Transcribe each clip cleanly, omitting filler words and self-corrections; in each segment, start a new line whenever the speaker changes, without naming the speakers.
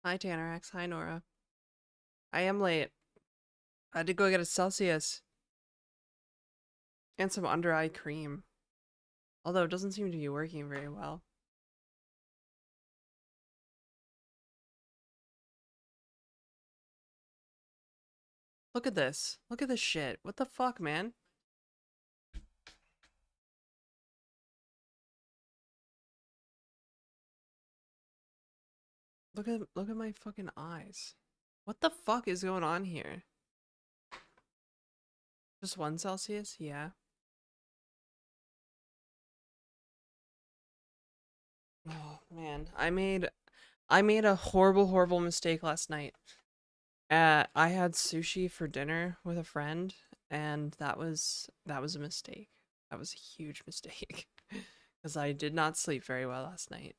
Hi Tanner Hi Nora. I am late. I had to go get a Celsius and some under eye cream. Although it doesn't seem to be working very well. Look at this. Look at this shit. What the fuck, man? Look at my fucking eyes. What the fuck is going on here? Just 1 Celsius? Yeah. Oh man, I made a horrible mistake last night. I had sushi for dinner with a friend, and that was a mistake. That was a huge mistake because I did not sleep very well last night.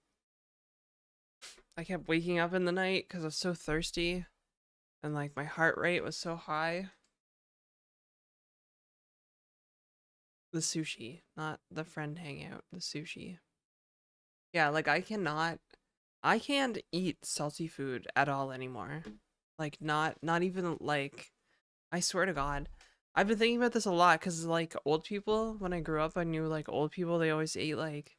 I kept waking up in the night because I was so thirsty, and like my heart rate was so high. The sushi, not the friend hangout, the sushi. Yeah, like I can't eat salty food at all anymore. Like not even like I swear to God. I've been thinking about this a lot because like old people, when I grew up, I knew like old people, they always ate like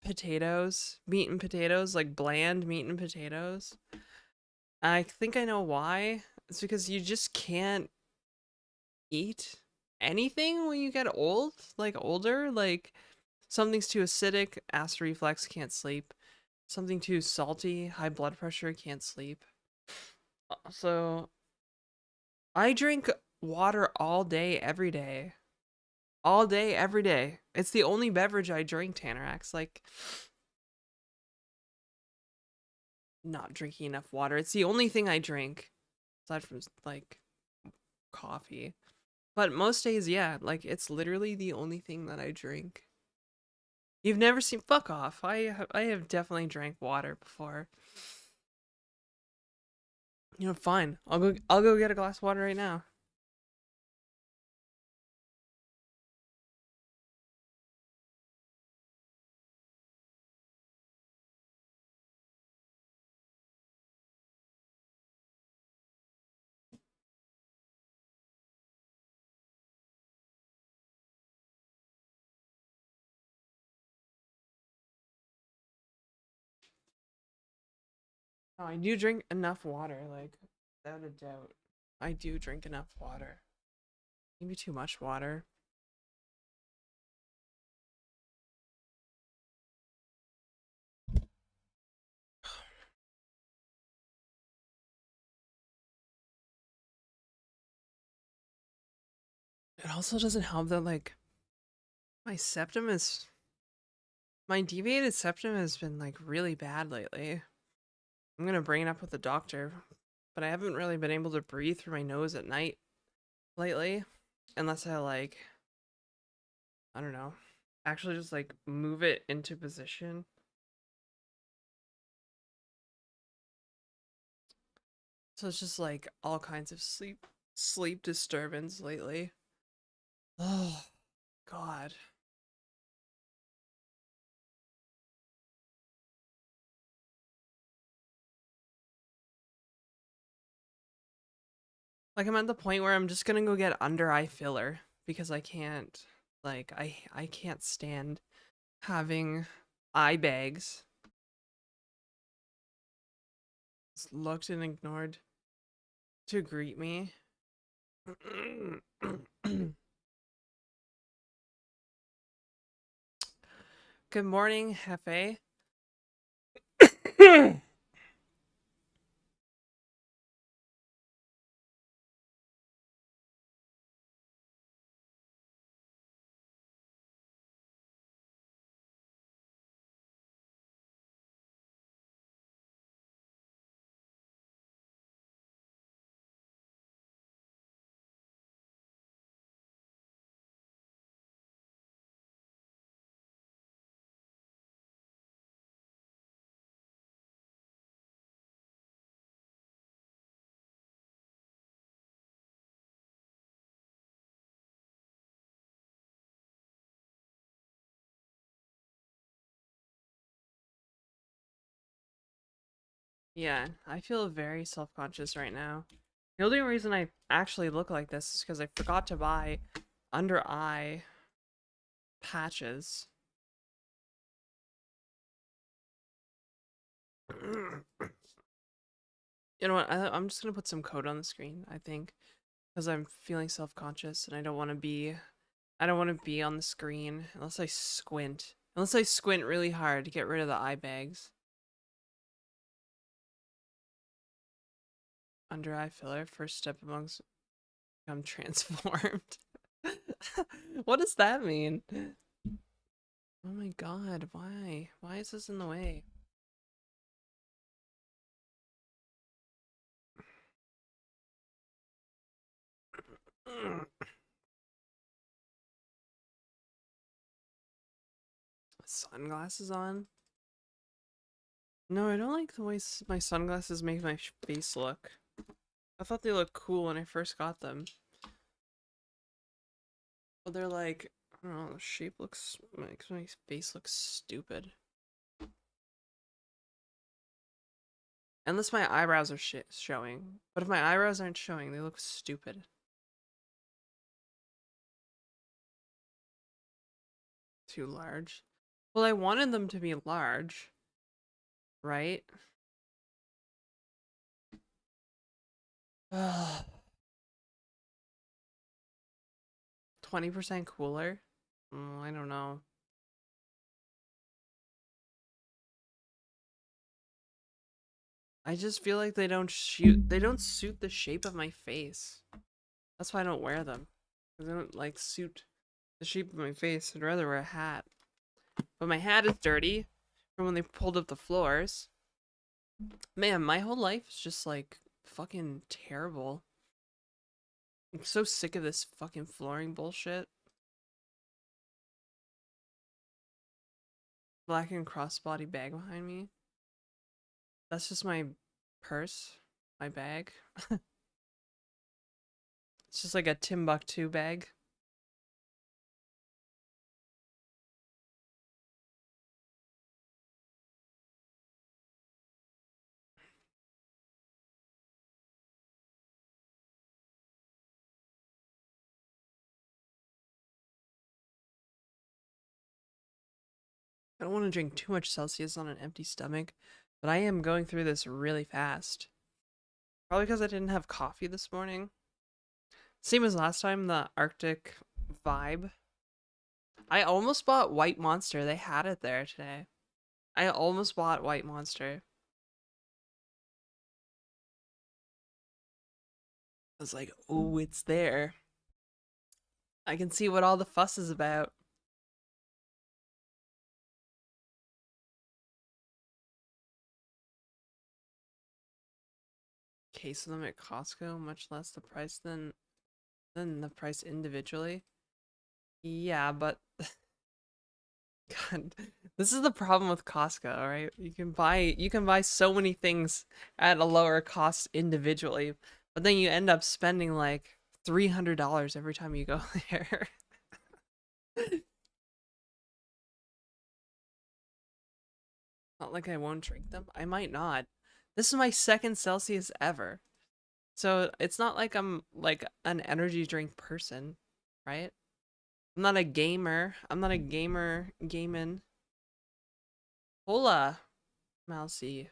potatoes, meat and potatoes, like bland meat and potatoes. I think I know why. It's because you just can't eat anything when you get old, like older. Like something's too acidic, acid reflux, can't sleep. Something too salty, high blood pressure, can't sleep. So I drink water all day, every day. All day, every day. It's the only beverage I drink, Tanarax. Like, not drinking enough water. It's the only thing I drink, aside from, like, coffee. But most days, yeah, like, it's literally the only thing that I drink. You've never seen, fuck off. I have definitely drank water before. You know, fine. I'll go get a glass of water right now. Oh, I do drink enough water, like, without a doubt. I do drink enough water. Maybe too much water. It also doesn't help that, like, my septum is my deviated septum has been like really bad lately. I'm gonna bring it up with the doctor, but I haven't really been able to breathe through my nose at night lately, unless I like, I don't know, actually just like move it into position. So it's just like all kinds of sleep disturbance lately. Oh God. Like I'm at the point where I'm just gonna go get under eye filler because I can't like I can't stand having eye bags. Just looked and ignored to greet me. Good morning, Hefe. Yeah, I feel very self-conscious right now. The only reason I actually look like this is because I forgot to buy under eye patches. You know what? I'm just gonna put some code on the screen, I think, because I'm feeling self-conscious and I don't want to be on the screen unless I squint. Unless I squint really hard to get rid of the eye bags. Under eye filler, first step amongst become transformed. What does that mean? Oh my god, why? Why is this in the way? Sunglasses on? No, I don't like the way my sunglasses make my face look. I thought they looked cool when I first got them. But they're like, I don't know, the shape looks, makes my face look stupid. Unless my eyebrows are showing. But if my eyebrows aren't showing, they look stupid. Too large. Well, I wanted them to be large, right? 20% cooler? I don't know. I just feel like they don't suit the shape of my face. That's why I don't wear them. Because they don't like suit the shape of my face. I'd rather wear a hat. But my hat is dirty from when they pulled up the floors. Man, my whole life is just like fucking terrible. I'm so sick of this fucking flooring bullshit. Black and crossbody bag behind me. That's just my purse, my bag. It's just like a Timbuktu bag. I don't want to drink too much Celsius on an empty stomach, but I am going through this really fast. Probably because I didn't have coffee this morning. Same as last time, the Arctic vibe. I almost bought White Monster. They had it there today. I almost bought White Monster. I was like, oh, it's there. I can see what all the fuss is about. Case of them at Costco, much less the price than the price individually. Yeah, but God, this is the problem with Costco, right? You can buy so many things at a lower cost individually, but then you end up spending like $300 every time you go there. Not like I won't drink them. I might not. This is my second Celsius ever. So it's not like I'm like an energy drink person, right? I'm not a gamer. I'm not a gamer gaming. Hola, Mousy.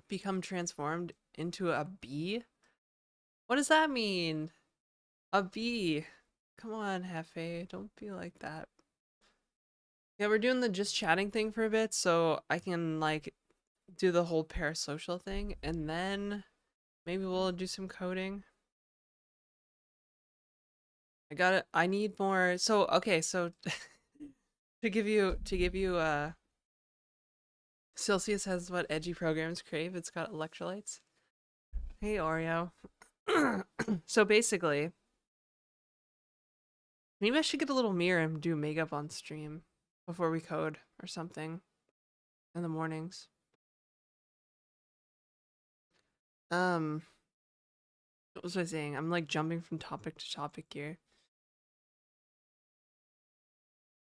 Become transformed into a bee? What does that mean? A bee. Come on, Hefe. Don't be like that. Yeah, we're doing the just chatting thing for a bit so I can like do the whole parasocial thing and then maybe we'll do some coding. I need more. So, okay, so to give you Celsius has what edgy programs crave. It's got electrolytes. Hey Oreo. So basically, maybe I should get a little mirror and do makeup on stream before we code or something in the mornings. Um, what was I saying? I'm like jumping from topic to topic here.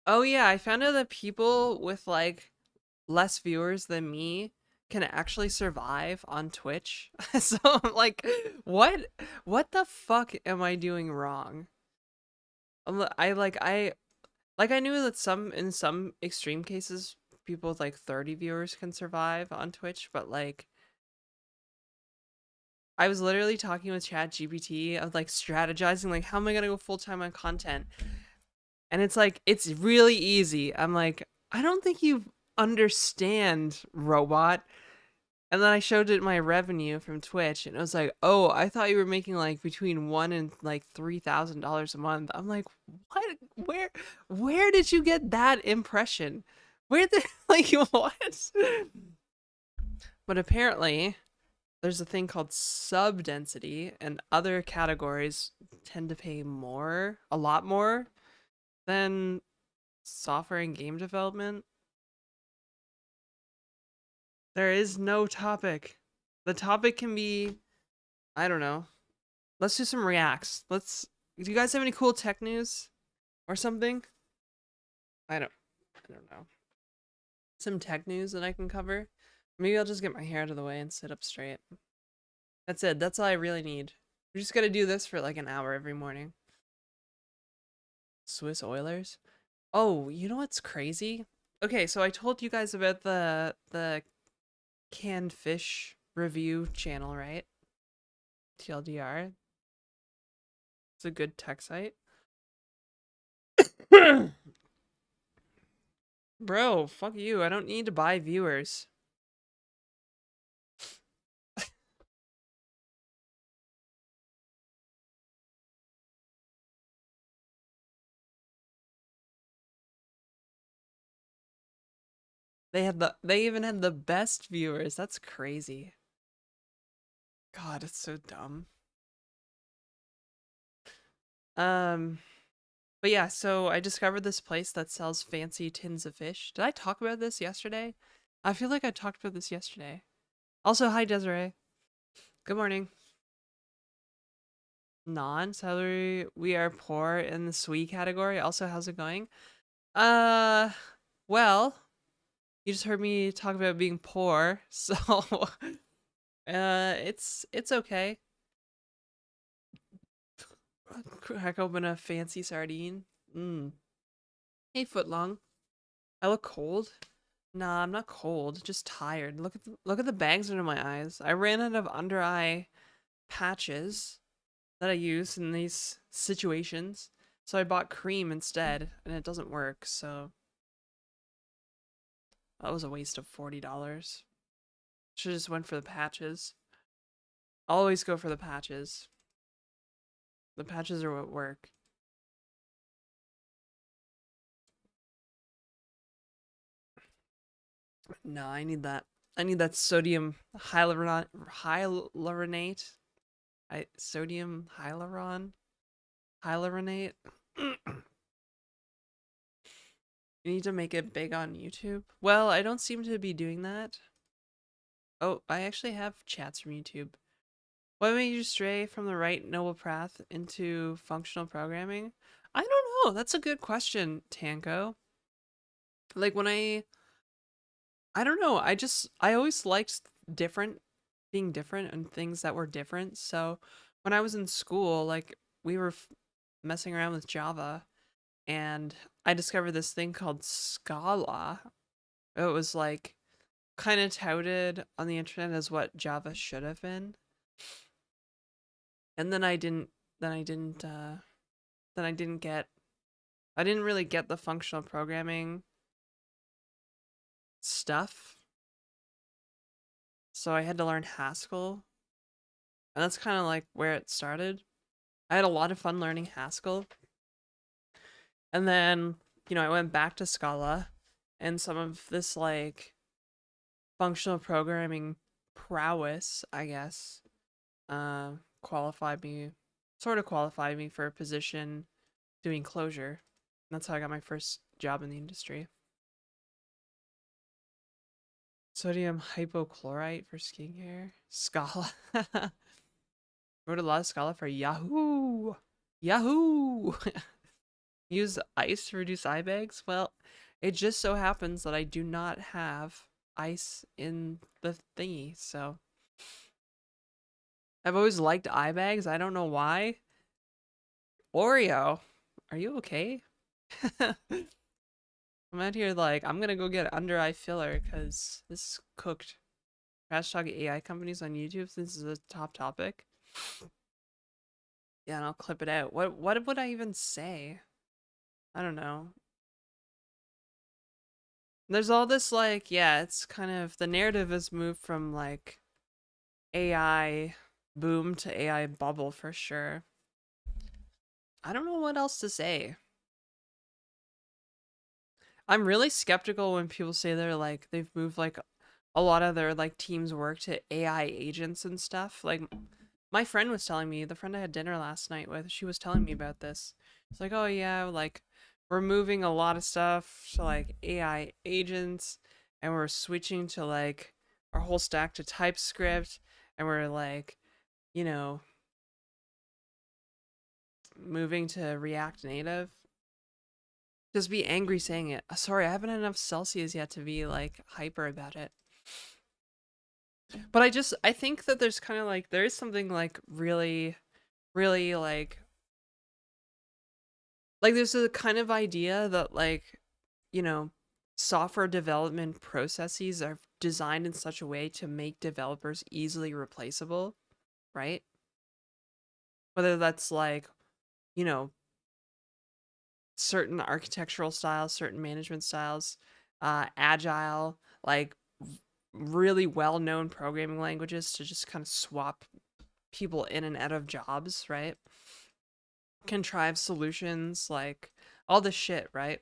Oh yeah, I found out that people with like less viewers than me can actually survive on Twitch. So I'm like, what what the fuck am I doing wrong? I knew that some in some extreme cases people with like 30 viewers can survive on Twitch, but like I was literally talking with Chat GPT of like strategizing like how am I gonna go full time on content? And it's like it's really easy. I'm like, I don't think you understand, robot. And then I showed it my revenue from Twitch, and it was like, "Oh, I thought you were making like between $1 and like $3,000 a month." I'm like, "What? Where did you get that impression? Where the like what?" But apparently, there's a thing called subdensity, and other categories tend to pay more, a lot more than software and game development. There is no topic. The topic can be, I don't know. Let's do some reacts. Do you guys have any cool tech news or something? I don't I don't know. Some tech news that I can cover. Maybe I'll just get my hair out of the way and sit up straight. That's it. That's all I really need. We just got to do this for like an hour every morning. Swiss Oilers? Oh, you know what's crazy? Okay, so I told you guys about the canned fish review channel, right? TLDR. It's a good tech site. Bro, fuck you. I don't need to buy viewers. They even had the best viewers. That's crazy. God, it's so dumb. Um, but yeah, so I discovered this place that sells fancy tins of fish. Did I talk about this yesterday? I feel like I talked about this yesterday. Also, hi Desiree. Good morning. Non-salary, we are poor in the SWE category. Also, how's it going? Uh, well, you just heard me talk about being poor, so it's okay. Crack open a fancy sardine. Mmm. Hey, Footlong. I look cold? Nah, I'm not cold. Just tired. Look at the bags under my eyes. I ran out of under eye patches that I use in these situations, so I bought cream instead, and it doesn't work. So that was a waste of $40. Should just went for the patches. Always go for the patches. The patches are what work. No, I need that. I need that sodium hyaluronate. Sodium hyaluronate. You need to make it big on YouTube. Well, I don't seem to be doing that. Oh, I actually have chats from YouTube. What made you stray from the right noble path into functional programming? I don't know. That's a good question, Tanko. Like when I don't know. I always liked being different and things that were different. So when I was in school, like we were messing around with Java, and I discovered this thing called Scala. It was like kind of touted on the internet as what Java should have been. And then I didn't then I didn't really get the functional programming stuff. So I had to learn Haskell. And that's kind of like where it started. I had a lot of fun learning Haskell. And then, I went back to Scala, and some of this like functional programming prowess, I guess, qualified me for a position doing clojure. That's how I got my first job in the industry. Sodium hypochlorite for skincare. Scala. Wrote a lot of Scala for Yahoo. Yahoo. Use ice to reduce eye bags? Well, it just so happens that I do not have ice in the thingy. So I've always liked eye bags. I don't know why. Oreo, are you okay? I'm out here like I'm gonna go get under eye filler because this is cooked. Trash talk AI companies on YouTube. This is a top topic. Yeah, and I'll clip it out. What would I even say? I don't know. There's all this like, yeah, it's kind of the narrative has moved from like AI boom to AI bubble for sure. I don't know what else to say. I'm really skeptical when people say they're like they've moved like a lot of their like team's work to AI agents and stuff. Like my friend was telling me, the friend I had dinner last night with, she was telling me about this. It's like, oh yeah, like we're moving a lot of stuff to like AI agents and we're switching to like our whole stack to TypeScript and we're like, you know, moving to React Native. Just be angry saying it. Sorry, I haven't had enough Celsius yet to be like hyper about it. But I think that there's kind of like there is something like really like there's a kind of idea that like, you know, software development processes are designed in such a way to make developers easily replaceable, right? Whether that's like, you know, certain architectural styles, certain management styles, agile, like really well-known programming languages to just kind of swap people in and out of jobs, right? Contrive solutions, like all this shit, right?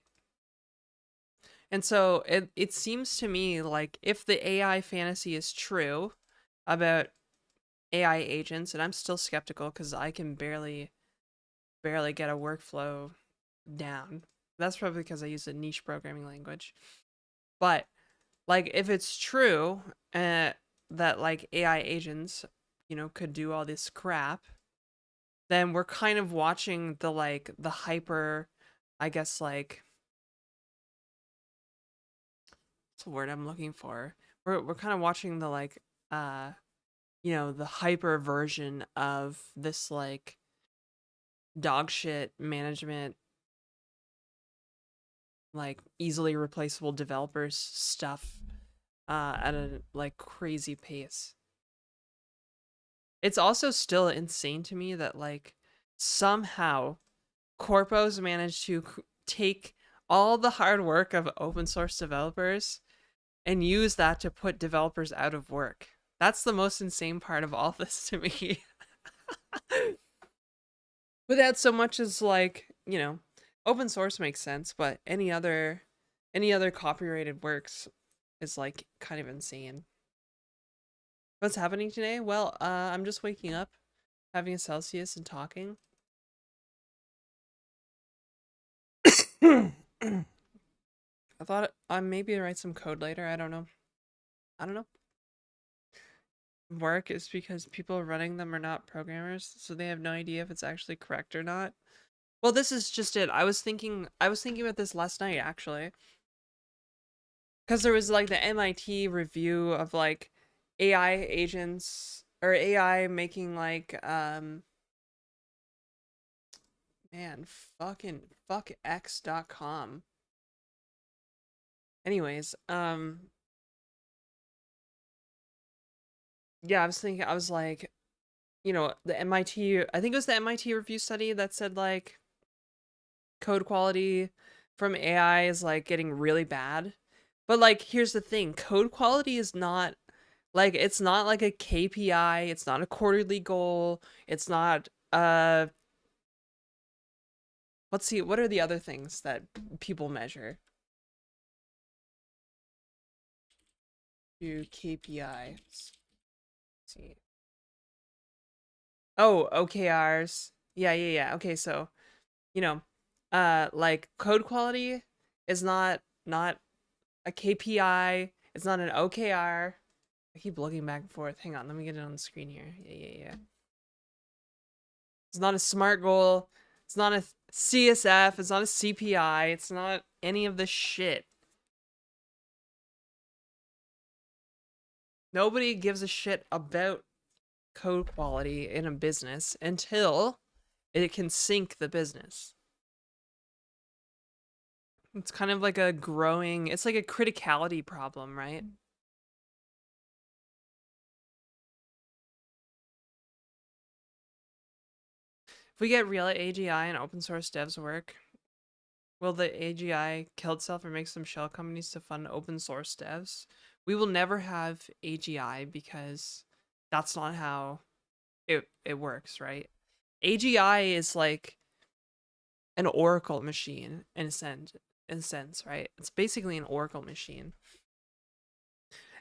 And so it seems to me like if the AI fantasy is true about AI agents, and I'm still skeptical because I can barely get a workflow down. That's probably because I use a niche programming language. But like if it's true that like AI agents, you know, could do all this crap, then we're kind of watching the like the hyper, I guess like what's the word I'm looking for? We're kind of watching the like uh you know, the hyper version of this like dog shit management, like easily replaceable developers stuff at a like crazy pace. It's also still insane to me that like somehow corpos managed to take all the hard work of open source developers and use that to put developers out of work. That's the most insane part of all this to me. Without so much as like, you know, open source makes sense, but any other copyrighted works is like kind of insane. What's happening today? Well, I'm just waking up, having a Celsius and talking. I thought I maybe write some code later. I don't know. I don't know. Work is because people running them are not programmers, so they have no idea if it's actually correct or not. Well, this is just it. I was thinking about this last night actually. Because there was like the MIT review of like AI agents or AI making like man, fuck X.com. Anyways, yeah, I was like, you know, the MIT, I think it was the MIT review study that said like code quality from AI is like getting really bad. But like here's the thing, code quality is not like it's not like a KPI, it's not a quarterly goal, it's not let's see, what are the other things that people measure? Do KPIs. See. Oh, OKRs. Yeah. Okay, so, you know, like code quality is not a KPI, it's not an OKR. I keep looking back and forth. Hang on, let me get it on the screen here. Yeah. It's not a SMART goal. It's not a CSF. It's not a CPI. It's not any of this shit. Nobody gives a shit about code quality in a business until it can sink the business. It's kind of like a growing, it's like a criticality problem, right? If we get real AGI and open source devs work, will the AGI kill itself or make some shell companies to fund open source devs? We will never have AGI because that's not how it works, right? AGI is like an oracle machine in a sense, right? It's basically an oracle machine.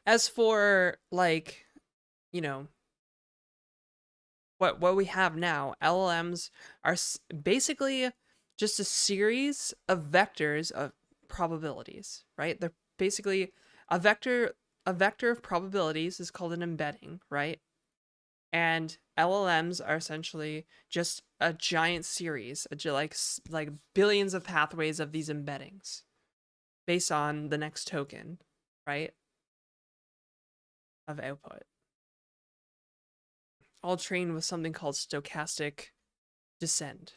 As for like, you know, what we have now, LLMs are basically just a series of vectors of probabilities, right? They're basically a vector a vector of probabilities is called an embedding, right? And LLMs are essentially just a giant series, like billions of pathways of these embeddings based on the next token, right? Of output. All trained with something called stochastic descent.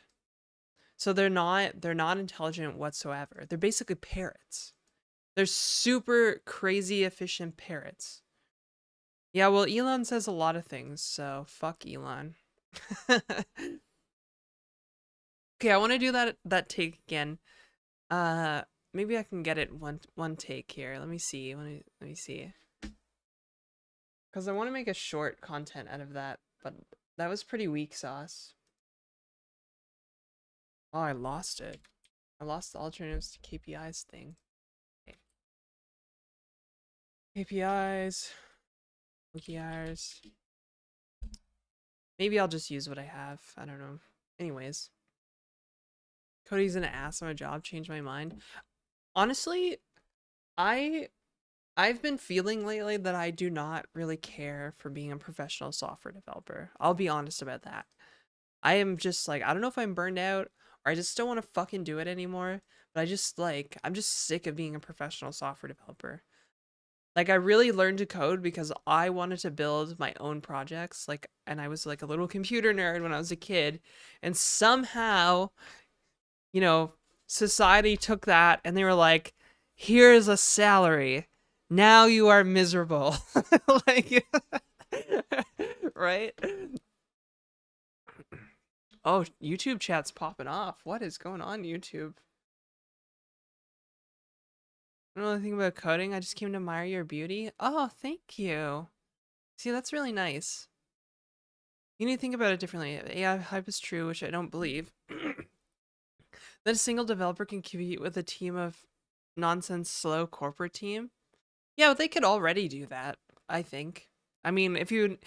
So they're not intelligent whatsoever. They're basically parrots. They're super crazy efficient parrots. Yeah, well, Elon says a lot of things, so fuck Elon. Okay, I want to do that take again. Uh, maybe I can get it one take here. Let me see. Let me see. Because I want to make a short content out of that, but that was pretty weak sauce. Oh, I lost it. I lost the alternatives to KPIs thing. Okay. KPIs, OKRs. Maybe I'll just use what I have. I don't know. Anyways, Cody's an ass on a job. Changed my mind. Honestly, I I've been feeling lately that I do not really care for being a professional software developer. I'll be honest about that. I am just like, I don't know if I'm burned out or I just don't want to fucking do it anymore, but I'm just sick of being a professional software developer. Like I really learned to code because I wanted to build my own projects, like, and I was like a little computer nerd when I was a kid, and somehow, you know, society took that and they were like, here's a salary. Now you are miserable. Like, right? Oh, YouTube chat's popping off. What is going on, YouTube? I don't know anything about coding. I just came to admire your beauty. Oh, thank you. See, that's really nice. You need to think about it differently. AI hype is true, which I don't believe. That a single developer can compete with a team of nonsense, slow corporate team. Yeah, but they could already do that, I think. I mean, if you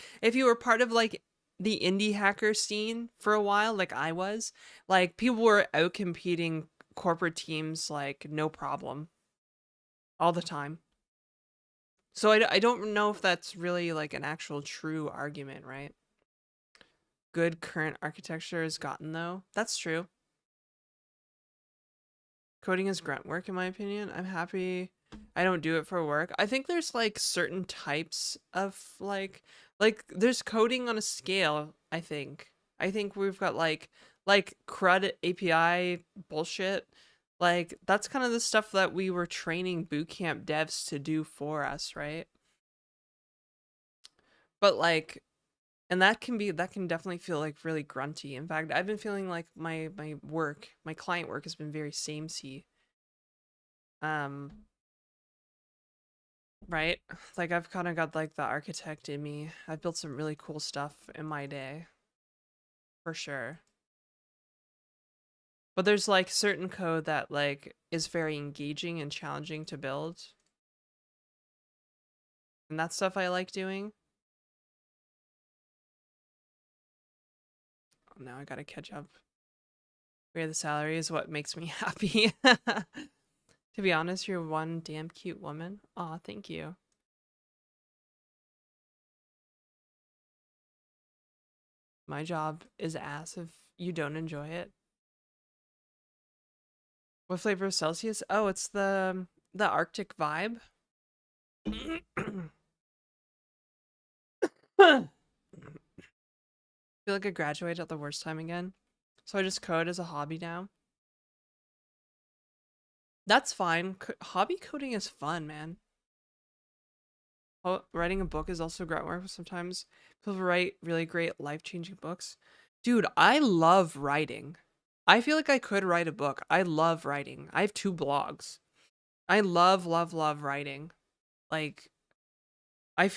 were part of like the indie hacker scene for a while, like I was, like people were out competing corporate teams like no problem all the time. So I don't know if that's really like an actual true argument, right? Good current architecture is gotten though. That's true. Coding is grunt work in my opinion. I'm happy I don't do it for work. I think there's like certain types of like there's coding on a scale, I think. I think we've got like CRUD API bullshit. Like that's kind of the stuff that we were training bootcamp devs to do for us, right? But like and that can definitely feel like really grunty. In fact, I've been feeling like my client work has been very samey. Um, right? Like I've kind of got like the architect in me. I've built some really cool stuff in my day, for sure. But there's like certain code that like is very engaging and challenging to build. And that stuff I like doing. Oh, now I gotta catch up. Where the salary is what makes me happy. To be honest, you're one damn cute woman. Aw, thank you. My job is ass if you don't enjoy it. What flavor of Celsius? Oh, it's the Arctic vibe. I feel like I graduated at the worst time again. So I just code as a hobby now. That's fine. Hobby coding is fun, man. Writing a book is also great work. Sometimes people write really great life-changing books. Dude, I love writing. I feel like I could write a book. I love writing. I have 2 blogs. I love, love, love writing. Like, I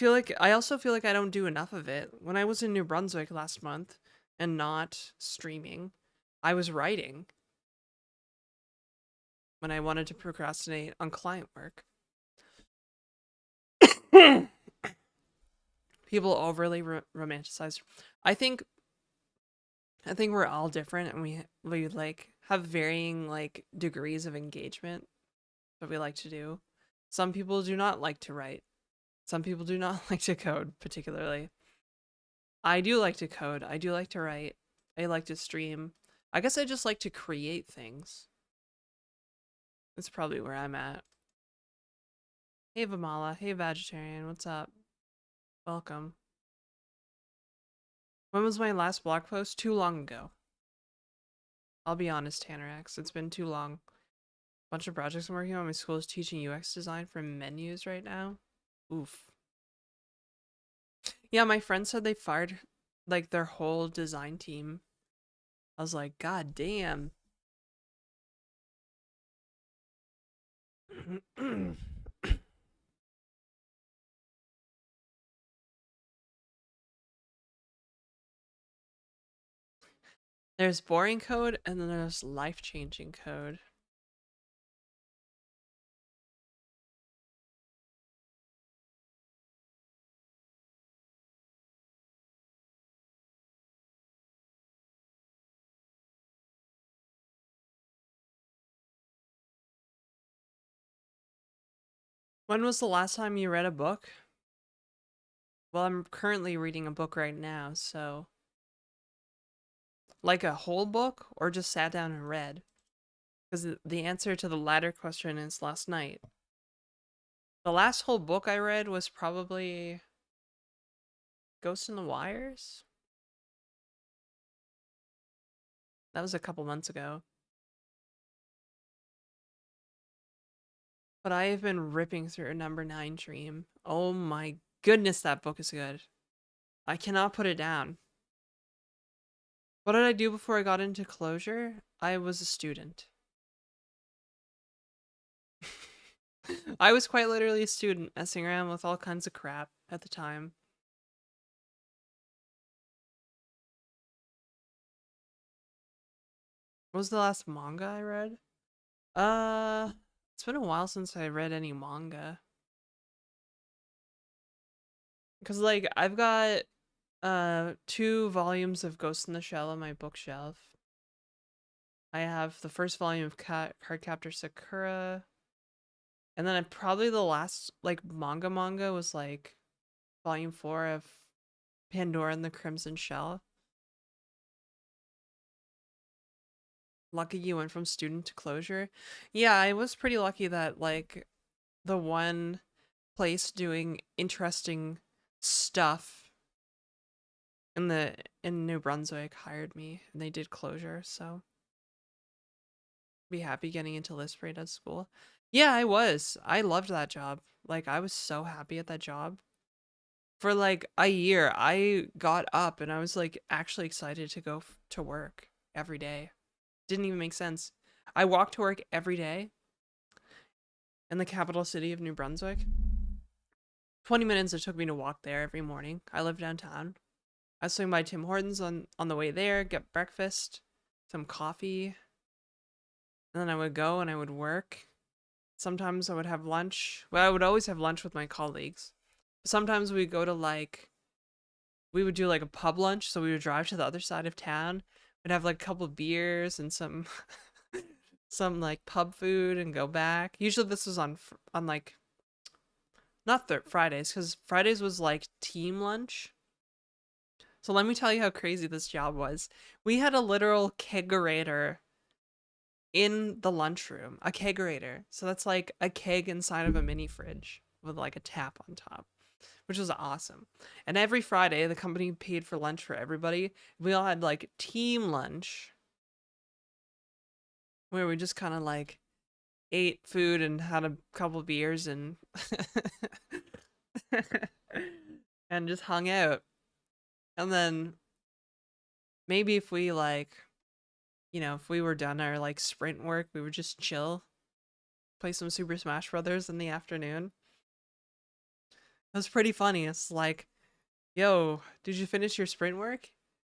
also feel like I don't do enough of it. When I was in New Brunswick last month and not streaming, I was writing when I wanted to procrastinate on client work. People overly romanticize. I think I think we're all different and we like have varying like degrees of engagement that we like to do. Some people do not like to write. Some people do not like to code particularly. I do like to code. I do like to write. I like to stream. I guess I just like to create things. That's probably where I'm at. Hey Vamala. Hey Vegetarian. What's up? Welcome. When was my last blog post? Too long ago. I'll be honest, Tanner X. It's been too long. Bunch of projects I'm working on. My school is teaching UX design for menus right now. Oof. Yeah, my friend said they fired like their whole design team. I was like, God damn. There's boring code and then there's life-changing code. When was the last time you read a book? Well, I'm currently reading a book right now, so like a whole book or just sat down and read? Because the answer to the latter question is last night. The last whole book I read was probably Ghost in the Wires. That was a couple months ago. But I have been ripping through Number 9 Dream. Oh my goodness, that book is good. I cannot put it down. What did I do before I got into Clojure? I was a student. I was quite literally a student messing around with all kinds of crap at the time. What was the last manga I read? It's been a while since I read any manga. Cause like I've got 2 volumes of Ghost in the Shell on my bookshelf. I have the first volume of Cardcaptor Sakura. And then probably the last like manga was like volume 4 of Pandora and the Crimson Shell. Lucky you went from student to closure. Yeah, I was pretty lucky that like the one place doing interesting stuff in New Brunswick hired me and they did closure, so be happy getting into Lisp right at school. Yeah, I was. I loved that job. Like I was so happy at that job. For like a year, I got up and I was like actually excited to go to work every day. Didn't even make sense. I walked to work every day in the capital city of New Brunswick. 20 minutes it took me to walk there every morning. I live downtown. I swing by Tim Hortons on the way there, get breakfast, some coffee, and then I would go and I would work. Sometimes I would have lunch. Well, I would always have lunch with my colleagues. Sometimes we'd go to like, we would do like a pub lunch. So we would drive to the other side of town. We'd have like a couple beers and some, some like pub food and go back. Usually this was on like, not Fridays, because Fridays was like team lunch. So let me tell you how crazy this job was. We had a literal kegerator in the lunchroom, a kegerator. So that's like a keg inside of a mini fridge with like a tap on top. which was awesome. And every Friday, the company paid for lunch for everybody. We all had like team lunch where we just kind of like ate food and had a couple beers and and just hung out. And then maybe if we like, if we were done our like sprint work, we would just chill, play some Super Smash Brothers in the afternoon. It was pretty funny. It's like, yo, did you finish your sprint work?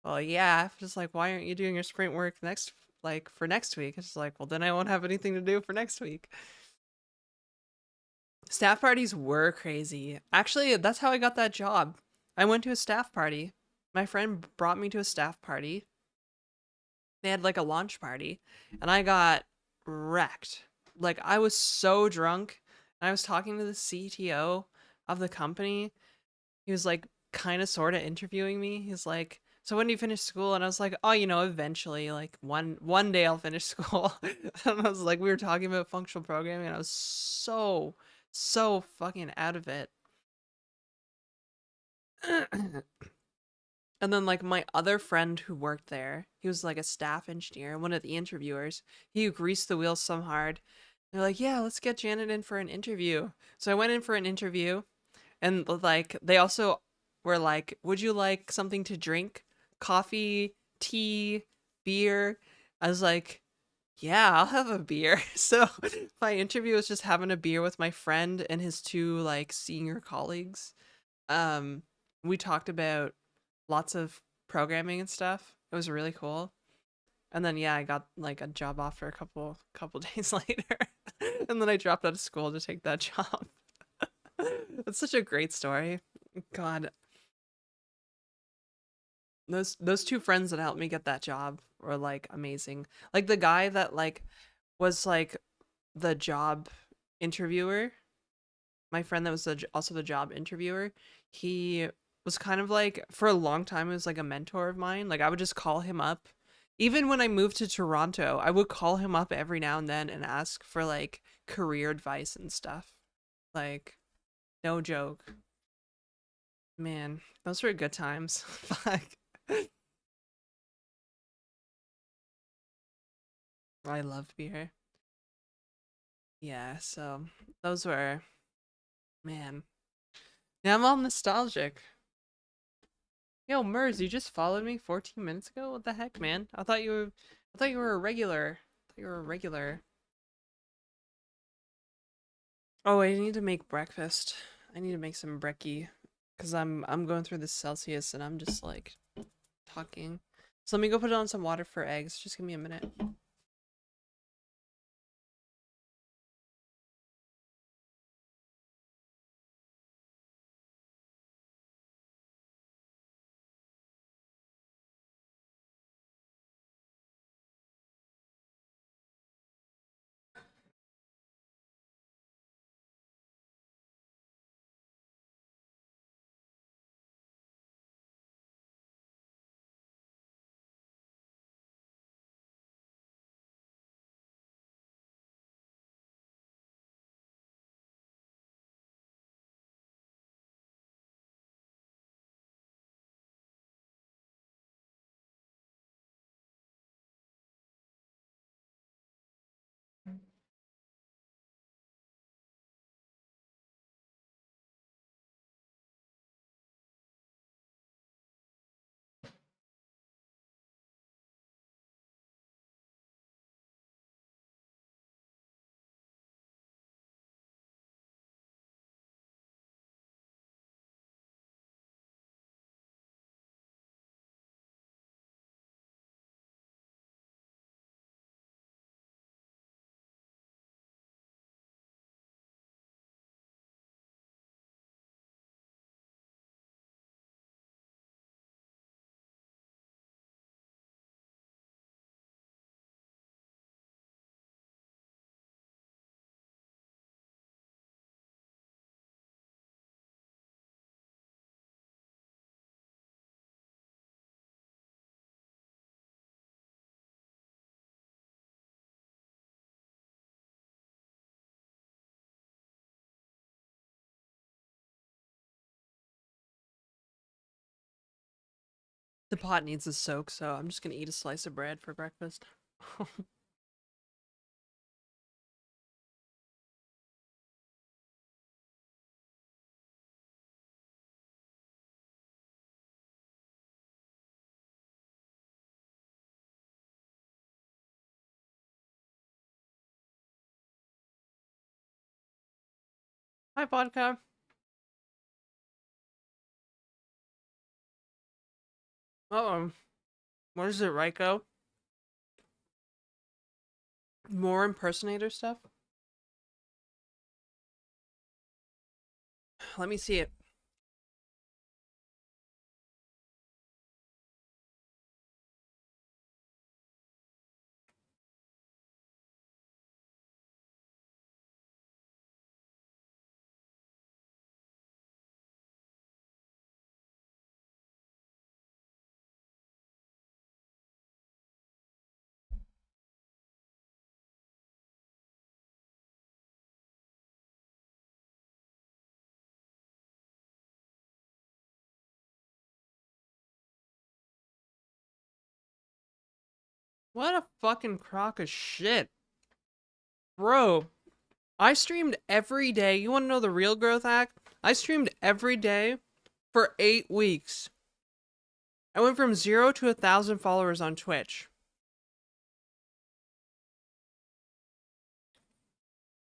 Well, yeah. Just like, why aren't you doing your sprint work for next week? It's like, well, then I won't have anything to do for next week. Staff parties were crazy. Actually, that's how I got that job. I went to a staff party. My friend brought me to a staff party. They had like a launch party, and I got wrecked. Like, I was so drunk. I was talking to the CTO of the company. He was like kind of sort of interviewing me. He's like, "So when do you finish school?" And I was like, "Oh, eventually, like one day I'll finish school." And I was like, we were talking about functional programming, and I was so fucking out of it. And then like my other friend who worked there, he was like a staff engineer, one of the interviewers. He greased the wheels so hard. They're like, "Yeah, let's get Janet in for an interview." So I went in for an interview, and like they also were like, "Would you like something to drink? Coffee, tea, beer?" I was like, "Yeah, I'll have a beer." So my interview was just having a beer with my friend and his two like senior colleagues. Um, we talked about lots of programming and stuff. It was really cool. And then yeah, I got like a job offer a couple days later. And then I dropped out of school to take that job. That's such a great story. God, those two friends that helped me get that job were like amazing. Like the guy that like was like the job interviewer, my friend that was also the job interviewer, he was kind of like for a long time it was like a mentor of mine. Like I would just call him up. Even when I moved to Toronto, I would call him up every now and then and ask for like career advice and stuff. Like no joke. Man, those were good times. Fuck. I love beer. Yeah, so those were, man. Now I'm all nostalgic. Yo, Mers, you just followed me 14 minutes ago? What the heck, man? I thought you were a regular. I thought you were a regular. Oh, I need to make breakfast. I need to make some brekkie. Cause I'm going through this Celsius and I'm just like talking. So let me go put on some water for eggs. Just give me a minute. The pot needs a soak, so I'm just gonna eat a slice of bread for breakfast. Hi, vodka. Uh-oh. What is it, Ryko? More impersonator stuff? Let me see it. What a fucking crock of shit. Bro, I streamed every day. You want to know the real growth hack? I streamed every day for 8 weeks. I went from 0 to 1,000 followers on Twitch.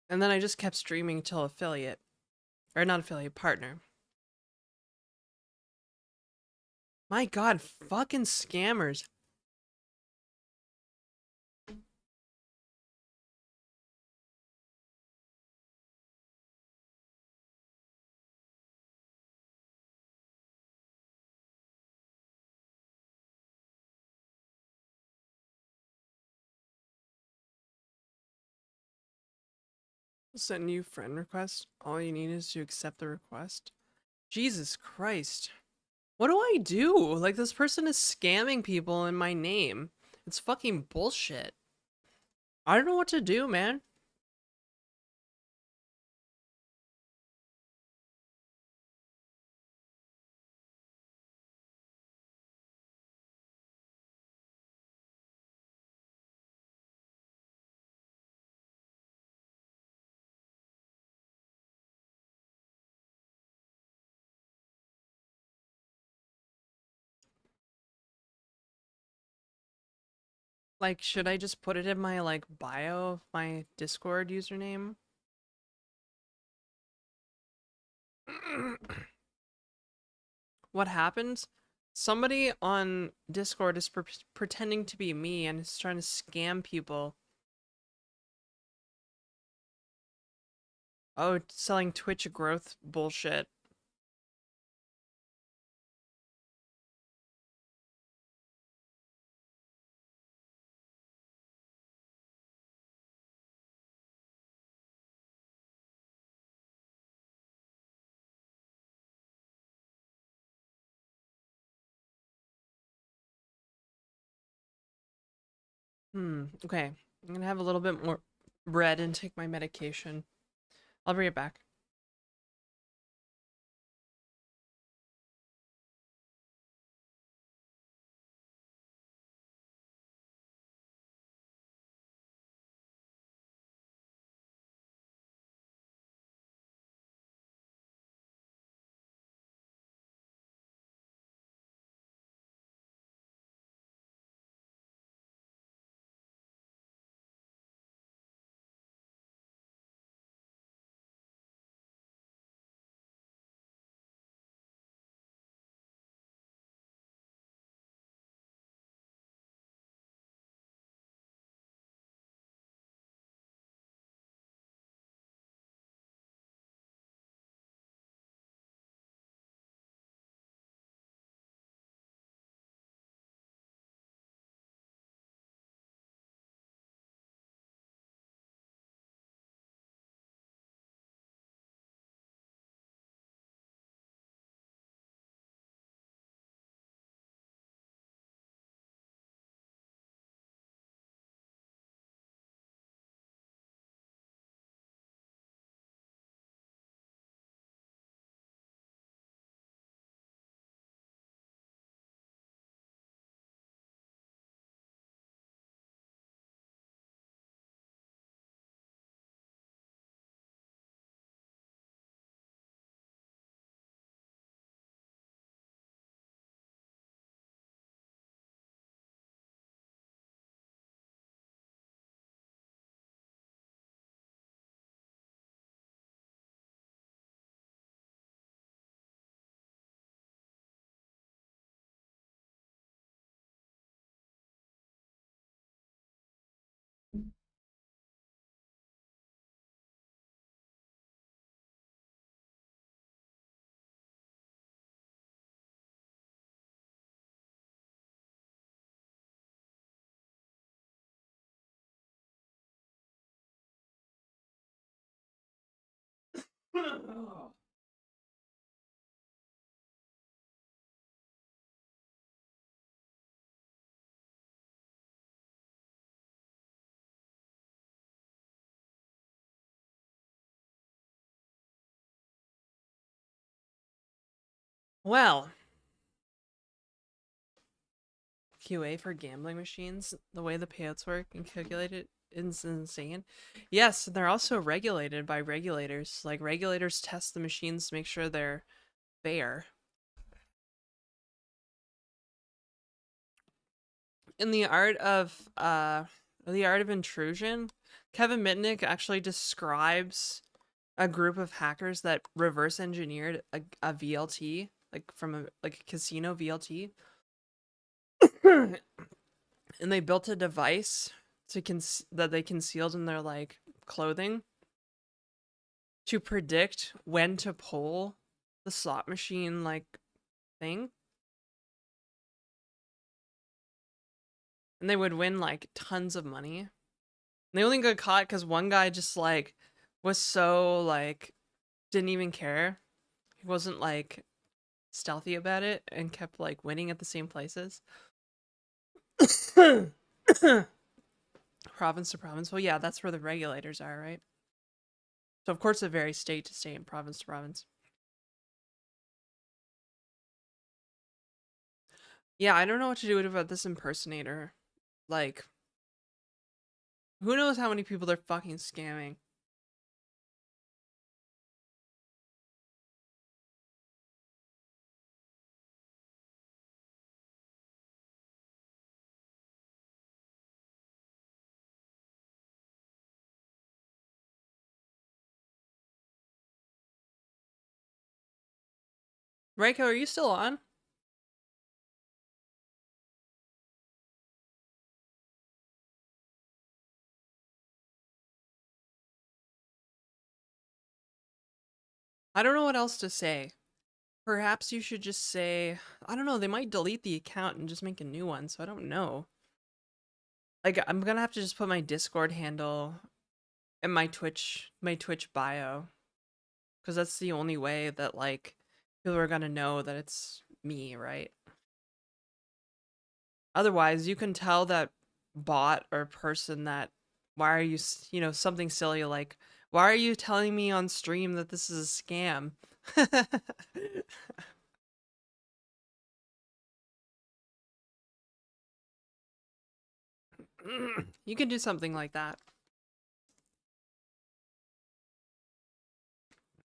And then I just kept streaming till affiliate. Or not affiliate, partner. My god, fucking scammers. Send you friend request. All you need is to accept the request. Jesus Christ. What do I do? Like, this person is scamming people in my name. It's fucking bullshit. I don't know what to do, man. Like, should I just put it in my, like, bio of my Discord username? What happens? Somebody on Discord is pretending to be me and is trying to scam people. Oh, selling Twitch growth bullshit. Okay. I'm gonna have a little bit more bread and take my medication. I'll bring it back. Well, QA for gambling machines, the way the payouts work and calculate it is insane. Yes, they're also regulated by regulators. Like regulators test the machines to make sure they're fair. In the art of intrusion, Kevin Mitnick actually describes a group of hackers that reverse engineered a VLT, like from a casino VLT. And they built a device that they concealed in their like clothing to predict when to pull the slot machine like thing, and they would win like tons of money. And they only got caught because one guy just like was so like didn't even care. He wasn't like stealthy about it and kept like winning at the same places. Province to province. Well, yeah, that's where the regulators are, right? So of course it varies state to state and province to province. Yeah, I don't know what to do about this impersonator. Like, who knows how many people they're fucking scamming? Reiko, are you still on? I don't know what else to say. Perhaps you should just say, I don't know, they might delete the account and just make a new one, so I don't know. Like, I'm gonna have to just put my Discord handle and my Twitch bio, because that's the only way that like people are gonna know that it's me, right? Otherwise, you can tell that bot or person that why are you, something silly like why are you telling me on stream that this is a scam? You can do something like that.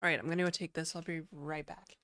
All right, I'm gonna go take this. I'll be right back.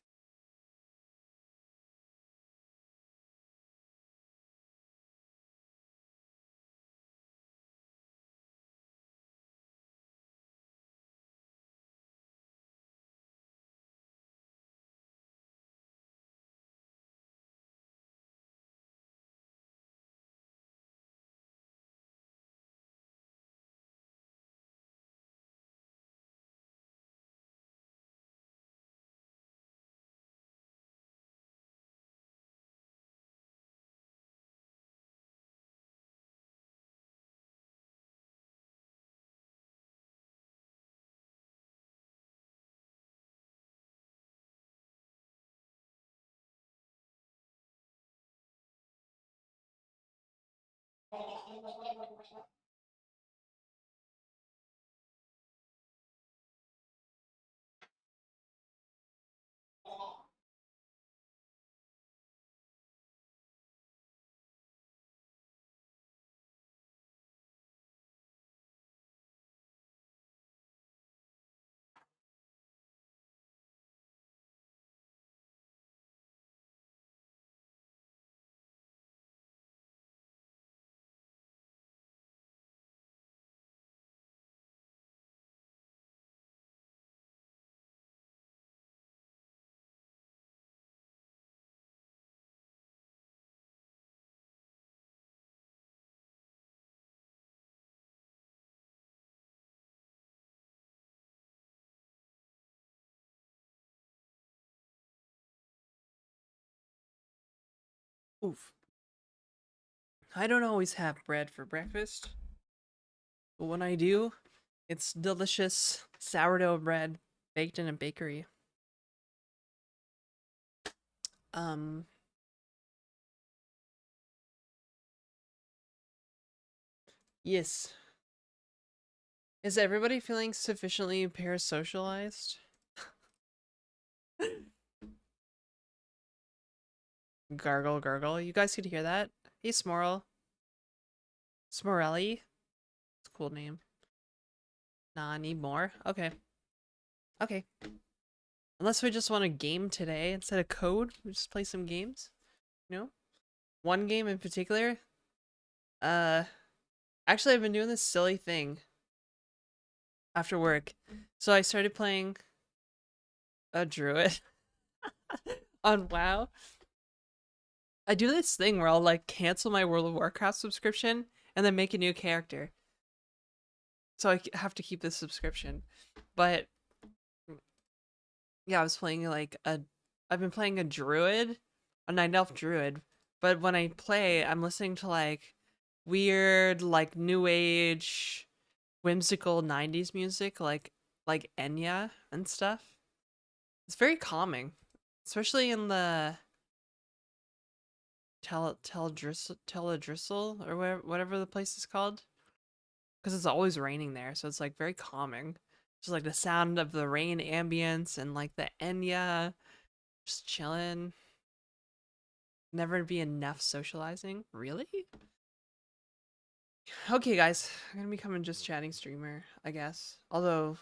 Oof. I don't always have bread for breakfast, but when I do, it's delicious sourdough bread Baked in a bakery. Um, yes. Is everybody feeling sufficiently parasocialized? Gargle, gargle. You guys could hear that? Hey, Smorl. Smorelli? It's a cool name. Nah, need more? Okay. Okay. Unless we just want a game today instead of code, we just play some games. You know? One game in particular. Uh, actually, I've been doing this silly thing after work. So I started playing a druid on WoW. I do this thing where I'll like cancel my World of Warcraft subscription and then make a new character. So I have to keep this subscription. But yeah, I was playing like a I've been playing a druid, a night elf druid, but when I play, I'm listening to like weird like new age whimsical 90s music like Enya and stuff. It's very calming, especially in the Teledristle or whatever the place is called, because it's always raining there, so it's like very calming. Just like the sound of the rain ambience and like the Enya, just chilling. Never be enough socializing. Really? Okay, guys, I'm gonna become a just chatting streamer, I guess. Although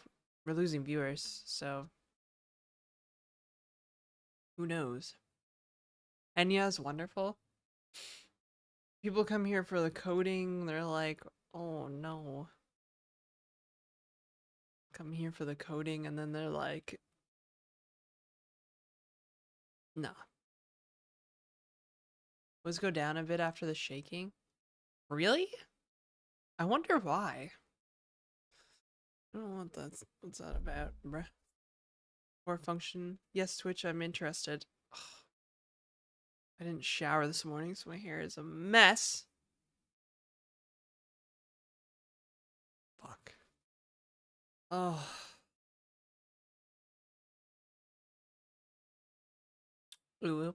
we're losing viewers, so who knows? Enya is wonderful. People come here for the coding. They're like, oh no. Come here for the coding, and then they're like, nah. Let's go down a bit after the shaking. Really? I wonder why. I don't know what's that about, bruh. Core function. Yes, Twitch, I'm interested. Ugh, I didn't shower this morning, so my hair is a mess. Fuck. Oh. Ooh.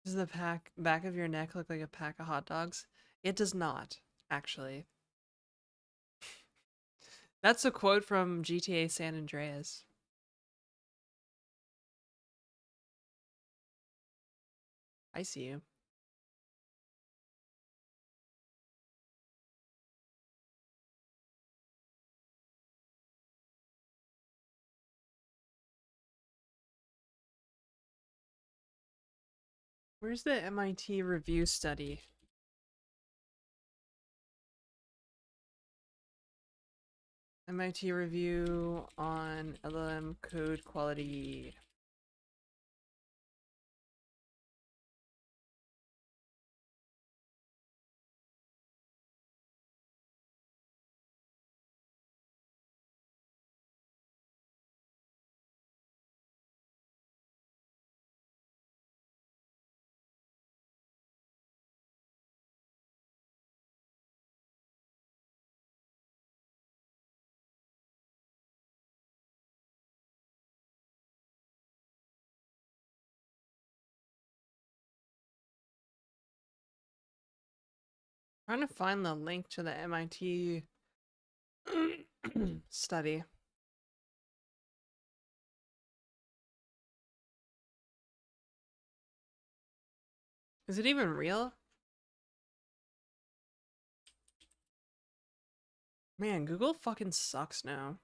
Does the back of your neck look like a pack of hot dogs? It does not, actually. That's a quote from GTA San Andreas. I see you. Where's the MIT review study? MIT review on LLM code quality. Trying to find the link to the MIT study. Is it even real? Man, Google fucking sucks now.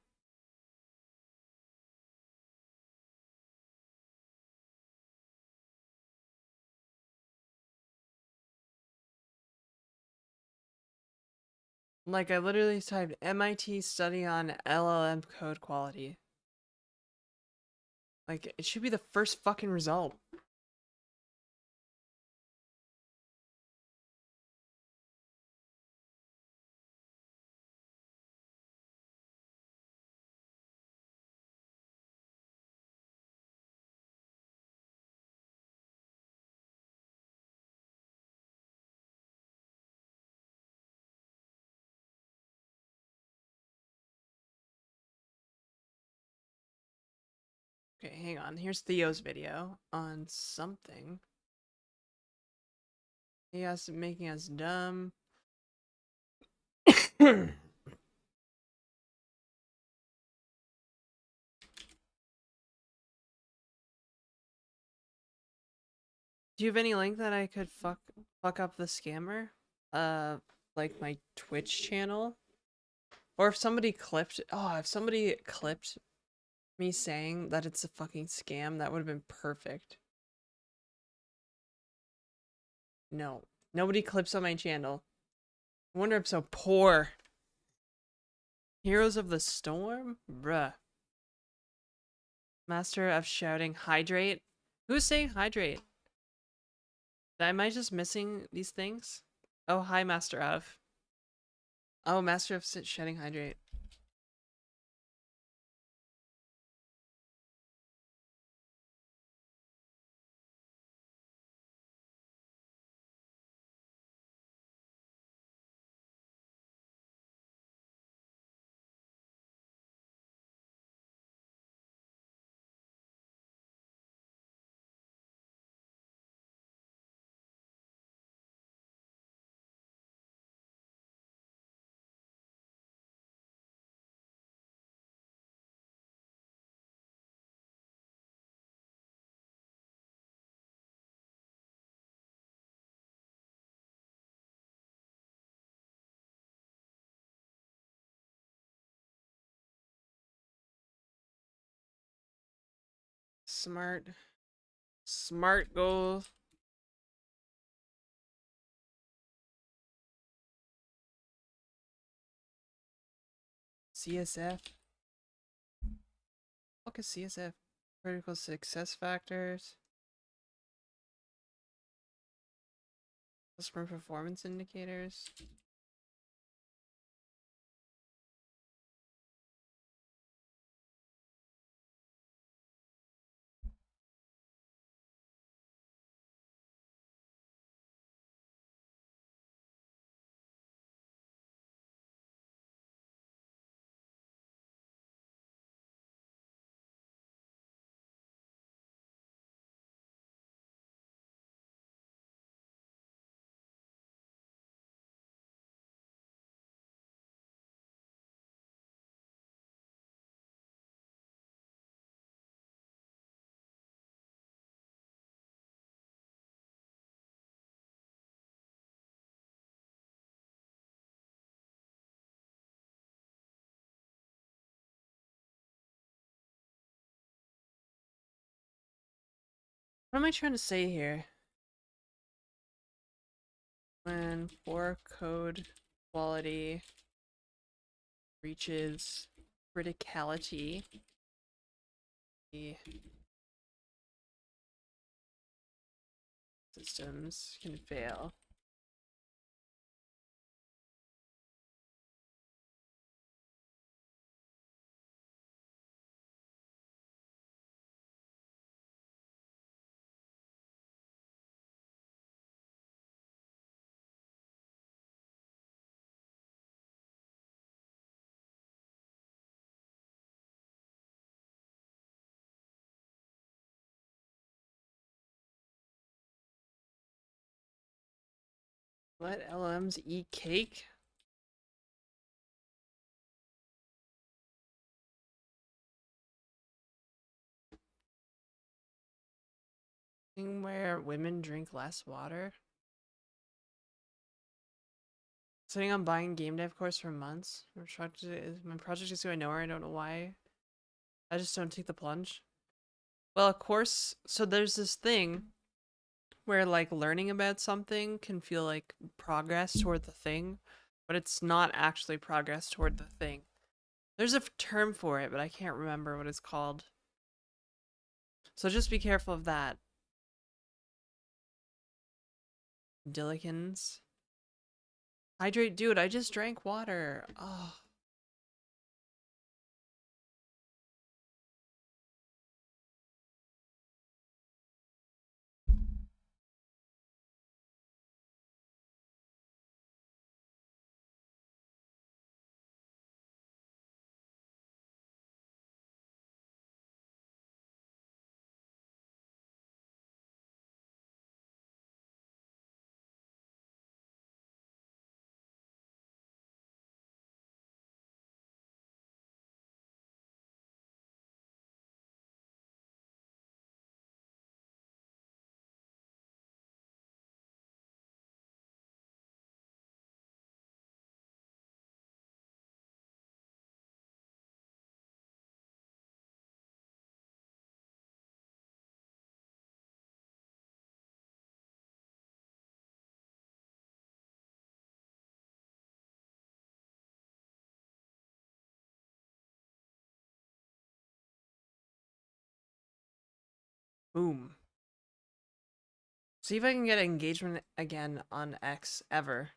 Like, I literally typed MIT study on LLM code quality. Like, it should be the first fucking result. Okay, hang on. Here's Theo's video on something. He has making us dumb. Do you have any link that I could fuck up the scammer? Like my Twitch channel? Or if somebody clipped me saying that it's a fucking scam, that would have been perfect. No. Nobody clips on my channel. I wonder if I'm so poor. Heroes of the Storm? Bruh. Master of shouting hydrate? Who's saying hydrate? Am I just missing these things? Oh, hi, Master of. Oh, Master of shouting hydrate. Smart. Smart goal. CSF. What is CSF? Critical success factors. Customer performance indicators. What am I trying to say here? When poor code quality reaches criticality, the systems can fail. Let LMs eat cake? Thing where women drink less water? Sitting on buying game dev course for months. My project is going nowhere. I don't know why. I just don't take the plunge. Well, of course, so there's this thing where like learning about something can feel like progress toward the thing, but it's not actually progress toward the thing. There's a term for it, but I can't remember what it's called. So just be careful of that. Dilikins. Hydrate, dude, I just drank water. Oh. Boom. See if I can get engagement again on X ever.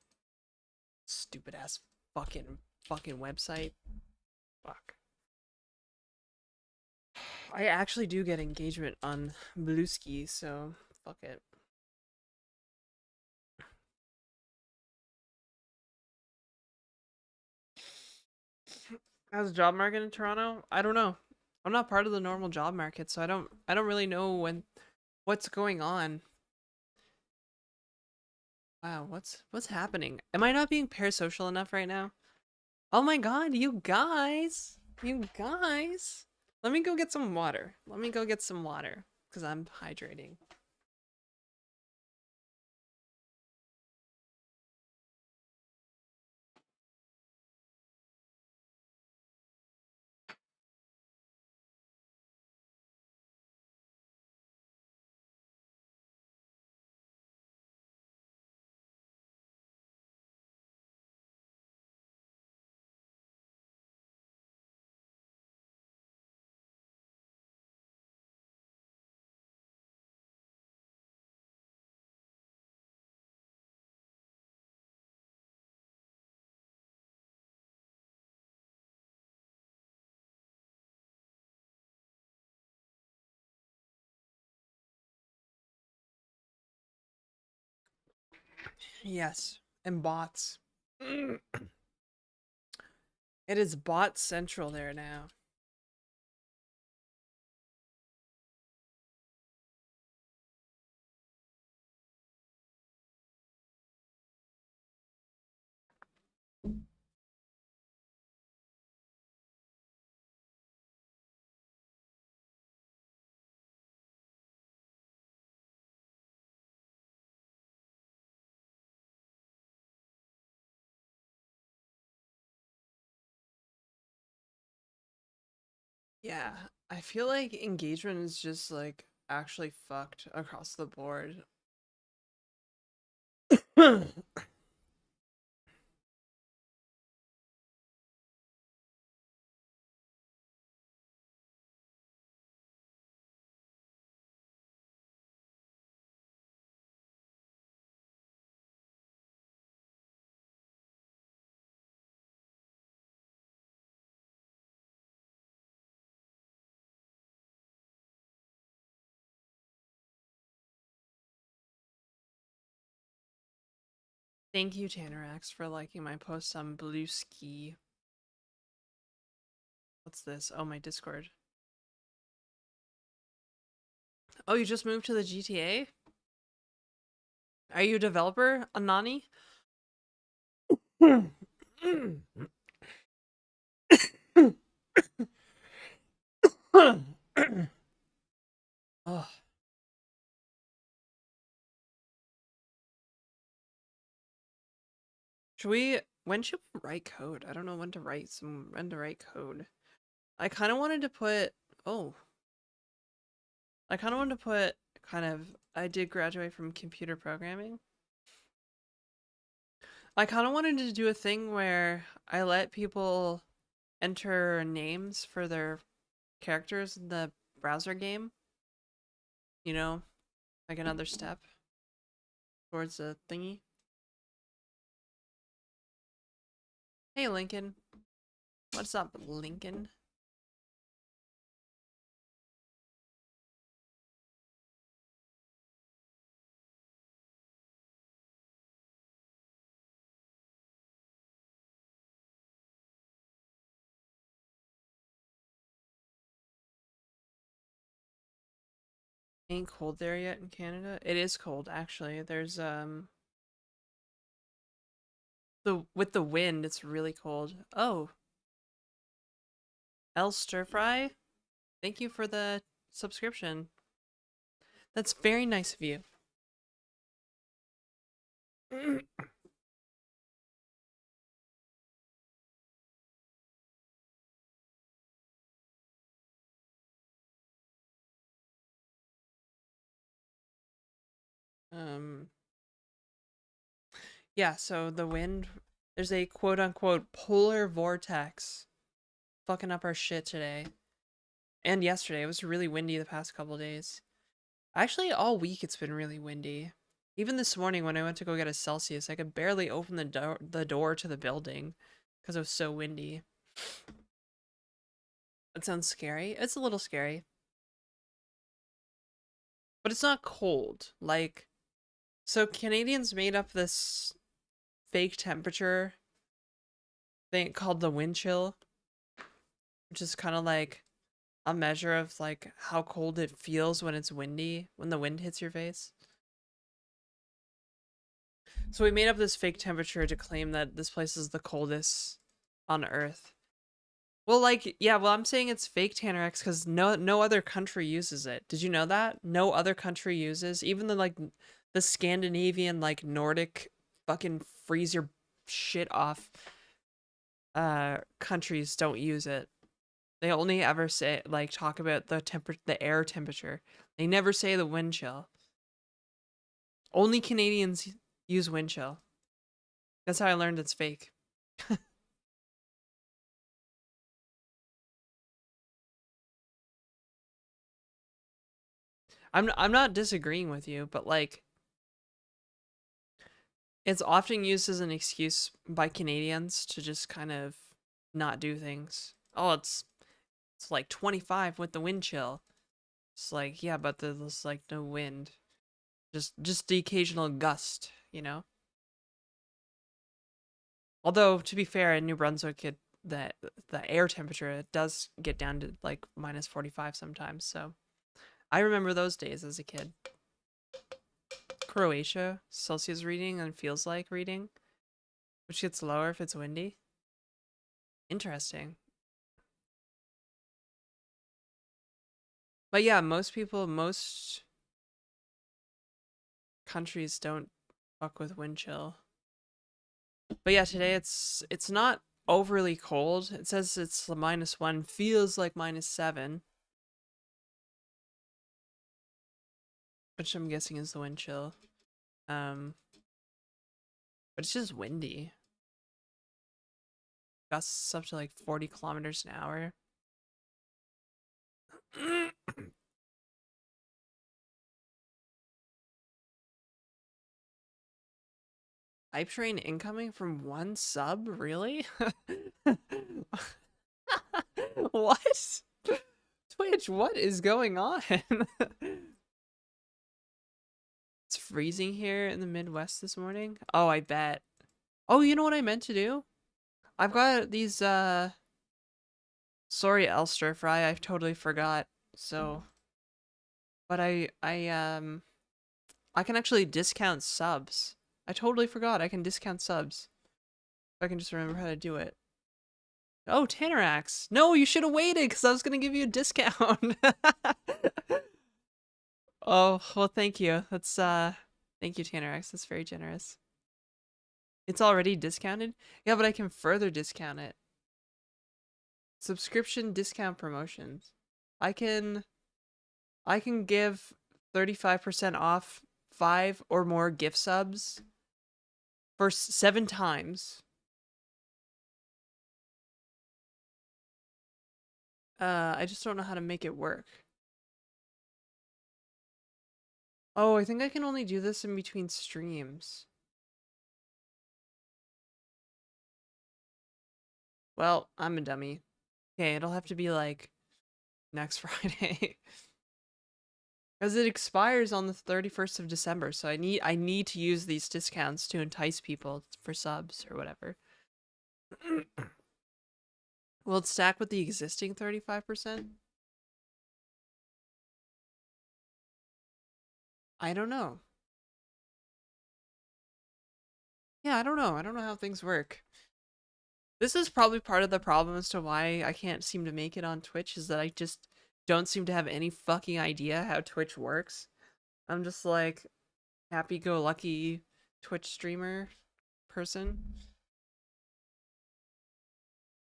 Stupid ass fucking website. Fuck. I actually do get engagement on Blueski, so fuck it. How's the job market in Toronto? I don't know. I'm not part of the normal job market, so I don't really know what's going on. Wow, what's happening? Am I not being parasocial enough right now? Oh my god, you guys. You guys. Let me go get some water. Let me go get some water cuz I'm hydrating. Yes, and bots. It is bot central there now. Yeah, I feel like engagement is just like actually fucked across the board. Thank you, Tannerax, for liking my post on Blue Ski. What's this? Oh, my Discord. Oh, you just moved to the GTA? Are you a developer, Anani? Oh. Should we when should we write code? I don't know when to write code. I kind of wanted to put oh, I kind of wanted to put kind of I did graduate from computer programming. I kind of wanted to do a thing where I let people enter names for their characters in the browser game, you know, like another step towards a thingy. Hey, Lincoln. What's up, Lincoln? Ain't cold there yet in Canada? It is cold, actually. There's the with the wind, it's really cold. Oh, El Stir Fry, thank you for the subscription. That's very nice of you. um, yeah. So the wind, there's a quote unquote polar vortex fucking up our shit today and yesterday. It was really windy the past couple days. Actually, all week it's been really windy. Even this morning when I went to go get a Celsius, I could barely open the door to the building because it was so windy. It sounds scary. It's a little scary, but it's not cold. Like, so Canadians made up this fake temperature thing called the wind chill, which is kind of like a measure of like how cold it feels when it's windy, when the wind hits your face. So we made up this fake temperature to claim that this place is the coldest on Earth. Well, like, yeah, well, I'm saying it's fake Tanner X because no other country uses it. Did you know that? No other country uses, even the Scandinavian, like Nordic fucking freeze your shit off countries don't use it. They only ever say like talk about the air temperature. They never say the wind chill. Only Canadians use wind chill. That's how I learned it's fake. I'm not disagreeing with you, but like it's often used as an excuse by Canadians to just kind of not do things. Oh, it's like 25 with the wind chill. It's like, yeah, but there's like no wind. Just the occasional gust, you know? Although to be fair, in New Brunswick the air temperature it does get down to like minus 45 sometimes, so I remember those days as a kid. Croatia, Celsius reading and feels like reading, which gets lower if it's windy. Interesting. But yeah, most countries don't fuck with wind chill. But yeah, today it's not overly cold. It says it's -1, feels like -7, which I'm guessing is the wind chill. Um, but it's just windy. Gusts up to like 40 kilometers an hour. Hype train incoming from one sub? Really? What? Twitch, what is going on? It's freezing here in the Midwest this morning. Oh, I bet. Oh, you know what I meant to do? I've got these sorry, Elster Fry, I totally forgot. So, but I can actually discount subs. I totally forgot I can discount subs. If I can just remember how to do it. Oh, Tannerax. No, you should have waited because I was gonna give you a discount. Oh, well, thank you. Thank you, Tannerax. That's very generous. It's already discounted? Yeah, but I can further discount it. Subscription discount promotions. I can I can give 35% off 5 or more gift subs for 7 times. I just don't know how to make it work. Oh, I think I can only do this in between streams. Well, I'm a dummy. Okay, it'll have to be like next Friday. Because it expires on the 31st of December, so I need to use these discounts to entice people for subs or whatever. Will it stack with the existing 35%? I don't know. Yeah, I don't know. I don't know how things work. This is probably part of the problem as to why I can't seem to make it on Twitch is that I just don't seem to have any fucking idea how Twitch works. I'm just like happy-go-lucky Twitch streamer person.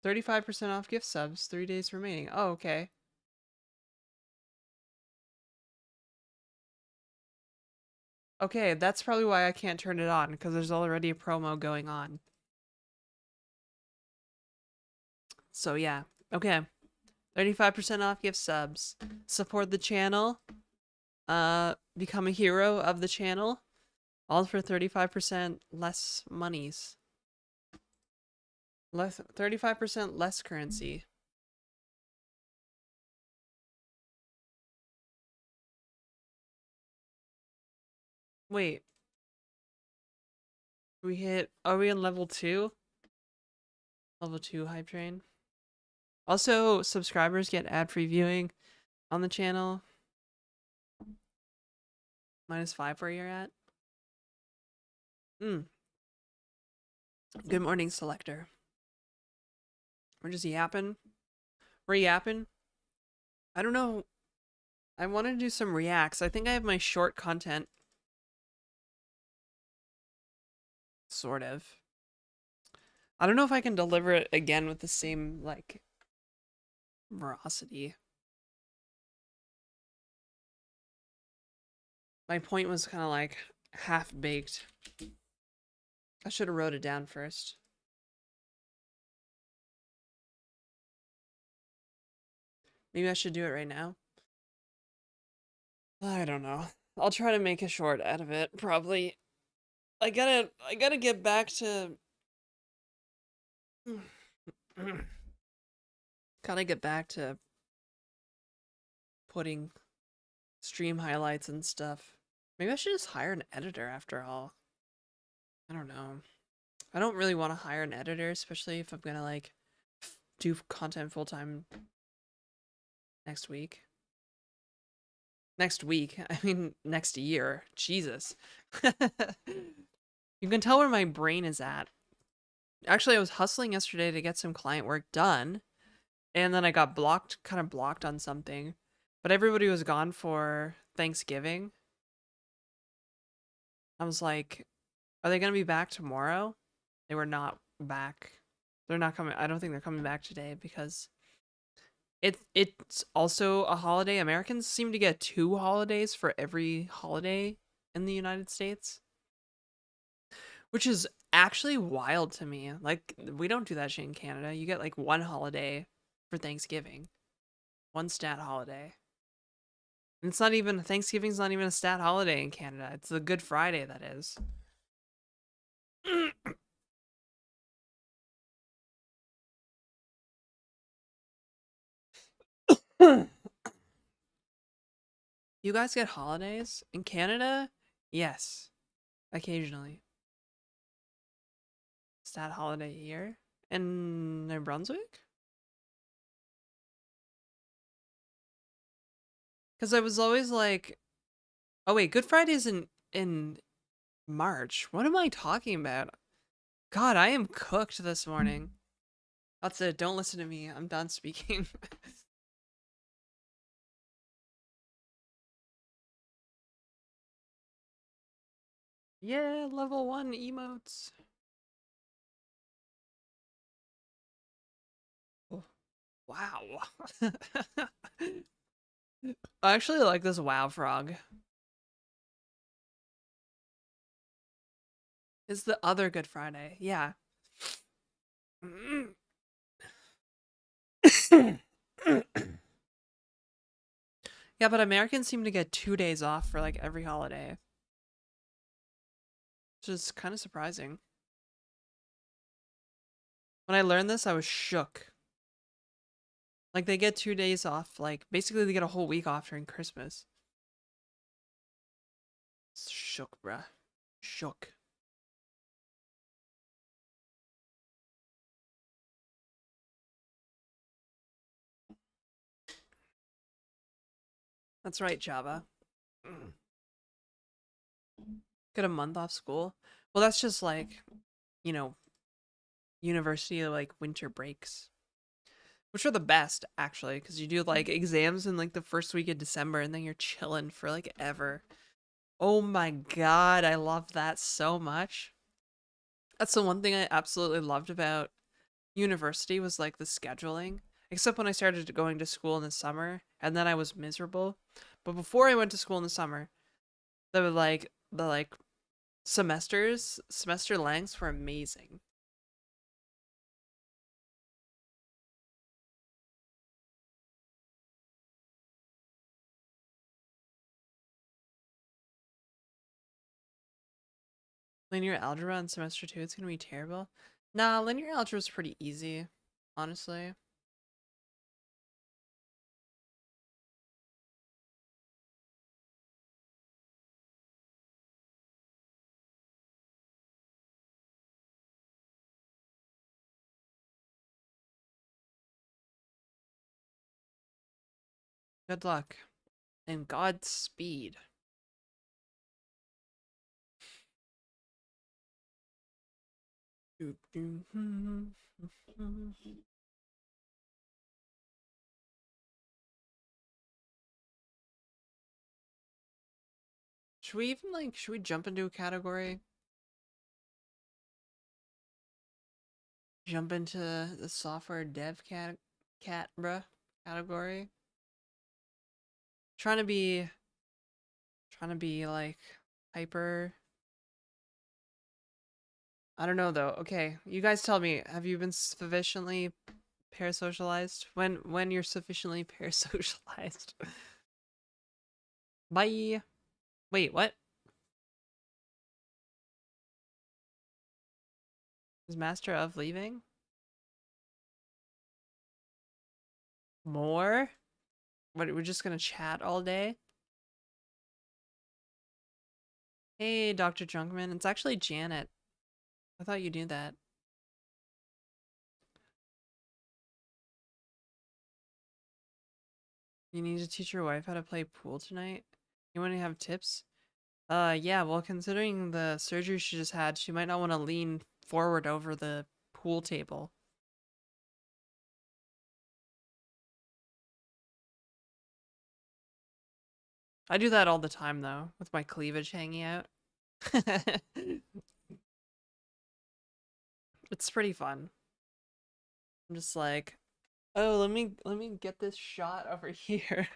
35% off gift subs, 3 days remaining. Oh, okay. Okay, that's probably why I can't turn it on, because there's already a promo going on. So yeah, okay. 35% off gift subs. Support the channel. become a hero of the channel. All for 35% less monies. 35% less currency. Wait, are we in level 2? Level 2 hype train. Also, subscribers get ad-free viewing on the channel. -5 where you're at. Good morning, selector. We're just yapping. We're yapping. I don't know. I want to do some reacts. I think I have my short content. Sort of. I don't know if I can deliver it again with the same, like, veracity. My point was kind of like half-baked. I should have wrote it down first. Maybe I should do it right now. I don't know. I'll try to make a short out of it, probably. I gotta get back to gotta get back to putting stream highlights and stuff. Maybe I should just hire an editor after all. I don't know. I don't really want to hire an editor, especially if I'm gonna like do content full time next week. Next week? I mean, next year. Jesus. You can tell where my brain is at. Actually, I was hustling yesterday to get some client work done, and then I got kind of blocked on something. But everybody was gone for Thanksgiving. I was like, are they going to be back tomorrow? They were not back. They're not coming. I don't think they're coming back today because it's also a holiday. Americans seem to get 2 holidays for every holiday in the United States, which is actually wild to me. Like, we don't do that shit in Canada. You get like 1 holiday for Thanksgiving, 1 stat holiday. And it's not even, Thanksgiving's not even a stat holiday in Canada. It's the Good Friday, that is. You guys get holidays? In Canada? Yes. Occasionally. Stat holiday here? In New Brunswick? Because I was always like, oh wait, Good Friday's in March. What am I talking about? God, I am cooked this morning. That's it. Don't listen to me. I'm done speaking. Yeah, level 1 emotes. Oh, wow. I actually like this WoW frog. It's the other Good Friday. Yeah. Yeah, but Americans seem to get 2 days off for like every holiday. Which is kind of surprising. When I learned this, I was shook. Like, they get 2 days off. Like, basically, they get a whole week off during Christmas. Shook, bruh. Shook. That's right, Java. Get a month off school. Well, that's just like, you know, university like winter breaks, which are the best actually, because you do like exams in like the first week of December, and then you're chilling for like ever. Oh my god, I love that so much. That's the one thing I absolutely loved about university was like the scheduling. Except when I started going to school in the summer, and then I was miserable. But before I went to school in the summer, the semester lengths were amazing. Linear algebra in semester 2, it's gonna be terrible. Nah, linear algebra is pretty easy, honestly. Good luck and Godspeed. Should we even should we jump into a category? Jump into the software dev bruh category? Trying to be like hyper. I don't know though. Okay, you guys tell me, have you been sufficiently parasocialized? When you're sufficiently parasocialized. Bye. Wait, what? Is Master of leaving? More? What, we're just gonna chat all day? Hey, Dr. Drunkman, it's actually Janet. I thought you knew that. You need to teach your wife how to play pool tonight? You want to have tips? Yeah, well, considering the surgery she just had, she might not want to lean forward over the pool table. I do that all the time, though, with my cleavage hanging out. It's pretty fun. I'm just like, oh, let me get this shot over here.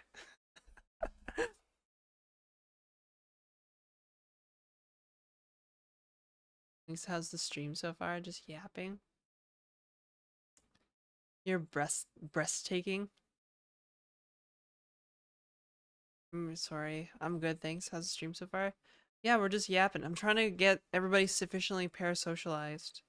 Thanks, how's the stream so far? Just yapping. You're breathtaking. Sorry. I'm good, thanks. How's the stream so far? Yeah, we're just yapping. I'm trying to get everybody sufficiently parasocialized.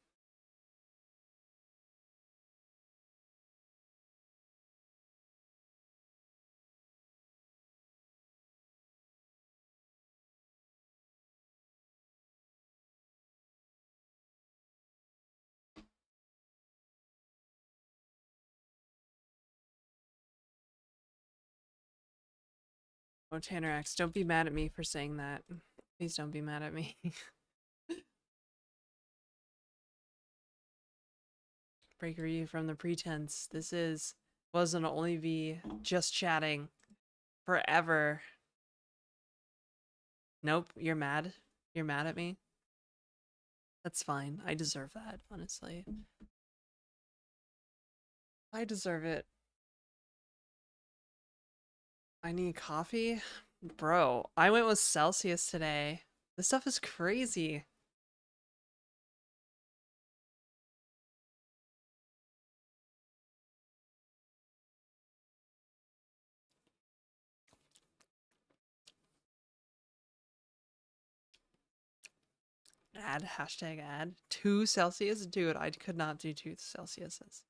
Oh, Tanner X, don't be mad at me for saying that. Please don't be mad at me. Breaker you from the pretense. This wasn't only be just chatting forever. Nope, you're mad. You're mad at me. That's fine. I deserve that, honestly. I deserve it. I need coffee? Bro, I went with Celsius today. This stuff is crazy. Hashtag ad. 2 Celsius? Dude, I could not do 2 Celsiuses.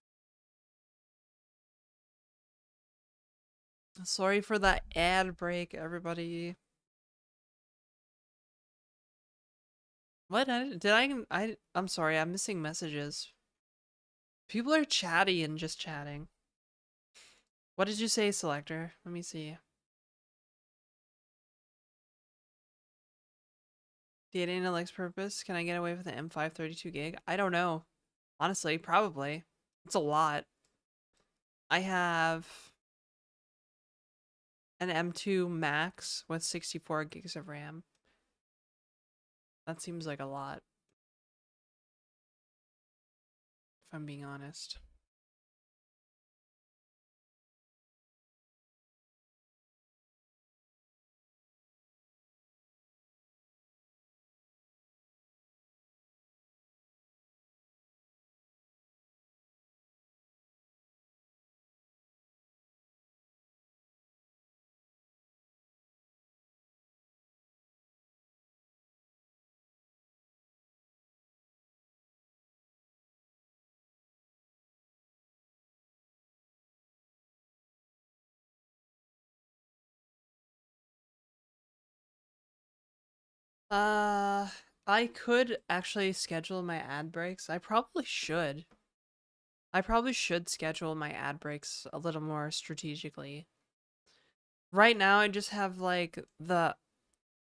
Sorry for that ad break, everybody. What? I'm sorry, I'm missing messages. People are chatty and just chatting. What did you say, Selector? Let me see. Data analytics purpose? Can I get away with an M5 32 gig? I don't know. Honestly, probably. It's a lot. I have an M2 Max with 64 gigs of RAM. That seems like a lot, if I'm being honest. Uh, I could actually schedule my ad breaks. I probably should schedule my ad breaks a little more strategically. Right now, I just have like the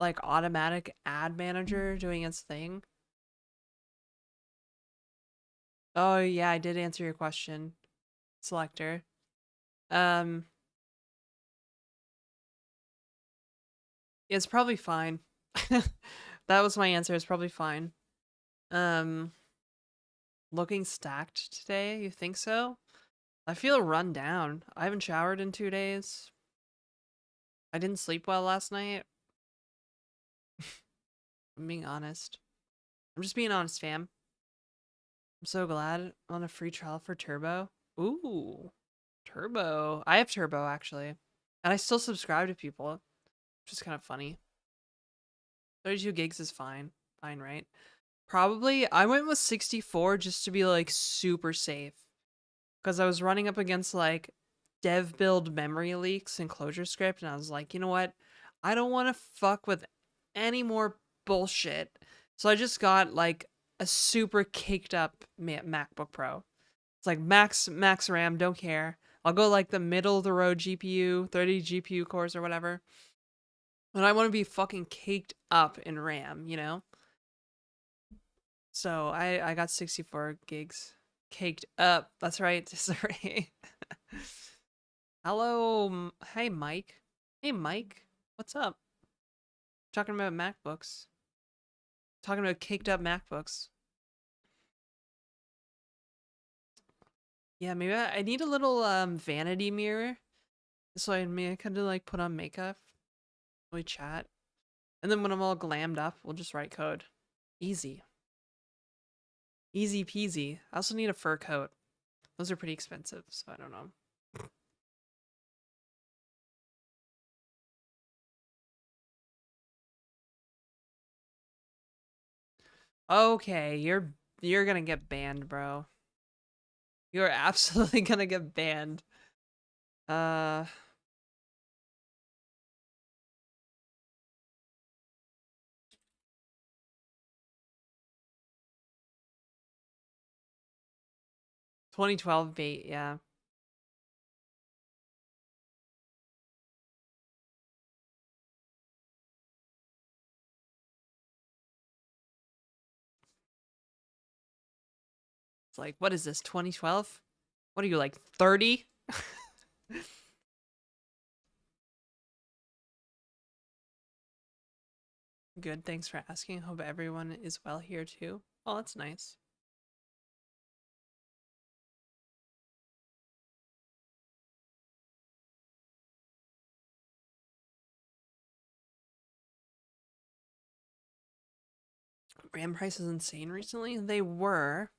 automatic ad manager doing its thing. Oh yeah, I did answer your question, selector. Um, it's probably fine. That was my answer. It's probably fine. Um, looking stacked today. You think so? I feel run down. I haven't showered in 2 days. I didn't sleep well last night. I'm being honest. I'm just being honest, fam. I'm so glad on a free trial for Turbo. Ooh, Turbo. I have Turbo actually. And I still subscribe to people, which is kind of funny. 32 gigs is fine. Fine, right? Probably I went with 64 just to be like super safe. Because I was running up against like dev build memory leaks and clojure script, and I was like, you know what? I don't want to fuck with any more bullshit. So I just got like a super caked up MacBook Pro. It's like max RAM, don't care. I'll go like the middle of the road GPU, 30 GPU cores or whatever. And I want to be fucking caked up in RAM, you know? So I got 64 gigs caked up. That's right, sorry. Hello, hey Mike. Hey Mike, what's up? Talking about MacBooks. Talking about caked up MacBooks. Yeah, maybe I need a little vanity mirror, so I kind of like put on makeup. We chat, and then when I'm all glammed up, we'll just write code. Easy, easy peasy. I also need a fur coat. Those are pretty expensive, so I don't know. Okay, you're gonna get banned, bro. You're absolutely gonna get banned. Uh, 2012 bait, yeah. It's like, what is this, 2012? What are you, like, 30? Good, thanks for asking. Hope everyone is well here too. Oh, that's nice. RAM prices insane recently? They were.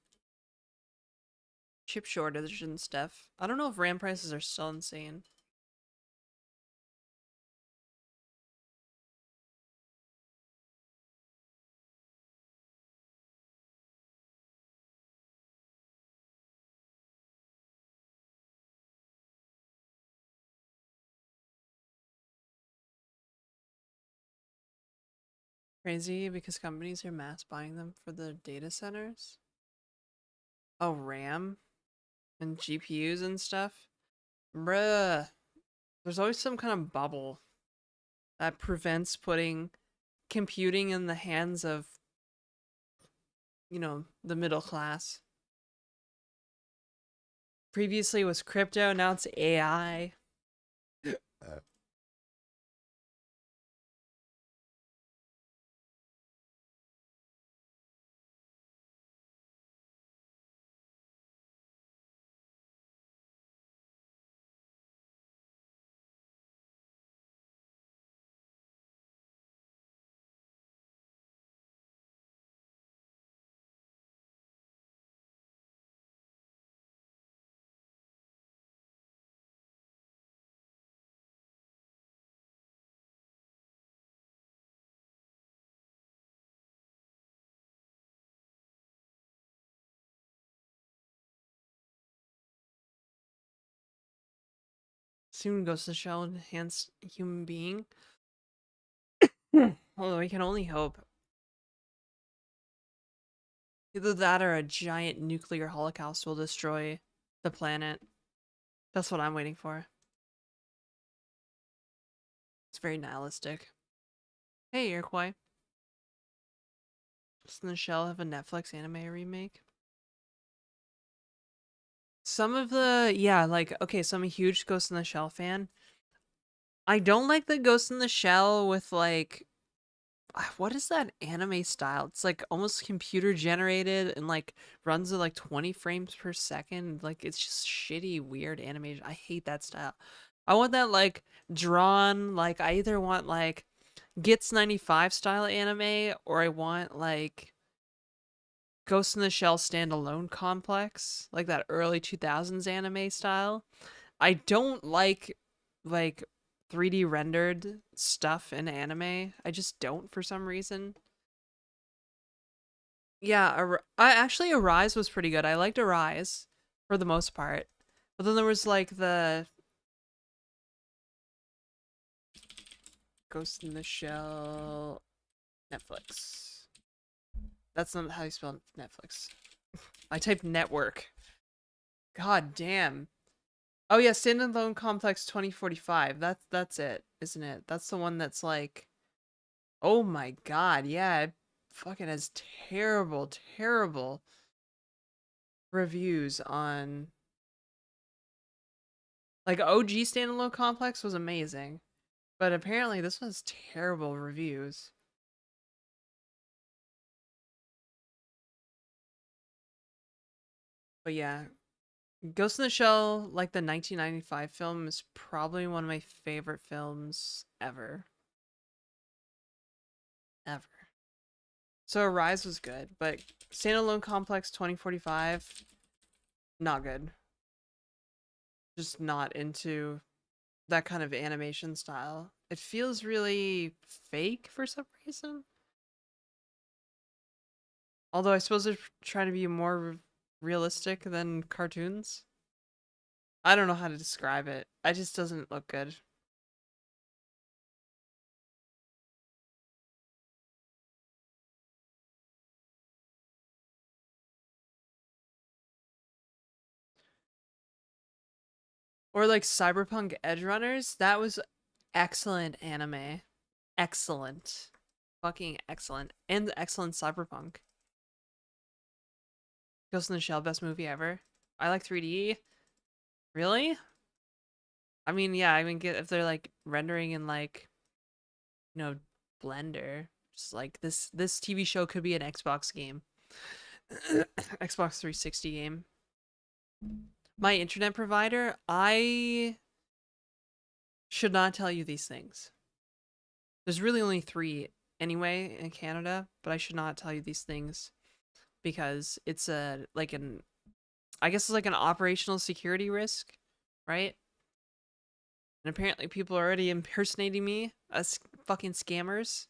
Chip shortage and stuff. I don't know if RAM prices are still insane. Crazy because companies are mass buying them for the data centers. Oh, RAM and GPUs and stuff. Bruh. There's always some kind of bubble that prevents putting computing in the hands of, the middle class. Previously it was crypto, now it's AI. Soon goes to show enhanced human being. Although we can only hope. Either that or a giant nuclear holocaust will destroy the planet. That's what I'm waiting for. It's very nihilistic. Hey, Iroquois. Ghost in the Shell have a Netflix anime remake? Some of the, yeah, like, okay, so I'm a huge Ghost in the Shell fan. I don't like the Ghost in the Shell with, like, what is that anime style? It's like almost computer generated and like runs at like 20 frames per second. Like it's just shitty, weird animation. I hate that style. I want that like drawn, like I either want like Gits 95 style anime or I want like Ghost in the Shell standalone complex, like that early 2000s anime style. I don't like 3D rendered stuff in anime. I just don't for some reason. Yeah, I actually Arise was pretty good. I liked Arise for the most part. But then there was like the Ghost in the Shell Netflix. That's not how you spell Netflix. I typed network. God damn. Oh yeah, Standalone Complex 2045. That's it, isn't it? That's the one that's like, oh my god, yeah, it fucking has terrible, terrible reviews on like OG Standalone Complex was amazing. But apparently this one's terrible reviews. But yeah, Ghost in the Shell, like the 1995 film, is probably one of my favorite films ever. Ever. So Arise was good, but Standalone Complex 2045, not good. Just not into that kind of animation style. It feels really fake for some reason. Although I suppose they're trying to be more realistic than cartoons. I don't know how to describe it. It just doesn't look good. Or like Cyberpunk Edge Runners, that was excellent anime. Excellent. Fucking excellent. And excellent Cyberpunk. Ghost in the Shell, best movie ever. I like 3D. Really? I mean, yeah, I mean, if they're like rendering in like, you know, Blender, just like this TV show could be an Xbox game. Xbox 360 game. My internet provider, I should not tell you these things. There's really only three anyway in Canada, but I should not tell you these things because it's a like an I guess it's like an operational security risk, right? And apparently people are already impersonating me as fucking scammers.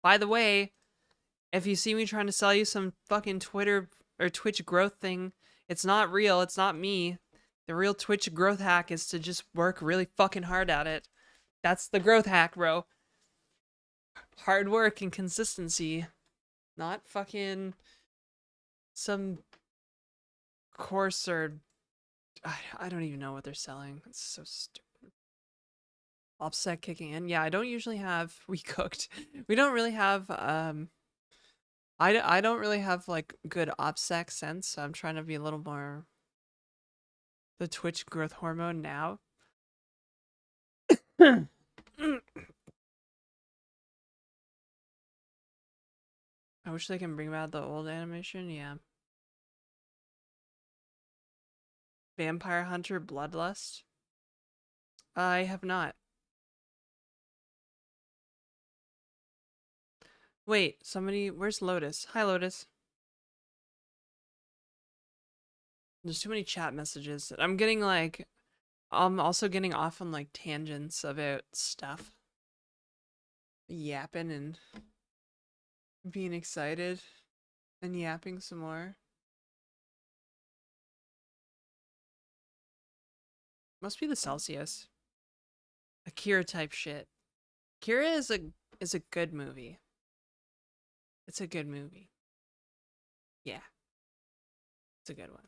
By the way, if you see me trying to sell you some fucking Twitter or Twitch growth thing, it's not real, it's not me. The real Twitch growth hack is to just work really fucking hard at it. That's the growth hack, bro. Hard work and consistency. Not fucking some course or I don't even know what they're selling. It's so stupid. Offset kicking in. Yeah, I don't usually have we cooked. We don't really have I don't really have like good OPSEC sense, so I'm trying to be a little more the Twitch growth hormone now. I wish they can bring back the old animation. Yeah. Vampire Hunter Bloodlust. I have not. Wait, somebody, where's Lotus? Hi, Lotus. There's too many chat messages. I'm also getting off on like tangents about stuff. Yapping and being excited and yapping some more. Must be the Celsius. Akira type shit. Akira is a is a good movie. It's a good movie. Yeah, it's a good one.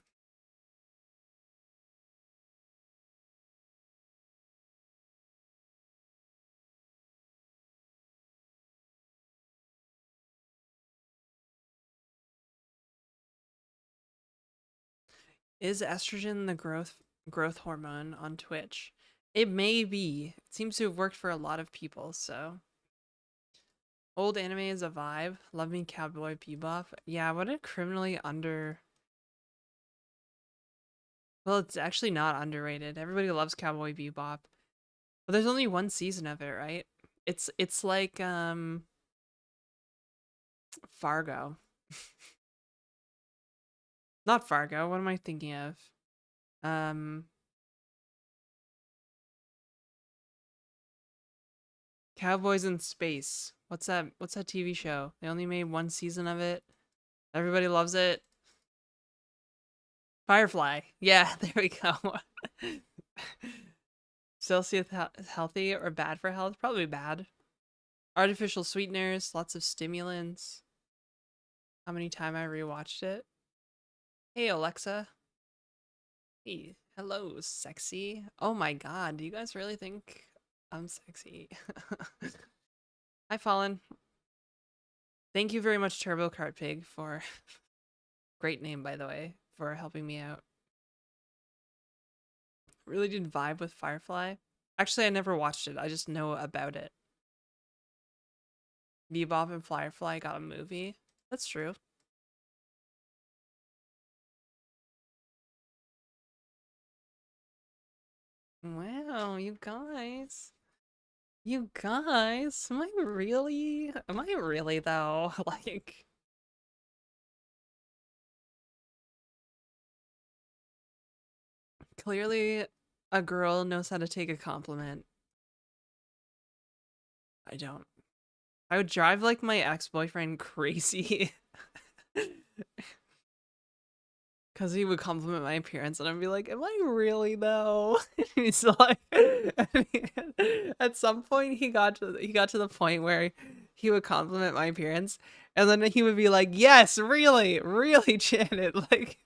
Is estrogen the growth hormone on Twitch? It may be. It seems to have worked for a lot of people, so old anime is a vibe. Love me Cowboy Bebop. Yeah, what a criminally under. Well, it's actually not underrated. Everybody loves Cowboy Bebop. But there's only one season of it, right? It's like Fargo. Not Fargo. What am I thinking of? Um Cowboys in Space. What's that TV show? They only made one season of it. Everybody loves it. Firefly. Yeah, there we go. Celsius healthy or bad for health? Probably bad. Artificial sweeteners, lots of stimulants. How many times I rewatched it? Hey Alexa. Hey, hello, sexy. Oh my god, do you guys really think I'm sexy? Hi, Fallen. Thank you very much, Turbo Cart Pig, for great name by the way, for helping me out. Really did vibe with Firefly. Actually, I never watched it. I just know about it. Bebop and Firefly got a movie. That's true. Wow, you guys. You guys, am I really? Am I really though? Like, clearly a girl knows how to take a compliment. I don't. I would drive like my ex-boyfriend crazy because he would compliment my appearance and I'd be like, am I really though? And he's like, at some point he got to the point where he would compliment my appearance and then he would be like, yes, really, really, Janet. Like,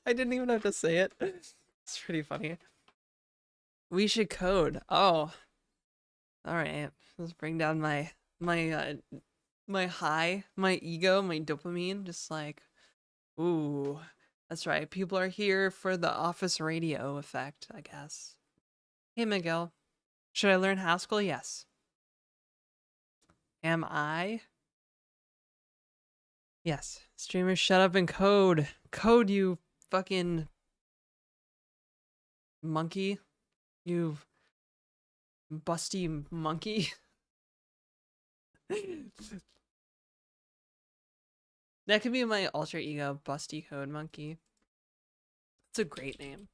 I didn't even have to say it. It's pretty funny. We should code. Oh, all right. Let's bring down my high, my ego, my dopamine. Just like, ooh, that's right. People are here for the office radio effect, I guess. Hey, Miguel. Should I learn Haskell? Yes. Am I? Yes. Streamers, shut up and code. Code, you fucking monkey. You busty monkey. That could be my alter ego, Busty Code Monkey. It's a great name.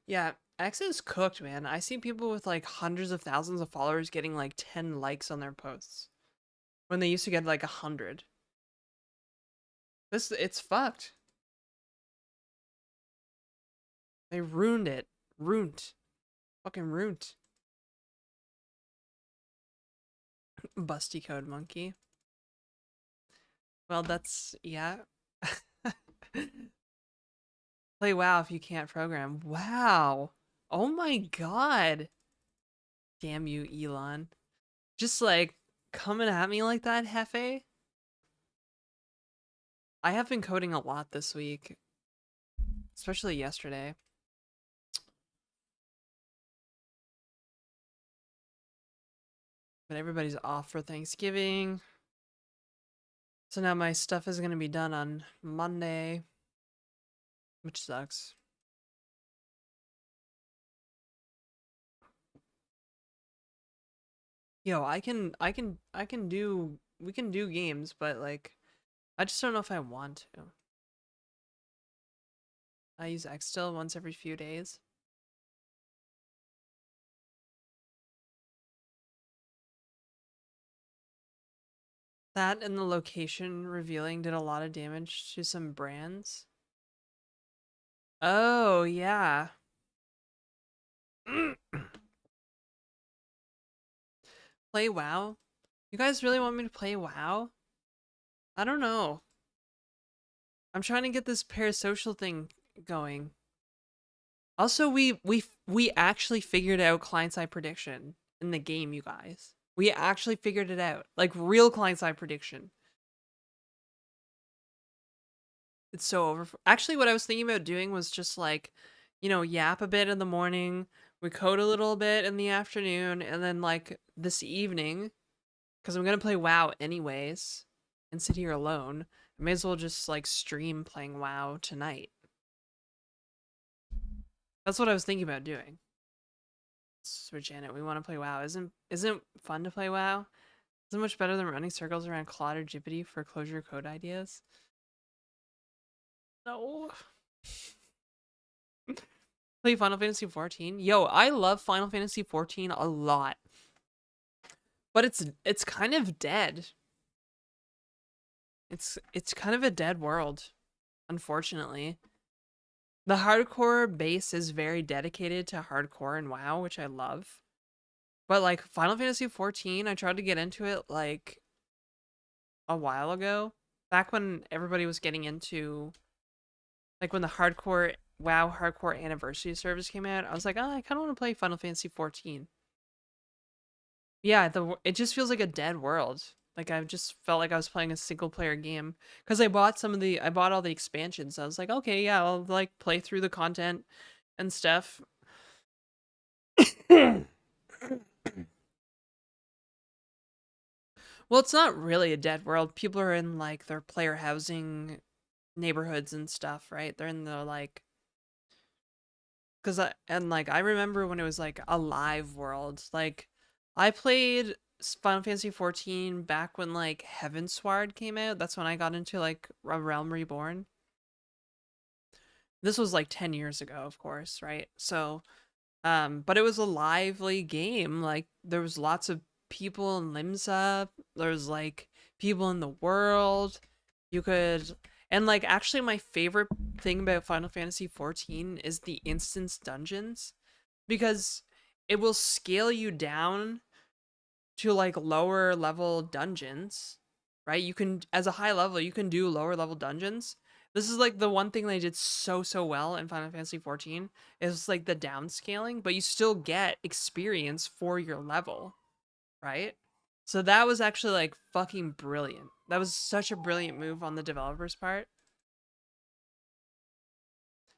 Yeah, X is cooked, man. I see people with like hundreds of thousands of followers getting like 10 likes on their posts when they used to get like 100. It's fucked. They ruined it. Ruined. Fucking ruined. Busty Code Monkey. Well, that's yeah. Play WoW if you can't program. Wow. Oh my god. Damn you, Elon. Just like coming at me like that, Hefe. I have been coding a lot this week, especially yesterday. But everybody's off for Thanksgiving. So now my stuff is going to be done on Monday, which sucks. Yo, I can do, we can do games, but like, I just don't know if I want to. I use X still once every few days. That and the location revealing did a lot of damage to some brands. Oh, yeah. Play WoW? You guys really want me to play WoW? I don't know. I'm trying to get this parasocial thing going. Also, we actually figured out client-side prediction in the game, you guys. We actually figured it out. Like real client-side prediction. It's so over. Actually, what I was thinking about doing was just like, yap a bit in the morning, we code a little bit in the afternoon, and then like this evening, because I'm gonna play WoW anyways, and sit here alone. I may as well just like stream playing WoW tonight. That's what I was thinking about doing. Switch in it. We want to play WoW. Isn't fun to play WoW? Isn't much better than running circles around clojure for clojure code ideas? No. Play Final Fantasy 14. Yo, I love Final Fantasy 14 a lot. But it's kind of dead. It's kind of a dead world, unfortunately. The hardcore base is very dedicated to hardcore and WoW, which I love. But like Final Fantasy 14, I tried to get into it like a while ago, back when everybody was getting into like when the hardcore WoW hardcore anniversary service came out. I was like, oh, I kind of want to play Final Fantasy 14. Yeah, it just feels like a dead world. Like I just felt like I was playing a single player game because I bought all the expansions. I was like, okay, yeah, I'll like play through the content and stuff. Well, it's not really a dead world. People are in like their player housing neighborhoods and stuff, right? They're in the like I remember when it was like a live world. Like I played Final Fantasy 14 back when like Heavensward came out. That's when I got into like a Realm Reborn. This was like 10 years ago, of course, right? So, but it was a lively game. Like there was lots of people in Limsa. There was like people in the world. You could and like actually my favorite thing about Final Fantasy 14 is the instance dungeons because it will scale you down to like lower level dungeons, right? You can as a high level, you can do lower level dungeons. This is like the one thing they did so well in Final Fantasy 14 is like the downscaling, but you still get experience for your level, right? So that was actually like fucking brilliant. That was such a brilliant move on the developer's part.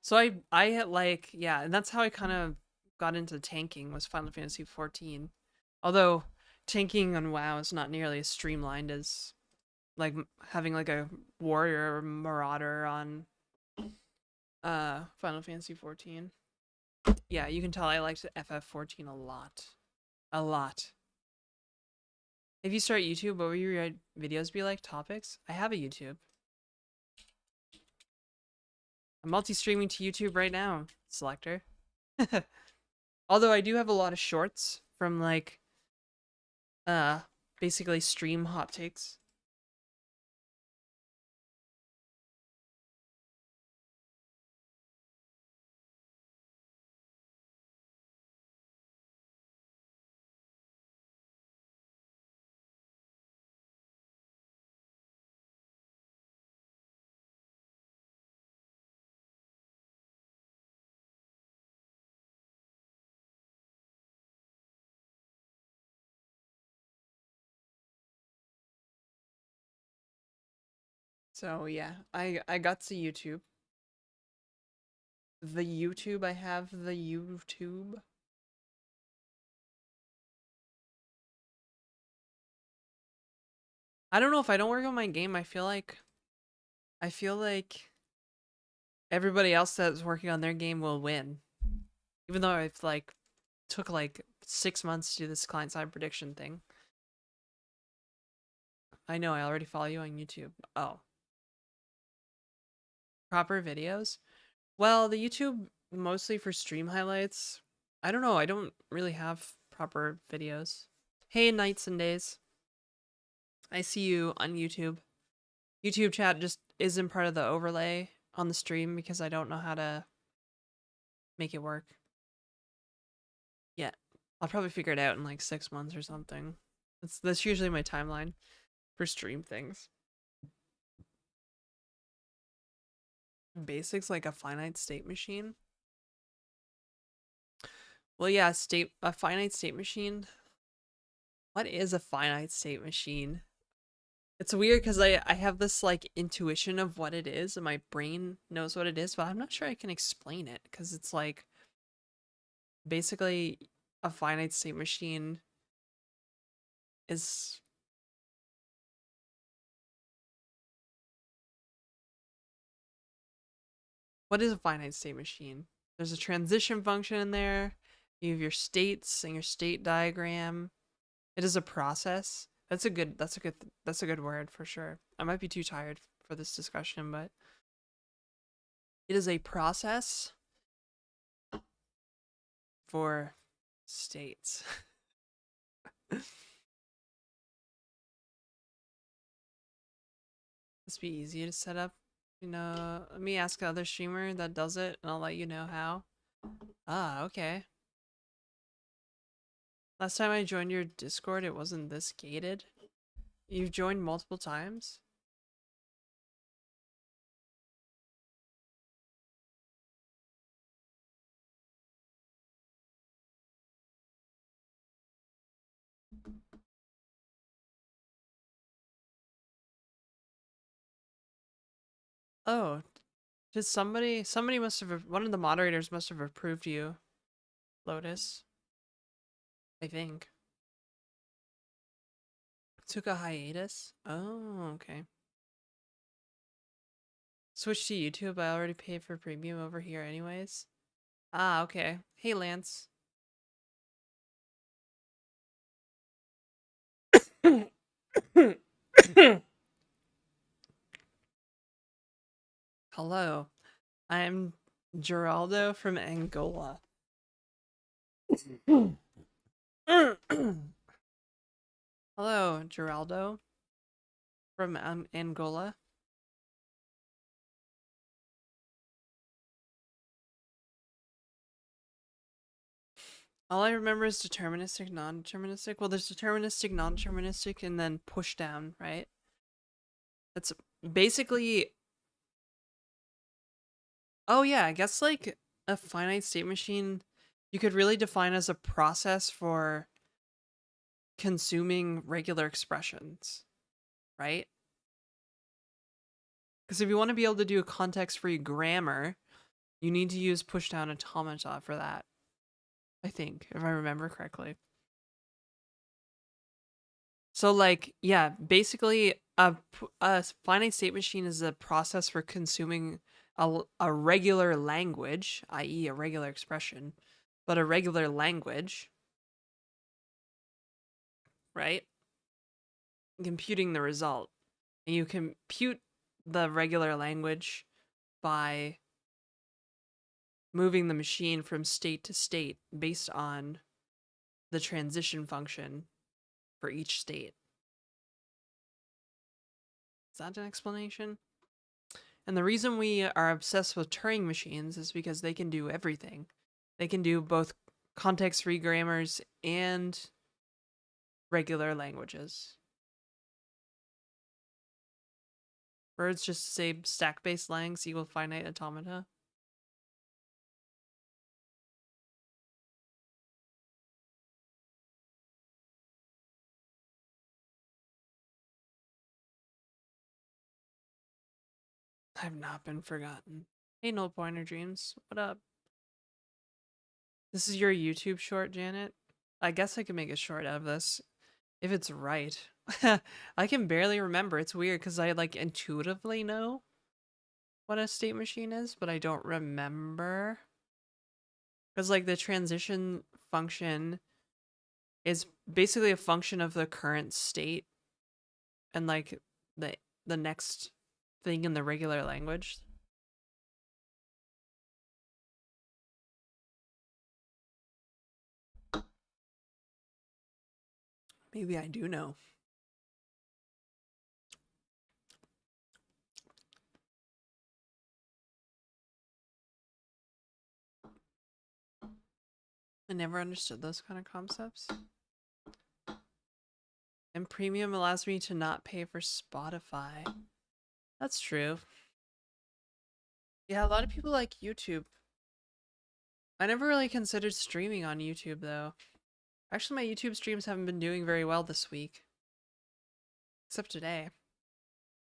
So I had like yeah, and that's how I kind of got into tanking was Final Fantasy 14. Although tanking on WoW is not nearly as streamlined as like having like a warrior or marauder on Final Fantasy 14. Yeah, you can tell I liked FF14 a lot. A lot. If you start YouTube, what will your videos be like? Topics? I have a YouTube. I'm multi-streaming to YouTube right now, Selector. Although I do have a lot of shorts from like uh basically stream hot takes. So yeah, I got to YouTube. The YouTube I have the YouTube. I don't know if I don't work on my game, I feel like everybody else that's working on their game will win. Even though I've like took like 6 months to do this client side prediction thing. I know I already follow you on YouTube. Oh, proper videos? Well, the YouTube mostly for stream highlights. I don't know, I don't really have proper videos. Hey, nights and days. I see you on YouTube. YouTube chat just isn't part of the overlay on the stream because I don't know how to make it work yet. I'll probably figure it out in like 6 months or something. That's usually my timeline for stream things. Basics like a finite state machine. Well, yeah, a finite state machine. What is a finite state machine? It's weird because I have this like intuition of what it is, and my brain knows what it is, but I'm not sure I can explain it because it's like basically a finite state machine is what is a finite state machine? There's a transition function in there. You have your states and your state diagram. It is a process. That's a good word for sure. I might be too tired for this discussion, but it is a process for states. This be easy to set up. You know, let me ask another streamer that does it, and I'll let you know how. Ah, okay. Last time I joined your Discord, it wasn't this gated. You've joined multiple times? Oh, did somebody must have, one of the moderators must have approved you, Lotus, I think. Took a hiatus? Oh, okay. Switch to YouTube, I already paid for premium over here anyways. Ah, okay. Hey, Lance. Hello, I'm Geraldo from Angola. Hello, Geraldo from Angola. All I remember is deterministic, non-deterministic. Well, there's deterministic, non-deterministic, and then push down, right? That's basically... Oh yeah, I guess like a finite state machine, you could really define as a process for consuming regular expressions, right? Because if you want to be able to do a context-free grammar, you need to use push-down automata for that. I think, if I remember correctly. So like, yeah, basically a finite state machine is a process for consuming a regular language, i.e. a regular expression, but a regular language, right? Computing the result. And you compute the regular language by moving the machine from state to state based on the transition function for each state. Is that an explanation? And the reason we are obsessed with Turing machines is because they can do everything. They can do both context-free grammars and regular languages. Words just say stack-based langs equal finite automata. I've not been forgotten. Hey, Null Pointer Dreams. What up? This is your YouTube short, Janet? I guess I could make a short out of this. If it's right. I can barely remember. It's weird because I like intuitively know what a state machine is, but I don't remember. Because like the transition function is basically a function of the current state and like the next thing in the regular language. Maybe I do know. I never understood those kind of concepts. And premium allows me to not pay for Spotify. That's true. Yeah, a lot of people like YouTube. I never really considered streaming on YouTube though. Actually, my YouTube streams haven't been doing very well this week. Except today.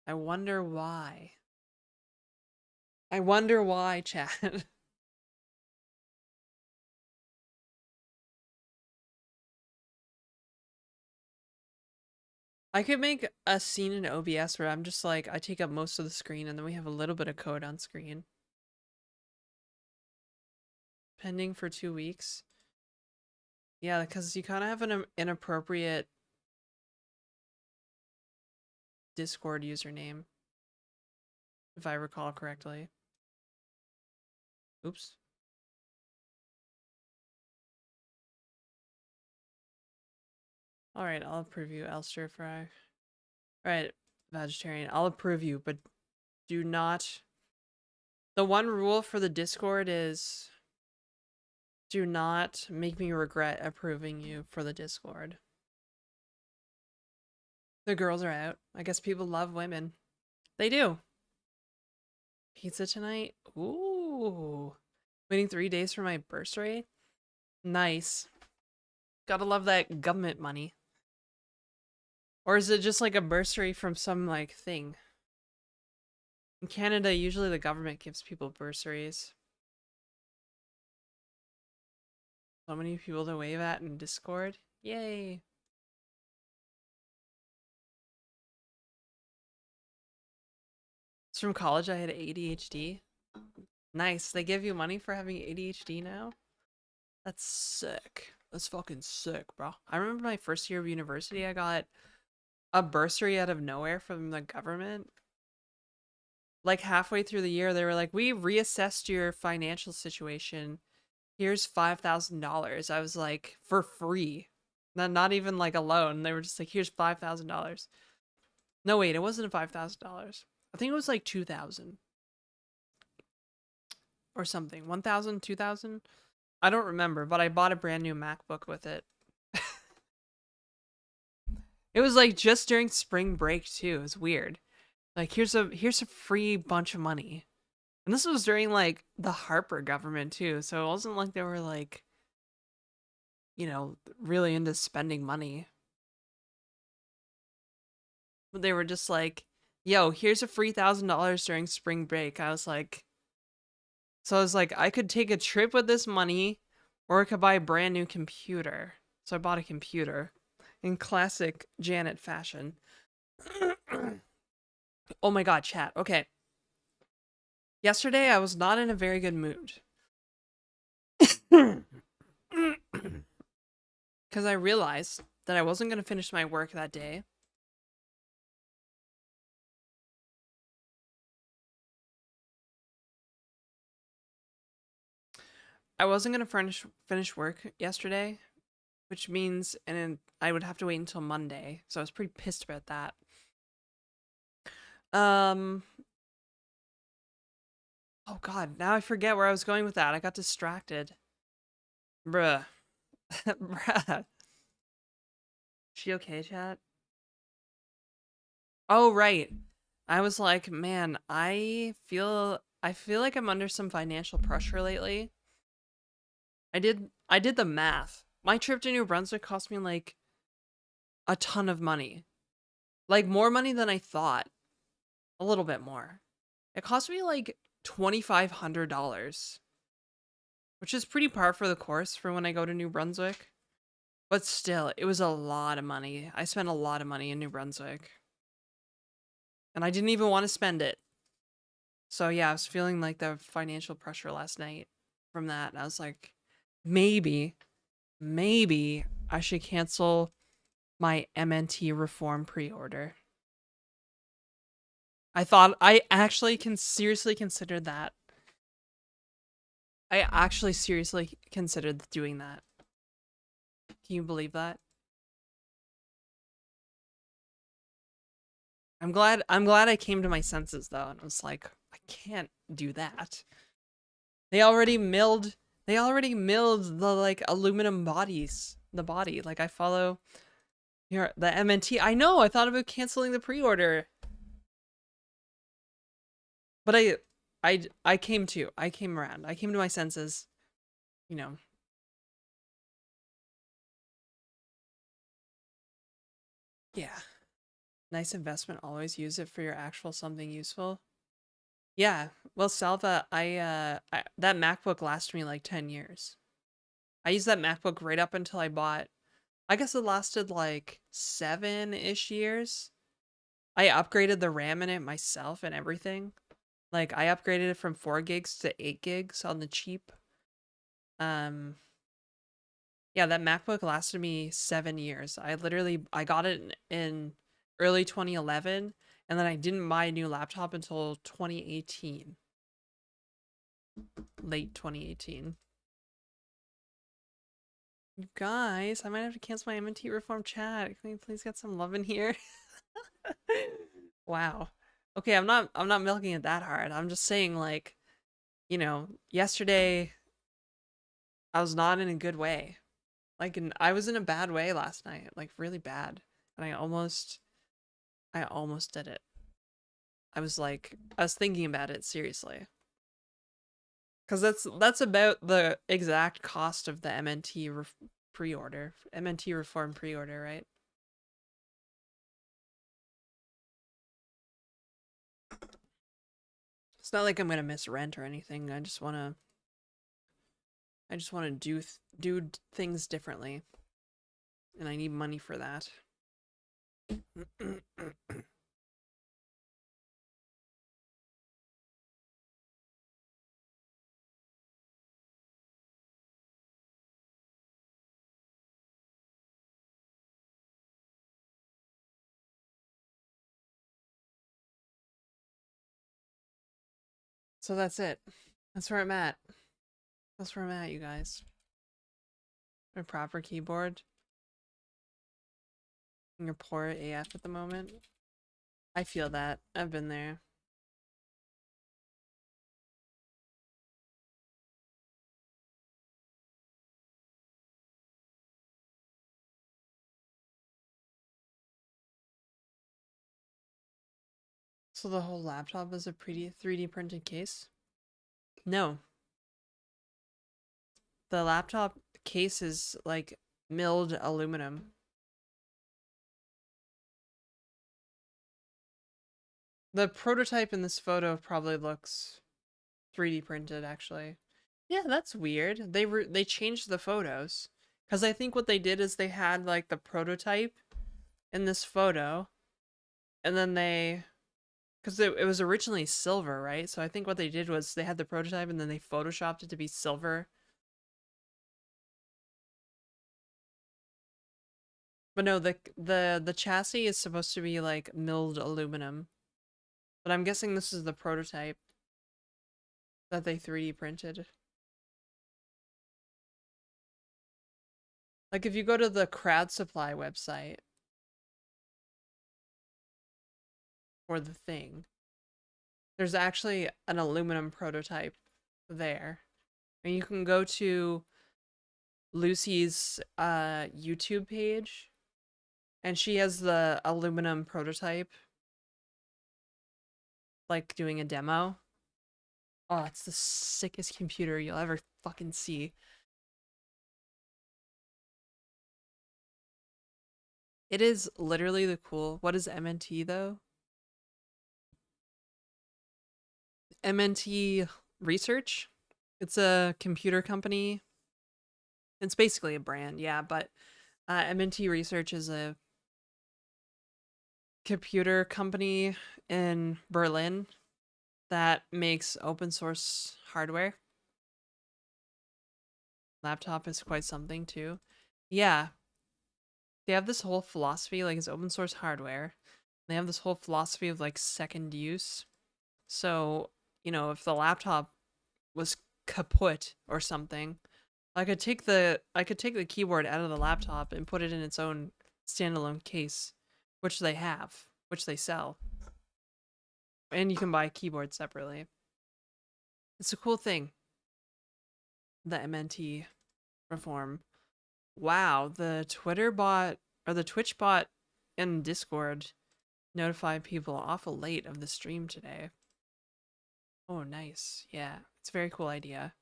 I wonder why. I wonder why, chat. I could make a scene in OBS where I'm just like, I take up most of the screen and then we have a little bit of code on screen. Pending for 2 weeks. Yeah, because you kind of have an inappropriate Discord username. If I recall correctly. Oops. Alright, I'll approve you, I'll stir fry. Alright, vegetarian, I'll approve you, but do not... The one rule for the Discord is... Do not make me regret approving you for the Discord. The girls are out. I guess people love women. They do. Pizza tonight? Ooh. Waiting 3 days for my birthday? Nice. Gotta love that government money. Or is it just like a bursary from some like thing? In Canada, usually the government gives people bursaries. So many people to wave at in Discord. Yay. It's from college. I had ADHD. Nice. They give you money for having ADHD now? That's sick. That's fucking sick, bro. I remember my first year of university, I got a bursary out of nowhere from the government. Like halfway through the year, they were like, we reassessed your financial situation. Here's $5,000. I was like, for free. Not even like a loan. They were just like, here's $5,000. No, wait, it wasn't $5,000. I think it was like 2,000 or something. 1,000, 2,000. I don't remember, but I bought a brand new MacBook with it. It was like just during spring break too. It was weird. Like here's a free bunch of money. And this was during like the Harper government too. So it wasn't like they were like, you know, really into spending money. But they were just like, yo, here's a free $1,000 during spring break. I was like, I could take a trip with this money or I could buy a brand new computer. So I bought a computer in classic Janet fashion. Oh my god, chat. Okay. Yesterday, I was not in a very good mood. Because I realized that I wasn't going to finish my work that day. I wasn't going to finish work yesterday, which means I would have to wait until Monday. So I was pretty pissed about that. Oh god, now I forget where I was going with that. I got distracted. Bruh. Bruh. She okay, chat? Oh, right. I was like, man, I feel like I'm under some financial pressure lately. I did the math. My trip to New Brunswick cost me like a ton of money. Like more money than I thought. A little bit more. It cost me like $2,500, which is pretty par for the course for when I go to New Brunswick. But still, it was a lot of money. I spent a lot of money in New Brunswick. And I didn't even want to spend it. So yeah, I was feeling like the financial pressure last night from that. And I was like, maybe I should cancel my MNT reform pre-order. I actually seriously considered that. I actually seriously considered doing that. Can you believe that? I'm glad I came to my senses though and was like, I can't do that. They already milled They already milled the like aluminum bodies, the body. Like I follow here the MNT. I know. I thought about canceling the pre-order, but I came to. I came around. I came to my senses. You know. Yeah. Nice investment. Always use it for your actual something useful. Yeah. Well, Salva, that MacBook lasted me like 10 years. I used that MacBook right up until I bought. I guess it lasted like 7-ish years. I upgraded the RAM in it myself and everything. Like I upgraded it from 4 gigs to 8 gigs on the cheap. Um yeah, that MacBook lasted me 7 years. I got it in early 2011 and then I didn't buy a new laptop until 2018. Late 2018. You guys, I might have to cancel my MNT reform chat. Can we please get some love in here? Wow. Okay, I'm not milking it that hard. I'm just saying like, yesterday I was not in a good way. Like I was in a bad way last night, like really bad. And I almost did it. I was thinking about it seriously. Cuz that's about the exact cost of the pre-order. MNT reform pre-order, right? It's not like I'm going to miss rent or anything. I just want to do things differently, and I need money for that. So that's it. That's where I'm at. That's where I'm at, you guys. A proper keyboard. You're poor AF at the moment. I feel that. I've been there. So the whole laptop is a pretty 3D printed case? No. The laptop case is like milled aluminum. The prototype in this photo probably looks 3D printed actually. Yeah, that's weird. They changed the photos. Cuz I think what they did is they had like the prototype in this photo and then because it was originally silver, right? So I think what they did was they had the prototype and then they photoshopped it to be silver. But no, the chassis is supposed to be like milled aluminum. But I'm guessing this is the prototype that they 3D printed. Like if you go to the Crowd Supply website for the thing, there's actually an aluminum prototype there. And you can go to Lucy's YouTube page and she has the aluminum prototype like doing a demo. Oh, it's the sickest computer you'll ever fucking see. It is literally the cool. What is MNT though? MNT Research. It's a computer company. It's basically a brand, yeah, but MNT Research is a computer company in Berlin that makes open source hardware. Laptop is quite something too. Yeah, they have this whole philosophy, like it's open source hardware. They have this whole philosophy of like second use. So, if the laptop was kaput or something, I could take the keyboard out of the laptop and put it in its own standalone case, which they have, which they sell. And you can buy a keyboard separately. It's a cool thing. the MNT reform. Wow, the Twitter bot or the Twitch bot in Discord notified people awful late of the stream today. Oh, nice. Yeah, it's a very cool idea.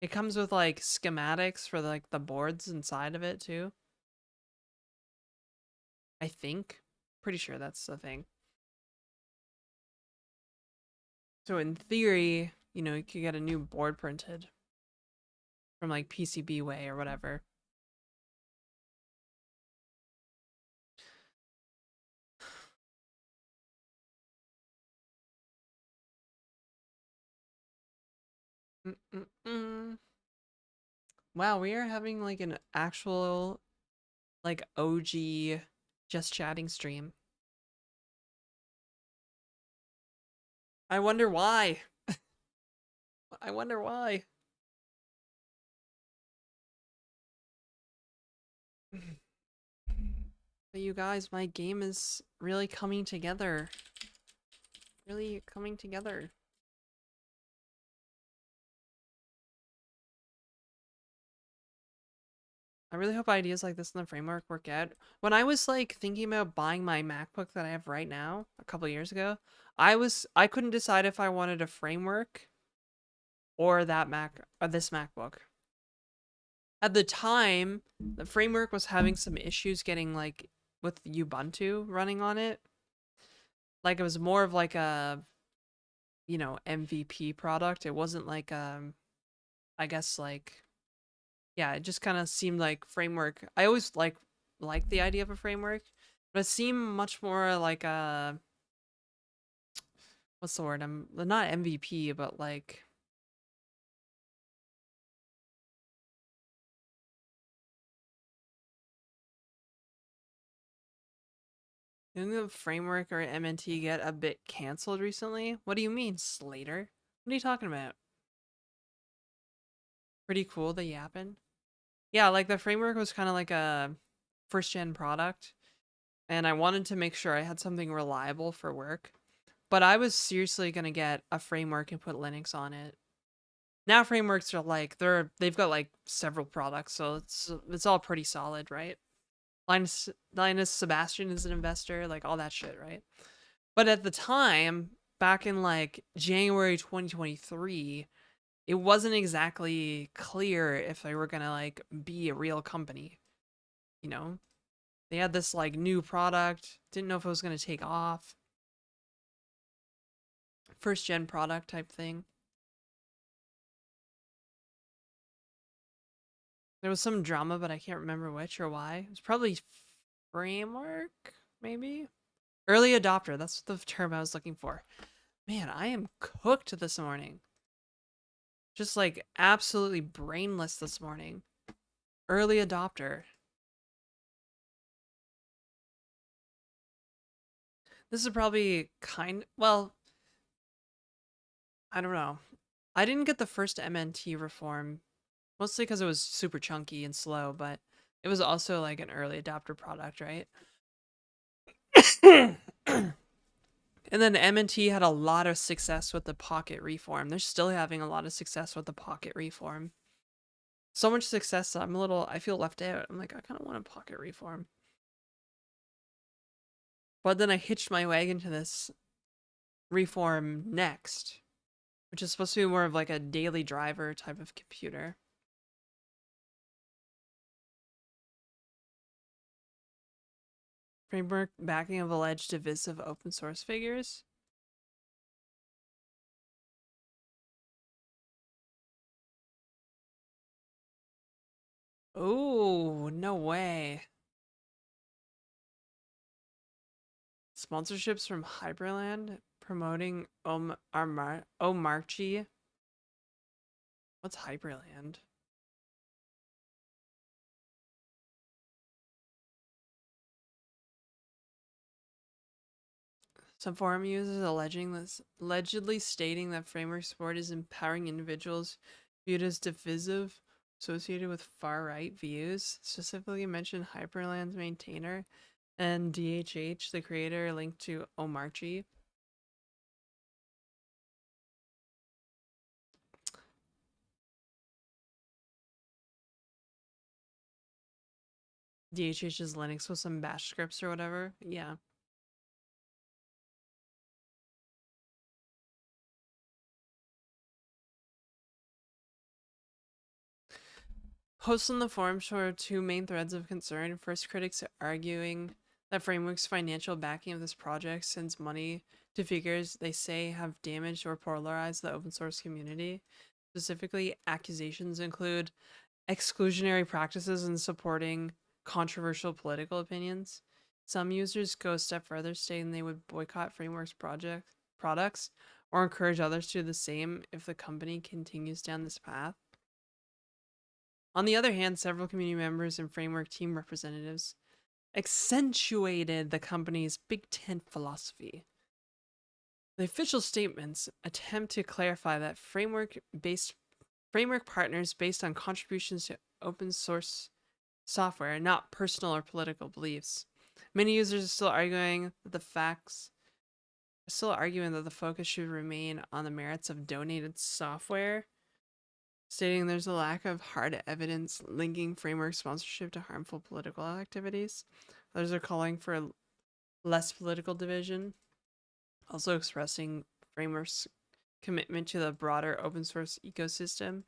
It comes with like schematics for like the boards inside of it too. I think. Pretty sure that's the thing. So in theory, you know, you could get a new board printed from like PCB Way or whatever. Mm-mm-mm. Wow, we are having like an actual like OG just chatting stream. I wonder why. I wonder why. But you guys, my game is really coming together. Really coming together. I really hope ideas like this in the framework work out. When I was like thinking about buying my MacBook that I have right now, a couple years ago, I couldn't decide if I wanted a framework or this MacBook. At the time, the framework was having some issues getting like with Ubuntu running on it. Like it was more of like a, you know, MVP product. It wasn't like I guess like yeah, it just kind of seemed like framework. I always like the idea of a framework, but it seemed much more like a what's the word? I'm not MVP, but like didn't the framework or MNT get a bit canceled recently? What do you mean, Slater? What are you talking about? Pretty cool, the yapping. Yeah, like the framework was kind of like a first gen product, and I wanted to make sure I had something reliable for work. But I was seriously gonna get a framework and put Linux on it. Now frameworks are like they've got like several products, so it's all pretty solid, right? Linus Sebastian is an investor, like all that shit, right? But at the time, back in like January 2023, it wasn't exactly clear if they were gonna like be a real company, you know? They had this like new product, didn't know if it was gonna take off. First gen product type thing. There was some drama, but I can't remember which or why. It was probably framework, maybe? Early adopter, that's the term I was looking for. Man, I am cooked this morning. Just like absolutely brainless this morning. Early adopter. This is probably well, I don't know. I didn't get the first MNT reform, mostly because it was super chunky and slow, but it was also like an early adopter product, right? And then M&T had a lot of success with the Pocket reform. They're still having a lot of success with the Pocket reform. So much success that I feel left out. I'm like, I kind of want a Pocket reform. But then I hitched my wagon to this reform next, which is supposed to be more of like a daily driver type of computer. Framework backing of alleged divisive open source figures. Oh, no way. Sponsorships from Hyperland promoting Omarchi. What's Hyperland? Some forum users allegedly stating that framework support is empowering individuals viewed as divisive, associated with far-right views, specifically mentioned Hyperland's maintainer and DHH, the creator, linked to Omarchi. DHH's Linux with some bash scripts or whatever. Yeah. Posts on the forum show two main threads of concern. First, critics arguing that Framework's financial backing of this project sends money to figures they say have damaged or polarized the open source community. Specifically, accusations include exclusionary practices in supporting controversial political opinions. Some users go a step further, stating they would boycott Framework's products or encourage others to do the same if the company continues down this path. On the other hand, several community members and Framework team representatives accentuated the company's Big Tent philosophy. The official statements attempt to clarify that framework partners based on contributions to open source software, not personal or political beliefs. Many users are still arguing that the focus should remain on the merits of donated software, stating there's a lack of hard evidence linking framework sponsorship to harmful political activities. Others are calling for less political division, also expressing framework's commitment to the broader open source ecosystem.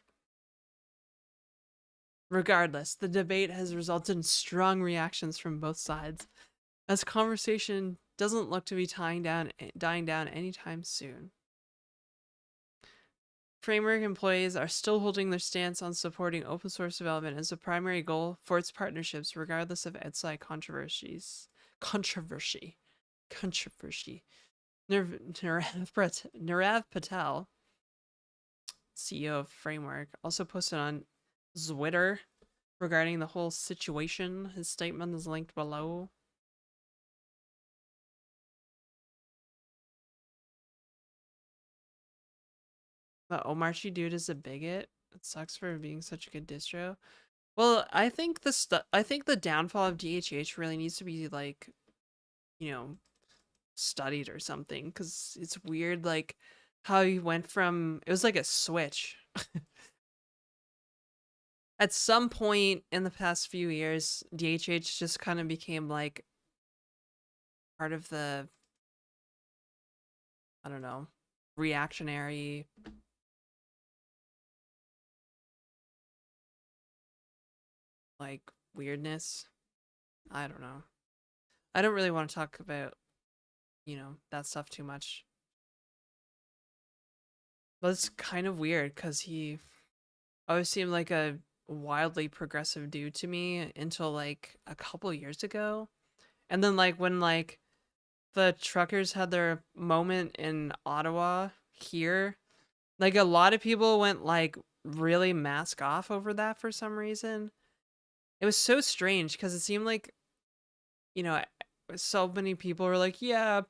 Regardless, the debate has resulted in strong reactions from both sides, as conversation doesn't look to be dying down anytime soon. Framework employees are still holding their stance on supporting open source development as a primary goal for its partnerships, regardless of outside controversies. Controversy. Nirav Patel, CEO of Framework, also posted on Twitter regarding the whole situation. His statement is linked below. The Omarchi dude is a bigot. It sucks for being such a good distro. Well, I think the downfall of DHH really needs to be like, studied or something, because it's weird like how he went from, it was like a switch. At some point in the past few years, DHH just kind of became like part of the, I don't know, reactionary like weirdness. I don't know. I don't really want to talk about, that stuff too much. But it's kind of weird because he always seemed like a wildly progressive dude to me until like a couple years ago. And then like when like the truckers had their moment in Ottawa here, like a lot of people went like really mask off over that for some reason. It was so strange because it seemed like, you know, so many people were like, yeah,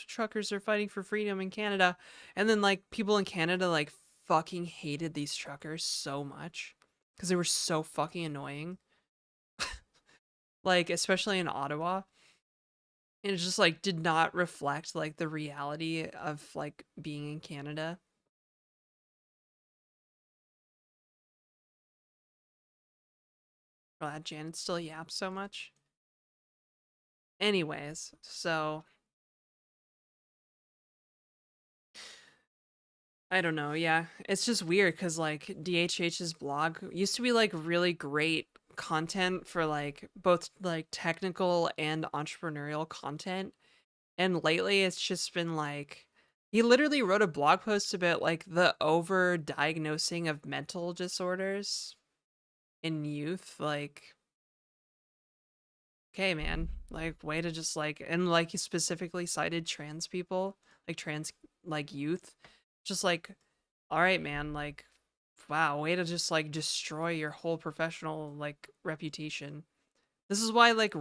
truckers are fighting for freedom in Canada. And then like people in Canada like fucking hated these truckers so much because they were so fucking annoying. Like, especially in Ottawa. And it just like did not reflect like the reality of like being in Canada. Glad Janet still yaps so much. Anyways, so I don't know. Yeah, it's just weird because like DHH's blog used to be like really great content for like both like technical and entrepreneurial content. And lately it's just been like he literally wrote a blog post about like the over diagnosing of mental disorders in youth. Like, okay, man, like way to just like, and like he specifically cited trans people, like trans like youth. Just like, all right, man, like wow, way to just like destroy your whole professional like reputation. This is why like the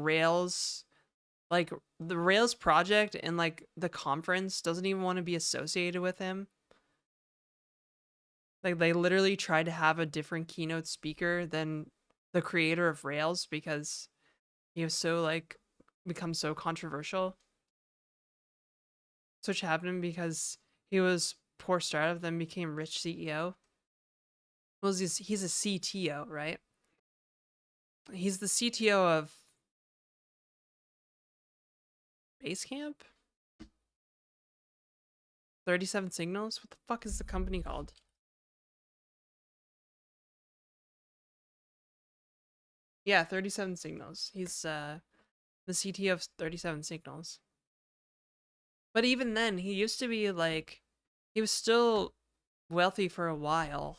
Rails project and like the conference doesn't even want to be associated with him. Like they literally tried to have a different keynote speaker than the creator of Rails because he was so like become so controversial. Which happened because he was poor startup, then became rich CEO. Well, he's a CTO, right? He's the CTO of Basecamp? 37 Signals? What the fuck is the company called? Yeah, 37 Signals. He's the CTO of 37 Signals. But even then, he used to be like, he was still wealthy for a while.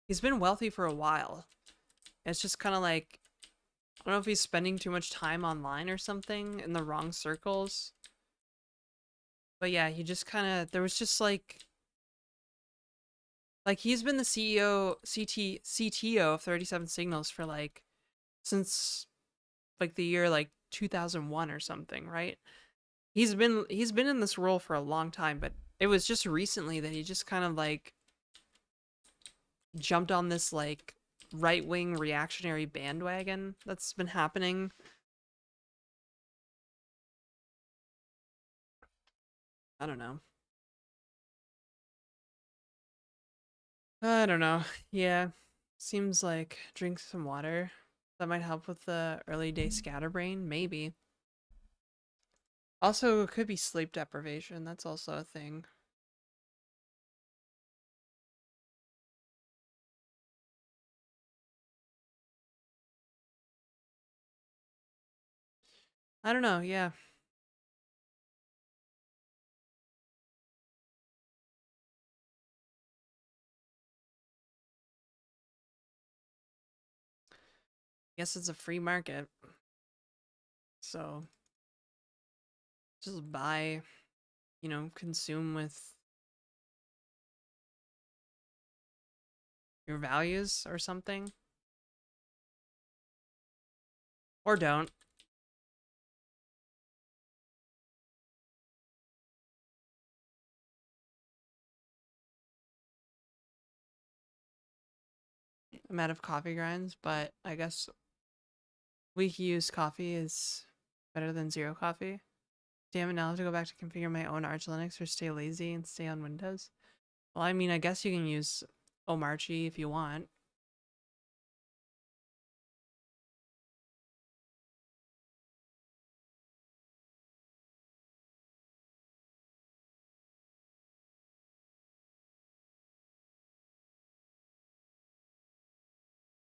He's been wealthy for a while. It's just kind of like, I don't know if he's spending too much time online or something in the wrong circles. But yeah, he just kind of, there was just like he's been the CTO of 37 Signals for like, since like the year like 2001 or something, right? He's been in this role for a long time, but it was just recently that he just kind of like jumped on this like right-wing reactionary bandwagon that's been happening. I don't know. I don't know. Yeah. Seems like drink some water. That might help with the early day scatterbrain, maybe. Also, it could be sleep deprivation. That's also a thing. I don't know. Yeah. Guess it's a free market. So just buy, consume with your values or something. Or don't. I'm out of coffee grinds, but I guess weak use coffee is better than zero coffee. Damn it, now I have to go back to configure my own Arch Linux or stay lazy and stay on Windows. Well, I mean, I guess you can use Omarchy if you want.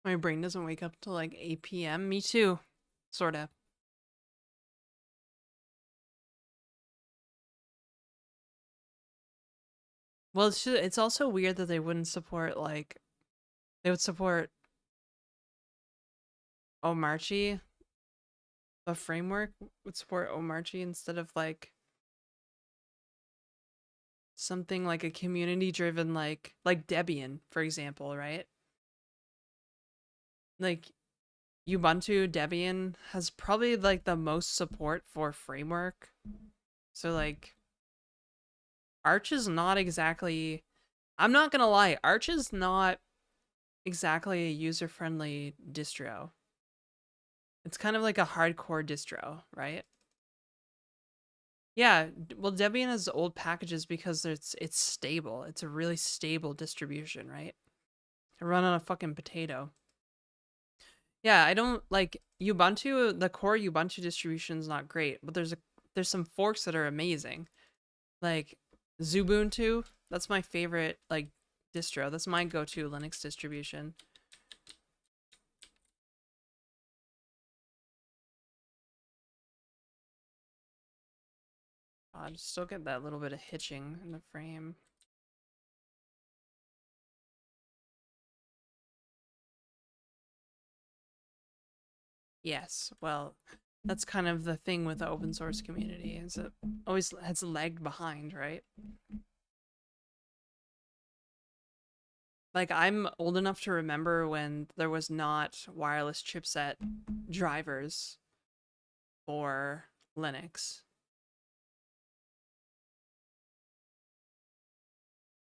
My brain doesn't wake up till like 8 p.m. Me too. Sorta. Well, it's also weird that they wouldn't support like they would support Omarchy. The framework would support Omarchy instead of like something like a community driven like Debian, for example, right? Like Ubuntu Debian has probably like the most support for framework. So like Arch is not exactly, I'm not gonna lie, Arch is not exactly a user-friendly distro. It's kind of like a hardcore distro, right? Yeah, well Debian has old packages because it's stable. It's a really stable distribution, right? I run on a fucking potato. Yeah, I don't like Ubuntu, the core Ubuntu distribution is not great, but there's some forks that are amazing. Like Xubuntu, that's my favorite like distro. That's my go-to Linux distribution. I still get that little bit of hitching in the frame. Yes, well, that's kind of the thing with the open source community is it always has lagged behind, right? Like I'm old enough to remember when there was not wireless chipset drivers for Linux.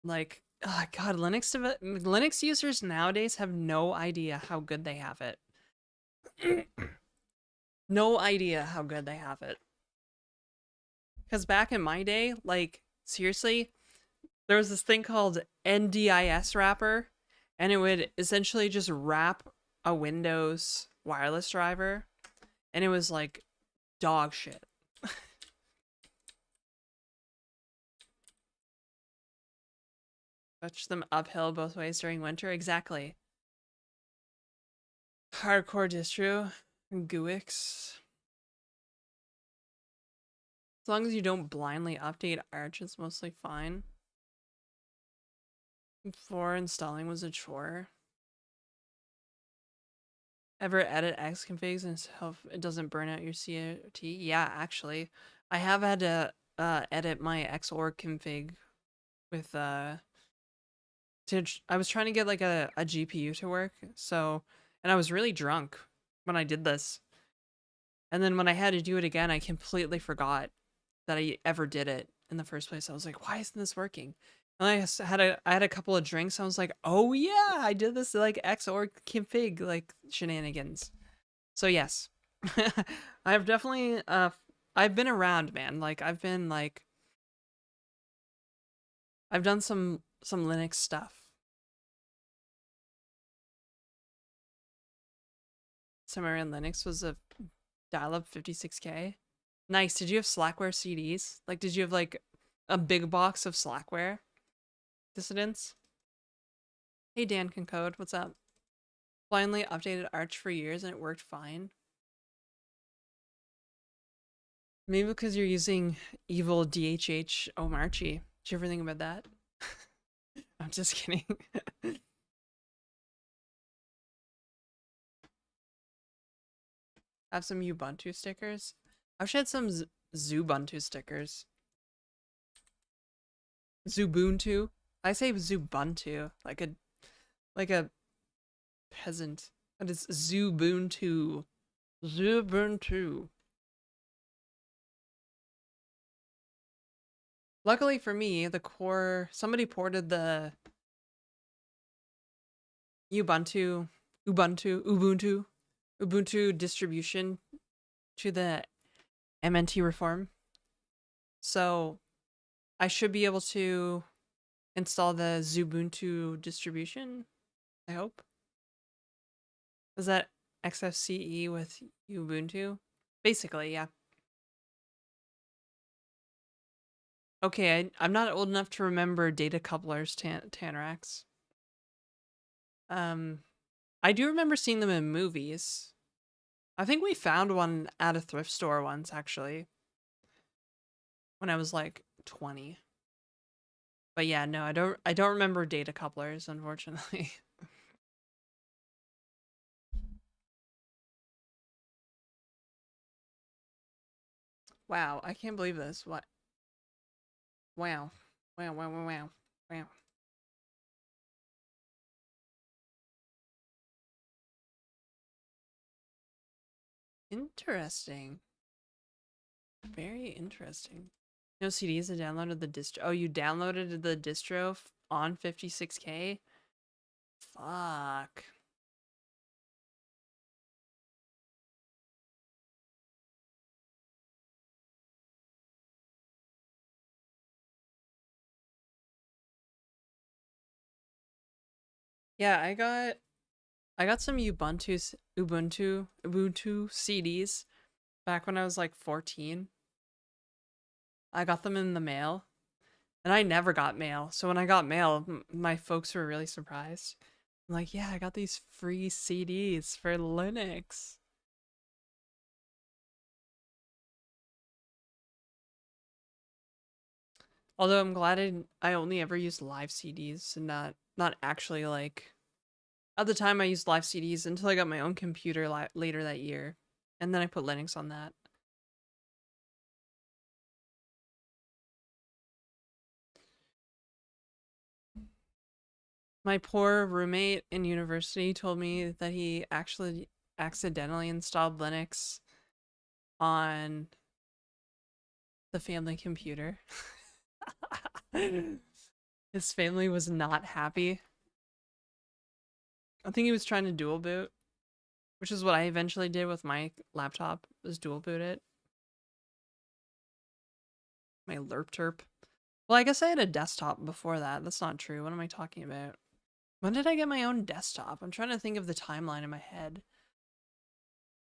Like, oh God, Linux users nowadays have no idea how good they have it. No idea how good they have it. Because back in my day, like seriously, there was this thing called NDIS wrapper, and it would essentially just wrap a Windows wireless driver, and it was like dog shit. Fetch them uphill both ways during winter. Exactly. Hardcore distro. GUIX. As long as you don't blindly update Arch, it's mostly fine. Before installing was a chore. Ever edit X configs and hope it doesn't burn out your COT? Yeah, actually. I have had to edit my Xorg config with I was trying to get like a GPU to work, so, and I was really drunk when I did this. And then when I had to do it again, I completely forgot that I ever did it in the first place. I was like, why isn't this working? And I had a couple of drinks. I was like, oh yeah, I did this like Xorg config like shenanigans. So yes, I've definitely I've been around, man. Like I've been like I've done some Linux stuff. Sumerian Linux was a dial-up 56K. Nice. Did you have Slackware CDs? Like, did you have like a big box of Slackware dissidents? Hey, Dan can code. What's up? Blindly updated Arch for years and it worked fine. Maybe because you're using evil DHH Omarchi. Did you ever think about that? I'm just kidding. Have some Ubuntu stickers. I wish I had some Zubuntu stickers. Zubuntu. I say Zubuntu like a peasant. But it's Zubuntu. Zubuntu. Luckily for me, the core somebody ported the Ubuntu distribution to the MNT reform. So I should be able to install the Zubuntu distribution, I hope. Is that XFCE with Ubuntu? Basically, yeah. Okay, I'm not old enough to remember data couplers, Tanrax. I do remember seeing them in movies. I think we found one at a thrift store once, actually. When I was like 20. But yeah, no, I don't remember data couplers, unfortunately. Wow, I can't believe this. What? Wow. Wow, wow, wow, wow. Wow. Interesting. Very interesting. No CDs, I downloaded the distro. Oh, you downloaded the distro on 56K? Fuck. Yeah, I got some Ubuntu CDs back when I was like 14. I got them in the mail, and I never got mail. So when I got mail, my folks were really surprised. I'm like, yeah, I got these free CDs for Linux. Although I'm glad I only ever used live CDs and not actually like at the time I used live CDs until I got my own computer later that year, and then I put Linux on that. My poor roommate in university told me that he actually accidentally installed Linux on the family computer. His family was not happy. I think he was trying to dual boot, which is what I eventually did with my laptop, was dual boot it. My lerp terp. Well, I guess I had a desktop before that. That's not true. What am I talking about? When did I get my own desktop? I'm trying to think of the timeline in my head.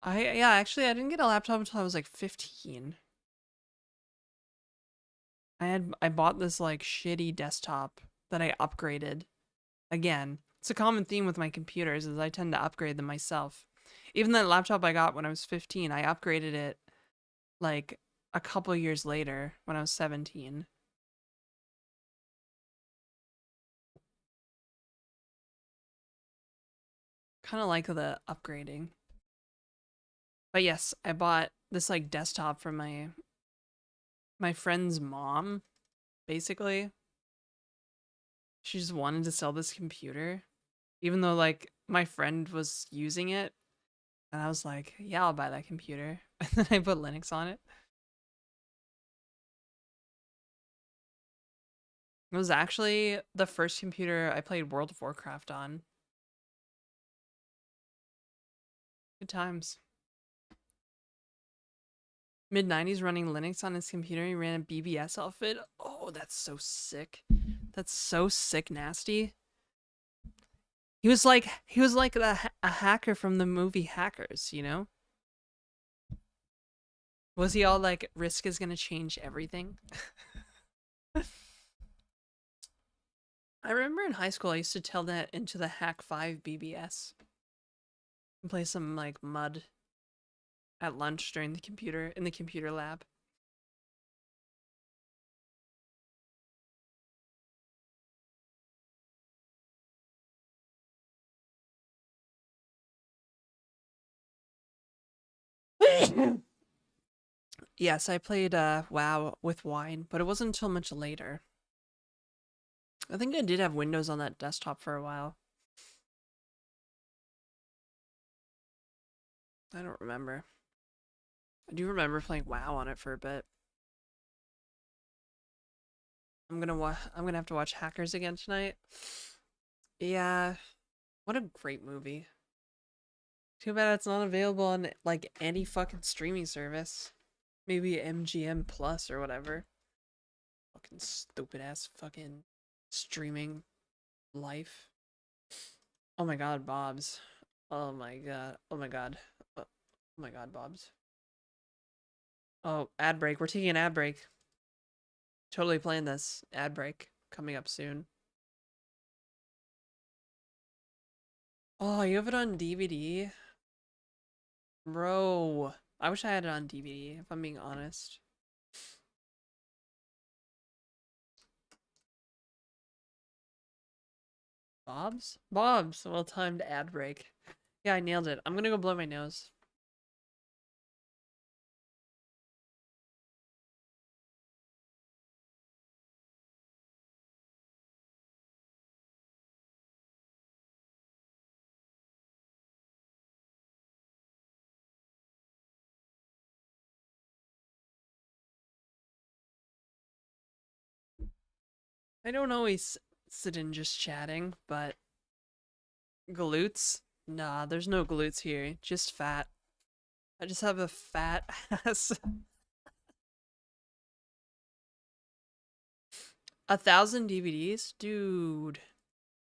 Yeah, actually I didn't get a laptop until I was like 15. I bought this like shitty desktop that I upgraded. Again, it's a common theme with my computers is I tend to upgrade them myself. Even that laptop I got when I was 15, I upgraded it like a couple years later when I was 17. Kind of like the upgrading. But yes, I bought this like desktop from my friend's mom, basically. She just wanted to sell this computer, even though like my friend was using it, and I was like, "Yeah, I'll buy that computer." And then I put Linux on it. It was actually the first computer I played World of Warcraft on. Good times. Mid 90s running Linux on his computer. He ran a BBS outfit. Oh, that's so sick. That's so sick nasty. He was like a hacker from the movie Hackers, you know? Was he all like Risk is gonna change everything? I remember in high school I used to tell that into the Hack 5 BBS and play some like mud at lunch during the computer lab. Yes, I played WoW with wine, but it wasn't until much later. I think I did have Windows on that desktop for a while. I don't remember. I do remember playing WoW on it for a bit. I'm gonna have to watch Hackers again tonight. Yeah, what a great movie. Too bad it's not available on like any fucking streaming service. Maybe MGM Plus or whatever. Fucking stupid ass fucking streaming life. Oh my god, Bob's. Oh my god. Oh my god. Oh my god, Bob's. Oh, ad break. We're taking an ad break. Totally playing this. Ad break coming up soon. Oh, you have it on DVD? Bro. I wish I had it on DVD, if I'm being honest. Bob's? Bob's. Well timed ad break. Yeah, I nailed it. I'm gonna go blow my nose. I don't always sit in just chatting, but glutes? Nah, there's no glutes here. Just fat. I just have a fat ass. 1,000 DVDs? Dude.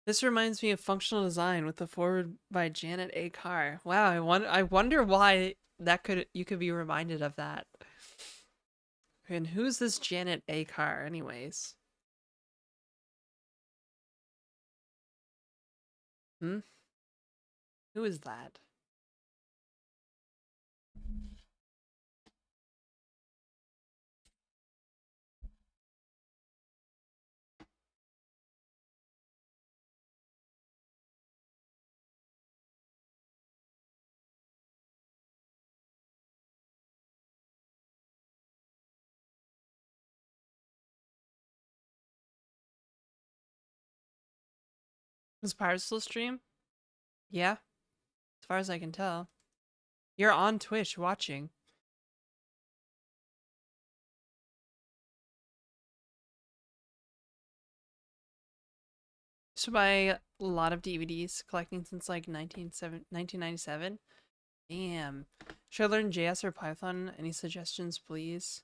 This reminds me of Functional Design with the forward by Janet A. Carr. Wow, I wonder why you could be reminded of that. And who's this Janet A. Carr anyways? Hmm? Who is that? Is Pirate still stream? Yeah, as far as I can tell. You're on Twitch watching. So buy a lot of DVDs collecting since like 1997. Damn. Should I learn JS or Python? Any suggestions, please?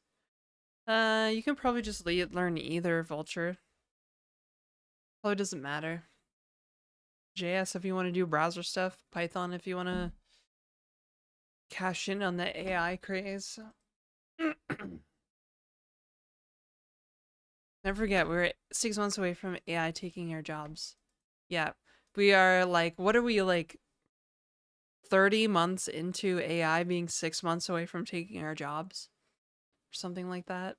You can probably just learn either, Vulture. Probably doesn't matter. JS if you want to do browser stuff, Python if you want to cash in on the AI craze. Never forget, we're 6 months away from AI taking our jobs. Yeah. We are like, what are we like 30 months into AI being 6 months away from taking our jobs? Or something like that.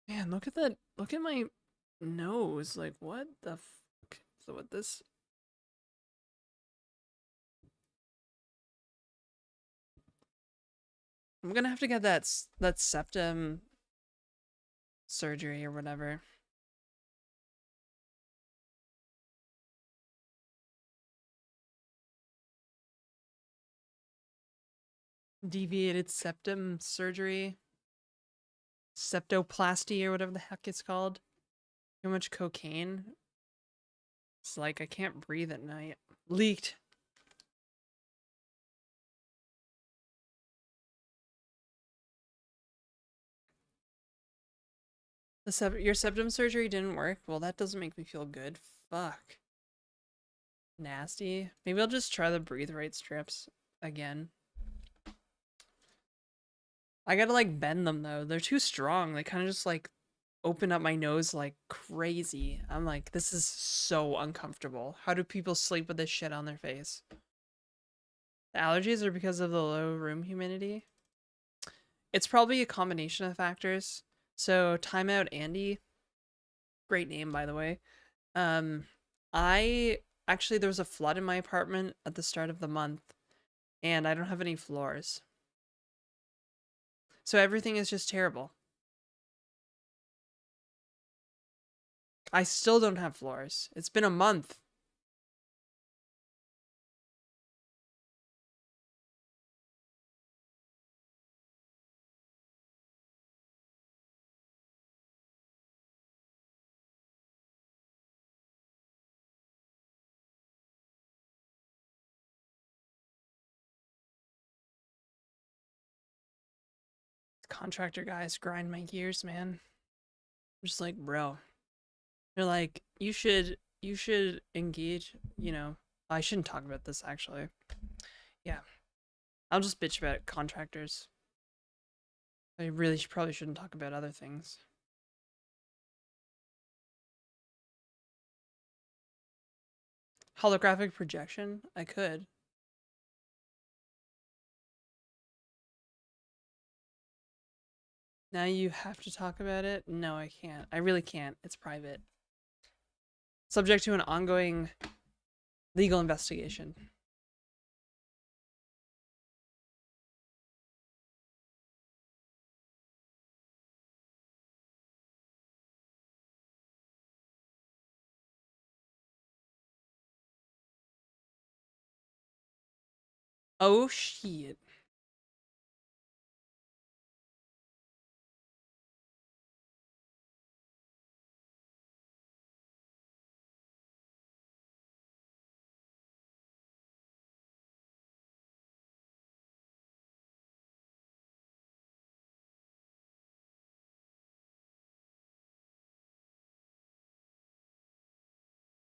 Man, look at that. Look at my nose. Like, what the fuck? So what this? I'm gonna have to get that septum surgery or whatever. Deviated septum surgery. Septoplasty or whatever the heck it's called. Too much cocaine. It's like I can't breathe at night. Leaked. Your septum surgery didn't work? Well, that doesn't make me feel good. Fuck. Nasty. Maybe I'll just try the breathe right strips again. I gotta like bend them though. They're too strong. They kind of just like open up my nose like crazy. I'm like, this is so uncomfortable. How do people sleep with this shit on their face? The allergies are because of the low room humidity. It's probably a combination of factors. So, Timeout Andy, great name by the way. Um, I actually there was a flood in my apartment at the start of the month, and I don't have any floors. So everything is just terrible. I still don't have floors. It's been a month. Contractor guys grind my gears, man. I'm just like, bro. They're like, you should engage, I shouldn't talk about this actually. Yeah. I'll just bitch about contractors. I really probably shouldn't talk about other things. Holographic projection? I could. Now you have to talk about it? No, I can't. I really can't. It's private. Subject to an ongoing legal investigation. Oh shit.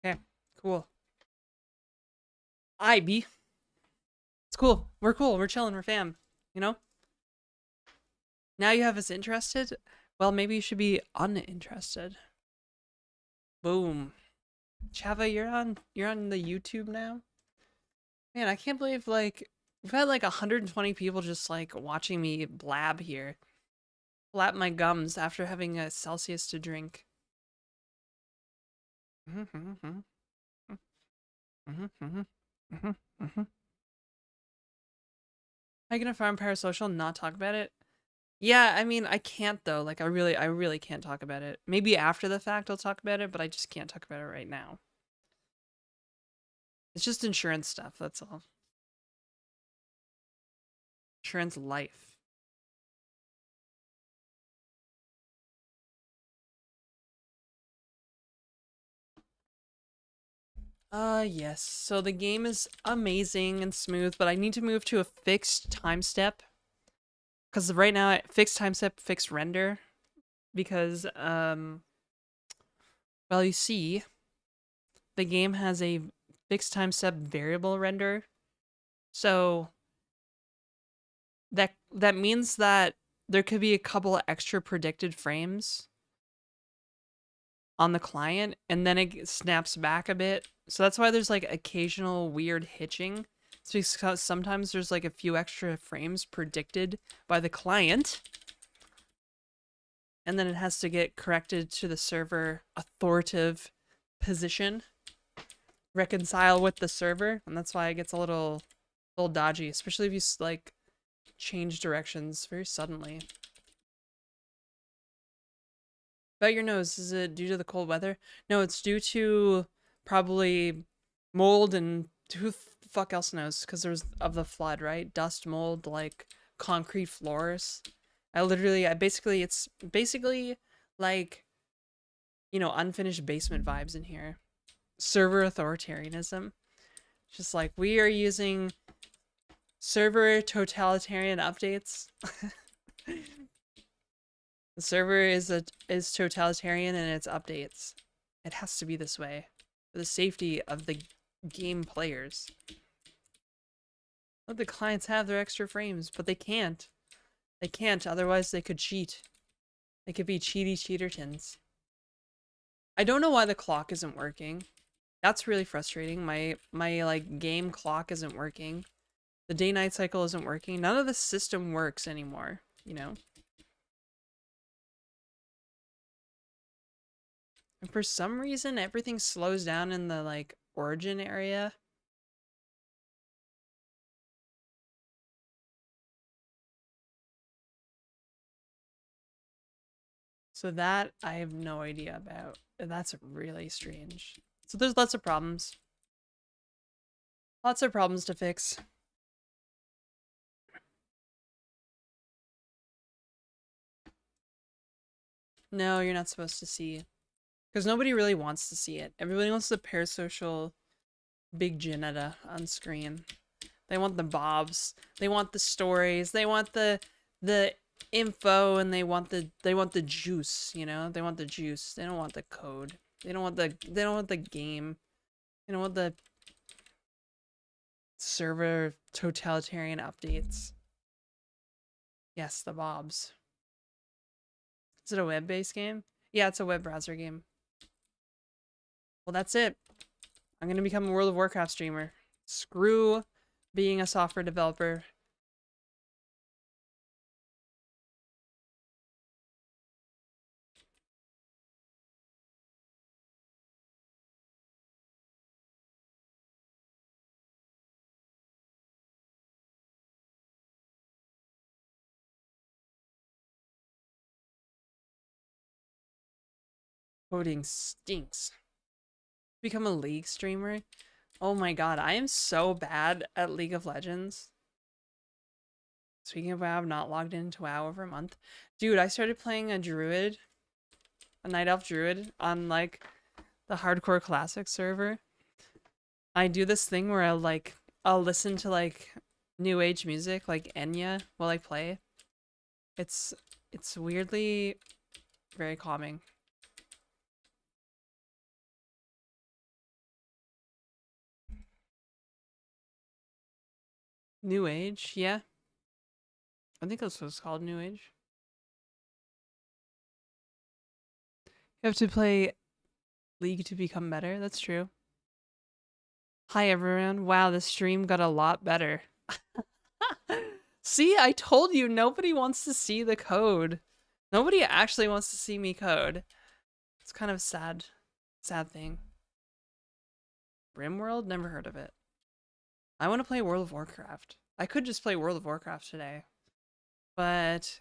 Okay, cool. I be. It's cool. We're cool. We're chilling. We're fam. You know? Now you have us interested? Well, maybe you should be uninterested. Boom. Chava, you're on the YouTube now? Man, I can't believe like we've had like 120 people just like watching me blab here. Flap my gums after having a Celsius to drink. Am I gonna farm parasocial and not talk about it? Yeah, I mean I can't though. Like I really can't talk about it. Maybe after the fact I'll talk about it, but I just can't talk about it right now. It's just insurance stuff, that's all. Insurance life. Yes. So the game is amazing and smooth, but I need to move to a fixed time step. Because right now, fixed time step, fixed render. Because, well, you see, the game has a fixed time step variable render. So that means that there could be a couple of extra predicted frames on the client, and then it snaps back a bit. So that's why there's like occasional weird hitching. It's because sometimes there's like a few extra frames predicted by the client, and then it has to get corrected to the server authoritative position, reconcile with the server, and that's why it gets a little dodgy, especially if you like change directions very suddenly. About your nose, is it due to the cold weather? No, it's due to probably mold and who the fuck else knows? Because there was of the flood, right? Dust, mold, like concrete floors. It's basically like, unfinished basement vibes in here. Server authoritarianism. Just like, we are using server totalitarian updates. The server is totalitarian in its updates. It has to be this way for the safety of the game players. Let the clients have their extra frames, but they can't. They can't, otherwise they could cheat. They could be cheaty cheatertons. I don't know why the clock isn't working. That's really frustrating. My like game clock isn't working. The day-night cycle isn't working. None of the system works anymore, you know? And for some reason, everything slows down in the, like, origin area. So that, I have no idea about. That's really strange. So there's lots of problems. Lots of problems to fix. No, you're not supposed to see. Because nobody really wants to see it. Everybody wants the parasocial big Janetta on screen. They want the bobs. They want the stories. They want the info, and they want the juice, you know? They want the juice. They don't want the code. They don't want the game. They don't want the server totalitarian updates. Yes, the bobs. Is it a web-based game? Yeah, it's a web browser game. Well, that's it. I'm gonna become a World of Warcraft streamer. Screw being a software developer. Coding stinks. Become a League streamer? Oh my god, I am so bad at League of Legends. Speaking of WoW, I've not logged into WoW over a month. Dude, I started playing a druid, a night elf druid, on like the hardcore classic server. I do this thing where I'll listen to like new age music, like Enya, while I play. It's it's weirdly very calming. New age, yeah. I think that's what it's called, new age. You have to play League to become better. That's true. Hi everyone. Wow, this stream got a lot better. See, I told you nobody wants to see the code. Nobody actually wants to see me code. It's kind of sad thing. Rimworld? Never heard of it. I want to play World of Warcraft. I could just play World of Warcraft today, but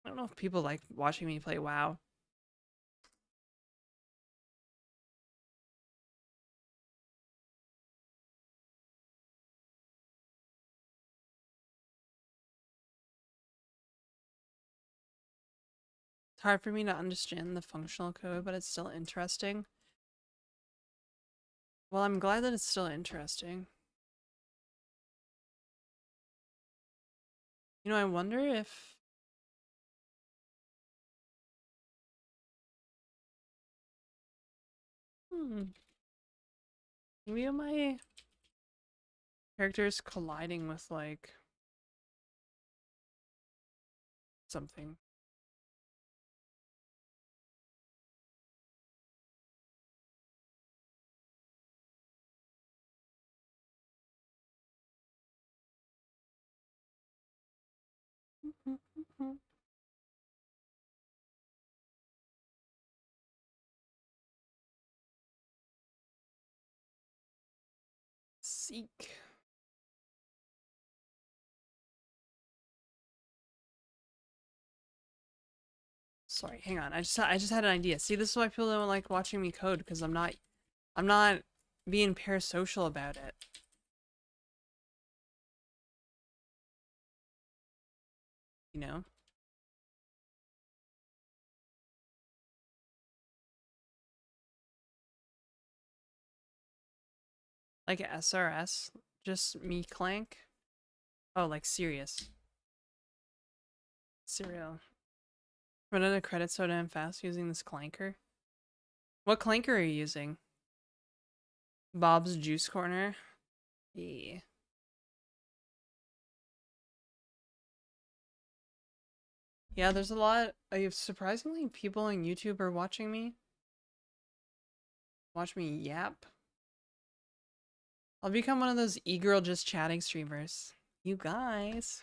I don't know if people like watching me play WoW. It's hard for me to understand the functional code, but it's still interesting. Well, I'm glad that it's still interesting. You know, I wonder if maybe my characters colliding with like something. Seek. Sorry, hang on. I just had an idea. See, this is why people don't like watching me code, because I'm not being parasocial about it. You know? Like SRS, just me clank. Oh, like serious. Serial. Run out of credit so damn fast using this clanker. What clanker are you using? Bob's Juice Corner? Yeah. Yeah, there's a lot of surprisingly people on YouTube are watching me. Watch me yap. I'll become one of those e-girl just chatting streamers. You guys.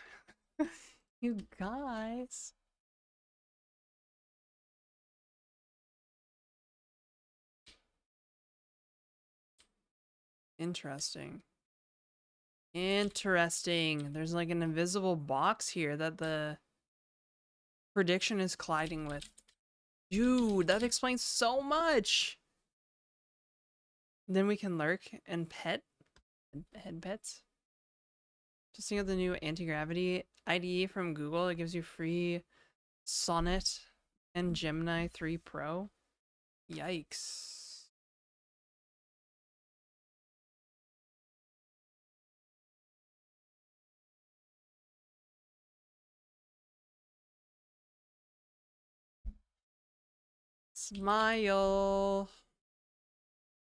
You guys. Interesting. Interesting. There's like an invisible box here that the prediction is colliding with. Dude, that explains so much. Then we can lurk and pet. Head pets. Just think of the new anti-gravity IDE from Google. It gives you free Sonnet and Gemini 3 Pro. Yikes. Smile.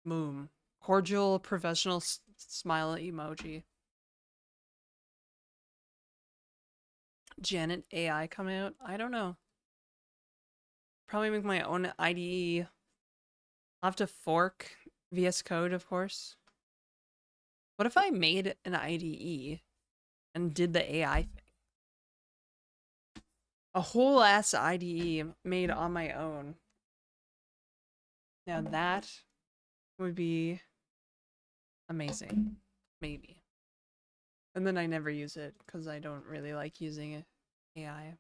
Moom. Cordial professional smile emoji. Janet AI come out? I don't know. Probably make my own IDE. I'll have to fork VS Code, of course. What if I made an IDE and did the AI thing? A whole ass IDE made on my own. Now that would be amazing. Maybe. And then I never use it because I don't really like using AI.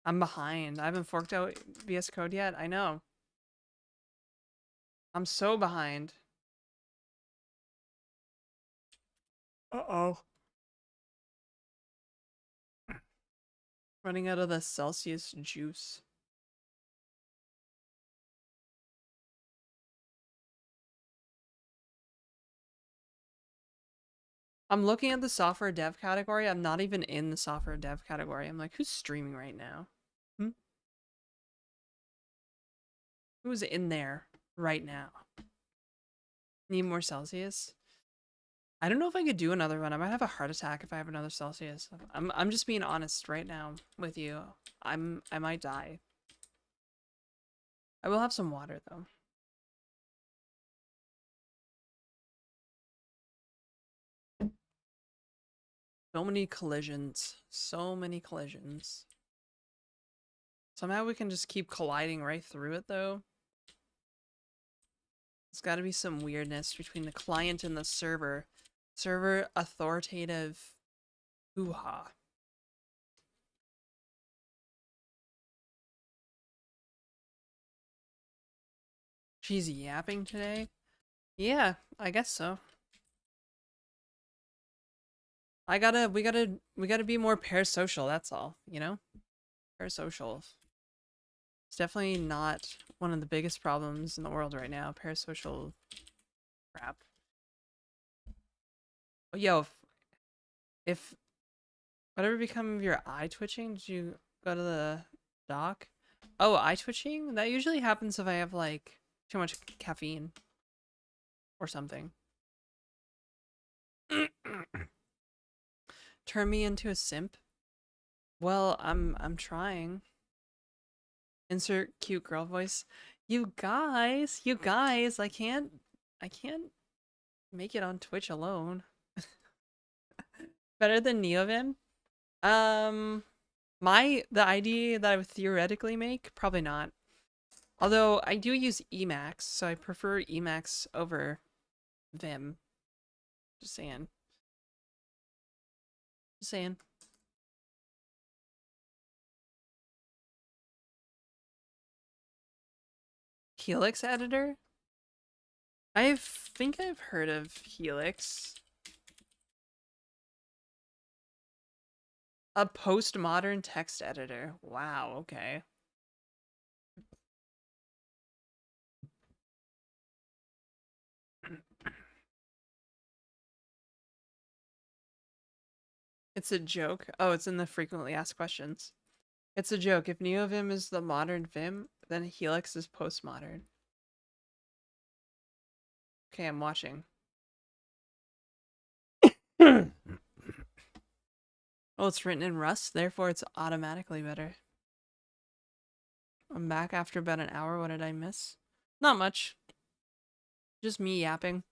I'm behind. I haven't forked out VS Code yet. I know. I'm so behind. Uh-oh. Running out of the Celsius juice. I'm looking at the software dev category. I'm not even in the software dev category. I'm like, who's streaming right now? Who's in there right now? Need more Celsius? I don't know if I could do another one. I might have a heart attack if I have another Celsius. I'm just being honest right now with you. I might die. I will have some water though. So many collisions. So many collisions. Somehow we can just keep colliding right through it though. There's got to be some weirdness between the client and the server. Server authoritative hoo-ha. She's yapping today? Yeah, I guess so. We gotta be more parasocial, that's all, you know? Parasocial. It's definitely not one of the biggest problems in the world right now, parasocial crap. Oh, yo, if whatever become of your eye twitching, did you go to the doc? Oh, eye twitching? That usually happens if I have like too much caffeine or something. Turn me into a simp? Well, I'm trying. Insert cute girl voice. You guys, I can't make it on Twitch alone. Better than Neovim? Um, the ID that I would theoretically make, probably not. Although I do use Emacs, so I prefer Emacs over Vim. Just saying. Just saying. Helix editor? I think I've heard of Helix. A postmodern text editor. Wow, okay. It's a joke. Oh, it's in the frequently asked questions. It's a joke. If NeoVim is the modern Vim, then Helix is postmodern. Okay, I'm watching. Oh, it's written in Rust, therefore it's automatically better. I'm back after about an hour. What did I miss? Not much. Just me yapping.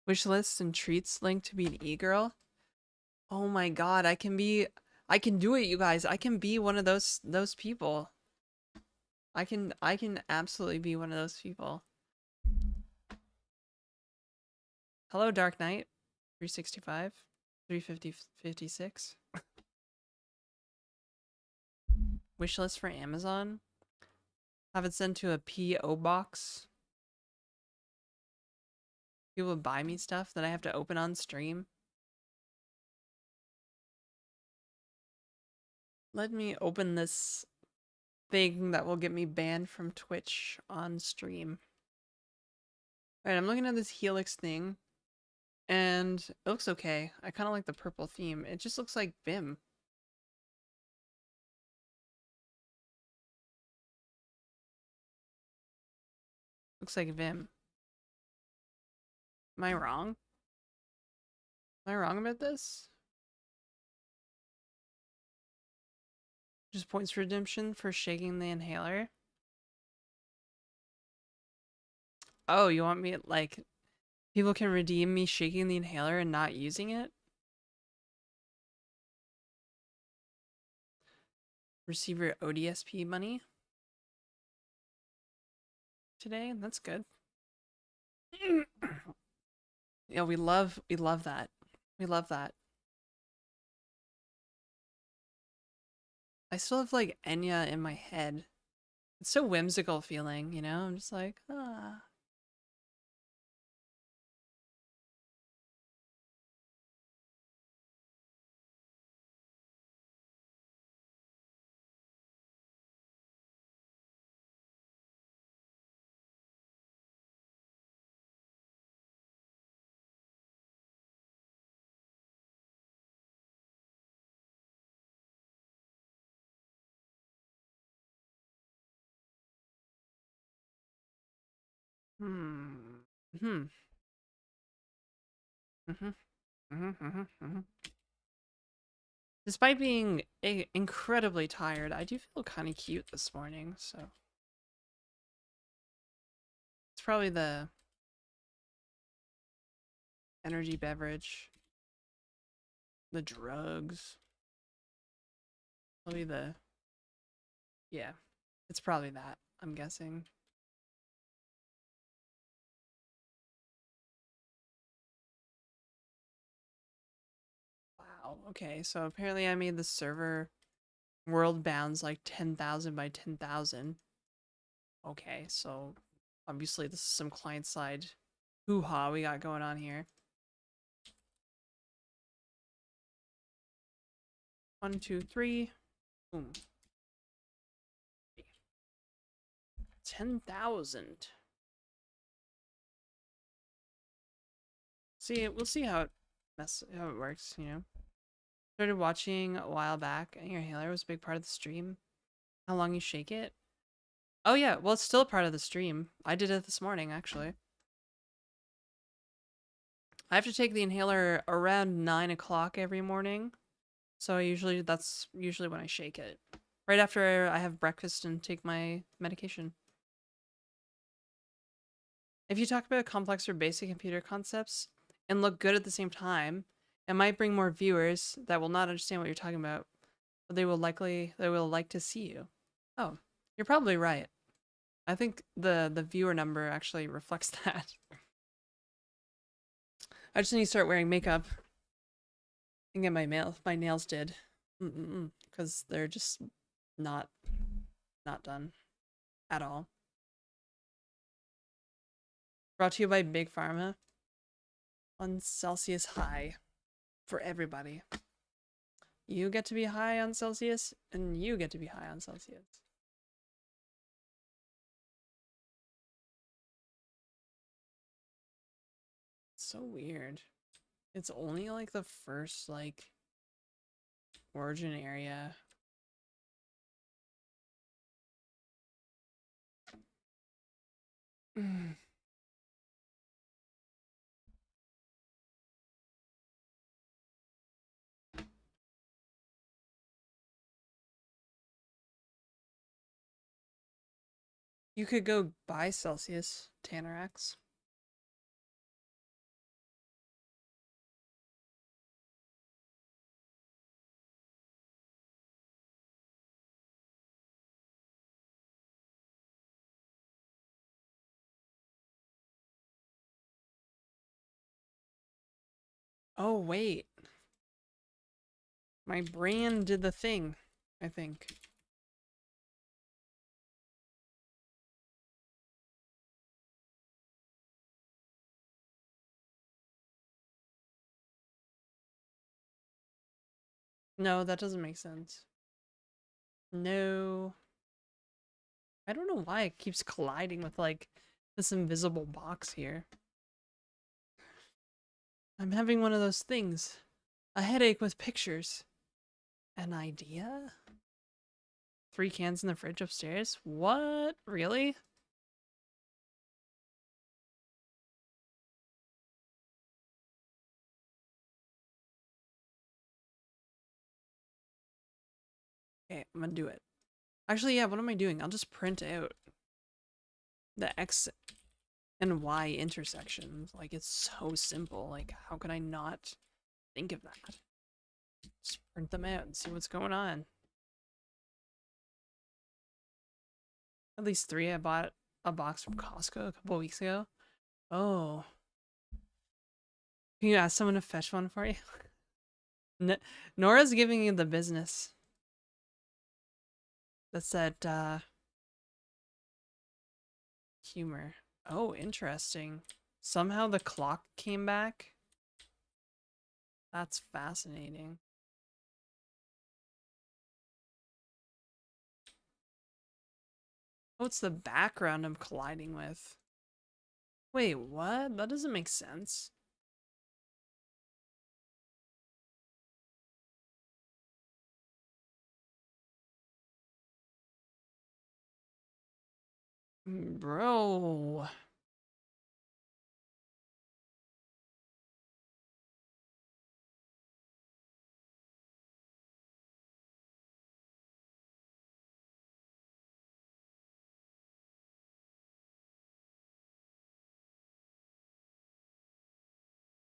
Wish lists and treats linked to be an e-girl. Oh my god, I can do it, you guys. I can be one of those people. I can absolutely be one of those people. Hello, Dark Knight. 365. 350 56. Wishlist for Amazon. Have it sent to a P.O. box. People buy me stuff that I have to open on stream. Let me open this thing that will get me banned from Twitch on stream. Alright, I'm looking at this Helix thing, and it looks okay. I kind of like the purple theme. It just looks like Vim. Looks like Vim. Am I wrong? Am I wrong about this? Just points for redemption for shaking the inhaler. Oh, you want me, like, people can redeem me shaking the inhaler and not using it? Receive your ODSP money today? That's good. Yeah, we love that. We love that. I still have like Enya in my head. It's so whimsical feeling, you know? I'm just like, ah. Hmm. Hmm. Mm-hmm. Mm-hmm. Mm-hmm. Mm-hmm. Despite being incredibly tired, I do feel kind of cute this morning, so it's probably the energy beverage, the drugs, probably yeah, it's probably that, I'm guessing. Wow, okay, so apparently I made the server world bounds like 10,000 by 10,000. Okay, so obviously this is some client side hoo-ha we got going on here. 1, 2, 3. Boom. 10,000. See, we'll see how it works, you know. Started watching a while back, and your inhaler was a big part of the stream. How long you shake it? Oh yeah, well it's still a part of the stream. I did it this morning, actually. I have to take the inhaler around 9 o'clock every morning. So that's usually when I shake it. Right after I have breakfast and take my medication. If you talk about complex or basic computer concepts and look good at the same time, it might bring more viewers that will not understand what you're talking about, but they will like to see you. Oh, you're probably right. I think the viewer number actually reflects that. I just need to start wearing makeup and get my nails did, because they're just not done at all. Brought to you by Big Pharma on Celsius High for everybody. You get to be high on Celsius, and you get to be high on Celsius. So weird. It's only like the first like origin area. You could go buy Celsius Tannerax. Oh wait, my brain did the thing, I think. No, that doesn't make sense. No. I don't know why it keeps colliding with like this invisible box here. I'm having one of those things. A headache with pictures. An idea? 3 cans in the fridge upstairs? What? Really? Okay, I'm gonna do it. Actually, yeah, what am I doing? I'll just print out the X and Y intersections. Like, it's so simple. Like, how could I not think of that? Just print them out and see what's going on. At least 3. I bought a box from Costco a couple weeks ago. Oh. Can you ask someone to fetch one for you? Nora's giving you the business. That's that, humor. Oh, interesting. Somehow the clock came back? That's fascinating. Oh, it's the background I'm colliding with. Wait, what? That doesn't make sense. Bro.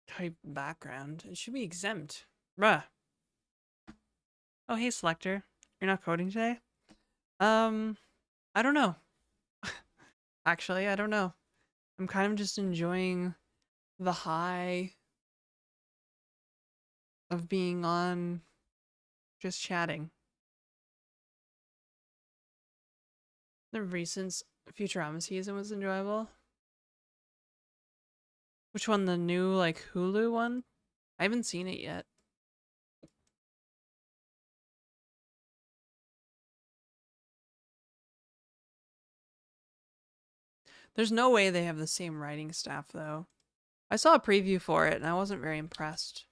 Type background. It should be exempt. Bruh. Oh, hey, Selector. You're not coding today? I don't know. Actually, I don't know. I'm kind of just enjoying the high of being on just chatting. The recent Futurama season was enjoyable. Which one? The new, like, Hulu one? I haven't seen it yet. There's no way they have the same writing staff, though. I saw a preview for it, and I wasn't very impressed.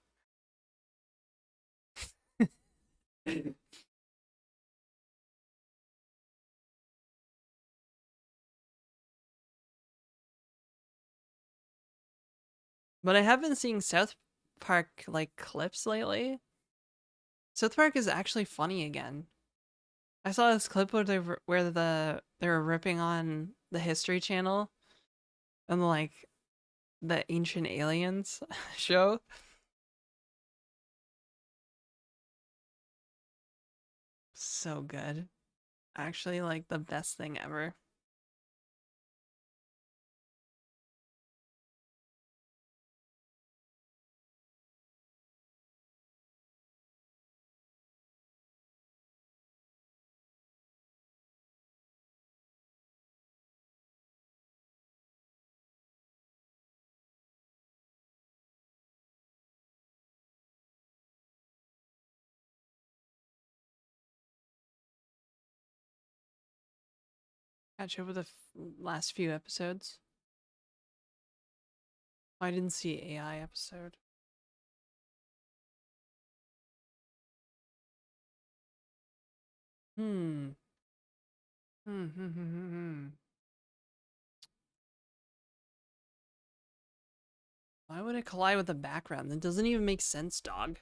But I have been seeing South Park, like, clips lately. South Park is actually funny again. I saw this clip where they were ripping on the History Channel and like the Ancient Aliens show. So good. Actually, like the best thing ever. Catch up with the last few episodes. I didn't see AI episode. Hmm. Hmm. Why would it collide with the background? That doesn't even make sense, dog.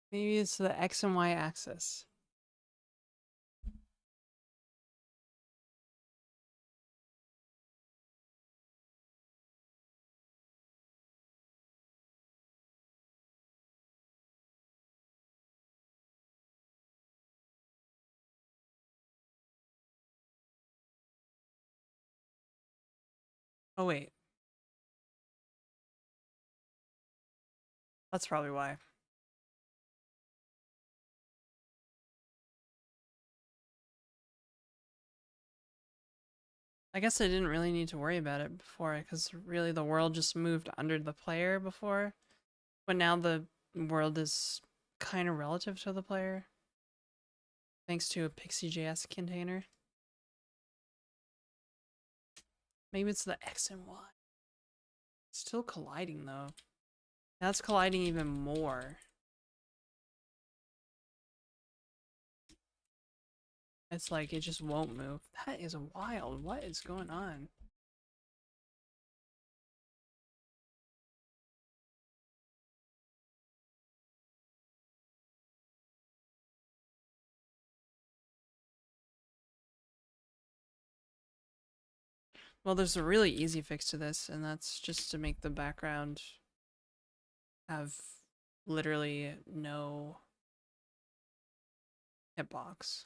Maybe it's the X and Y axis. Oh wait, that's probably why. I guess I didn't really need to worry about it before, because really the world just moved under the player before. But now the world is kind of relative to the player, thanks to a Pixie.js container. Maybe it's the X and Y. Still colliding though. That's colliding even more. It's like it just won't move. That is wild. What is going on? Well, there's a really easy fix to this, and that's just to make the background have literally no hitbox,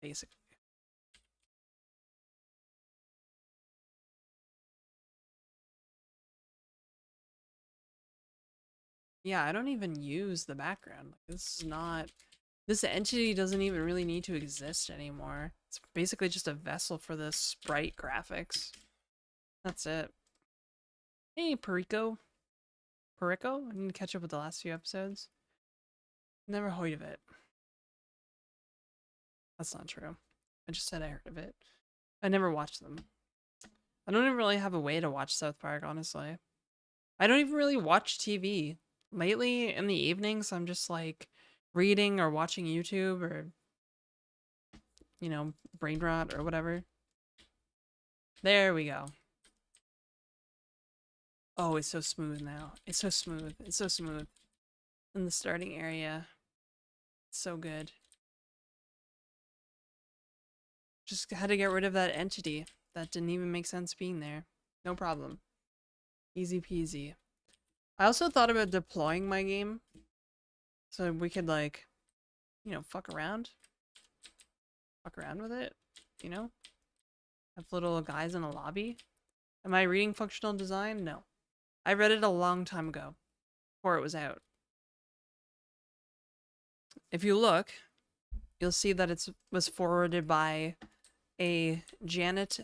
basically. Yeah, I don't even use the background. Like, this is not. This entity doesn't even really need to exist anymore. It's basically just a vessel for the sprite graphics. That's it. Hey, Perico. Perico? I need to catch up with the last few episodes. Never heard of it. That's not true. I just said I heard of it. I never watched them. I don't even really have a way to watch South Park, honestly. I don't even really watch TV. Lately, in the evenings, I'm just like reading or watching YouTube or, you know, brain rot or whatever. There we go. Oh, it's so smooth now. It's so smooth. It's so smooth. In the starting area. It's so good. Just had to get rid of that entity. That didn't even make sense being there. No problem. Easy peasy. I also thought about deploying my game so we could like, you know, fuck around. Fuck around with it, you know? Have little guys in a lobby. Am I reading functional design? No. I read it a long time ago, before it was out. If you look, you'll see that it was forwarded by a Janet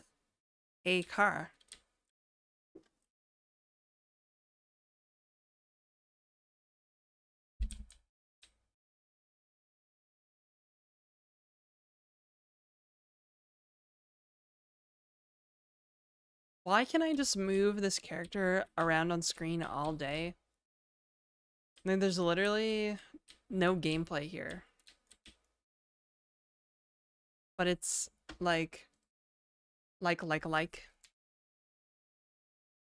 A. Carr. Why can I just move this character around on screen all day? Like, there's literally no gameplay here. But it's like, like.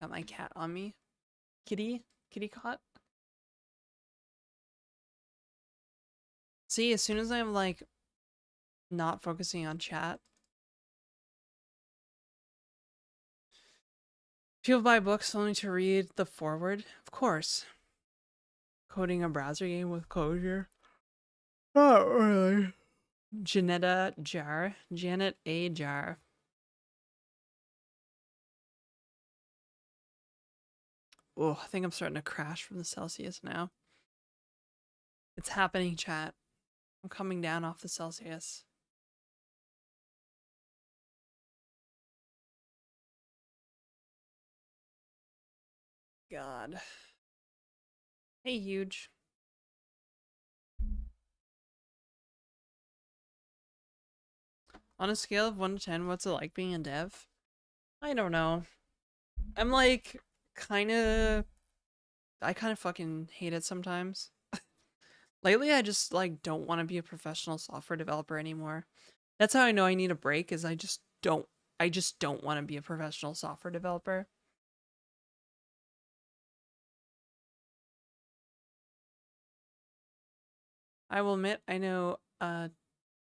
Got my cat on me. Kitty cat. See, as soon as I'm like not focusing on chat, people buy books only to read the foreword. Of course. Coding a browser game with clojure. Not really. Janet A. Jar. Oh, I think I'm starting to crash from the Celsius now. It's happening, chat. I'm coming down off the Celsius. God. Hey, huge. On a scale of 1 to 10, what's it like being a dev? I don't know. I'm like, I kind of fucking hate it sometimes. Lately, I just like don't want to be a professional software developer anymore. That's how I know I need a break, is I just don't want to be a professional software developer. I will admit I know a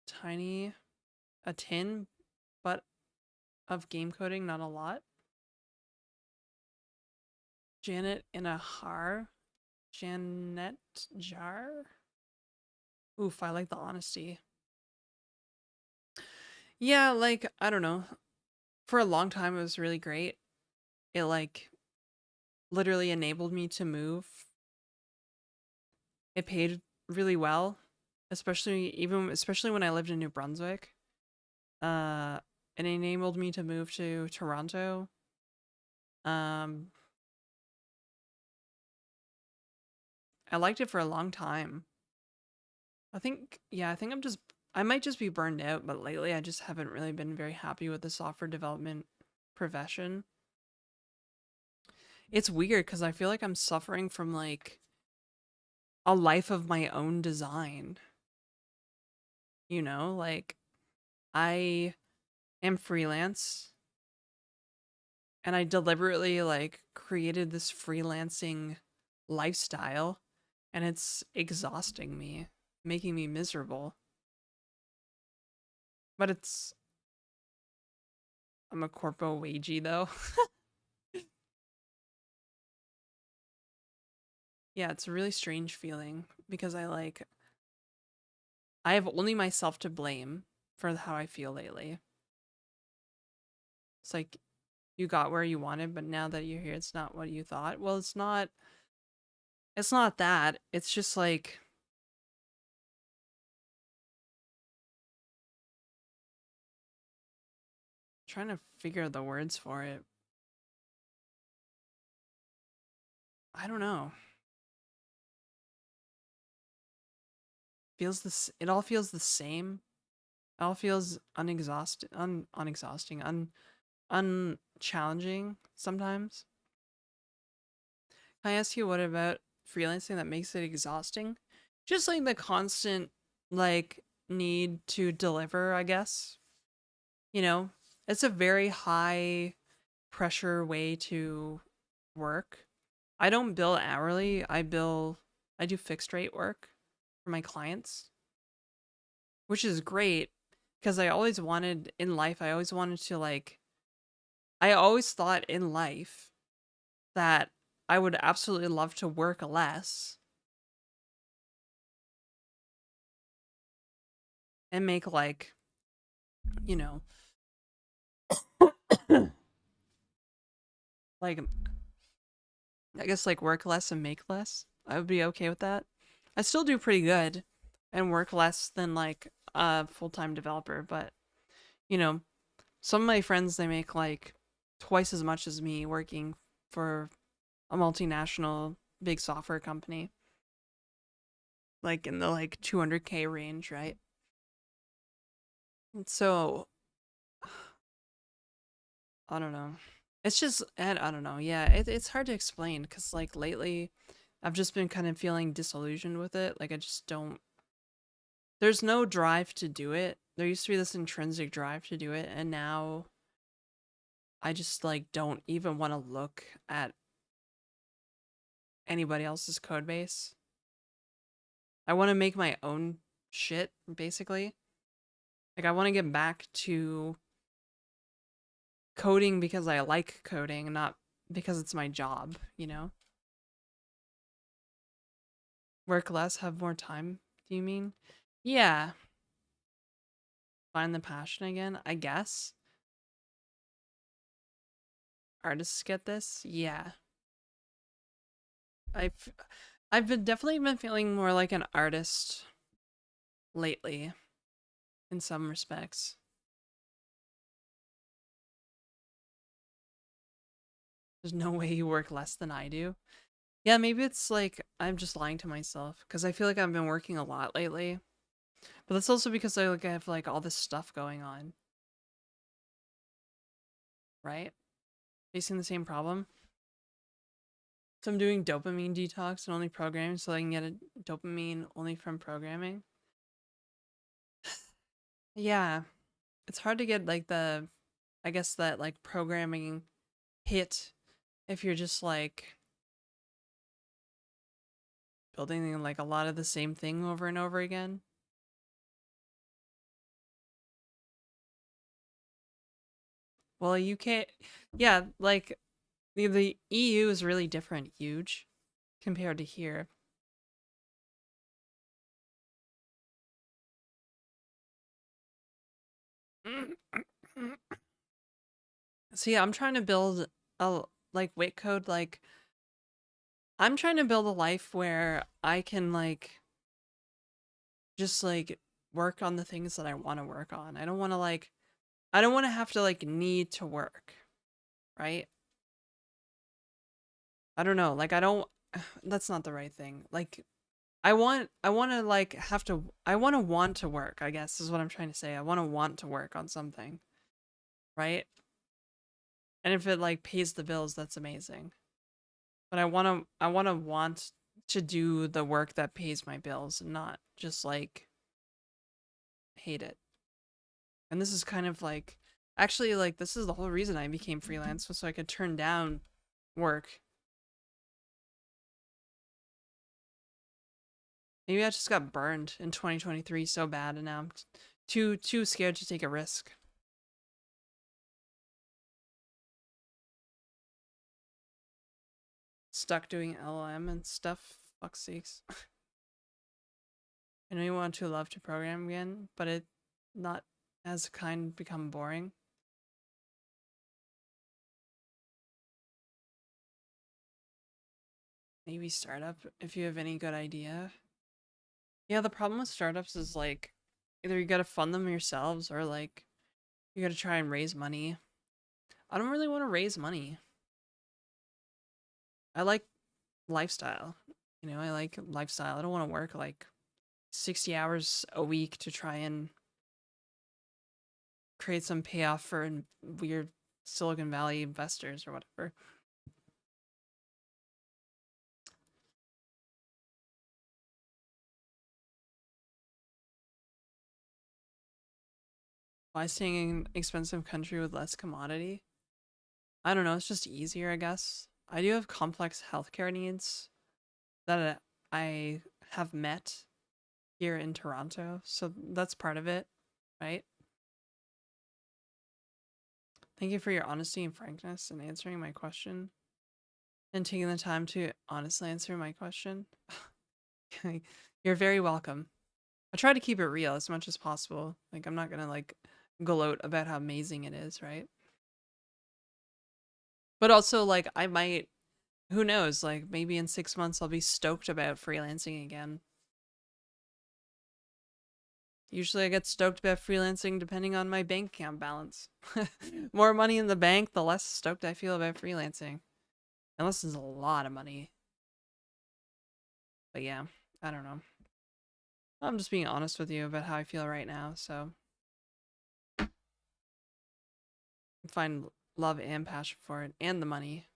tin, but of game coding, not a lot. Janet in a har. Janet jar. Oof, I like the honesty. Yeah, like, I don't know. For a long time, it was really great. It, like, literally enabled me to move. It paid really well, especially when I lived in New Brunswick. Uh, it enabled me to move to Toronto. Um, I liked it for a long time. I think I might just be burned out, but lately I just haven't really been very happy with the software development profession. It's weird because I feel like I'm suffering from like a life of my own design. You know, like I am freelance and I deliberately like created this freelancing lifestyle and it's exhausting me, making me miserable. But I'm a corpo wagey though. Yeah, it's a really strange feeling because I have only myself to blame for how I feel lately. It's like you got where you wanted, but now that you're here, it's not what you thought. Well, it's not that. It's just like trying to figure the words for it. I don't know. It all feels the same. It all feels unexhausting, unchallenging sometimes. Can I ask you what about freelancing that makes it exhausting? Just like the constant like need to deliver, I guess. You know, it's a very high pressure way to work. I don't bill hourly. I do fixed rate work for my clients, which is great because I always wanted to like I always thought in life that I would absolutely love to work less and make like, you know, like I guess like work less and make less. I would be okay with that. I still do pretty good and work less than like a full-time developer, but you know, some of my friends they make like twice as much as me working for a multinational big software company, like in the like 200K range, right? And so I don't know. It's just, and I don't know. Yeah, it's hard to explain because like lately, I've just been kind of feeling disillusioned with it. Like I just don't. There's no drive to do it. There used to be this intrinsic drive to do it, and now I just like don't even want to look at anybody else's code base. I want to make my own shit, basically. Like I want to get back to coding because I like coding, not because it's my job, you know? Work less, have more time, do you mean? Yeah, find the passion again, I guess. Artists get this? Yeah. I've I've been definitely been feeling more like an artist lately in some respects. There's no way you work less than I do. Yeah, maybe it's like I'm just lying to myself because I feel like I've been working a lot lately. But that's also because I have like all this stuff going on, right? Facing the same problem. So I'm doing dopamine detox and only programming so I can get a dopamine only from programming. Yeah, it's hard to get like the, I guess that like programming hit if you're just like building like a lot of the same thing over and over again. Well, you can't, yeah, like the EU is really different, huge compared to here. See, I'm trying to build a like wait code like I'm trying to build a life where I can like just like work on the things that I want to work on. I don't want to have to like need to work, right? I don't know. Like I don't that's not the right thing. Like I want to like have to I want to work, I guess is what I'm trying to say. I want to work on something, right? And if it like pays the bills, that's amazing. But want to do the work that pays my bills and not just like hate it. And this is kind of like actually like this is the whole reason I became freelance was so I could turn down work. Maybe I just got burned in 2023 so bad and now I'm too scared to take a risk. Stuck doing LLM and stuff. Fuck's sakes. I know you want to love to program again, but it not as kind become boring. Maybe startup if you have any good idea. Yeah, the problem with startups is like either you gotta fund them yourselves or like you gotta try and raise money. I don't really want to raise money. I like lifestyle. You know, I like lifestyle. I don't want to work like 60 hours a week to try and create some payoff for weird Silicon Valley investors or whatever. Why staying in an expensive country with less commodity? I don't know. It's just easier, I guess. I do have complex healthcare needs that I have met here in Toronto, so that's part of it, right? Thank you for your honesty and frankness in answering my question and taking the time to honestly answer my question. You're very welcome. I try to keep it real as much as possible. Like I'm not gonna like gloat about how amazing it is, right? But also like I might who knows, like maybe in 6 months I'll be stoked about freelancing again. Usually I get stoked about freelancing depending on my bank account balance. More money in the bank, the less stoked I feel about freelancing. Unless it's a lot of money. But yeah, I don't know. I'm just being honest with you about how I feel right now, so I'm fine. love and passion for it, and the money.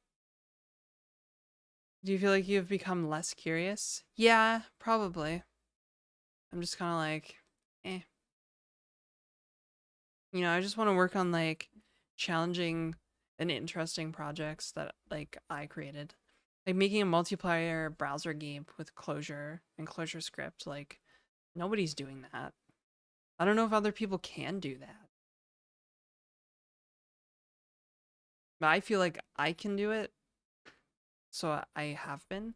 Do you feel like you've become less curious? Yeah, probably. I'm just kind of like, eh. You know, I just want to work on like challenging and interesting projects that like I created. Like making a multiplayer browser game with Clojure and Clojure script. Like nobody's doing that. I don't know if other people can do that. But I feel like I can do it, so I have been.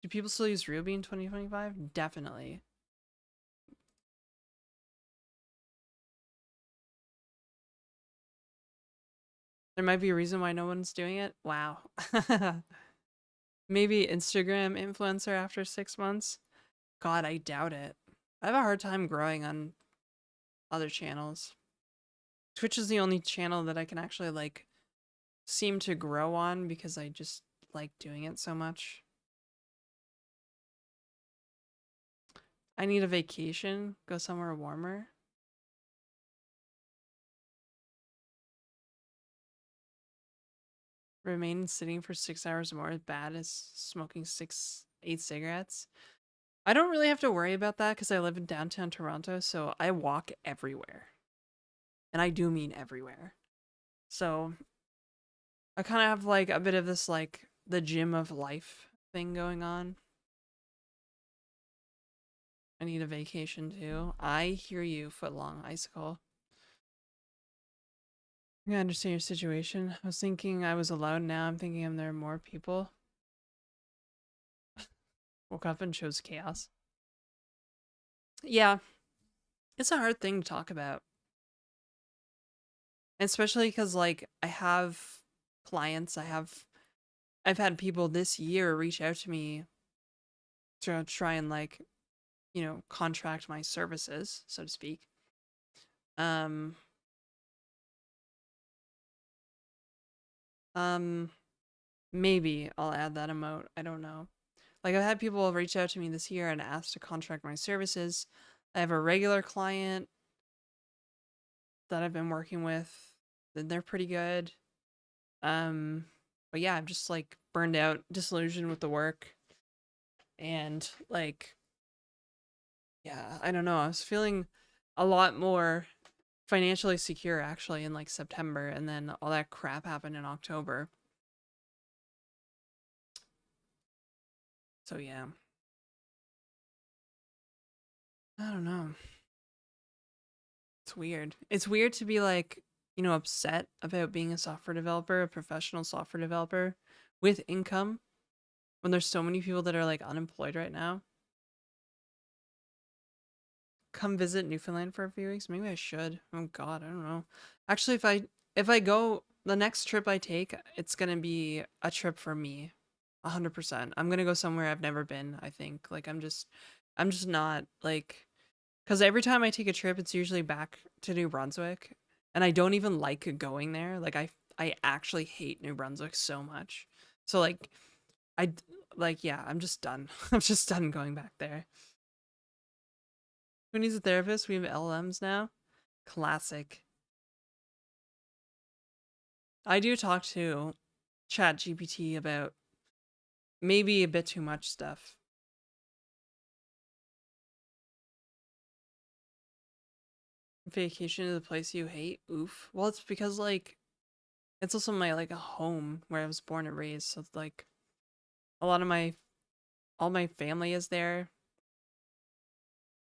Do people still use Ruby in 2025? Definitely. There might be a reason why no one's doing it. Wow. Maybe Instagram influencer after 6 months. God, I doubt it. I have a hard time growing on other channels. Twitch is the only channel that I can actually like seem to grow on because I just like doing it so much. I need a vacation, go somewhere warmer. Remain sitting for 6 hours more as bad as smoking 8 cigarettes. I don't really have to worry about that because I live in downtown Toronto, so I walk everywhere. And I do mean everywhere. So I kind of have like a bit of this like the gym of life thing going on. I need a vacation too. I hear you, footlong icicle. I understand your situation. I was thinking I was alone. Now I'm thinking there are more people. Woke up and chose chaos. Yeah, it's a hard thing to talk about. Especially because like I have clients, I've had people this year reach out to me to try and like, you know, contract my services, so to speak. Um um maybe I'll add that emote. I don't know. Like I've had people reach out to me this year and ask to contract my services. I have a regular client that I've been working with, and they're pretty good. Um but yeah, I'm just like burned out, disillusioned with the work, and like yeah, I don't know. I was feeling a lot more financially secure actually in like September, and then all that crap happened in October. So yeah, I don't know. It's weird. It's weird to be like, you know, upset about being a software developer, a professional software developer with income when there's so many people that are like unemployed right now. Come visit Newfoundland for a few weeks. Maybe I should. Oh God, I don't know. Actually, if I go the next trip I take, it's gonna be a trip for me, 100%. I'm gonna go somewhere I've never been. I think like I'm just not like because every time I take a trip, it's usually back to New Brunswick, and I don't even like going there. Like I actually hate New Brunswick so much. So like I like yeah, I'm just done. I'm just done going back there. Who needs a therapist? We have LMs now. Classic. I do talk to Chat GPT about maybe a bit too much stuff. Vacation to the place you hate? Oof. Well, it's because like it's also my like a home where I was born and raised, so it's like a lot of my all my family is there.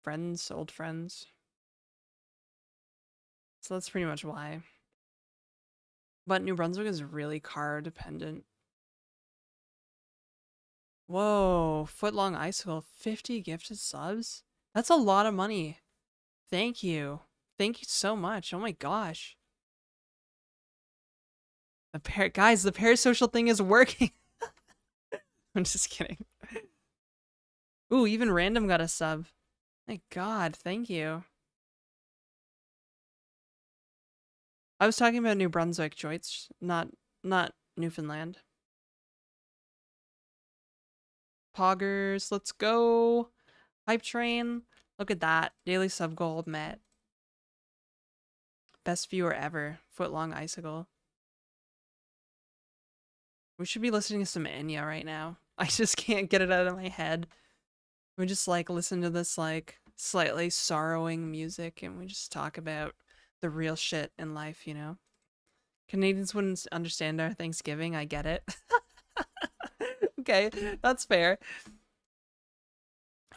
Friends, old friends. So that's pretty much why. But New Brunswick is really car dependent. Whoa, footlong icicle, 50 gifted subs? That's a lot of money. Thank you. Thank you so much. Oh my gosh. Guys, the parasocial thing is working. I'm just kidding. Ooh, even random got a sub. Thank God, thank you. I was talking about New Brunswick, Joyce, not Newfoundland. Poggers, let's go. Hype train. Look at that. Daily sub goal met. Best viewer ever. Footlong Icicle. We should be listening to some Enya right now. I just can't get it out of my head. We just like listen to this like slightly sorrowing music and we just talk about the real shit in life, you know? Canadians wouldn't understand our Thanksgiving. I get it. Okay, that's fair.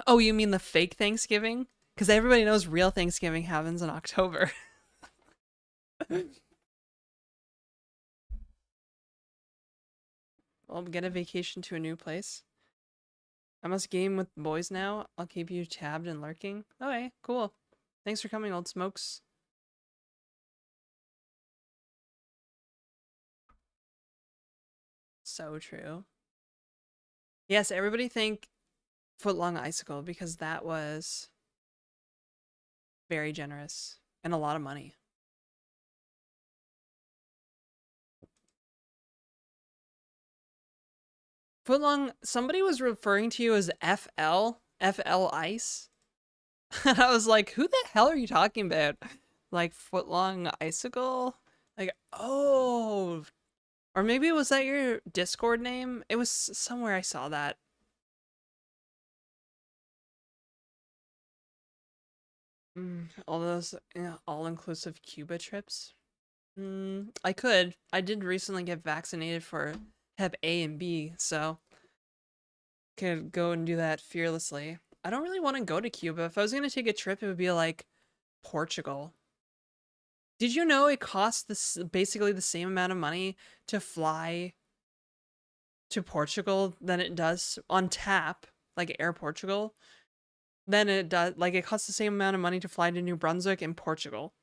Oh, you mean the fake Thanksgiving? Because everybody knows real Thanksgiving happens in October. I'll get a vacation to a new place. I must game with boys now. I'll keep you tabbed and lurking. Okay, cool. Thanks for coming, old smokes. So true. Yes, everybody think footlong icicle because that was very generous and a lot of money. Footlong, somebody was referring to you as FL Ice. And I was like, who the hell are you talking about? Like footlong icicle? Like, oh. Or maybe was that your Discord name? It was somewhere I saw that. All those all-inclusive Cuba trips. I could. I did recently get vaccinated for Hep A and B, so could go and do that fearlessly. I don't really want to go to Cuba. If I was gonna take a trip, it would be like Portugal. Did you know it costs this basically the same amount of money to fly to Portugal than it does on tap, like Air Portugal? Then it does like it costs the same amount of money to fly to New Brunswick in Portugal.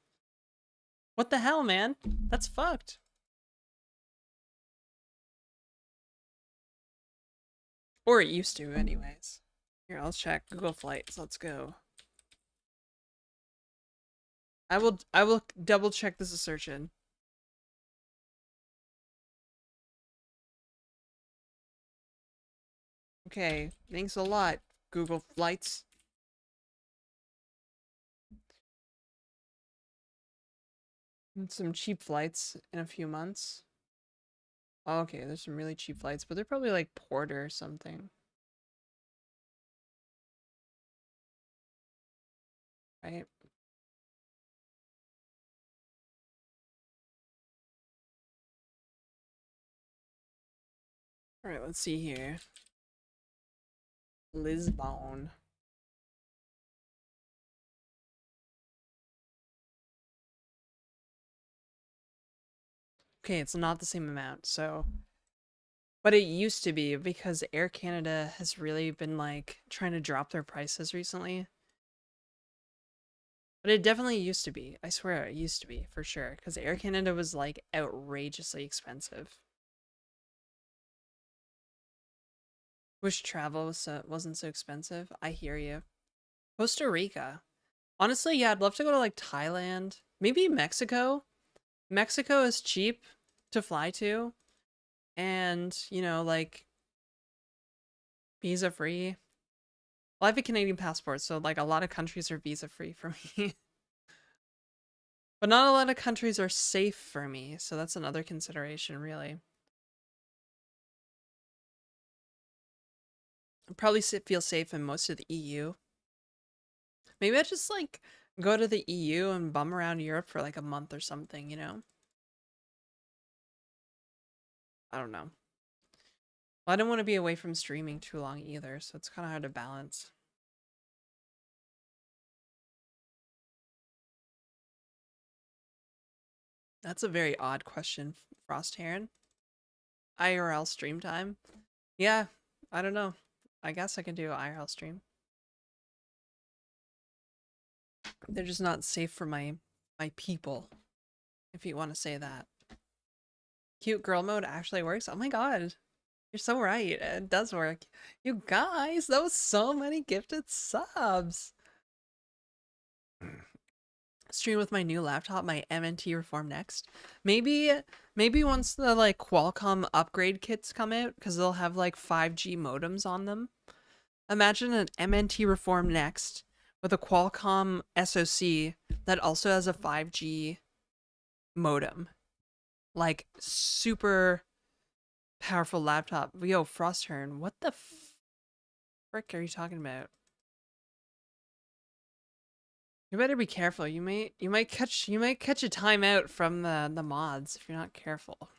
What the hell, man? That's fucked. Or it used to, anyways. Here, I'll check Google Flights. Let's go. I will double check this assertion. Okay, thanks a lot, Google Flights. And some cheap flights in a few months. Oh, okay, there's some really cheap flights, but they're probably like Porter or something. Right? Alright, let's see here. Lisbon. Okay, it's not the same amount, so. But it used to be because Air Canada has really been like trying to drop their prices recently. But it definitely used to be. I swear it used to be for sure. Because Air Canada was like outrageously expensive. Wish travel wasn't so expensive. I hear you. Costa Rica. Honestly, yeah, I'd love to go to like Thailand. Maybe Mexico. Mexico is cheap to fly to. And, you know, like visa free. Well, I have a Canadian passport, so like a lot of countries are visa free for me. But not a lot of countries are safe for me, so that's another consideration, really. I'd probably feel safe in most of the EU. Maybe I just like go to the EU and bum around Europe for like a month or something, you know? I don't know. Well, I don't want to be away from streaming too long either, so it's kind of hard to balance. That's a very odd question, Frost Heron. IRL stream time? Yeah, I don't know. I guess I can do an IRL stream. They're just not safe for my people, if you want to say that. Cute girl mode actually works? Oh my god. You're so right. It does work. You guys, that was so many gifted subs. Stream with my new laptop, my MNT Reform Next. Maybe once the like Qualcomm upgrade kits come out, because they'll have like 5G modems on them. Imagine an MNT Reform Next with a Qualcomm SoC that also has a 5G modem. Like super powerful laptop. Yo, Frostturn, what the frick are you talking about? You better be careful. You might catch a timeout from the mods if you're not careful.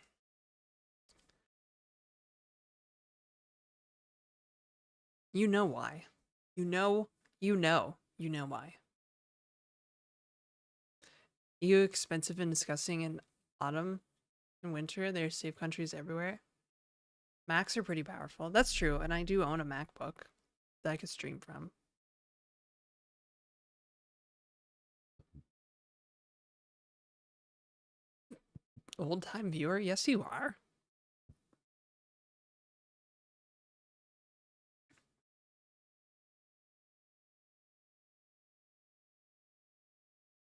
You know why. You know why. EU expensive and disgusting in autumn and winter. There's safe countries everywhere. Macs are pretty powerful. That's true, and I do own a MacBook that I could stream from. Old time viewer? Yes, you are.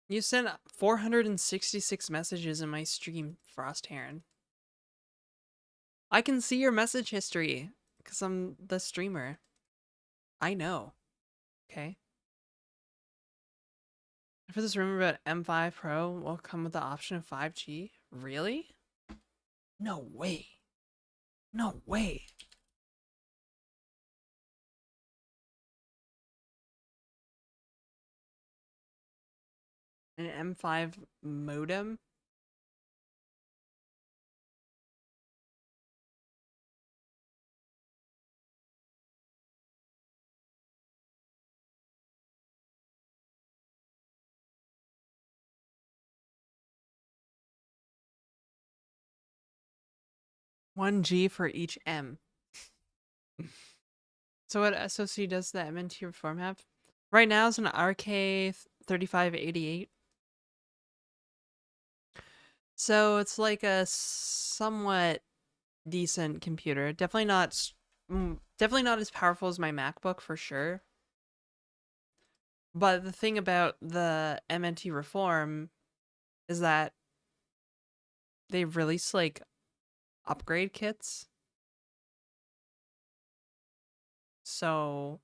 You sent 466 messages in my stream, Frost Heron. I can see your message history because I'm the streamer. I know. Okay. For this rumor about M5 Pro will come with the option of 5G. Really? No way. No way. An M5 modem? One G for each M. So what SoC does the MNT reform have? Right now it's an RK3588. So it's like a somewhat decent computer. Definitely not as powerful as my MacBook for sure. But the thing about the MNT reform is that they release like upgrade kits. So,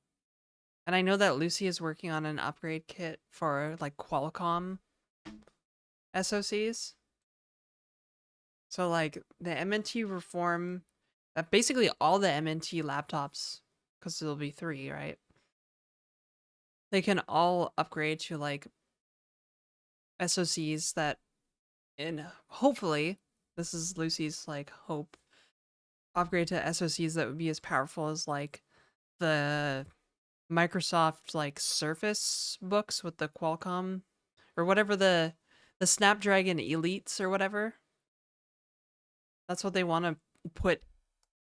and I know that Lucy is working on an upgrade kit for like Qualcomm SoCs. So like the MNT reform, basically all the MNT laptops, because there'll be 3, right? They can all upgrade to like SoCs that, and hopefully, this is Lucy's like hope, upgrade to SoCs that would be as powerful as like the Microsoft like Surface books with the Qualcomm or whatever the Snapdragon Elites or whatever. That's what they want to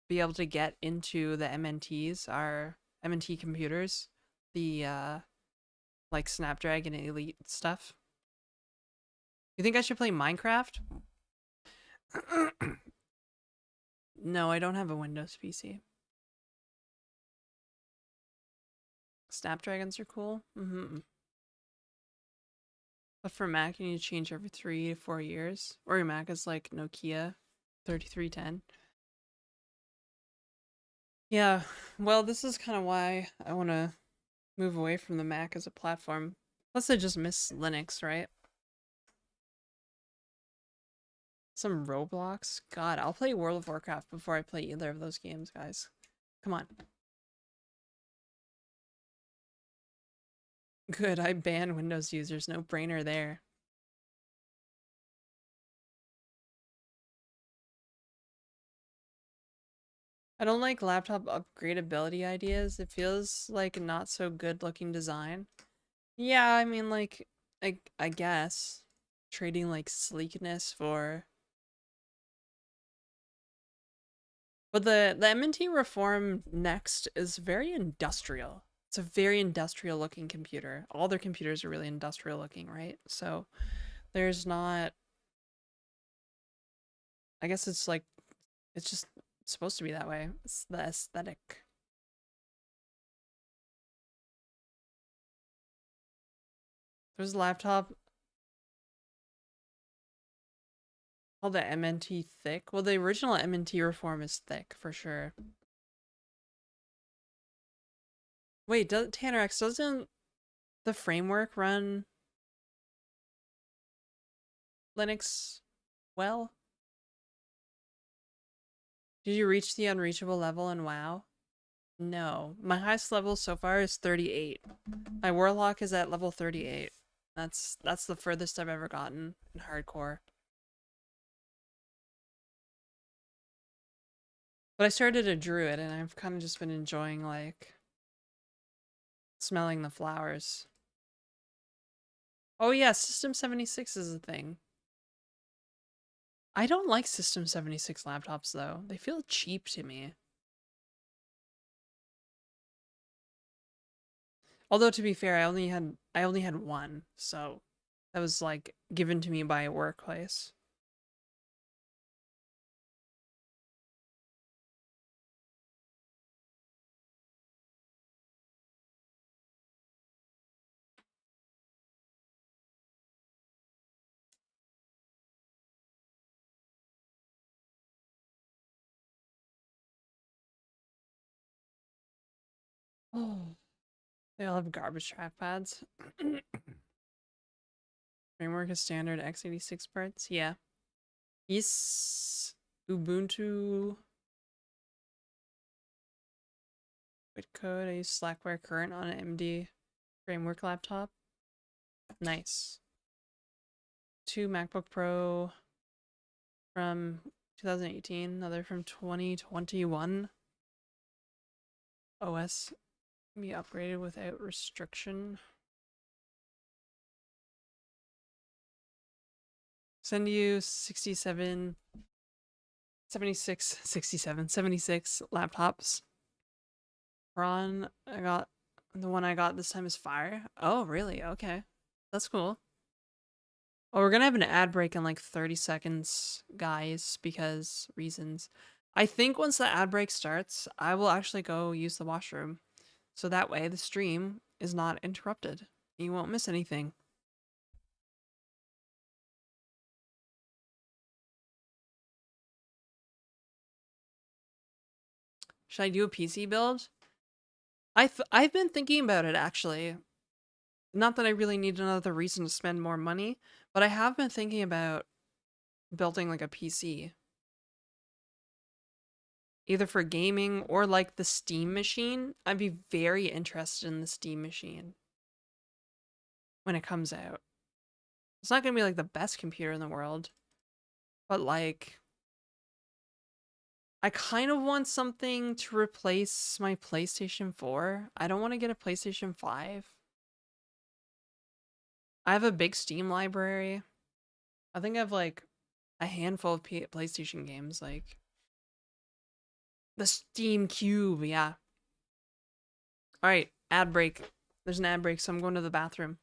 be able to get into the MNTs, our MNT computers, the like Snapdragon Elite stuff. You think I should play Minecraft? No, I don't have a Windows PC. Snapdragons are cool. But for Mac, you need to change every 3 to 4 years. Or your Mac is like Nokia 3310. Yeah, well, this is kind of why I want to move away from the Mac as a platform. Plus, I just miss Linux, right? Some Roblox? God, I'll play World of Warcraft before I play either of those games, guys. Come on. Good, I ban Windows users. No brainer there. I don't like laptop upgradability ideas. It feels like not so good looking design. Yeah, I mean, like, I guess trading like sleekness for. But the M&T Reform Next is very industrial. It's a very industrial looking computer. All their computers are really industrial looking, right? So there's not, I guess it's like, it's just supposed to be that way. It's the aesthetic. There's a laptop called the MNT Thick. Well, the original MNT Reform is thick for sure. Wait, Tanner X, doesn't the framework run Linux Well, did you reach the unreachable level in WoW? No. My highest level so far is 38. My warlock is at level 38. That's the furthest I've ever gotten in hardcore. But I started a druid and I've kind of just been enjoying like smelling the flowers. Oh yeah, System 76 is a thing. I don't like System 76 laptops though. They feel cheap to me. Although to be fair, I only had one, so that was like given to me by a workplace. Oh, they all have garbage trackpads. Framework is standard x86 parts. Yeah. Yes. Ubuntu. Code. I use Slackware Current on an MD framework laptop. Nice. 2 MacBook Pro from 2018, another from 2021. OS can be upgraded without restriction. Send you 67, 76, 67, 76 laptops. Ron, I got the one I got this time is Fire. Oh, really? Okay. That's cool. Oh, we're gonna have an ad break in like 30 seconds, guys, because reasons. I think once the ad break starts, I will actually go use the washroom. So that way the stream is not interrupted. You won't miss anything. Should I do a PC build? I've been thinking about it actually. Not that I really need another reason to spend more money, but I have been thinking about building like a PC. Either for gaming or like the Steam machine. I'd be very interested in the Steam machine when it comes out. It's not going to be like the best computer in the world, but like I kind of want something to replace my PlayStation 4. I don't want to get a PlayStation 5. I have a big Steam library. I think I have like a handful of PlayStation games, like the Steam Cube, yeah. All right, ad break. There's an ad break, so I'm going to the bathroom.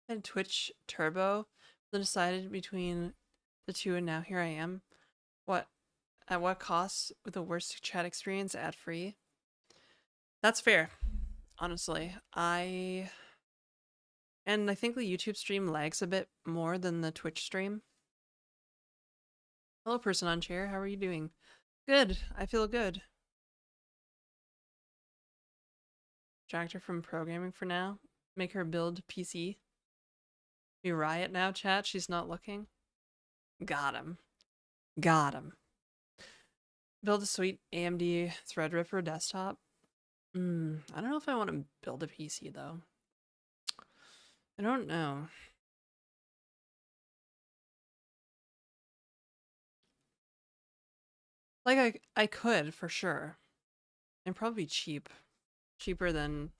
And Twitch Turbo. I decided between the two, and now here I am. What? At what cost with the worst chat experience ad free? That's fair, honestly. And I think the YouTube stream lags a bit more than the Twitch stream. Hello, person on chair. How are you doing? Good. I feel good. Distract her from programming for now. Make her build PC. We riot now, chat. She's not looking. Got him. Got him. Build a sweet AMD Threadripper desktop. I don't know if I want to build a PC though. I don't know. Like I could for sure. And probably cheap. Cheaper than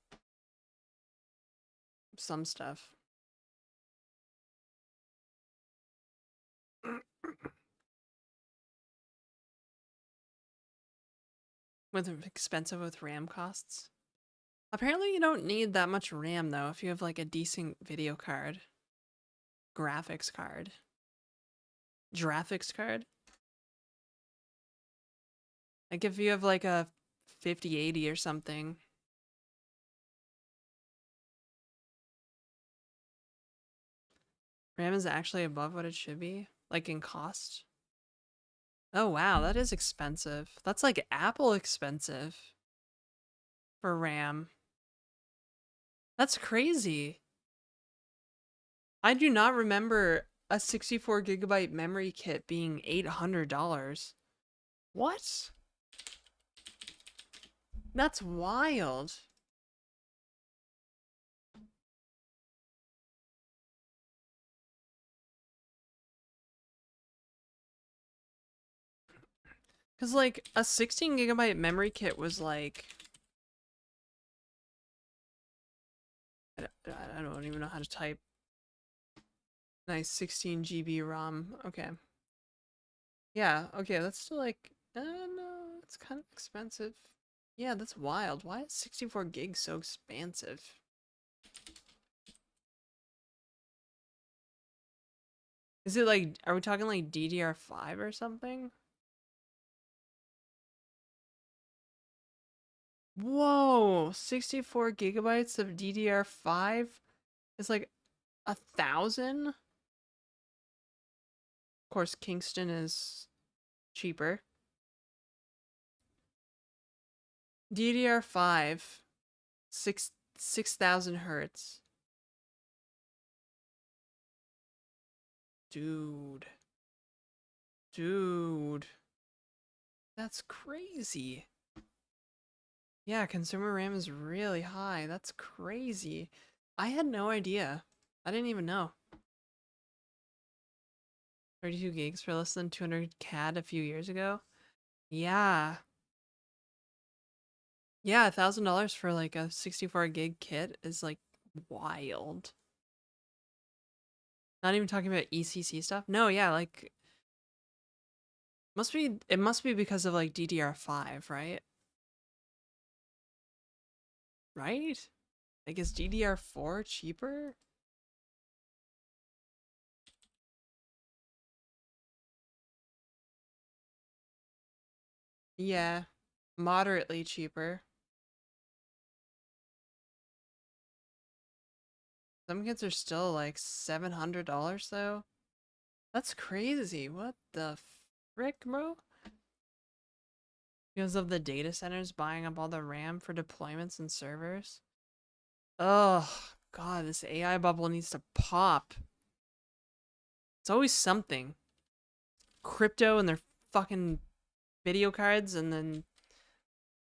some stuff. With expensive with RAM costs. Apparently you don't need that much RAM though if you have like a decent video card. Graphics card. Graphics card? Like if you have like a 5080 or something. RAM is actually above what it should be, like in cost. Oh wow, that is expensive. That's like Apple expensive for RAM. That's crazy. I do not remember a 64 gigabyte memory kit being $800. What? That's wild. Cause like a 16 gigabyte memory kit was like, I don't even know how to type. Nice 16 GB ROM. Okay. Yeah, okay, that's still like, no, it's kind of expensive. Yeah, that's wild. Why is 64 gigs so expensive? Is it like, are we talking like DDR5 or something? Whoa, 64 gigabytes of DDR5 is like 1,000? Of course, Kingston is cheaper. DDR5, 6,000 hertz. Dude. Dude. That's crazy. Yeah, consumer RAM is really high. That's crazy. I had no idea. I didn't even know. 32 gigs for less than 200 CAD a few years ago. Yeah. Yeah, $1,000 for like a 64 gig kit is like wild. Not even talking about ECC stuff. No, yeah, like it must be because of like DDR5, right? Right? Like is DDR4 cheaper? Yeah, moderately cheaper. Some kits are still like $700 though. That's crazy. What the frick, bro? Because of the data centers buying up all the RAM for deployments and servers. Oh, God, this AI bubble needs to pop. It's always something. Crypto and their fucking video cards, and then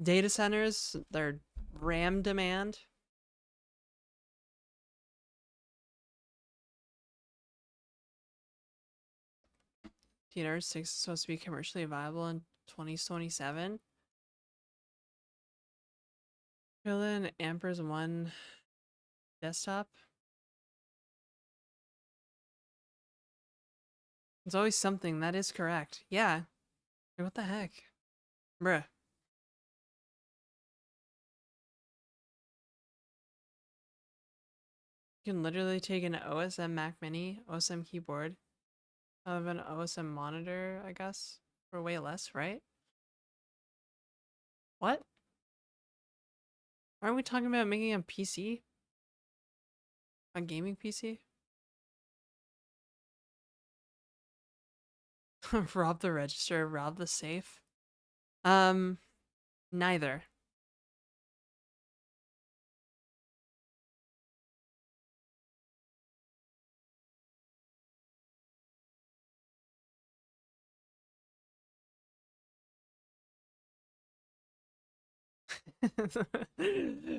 data centers, their RAM demand. TNR6 is supposed to be commercially viable in 2027. Fill in Ampers 1 desktop. It's always something. That is correct. Yeah. Like, what the heck? Bruh. You can literally take an OSM Mac Mini, OSM keyboard, out of an OSM monitor, I guess, for way less, right? What? Aren't we talking about making a PC? A gaming PC? Rob the register, rob the safe? Um, neither.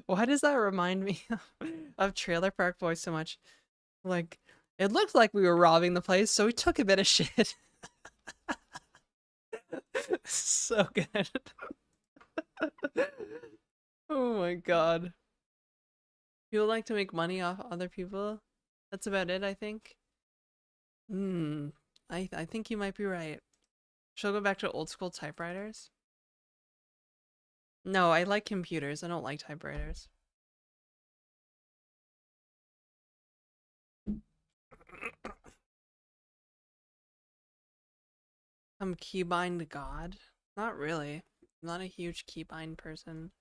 Why does that remind me of Trailer Park Boys so much? Like, it looked like we were robbing the place, so we took a bit of shit. So good. Oh my god. People like to make money off other people. That's about it, I think. Hmm. I think you might be right. Shall I go back to old school typewriters? No, I like computers. I don't like typewriters. I'm keybind god? Not really. I'm not a huge keybind person.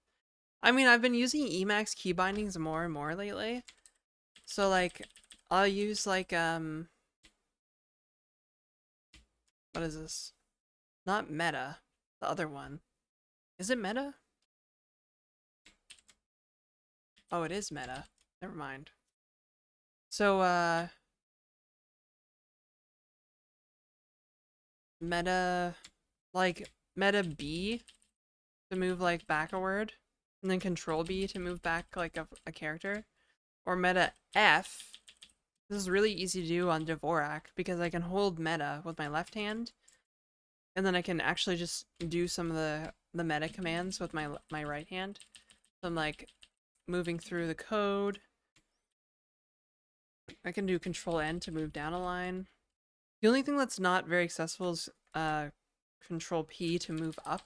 I mean, I've been using Emacs key bindings more and more lately. So like, I'll use like, what is this? Not Meta, the other one. Is it Meta? Oh, it is Meta. Never mind. So, Meta, like, Meta B to move like backward, and then Control B to move back like a character. Or Meta F. This is really easy to do on Dvorak because I can hold Meta with my left hand, and then I can actually just do some of the meta commands with my right hand. So I'm like moving through the code. I can do Control N to move down a line. The only thing that's not very accessible is Control P to move up.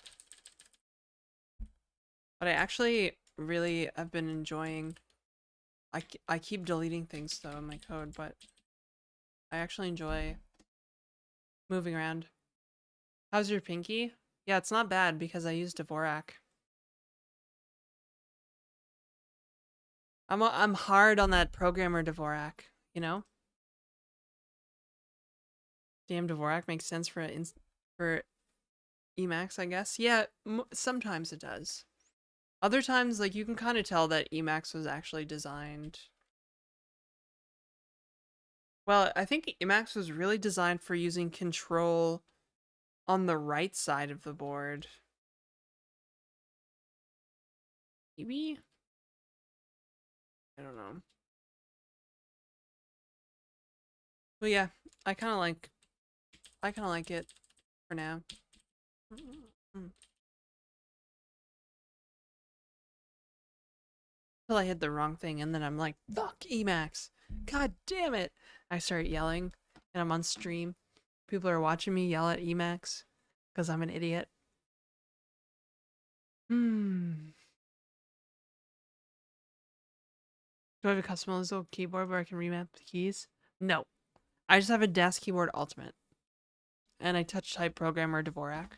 But I actually really have been enjoying. I keep deleting things though in my code, but I actually enjoy moving around. How's your pinky? Yeah, it's not bad because I use Dvorak. I'm hard on that programmer Dvorak, you know? Damn, Dvorak makes sense for Emacs, I guess. Yeah, sometimes it does. Other times, like, you can kind of tell that Emacs was actually designed. Well, I think Emacs was really designed for using control on the right side of the board. Maybe? I don't know. But yeah, I kind of like I kind of like it for now. Until I hit the wrong thing and then I'm like, fuck Emacs. God damn it. I start yelling and I'm on stream. People are watching me yell at Emacs because I'm an idiot. Hmm. Do I have a customizable keyboard where I can remap the keys? No. I just have a desk keyboard ultimate. And I touch type programmer Dvorak.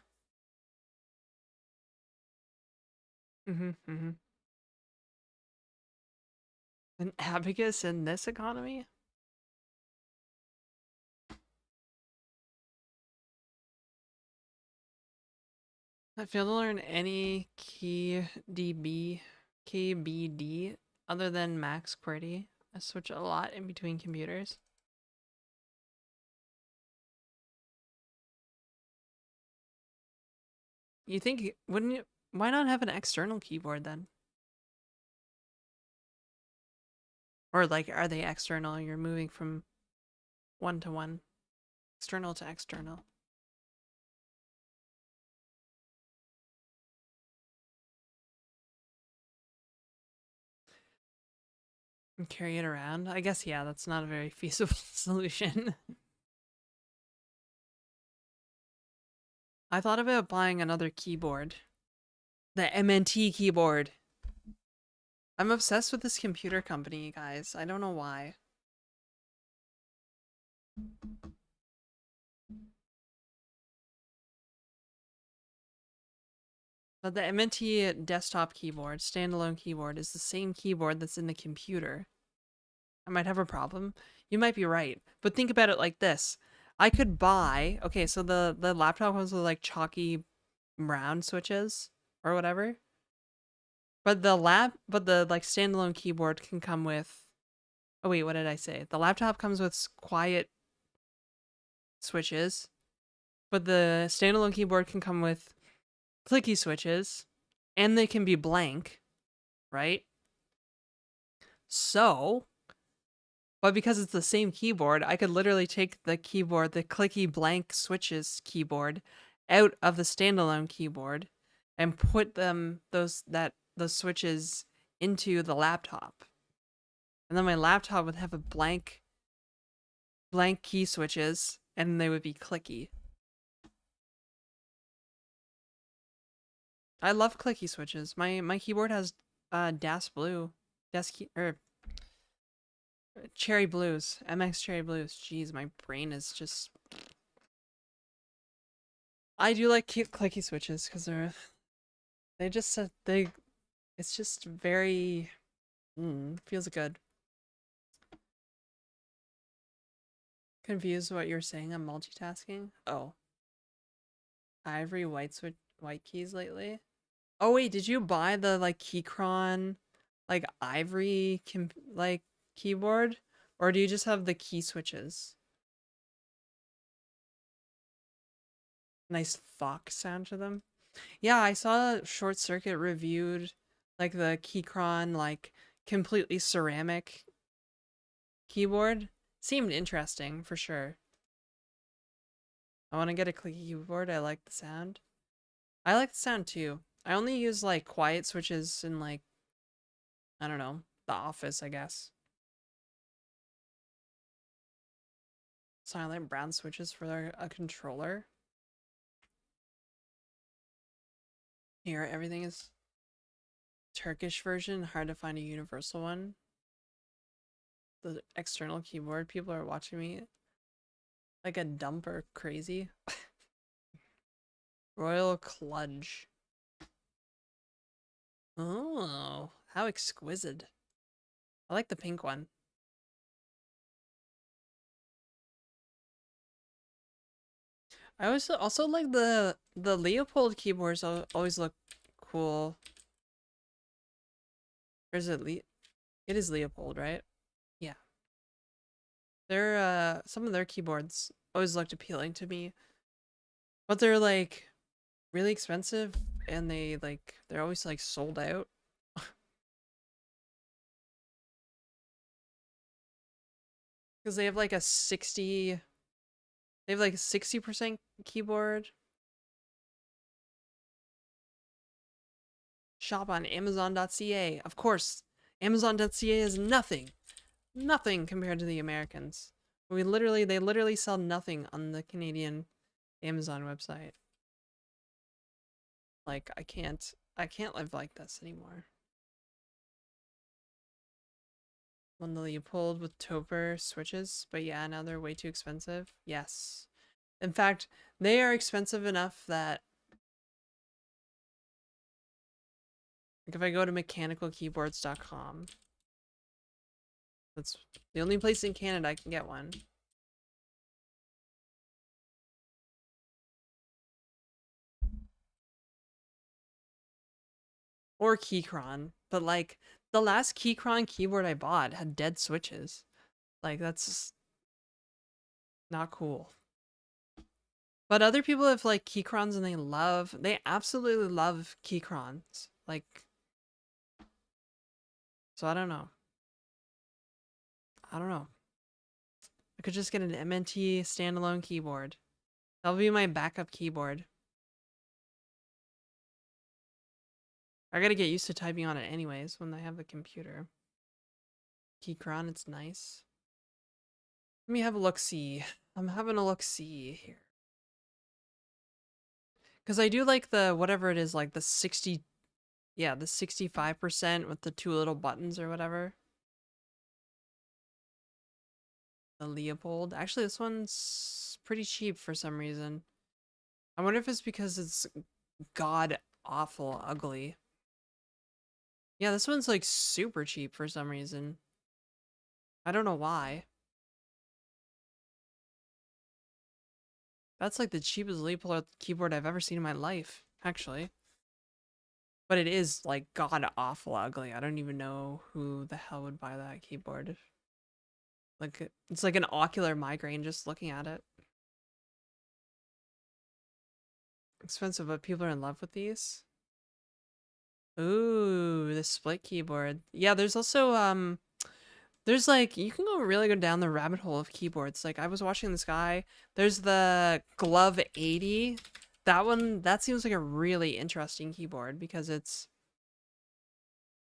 Mm-hmm. An abacus in this economy? I failed to learn any KBD other than max QWERTY. I switch a lot in between computers. You think, wouldn't you, why not have an external keyboard then? Or like, are they external? You're moving from one to one, external to external. And carry it around? I guess, yeah, that's not a very feasible solution. I thought about buying another keyboard. The MNT keyboard. I'm obsessed with this computer company, guys. I don't know why. But the MNT desktop keyboard, standalone keyboard, is the same keyboard that's in the computer. I might have a problem. You might be right. But think about it like this. I could buy, okay, so the laptop comes with like chalky brown switches or whatever. But the like standalone keyboard can come with, oh wait, what did I say? The laptop comes with quiet switches, but the standalone keyboard can come with clicky switches and they can be blank, right? So, but because it's the same keyboard, I could literally take the keyboard, the clicky blank switches keyboard, out of the standalone keyboard and put those switches into the laptop. And then my laptop would have a blank key switches and they would be clicky. I love clicky switches. My keyboard has DAS blue, DAS key, or cherry blues, MX cherry blues. Jeez, my brain is just. I do like clicky switches because they just they. It's just very feels good. Confused what you're saying. I'm multitasking. Oh, ivory white keys lately. Oh wait, did you buy the like Keychron, like ivory like keyboard, or do you just have the key switches? Nice Fox sound to them. Yeah, I saw Short Circuit reviewed like the Keychron like completely ceramic keyboard. Seemed interesting for sure. I want to get a clicky keyboard. I like the sound. I like the sound too. I only use like quiet switches in like I don't know, the office, I guess. Silent brown switches for a controller. Here, everything is Turkish version, hard to find a universal one. The external keyboard, people are watching me like a dumper crazy. Royal Cludge. Oh, how exquisite. I like the pink one. I also like the Leopold keyboards always look cool. Or is it it is Leopold, right? Yeah. They're some of their keyboards always looked appealing to me. But they're like really expensive and they're always like sold out. Because they have like a 60 they have like a 60% keyboard. Shop on Amazon.ca. Of course, Amazon.ca is nothing. Nothing compared to the Americans. They literally sell nothing on the Canadian Amazon website. Like I can't live like this anymore. When you pulled with Topper switches, but yeah, now they're way too expensive. Yes. In fact, they are expensive enough that like if I go to mechanicalkeyboards.com, that's the only place in Canada I can get one. Or Keychron, but like the last Keychron keyboard I bought had dead switches. Like that's not cool. But other people have like Keychrons and they absolutely love Keychrons. Like, so I don't know. I don't know. I could just get an MNT standalone keyboard. That'll be my backup keyboard. I gotta get used to typing on it anyways when I have the computer. Keychron, it's nice. Let me have a look-see. I'm having a look-see here. Because I do like the, whatever it is, like the 60 Yeah, the 65% with the two little buttons or whatever. The Leopold. Actually, this one's pretty cheap for some reason. I wonder if it's because it's god awful ugly. Yeah, this one's like super cheap for some reason. I don't know why. That's like the cheapest Leopold keyboard I've ever seen in my life, actually. But it is like god awful ugly. I don't even know who the hell would buy that keyboard. Like it's like an ocular migraine just looking at it. Expensive, but people are in love with these. Ooh, the split keyboard. Yeah, there's also there's like you can go down the rabbit hole of keyboards. Like I was watching this guy. There's the Glove 80. That one that seems like a really interesting keyboard because it's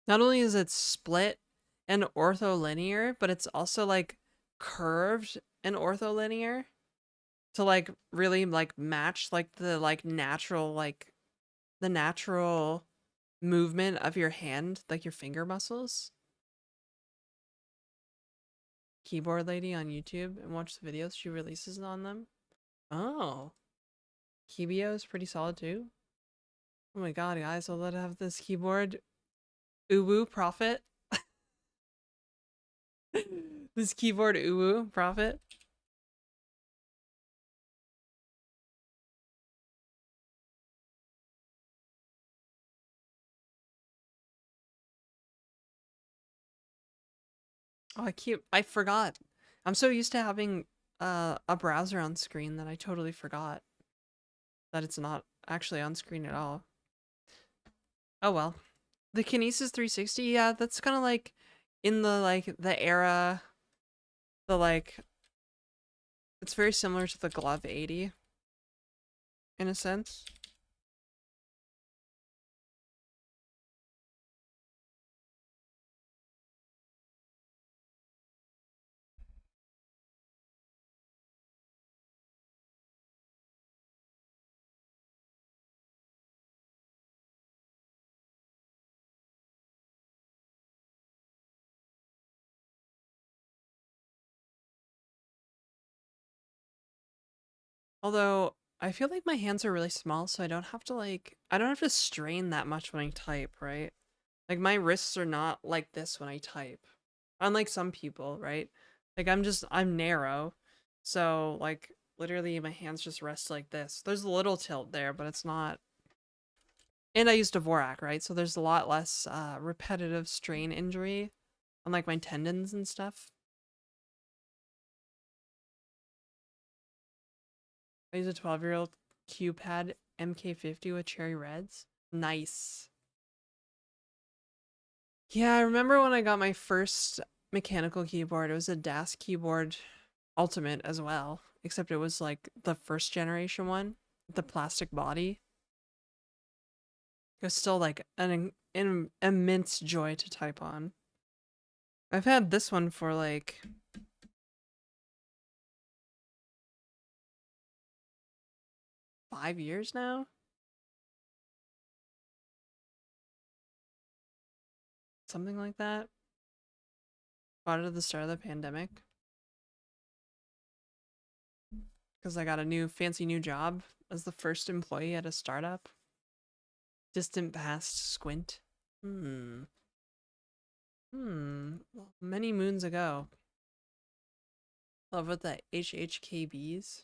not only is it split and ortholinear, but it's also like curved and ortholinear to like really like match like the natural movement of your hand, like your finger muscles. Keyboard lady on YouTube and watch the videos she releases on them. Oh, Kibio is pretty solid too. Oh my god, guys, I'll let have this keyboard. Uwu profit. This keyboard uwu profit. Oh, I forgot. I'm so used to having a browser on screen that I totally forgot that it's not actually on screen at all. Oh well. The Kinesis 360, yeah, that's kind of like in the era, the like it's very similar to the Glove 80 in a sense. Although I feel like my hands are really small, so I don't have to strain that much when I type, right? Like my wrists are not like this when I type. Unlike some people, right? Like I'm narrow. So like literally my hands just rest like this. There's a little tilt there, but it's not. And I used a Dvorak, right? So there's a lot less repetitive strain injury on like my tendons and stuff. I use a 12-year-old Q-Pad MK50 with cherry reds. Nice. Yeah, I remember when I got my first mechanical keyboard. It was a DAS keyboard Ultimate as well, except it was like the first generation one, the plastic body. It was still like an immense joy to type on. I've had this one for like 5 years now, something like that. Bought it at the start of the pandemic because I got a new fancy new job as the first employee at a startup. Distant past squint. Hmm. Well, many moons ago. Love with the HHKBs.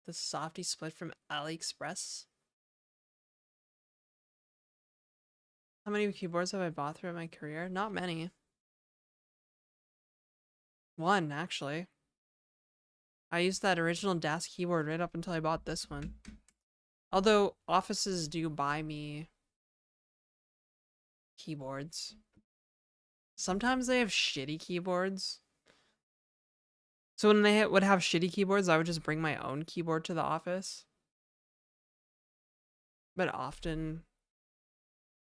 The softy split from AliExpress. How many keyboards have I bought throughout my career? Not many. One, actually. I used that original DAS keyboard right up until I bought this one. Although offices do buy me keyboards. Sometimes they have shitty keyboards. So when they would have shitty keyboards, I would just bring my own keyboard to the office. But often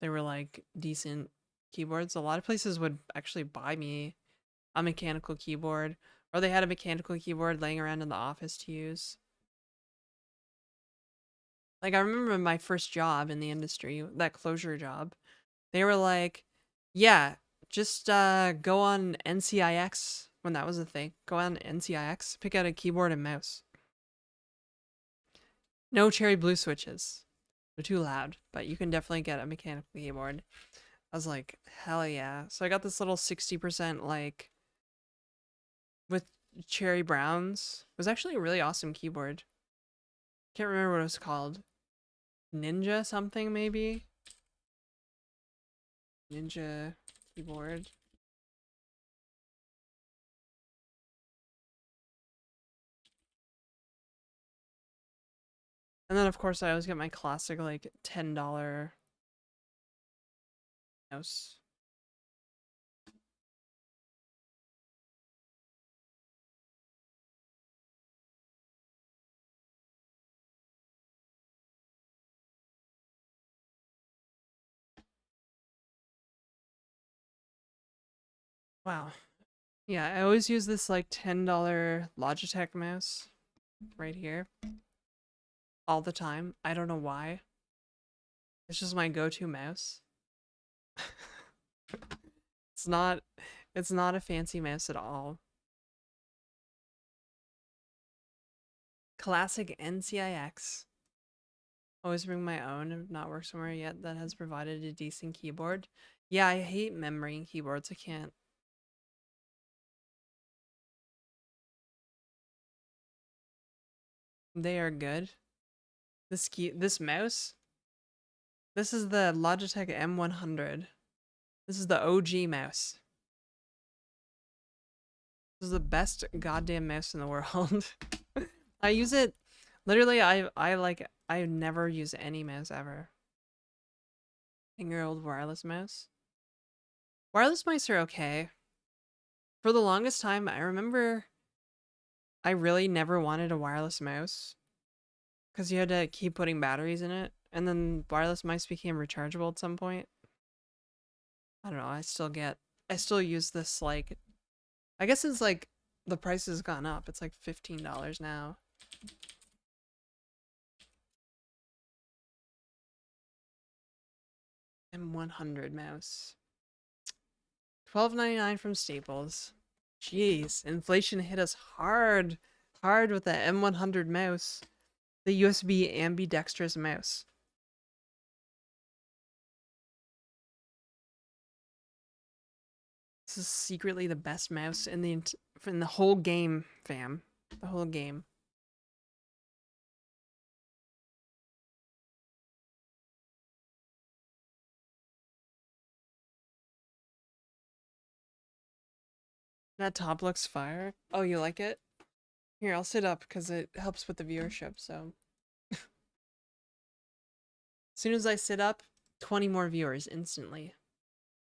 they were like decent keyboards. A lot of places would actually buy me a mechanical keyboard, or they had a mechanical keyboard laying around in the office to use. Like I remember my first job in the industry, that closure job. They were like, "Yeah, just go on NCIX when that was a thing. Go on NCIX, pick out a keyboard and mouse. No cherry blue switches. They're too loud, but you can definitely get a mechanical keyboard." I was like, "Hell yeah." So I got this little 60% like with cherry browns. It was actually a really awesome keyboard. Can't remember what it was called. Ninja something maybe? Ninja keyboard. And then of course I always get my classic like $10 mouse. Wow. Yeah, I always use this like $10 Logitech mouse right here all the time. I don't know why. It's just my go-to mouse. It's not it's not a fancy mouse at all. Classic NCIX. Always bring my own. I've not worked somewhere yet that has provided a decent keyboard. Yeah, I hate memory keyboards. I can't. They are good. This mouse, this is the Logitech M100. This is the OG mouse. This is the best goddamn mouse in the world. I use it literally I never use any mouse ever. 10-year-old wireless mouse. Wireless mice are okay. For the longest time, I remember I really never wanted a wireless mouse because you had to keep putting batteries in it, and then wireless mice became rechargeable at some point. I don't know, I still use this like, I guess it's like the price has gone up. It's like $15 now. M100 mouse. $12.99 from Staples. Jeez, inflation hit us hard, hard with the M100 mouse. The USB ambidextrous mouse. This is secretly the best mouse in the whole game, fam. The whole game. That top looks fire. Oh, you like it? Here, I'll sit up because it helps with the viewership. So as soon as I sit up, 20 more viewers instantly.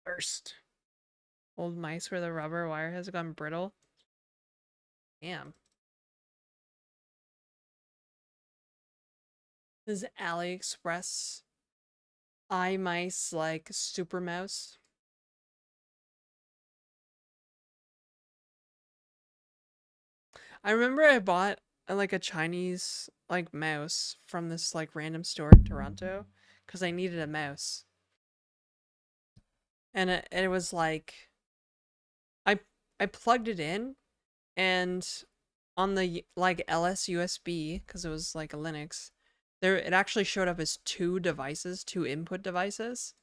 First. Old mice where the rubber wire has gone brittle. Damn. This is AliExpress iMice like super mouse. I remember I bought like a Chinese like mouse from this like random store in Toronto because I needed a mouse. And it was like I I plugged it in and on the like LS USB because it was like a Linux, there it actually showed up as two devices, two input devices.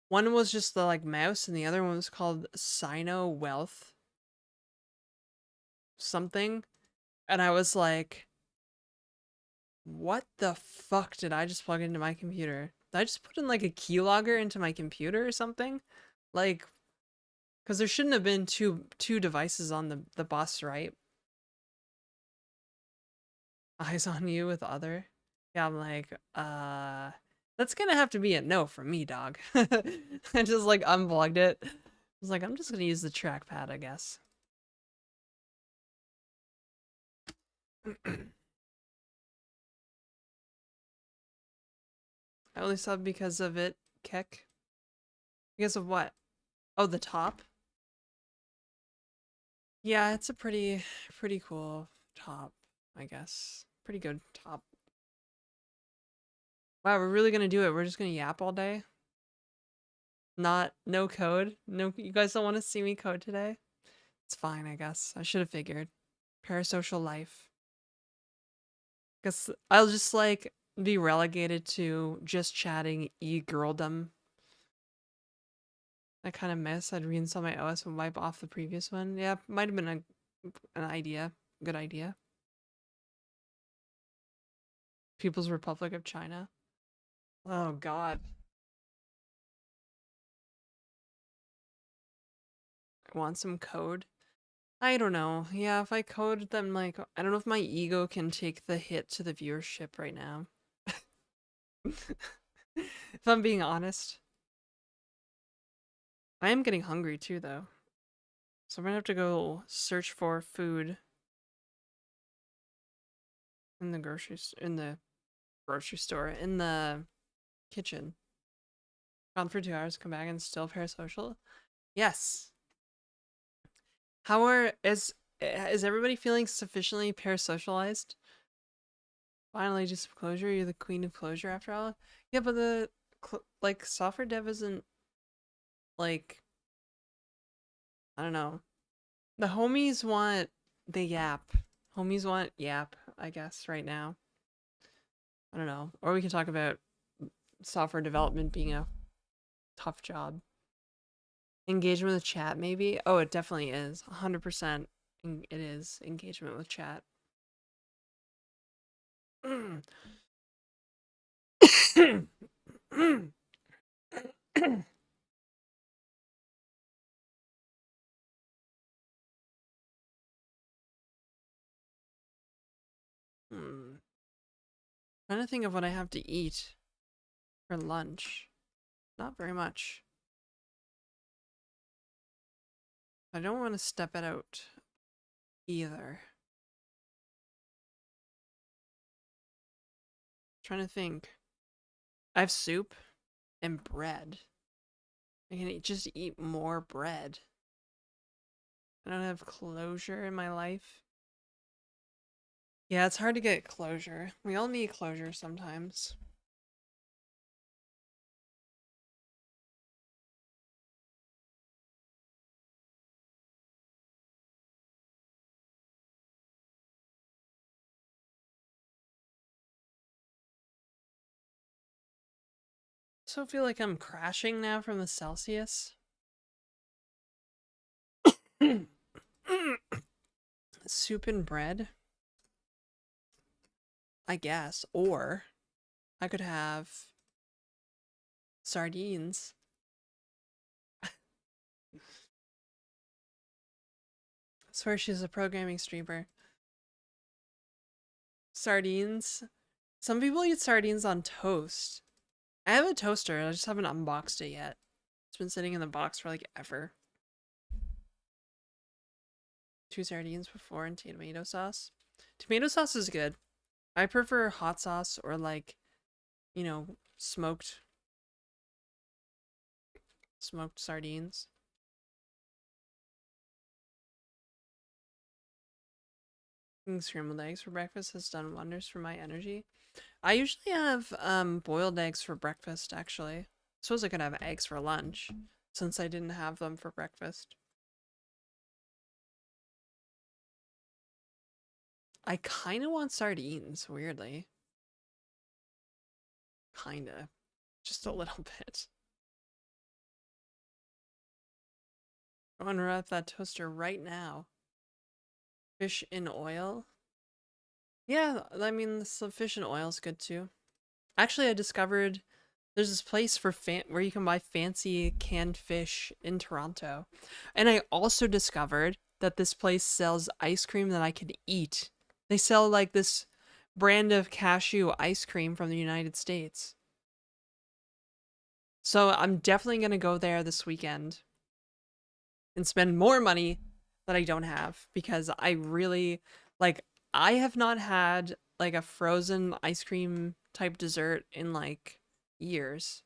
One was just the like mouse and the other one was called Sino Wealth something. And I was like, what the fuck did I just plug into my computer? Did I just put in like a keylogger into my computer or something? Like, because there shouldn't have been two devices on the bus, right? Eyes on you with other. Yeah, I'm like, that's gonna have to be a no from me, dog. I just like unplugged it. I was like, I'm just gonna use the trackpad, I guess. I only saw because of it, Keck. Because of what? Oh, the top? Yeah, it's a pretty cool top, I guess. Pretty good top. Wow, we're really gonna do it. We're just gonna yap all day. Not no code. No, you guys don't want to see me code today. It's fine, I guess. I should have figured. Parasocial life. Guess I'll just like be relegated to just chatting e-girldom. I kind of miss. I'd reinstall my OS and wipe off the previous one. Yeah, might have been an idea. Good idea. People's Republic of China. Oh God. I want some code. I don't know. Yeah, if I code them, like, I don't know if my ego can take the hit to the viewership right now. If I'm being honest. I am getting hungry too, though. So I'm gonna have to go search for food in the grocery store, in the kitchen. Gone for 2 hours, come back and still parasocial. Yes. How are is everybody feeling sufficiently parasocialized? Finally, just closure. You're the queen of closure after all. Yeah, but like software dev isn't like, I don't know. The homies want the yap. Homies want yap, I guess, right now. I don't know. Or we can talk about software development being a tough job. Engagement with chat, maybe? Oh, it definitely is. 100% it is engagement with chat. Trying to think of what I have to eat for lunch. Not very much. I don't want to step it out either. Trying to think. I have soup and bread. I can just eat more bread. I don't have closure in my life. Yeah, it's hard to get closure. We all need closure sometimes. So I feel like I'm crashing now from the Celsius. Soup and bread, I guess. Or I could have sardines. I swear she's a programming streamer. Sardines. Some people eat sardines on toast. I have a toaster, I just haven't unboxed it yet. It's been sitting in the box for like ever. 2 sardines before and tomato sauce. Tomato sauce is good. I prefer hot sauce or like, you know, smoked sardines. Eating scrambled eggs for breakfast has done wonders for my energy. I usually have boiled eggs for breakfast actually. I suppose I could have eggs for lunch since I didn't have them for breakfast. I kind of want sardines, weirdly. Kinda. Just a little bit. I want to wrap that toaster right now. Fish in oil? Yeah, I mean, the fish in oil is good too. Actually, I discovered there's this place for where you can buy fancy canned fish in Toronto. And I also discovered that this place sells ice cream that I could eat. They sell like this brand of cashew ice cream from the United States. So I'm definitely going to go there this weekend and spend more money that I don't have because I really like I have not had like a frozen ice cream type dessert in like years.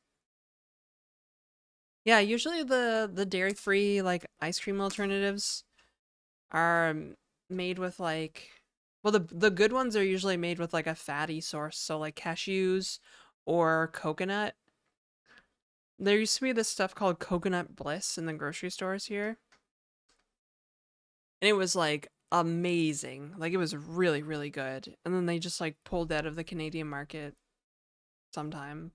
Yeah, usually the dairy-free like ice cream alternatives are made with like, well, the good ones are usually made with like a fatty source, so like cashews or coconut. There used to be this stuff called coconut bliss in the grocery stores here, and it was like amazing. Like it was really, really good. And then they just like pulled out of the Canadian market sometime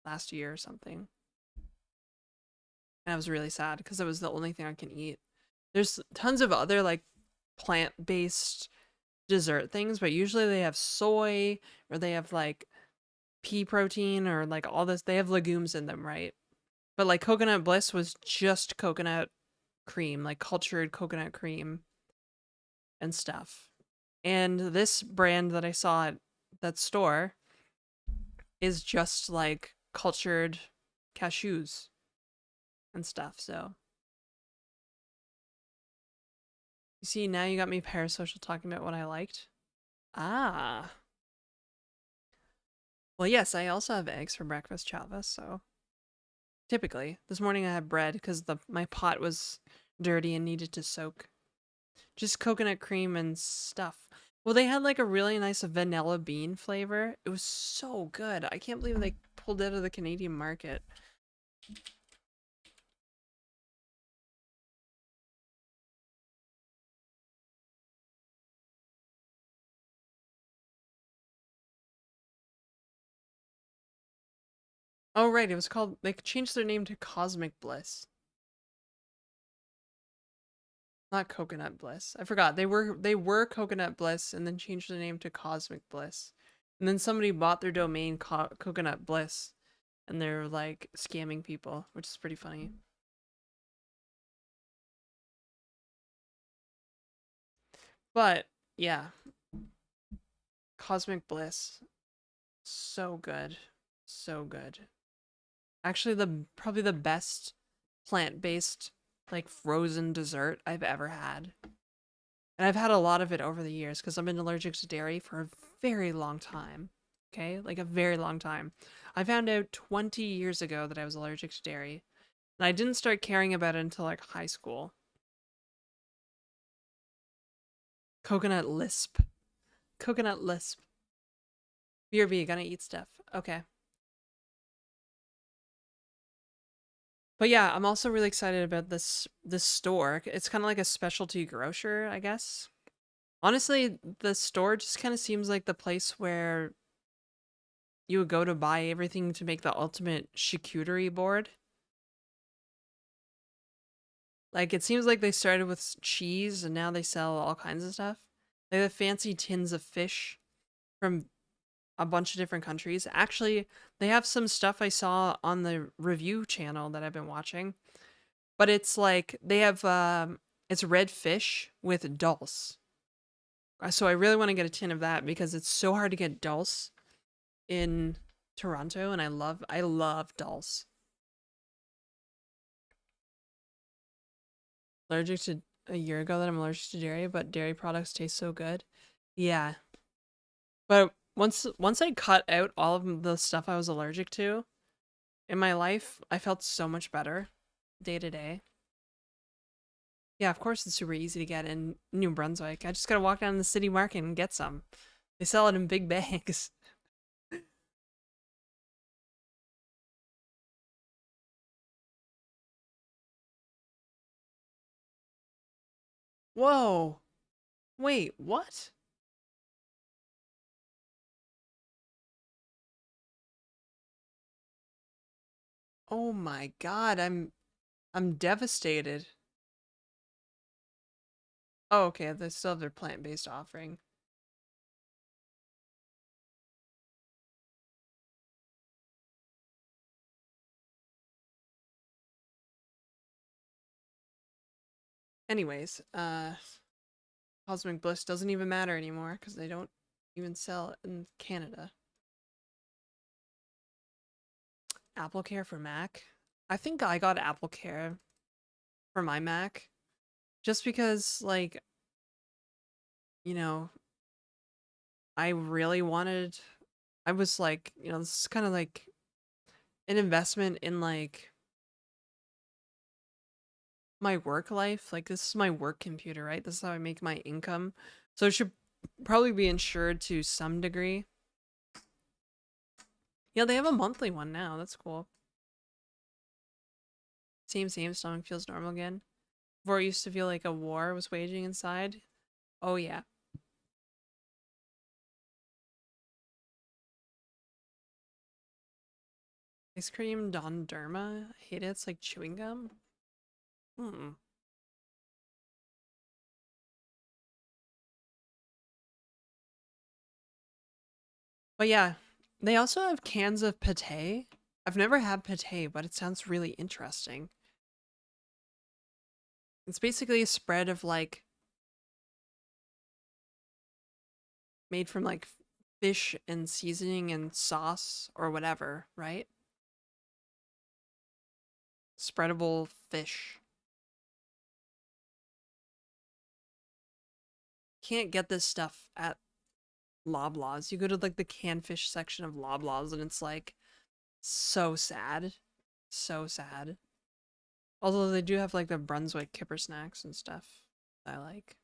last year or something. And I was really sad because it was the only thing I can eat. There's tons of other like plant-based dessert things, but usually they have soy or they have like pea protein or like all this. They have legumes in them, right? But like coconut bliss was just coconut cream, like cultured coconut cream and stuff. And this brand that I saw at that store is just like cultured cashews and stuff. So you see, now you got me parasocial talking about what I liked. Ah. Well, yes, I also have eggs for breakfast, Chava, so typically. This morning I had bread because the my pot was dirty and needed to soak. Just coconut cream and stuff. Well, they had like a really nice vanilla bean flavor. It was so good. I can't believe they pulled it out of the Canadian market. Oh, right, it was called, they changed their name to Cosmic Bliss. Not Coconut Bliss. I forgot. They were Coconut Bliss and then changed their name to Cosmic Bliss. And then somebody bought their domain Coconut Bliss and they're like scamming people, which is pretty funny. But yeah, Cosmic Bliss, so good. So good. Actually the probably the best plant-based like frozen dessert I've ever had. And I've had a lot of it over the years because I've been allergic to dairy for a very long time. Okay? Like a very long time. I found out 20 years ago that I was allergic to dairy. And I didn't start caring about it until like high school. Coconut lisp. Coconut lisp. BRB, gonna eat stuff. Okay. But yeah, I'm also really excited about this store. It's kind of like a specialty grocer, I guess. Honestly, the store just kind of seems like the place where you would go to buy everything to make the ultimate charcuterie board. Like it seems like they started with cheese and now they sell all kinds of stuff. They have fancy tins of fish from a bunch of different countries. Actually, they have some stuff I saw on the review channel that I've been watching, but it's like they have it's red fish with dulse. So I really want to get a tin of that because it's so hard to get dulse in Toronto and I love dulse. Allergic to a year ago that I'm allergic to dairy, but dairy products taste so good. Yeah. But once I cut out all of the stuff I was allergic to in my life, I felt so much better day to day. Yeah, of course it's super easy to get in New Brunswick. I just gotta walk down to the city market and get some. They sell it in big bags. Whoa. Wait, what? Oh my god, I'm devastated. Oh, okay, they still have their plant-based offering. Anyways, Cosmic Bliss doesn't even matter anymore because they don't even sell it in Canada. Apple Care for Mac. I think I got Apple Care for my Mac just because, like, you know, I really wanted, I was like, this is kind of like an investment in like my work life. Like this is my work computer, right? This is how I make my income. So it should probably be insured to some degree. Yeah, they have a monthly one now. That's cool. Same, stomach feels normal again. Before it used to feel like a war was waging inside. Oh yeah. Ice cream Don Derma. I hate it. It's like chewing gum. Hmm. But yeah, they also have cans of pate. I've never had pate, but it sounds really interesting. It's basically a spread of like made from like fish and seasoning and sauce or whatever, right? Spreadable fish. Can't get this stuff at Loblaws. You go to like the canned fish section of Loblaws and it's like so sad. So sad. Although they do have like the Brunswick kipper snacks and stuff I like.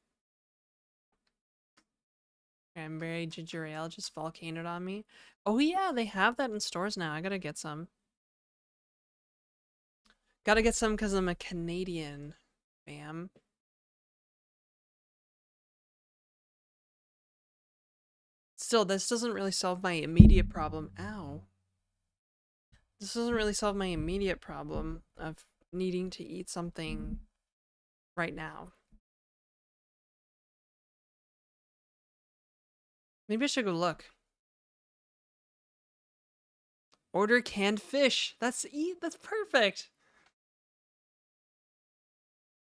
Cranberry ginger ale just volcanoed on me. Oh yeah, they have that in stores now. I gotta get some. Gotta get some because I'm a Canadian. Bam. Still, this doesn't really solve my immediate problem. Ow. This doesn't really solve my immediate problem of needing to eat something right now. Maybe I should go look. Order canned fish. That's perfect.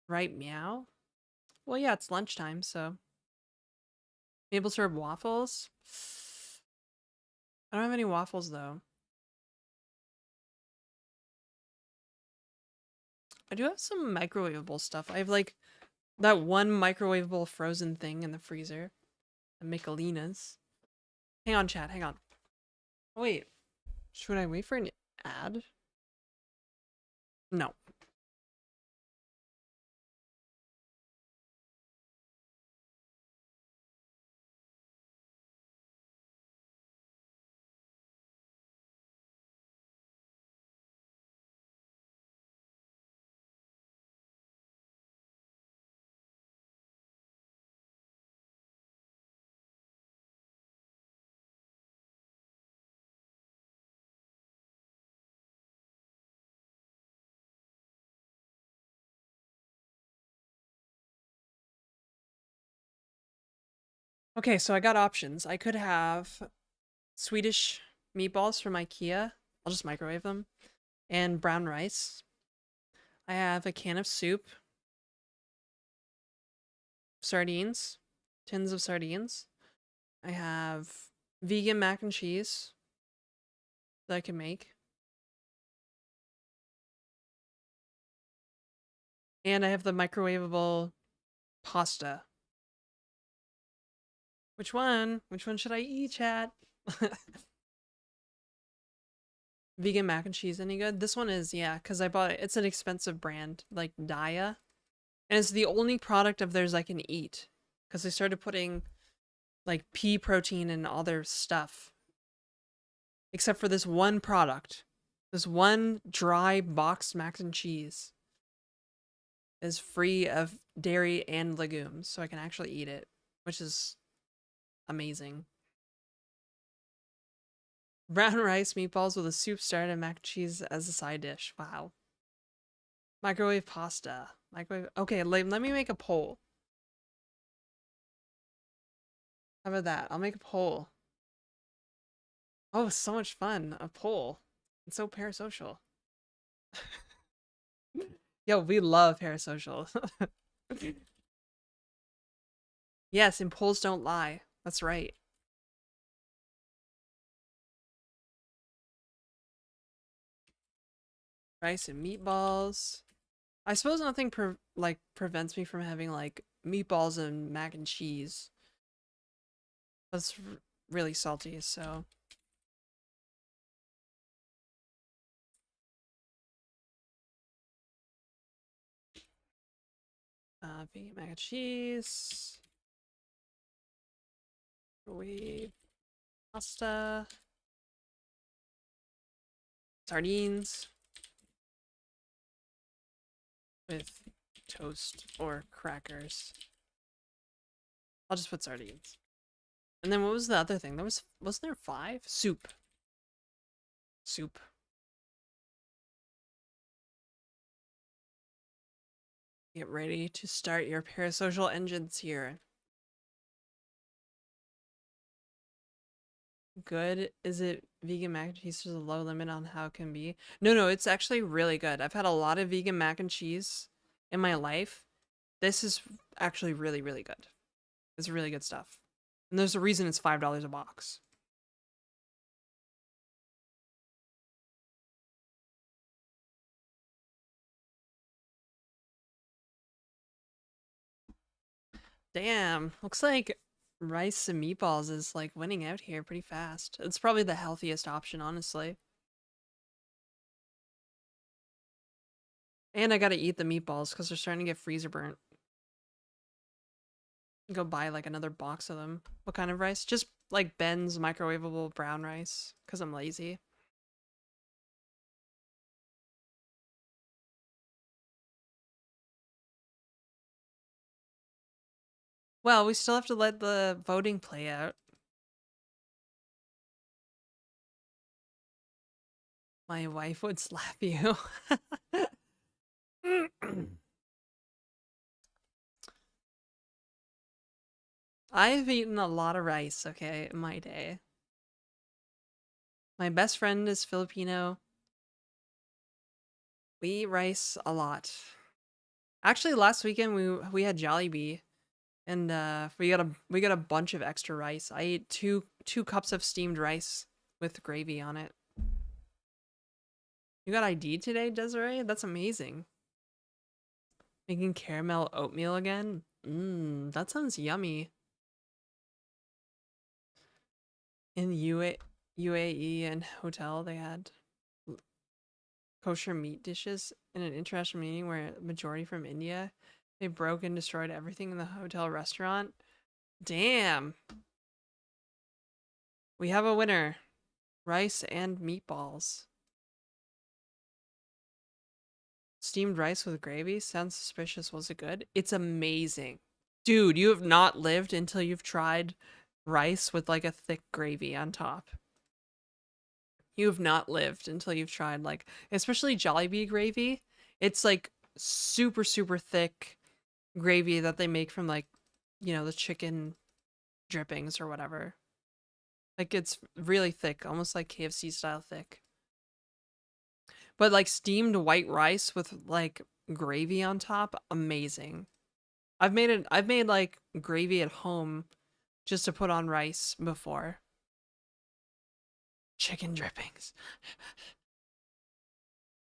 Right, meow? Well, yeah, it's lunchtime, so maple syrup waffles. I don't have any waffles though. I do have some microwavable stuff. I have like that one microwavable frozen thing in the freezer. The Michelinas. Hang on, chat. Hang on. Oh, wait. Should I wait for an ad? No. Okay, so I got options. I could have Swedish meatballs from IKEA. I'll just microwave them. And brown rice. I have a can of soup. Sardines. Tins of sardines. I have vegan mac and cheese that I can make. And I have the microwavable pasta. Which one? Which one should I eat, chat? Vegan mac and cheese any good? This one is, yeah, because I bought it. It's an expensive brand, like Daya. And it's the only product of theirs I can eat. Because they started putting like pea protein and all their stuff. Except for this one product. This one dry boxed mac and cheese is free of dairy and legumes, so I can actually eat it, which is amazing. Brown rice, meatballs with a soup starter, and mac and cheese as a side dish. Wow. Microwave pasta. Microwave. Okay, let me make a poll. How about that? I'll make a poll. Oh, so much fun. A poll. It's so parasocial. Yo, we love parasocial. Yes, and polls don't lie. That's right. Rice and meatballs. I suppose nothing prevents me from having like meatballs and mac and cheese. That's really salty, so Vegan mac and cheese. Microwave pasta. Sardines with toast or crackers. I'll just put sardines. And then what was the other thing? Wasn't there 5? Soup. Soup. Get ready to start your parasocial engines here. Good. Is it vegan mac and cheese? There's a low limit on how it can be. No, it's actually really good. I've had a lot of vegan mac and cheese in my life. This is actually really, really good. It's really good stuff. And there's a reason it's $5 a box. Damn. Looks like rice and meatballs is like winning out here pretty fast. It's probably the healthiest option, honestly. And I gotta eat the meatballs because they're starting to get freezer burnt. Go buy like another box of them. What kind of rice? Just like Ben's microwavable brown rice because I'm lazy. Well, we still have to let the voting play out. My wife would slap you. I've eaten a lot of rice, okay, in my day. My best friend is Filipino. We eat rice a lot. Actually, last weekend we had Jollibee, and we got a bunch of extra rice. I ate two cups of steamed rice with gravy on it. You got ID today, Desiree? That's amazing. Making caramel oatmeal again? That sounds yummy. In UAE and hotel, they had kosher meat dishes in an international meeting where a majority from India. They broke and destroyed everything in the hotel restaurant. Damn. We have a winner. Rice and meatballs. Steamed rice with gravy? Sounds suspicious. Was it good? It's amazing. Dude, you have not lived until you've tried rice with like a thick gravy on top. You have not lived until you've tried like, especially Jollibee gravy. It's like super, super thick gravy that they make from like, the chicken drippings or whatever. Like it's really thick, almost like KFC style thick. But like steamed white rice with like gravy on top, amazing. I've made like gravy at home just to put on rice before. Chicken drippings.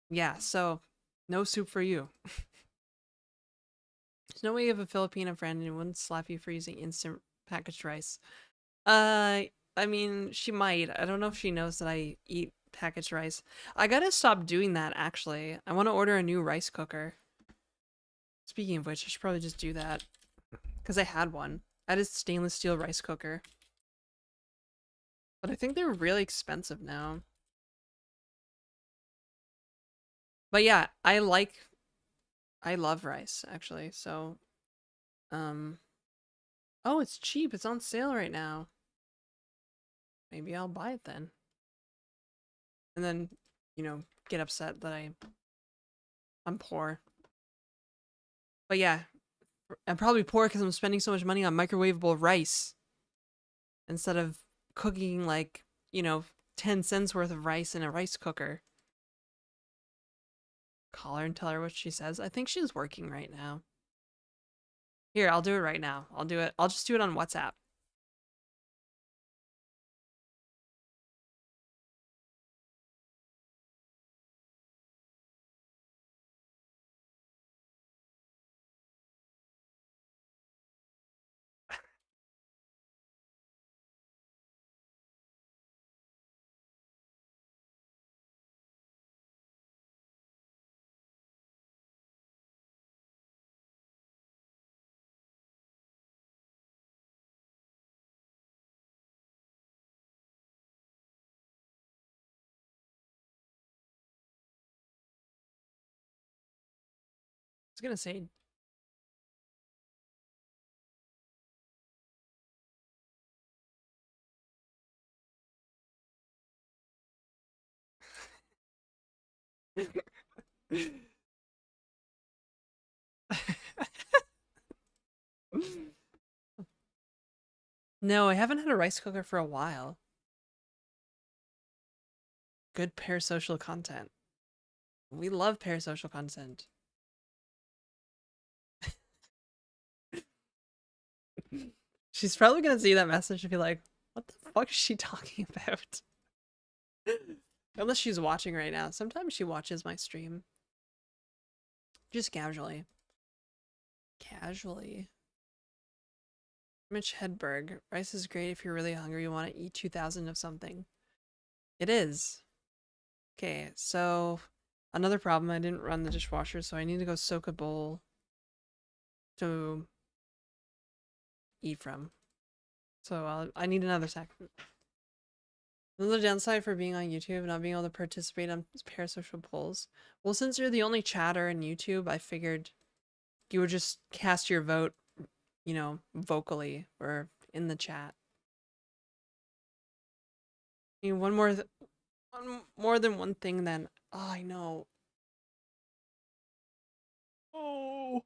Yeah, so no soup for you. There's no way you have a Filipino friend and wouldn't slap you for using instant packaged rice. Uh, I mean, she might. I don't know if she knows that I eat packaged rice. I gotta stop doing that, actually. I want to order a new rice cooker. Speaking of which, I should probably just do that. Because I had one. I had a stainless steel rice cooker. But I think they're really expensive now. But yeah, I love rice, actually. So, um, oh, it's cheap. It's on sale right now. Maybe I'll buy it then. And then, get upset that I'm poor. But yeah, I'm probably poor because I'm spending so much money on microwavable rice instead of cooking like, 10 cents worth of rice in a rice cooker. Call her and tell her what she says. I think she's working right now. Here, I'll do it right now. I'll do it. I'll just do it on WhatsApp. gonna say. No, I haven't had a rice cooker for a while. Good parasocial content. We love parasocial content. She's probably gonna see that message and be like, what the fuck is she talking about? Unless she's watching right now. Sometimes she watches my stream. Just casually. Casually. Mitch Hedberg. Rice is great if you're really hungry. You want to eat 2,000 of something. It is. Okay, so another problem. I didn't run the dishwasher, so I need to go soak a bowl to eat from. So I need another second. Another downside for being on YouTube, not being able to participate on parasocial polls. Well, since you're the only chatter in YouTube, I figured you would just cast your vote, you know, vocally or in the chat. I mean, one more than one thing. Then oh, I know. Oh,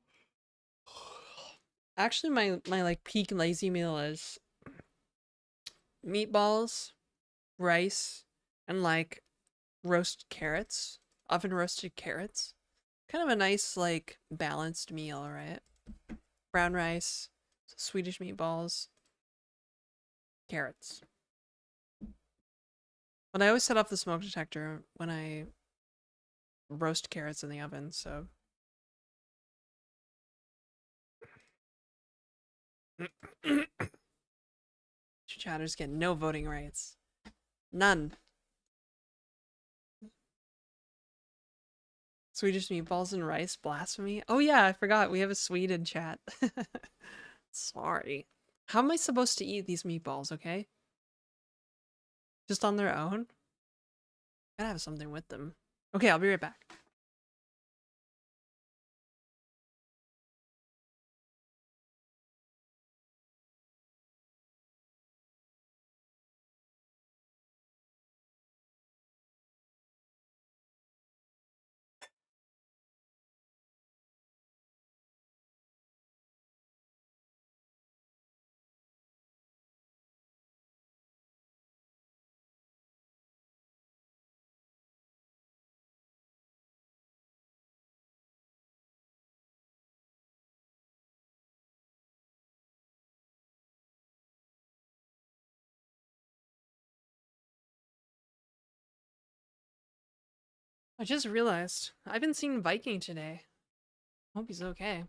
actually, my like peak lazy meal is meatballs, rice, and like roast carrots, oven roasted carrots. Kind of a nice like balanced meal, right? Brown rice, Swedish meatballs, carrots. But I always set off the smoke detector when I roast carrots in the oven, so. Chatters get no voting rights. None. Swedish meatballs and rice, blasphemy. Oh yeah, I forgot. We have a Swede in chat. Sorry. How am I supposed to eat these meatballs, okay? Just on their own? Gotta have something with them. Okay, I'll be right back. I just realized I haven't seen Viking today. Hope he's okay.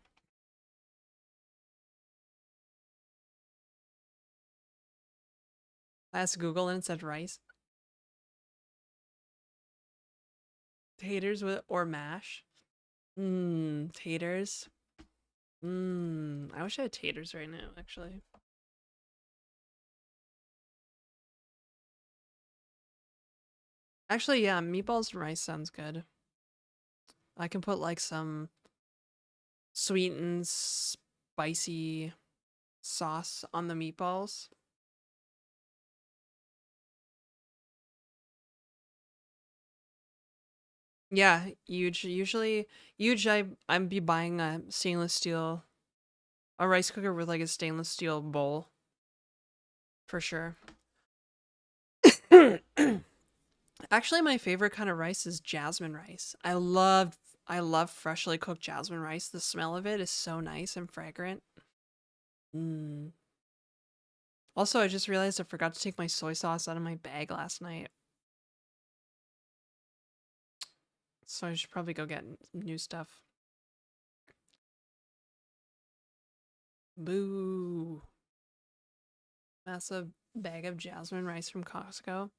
I asked Google and it said rice. Taters with or mash. Mmm, taters. Mmm, I wish I had taters right now, actually. Actually, yeah, meatballs and rice sounds good. I can put like some sweet and spicy sauce on the meatballs. Yeah, huge. Usually, huge. I'm be buying a stainless steel, a rice cooker with like a stainless steel bowl, for sure. Actually, my favorite kind of rice is jasmine rice. I love freshly cooked jasmine rice. The smell of it is so nice and fragrant. Mm. Also, I just realized I forgot to take my soy sauce out of my bag last night. So I should probably go get new stuff. Boo. Massive bag of jasmine rice from Costco.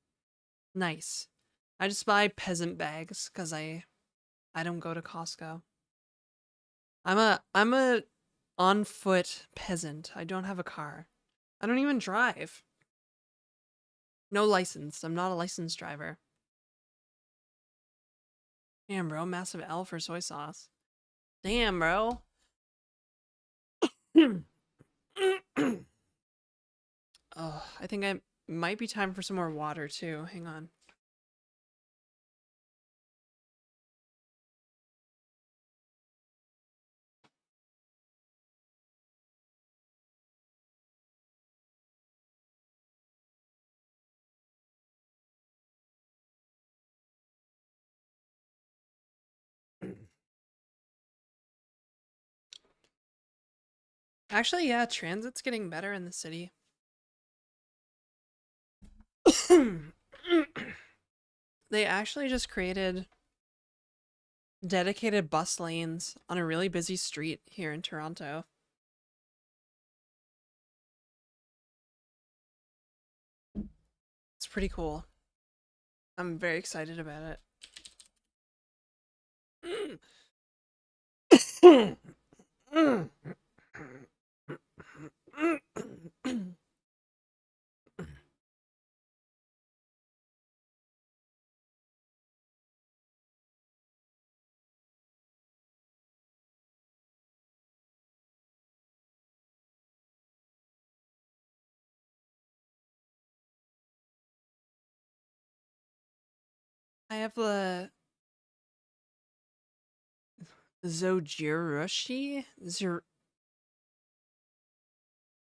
Nice. I just buy peasant bags because I don't go to Costco. I'm a on foot peasant. I don't have a car. I don't even drive. No license. I'm not a licensed driver. Damn, bro, massive L for soy sauce. Damn, bro. Oh, I think I might be time for some more water too. Hang on. Actually, yeah, transit's getting better in the city. They actually just created dedicated bus lanes on a really busy street here in Toronto. It's pretty cool. I'm very excited about it. I have the Zojirushi?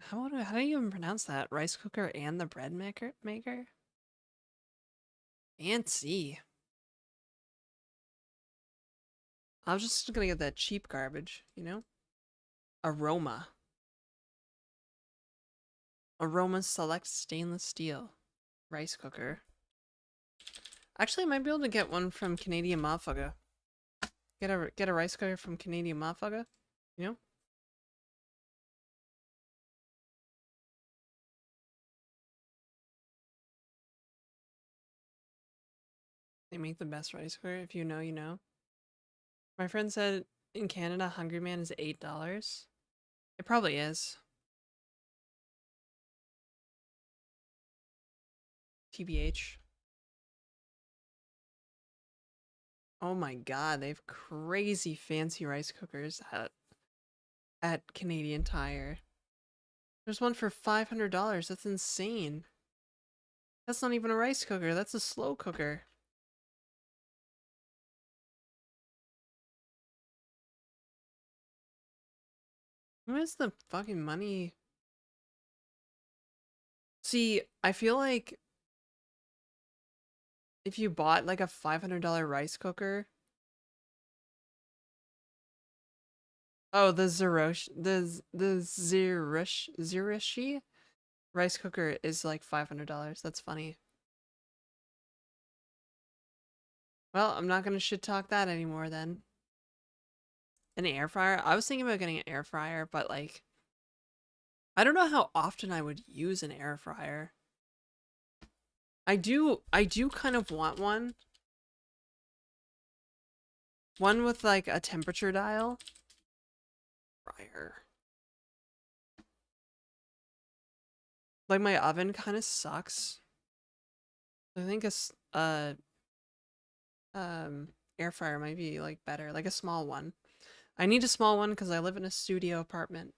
How do you even pronounce that? Rice cooker and the bread maker? Fancy. I was just gonna get that cheap garbage, you know? Aroma. Aroma Select Stainless Steel. Rice cooker. Actually, I might be able to get one from Canadian Motherfucker. Get a rice cooker from Canadian Motherfucker, you know? They make the best rice cooker. If you know, you know. My friend said in Canada, Hungry Man is $8. It probably is. TBH. Oh my god, they have crazy fancy rice cookers at Canadian Tire. There's one for $500. That's insane. That's not even a rice cooker. That's a slow cooker. Who has the fucking money? See, I feel like if you bought like a $500 rice cooker, oh, the Zirishi rice cooker is like $500. That's funny. Well, I'm not gonna shit talk that anymore then. An air fryer? I was thinking about getting an air fryer, but like, I don't know how often I would use an air fryer. I do kind of want one. One with like a temperature dial. Fryer. Like my oven kind of sucks. I think air fryer might be like better, like a small one. I need a small one because I live in a studio apartment.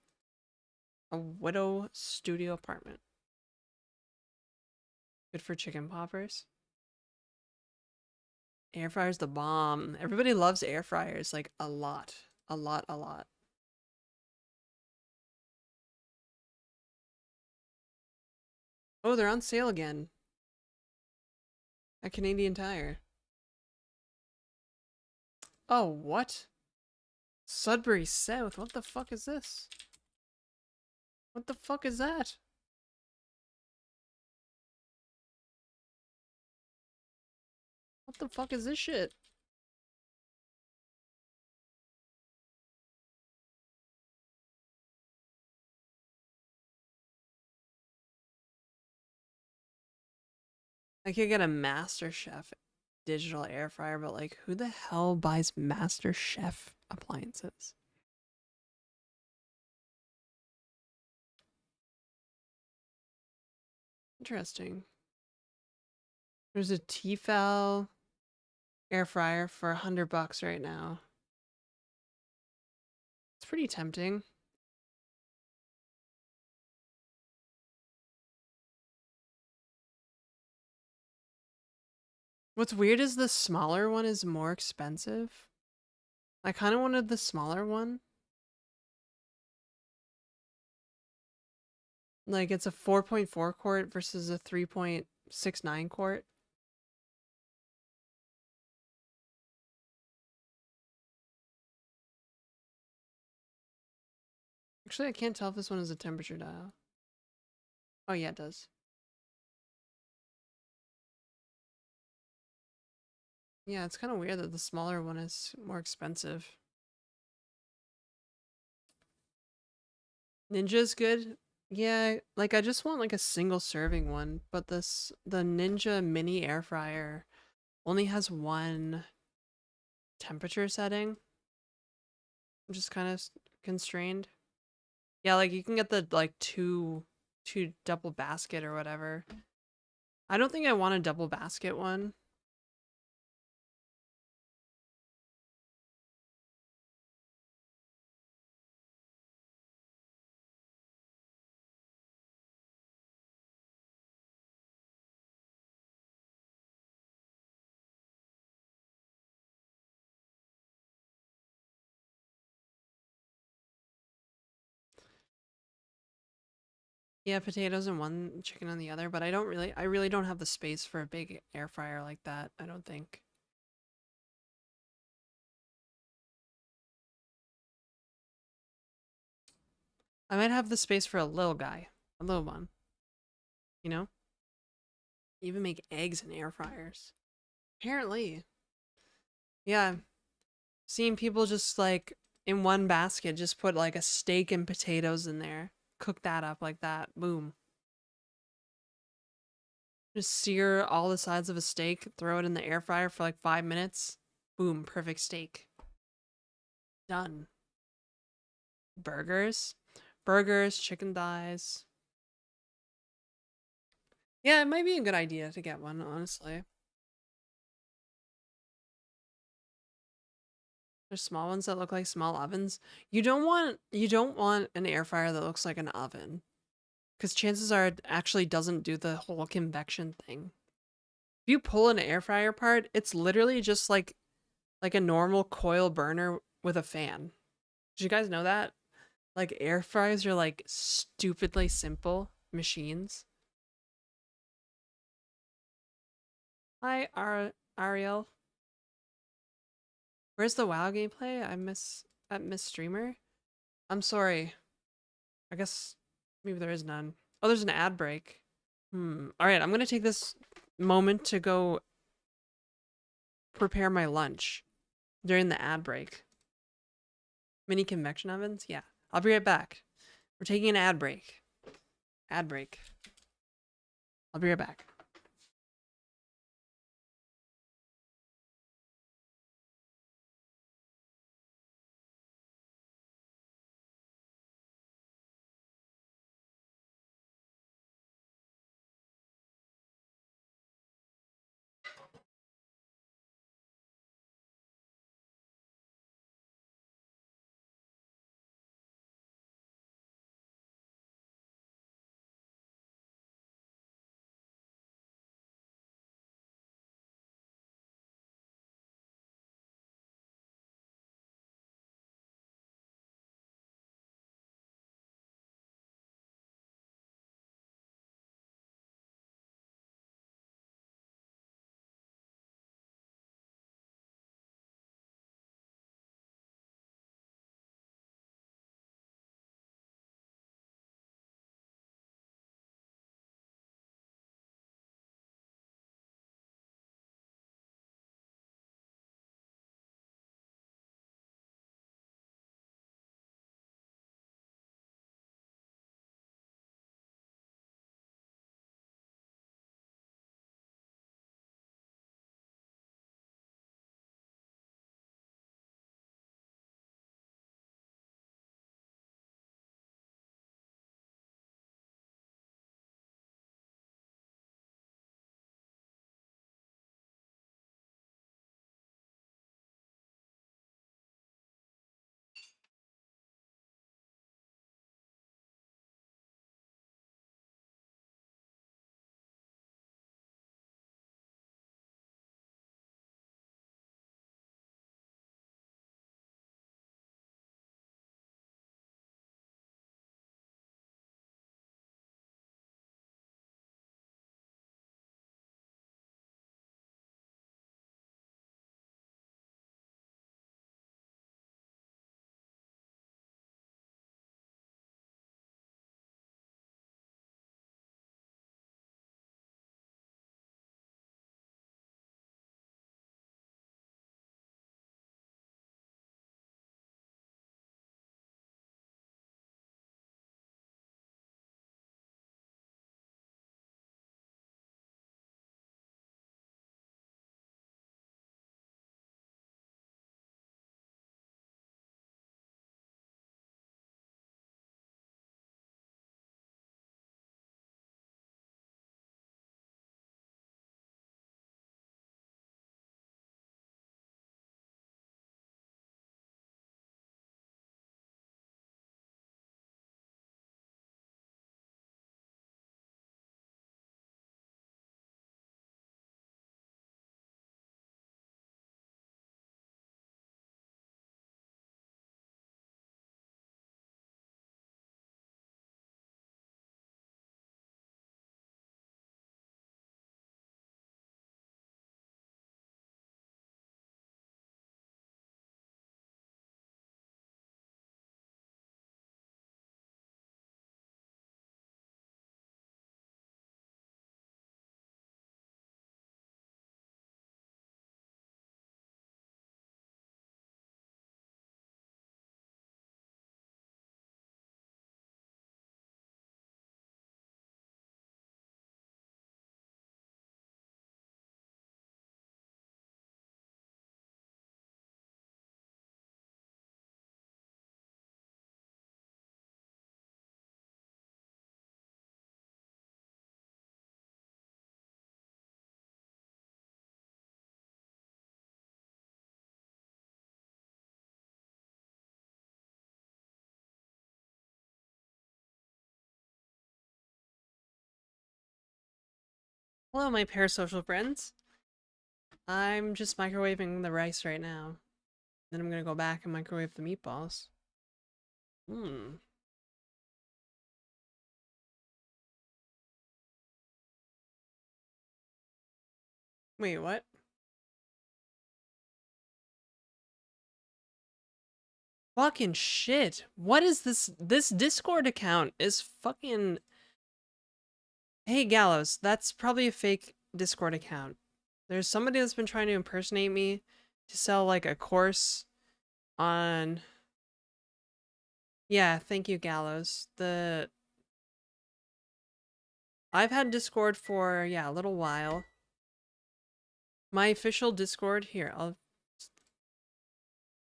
A widow studio apartment. Good for chicken poppers. Air fryer's the bomb. Everybody loves air fryers like a lot. A lot, a lot. Oh, they're on sale again at Canadian Tire. Oh, what? Sudbury South. What the fuck is this? What the fuck is that? What the fuck is this shit? I could get a Master Chef digital air fryer, but like, who the hell buys Master Chef appliances? Interesting. There's a Tefal air fryer for $100 right now. pretty tempting. What's weird is the smaller one is more expensive. I kind of wanted the smaller one. Like it's a 4.4 quart versus a 3.69 quart. Actually, I can't tell if this one is a temperature dial. Oh yeah, it does. Yeah, it's kind of weird that the smaller one is more expensive. Ninja's good. Yeah, like I just want like a single serving one, but the Ninja mini air fryer only has one temperature setting. I'm just kind of constrained. Yeah, like you can get the like two double basket or whatever. I don't think I want a double basket one. Yeah, potatoes in one, chicken on the other, but I really don't have the space for a big air fryer like that, I don't think. I might have the space for a little guy, a little one, you know? Even make eggs in air fryers. Apparently. Yeah, seeing people just like in one basket just put like a steak and potatoes in there, cook that up like that, boom. Just sear all the sides of a steak, throw it in the air fryer for like 5 minutes, boom, perfect steak. Done. Burgers? Burgers, chicken thighs. Yeah, it might be a good idea to get one, honestly. There's small ones that look like small ovens. You don't want an air fryer that looks like an oven. Because chances are it actually doesn't do the whole convection thing. If you pull an air fryer apart, it's literally just like a normal coil burner with a fan. Did you guys know that? Like air fryers are like stupidly simple machines. Hi, Ariel. Where's the WoW gameplay? I miss streamer. I'm sorry. I guess maybe there is none. Oh, there's an ad break. All right, I'm gonna take this moment to go prepare my lunch during the ad break. Mini convection ovens? Yeah. I'll be right back. We're taking an ad break. Ad break. I'll be right back. Hello, my parasocial friends. I'm just microwaving the rice right now. Then I'm gonna go back and microwave the meatballs. Hmm. Wait, what? Fucking shit. What is this? This Discord account is fucking... Hey, Gallows, that's probably a fake Discord account. There's somebody that's been trying to impersonate me to sell like a course on... Yeah, thank you, Gallows. I've had Discord for, yeah, a little while. My official Discord, here, I'll...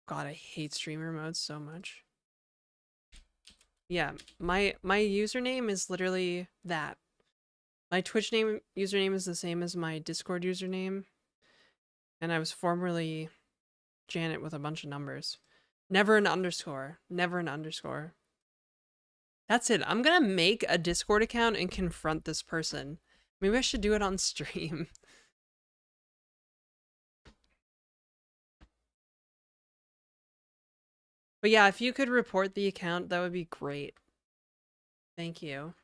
God, I hate streamer mode so much. Yeah, my username is literally that. My Twitch username is the same as my Discord username, and I was formerly Janet with a bunch of numbers. Never an underscore. Never an underscore. That's it. I'm gonna make a Discord account and confront this person. Maybe I should do it on stream. But yeah, if you could report the account, that would be great. Thank you.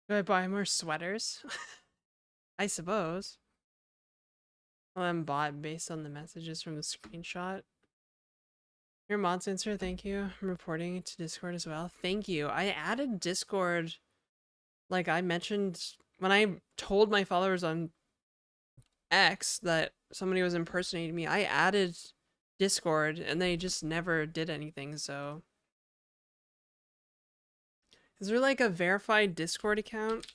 Do I buy more sweaters? I suppose. Well, I'm bought based on the messages from the screenshot. Your mod sensor, thank you. I'm reporting to Discord as well. Thank you. I added Discord, like I mentioned, when I told my followers on X that somebody was impersonating me, I added Discord and they just never did anything, so. Is there like a verified Discord account?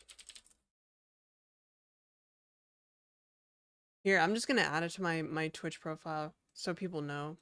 Here, I'm just gonna add it to my Twitch profile so people know.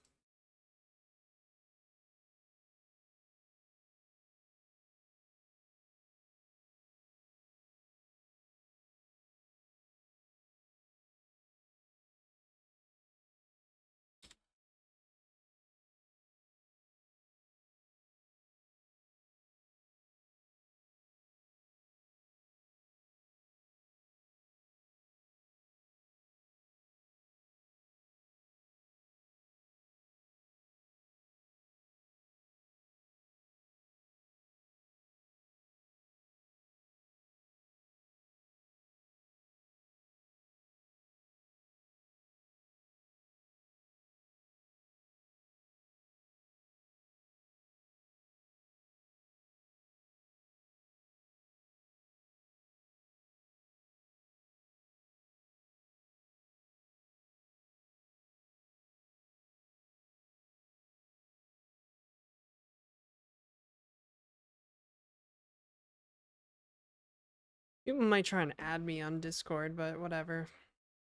People might try and add me on Discord, but whatever.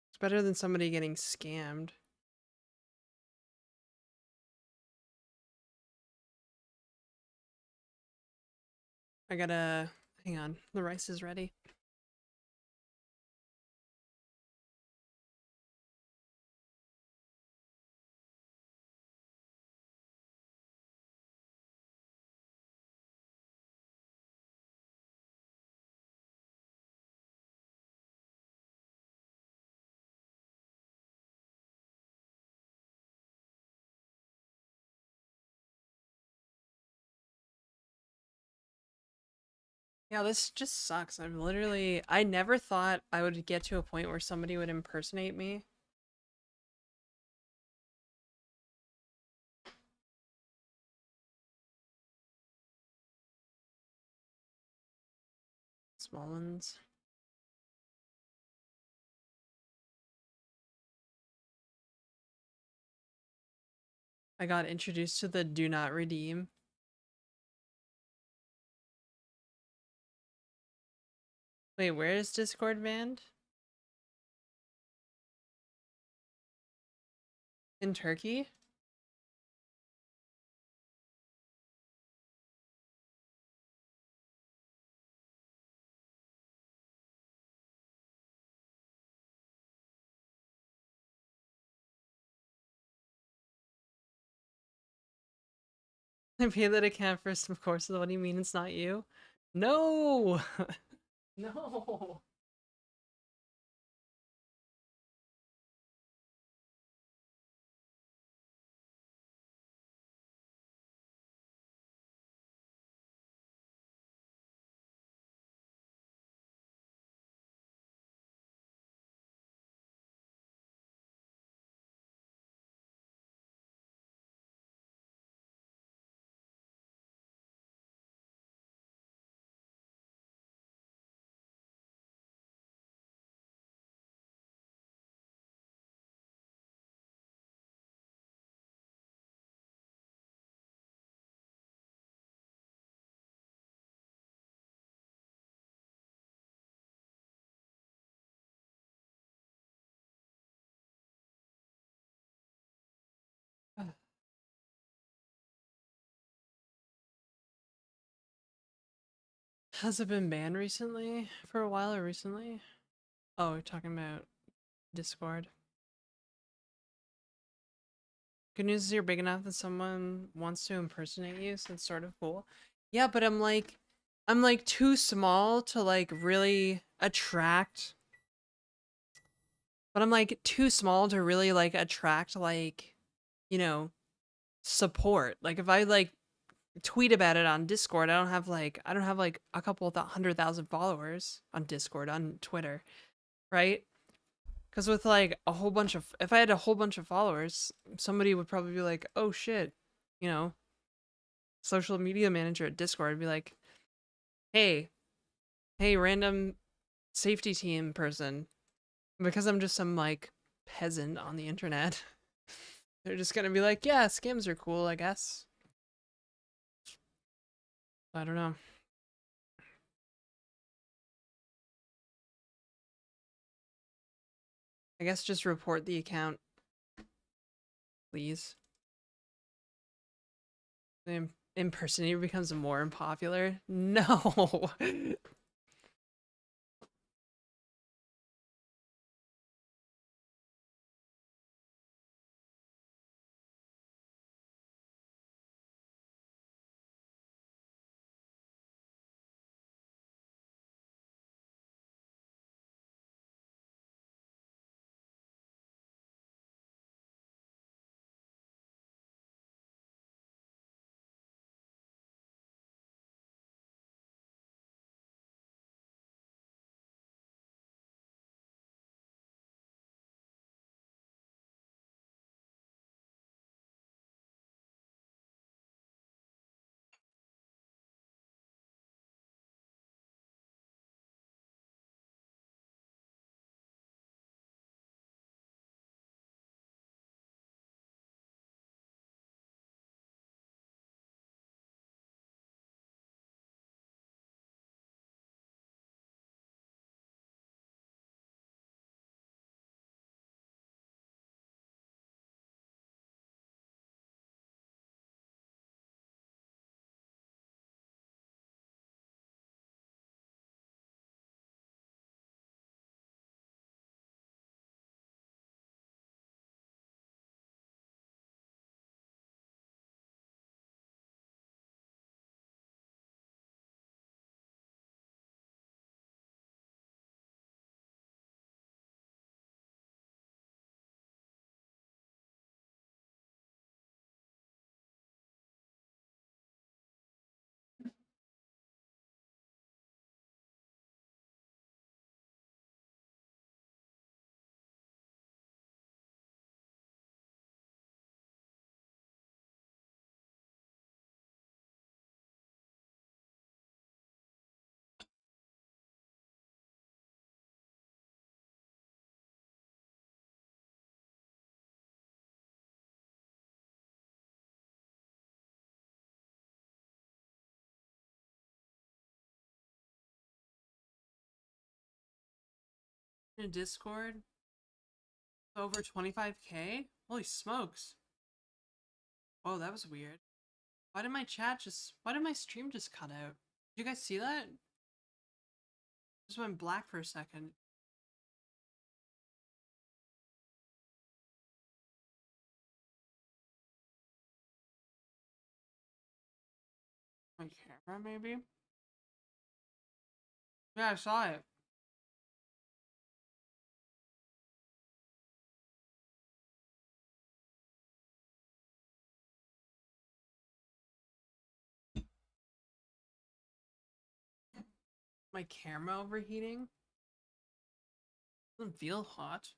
It's better than somebody getting scammed. I gotta... Hang on, the rice is ready. Yeah, this just sucks. I never thought I would get to a point where somebody would impersonate me. Small ones. I got introduced to the do not redeem. Wait, where is Discord banned? In Turkey? I pay that account for some courses. What do you mean it's not you? No! No! Has it been banned recently? For a while or recently? Oh, we're talking about Discord. Good news is you're big enough that someone wants to impersonate you, so it's sort of cool. Yeah, but I'm like too small to like really attract. But I'm like too small to really like attract like, you know, support. Like if I like tweet about it on Discord, I don't have like a couple of 100,000 followers on Discord on Twitter, right? Because with like a whole bunch of, if I had a whole bunch of followers, somebody would probably be like, oh shit, you know, social media manager at Discord would be like, hey, hey, random safety team person. Because I'm just some like peasant on the internet, they're just gonna be like, yeah, skims are cool, I guess. I don't know. I guess just report the account, please. The impersonator becomes more unpopular. No. In Discord, over 25K? Holy smokes. Oh, that was weird. Why did my stream just cut out? Did you guys see that? Just went black for a second. camera, maybe? Yeah, I saw it. My camera overheating? Doesn't feel hot.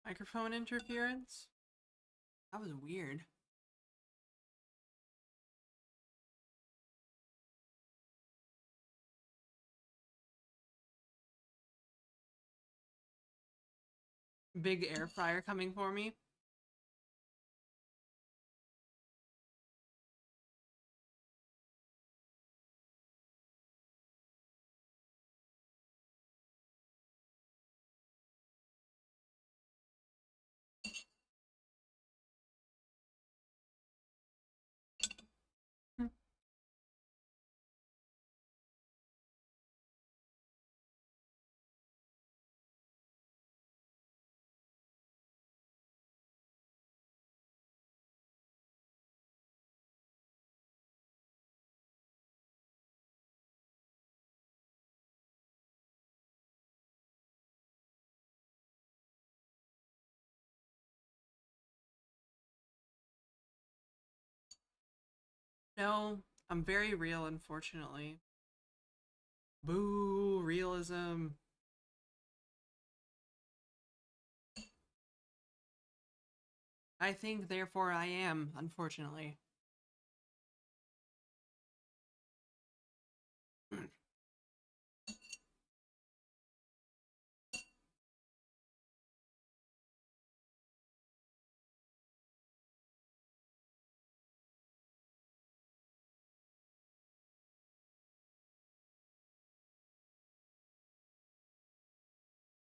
Microphone interference? That was weird. Big air fryer coming for me. No, I'm very real, unfortunately. Boo, realism. I think, therefore I am, unfortunately.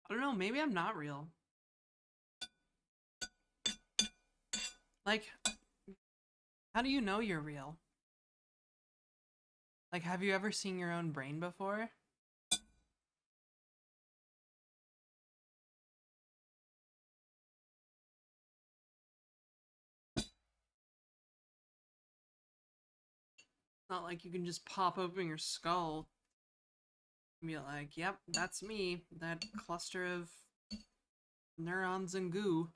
I don't know, maybe I'm not real. Like, how do you know you're real? Like, have you ever seen your own brain before? Not like you can just pop open your skull and be like, yep, that's me. That cluster of neurons and goo.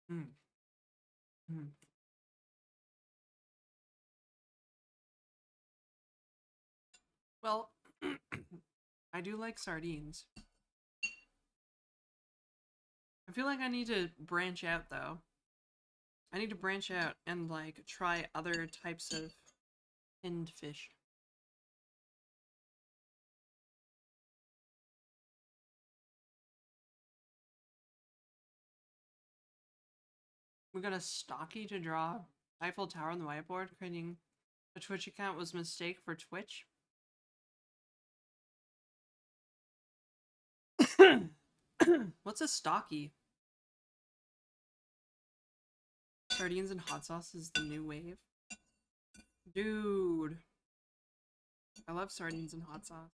Hmm. Hmm. Well, I do like sardines. I feel like I need to branch out though. I need to branch out and like try other types of tinned fish. We got a stocky to draw Eiffel Tower on the whiteboard. Creating a Twitch account was a mistake for Twitch. What's a stocky? Sardines and hot sauce is the new wave. Dude. I love sardines and hot sauce.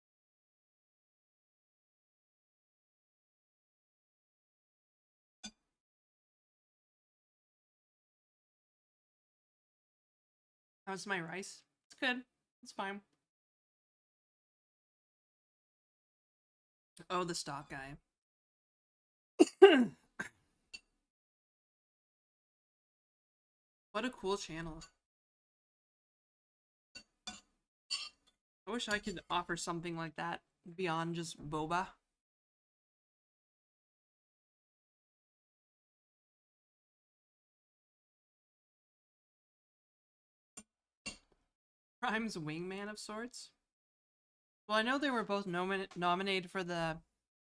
How's my rice? It's good. It's fine. Oh, the stock guy. What a cool channel. I wish I could offer something like that beyond just boba. Prime's wingman of sorts. Well, I know they were both nominated for the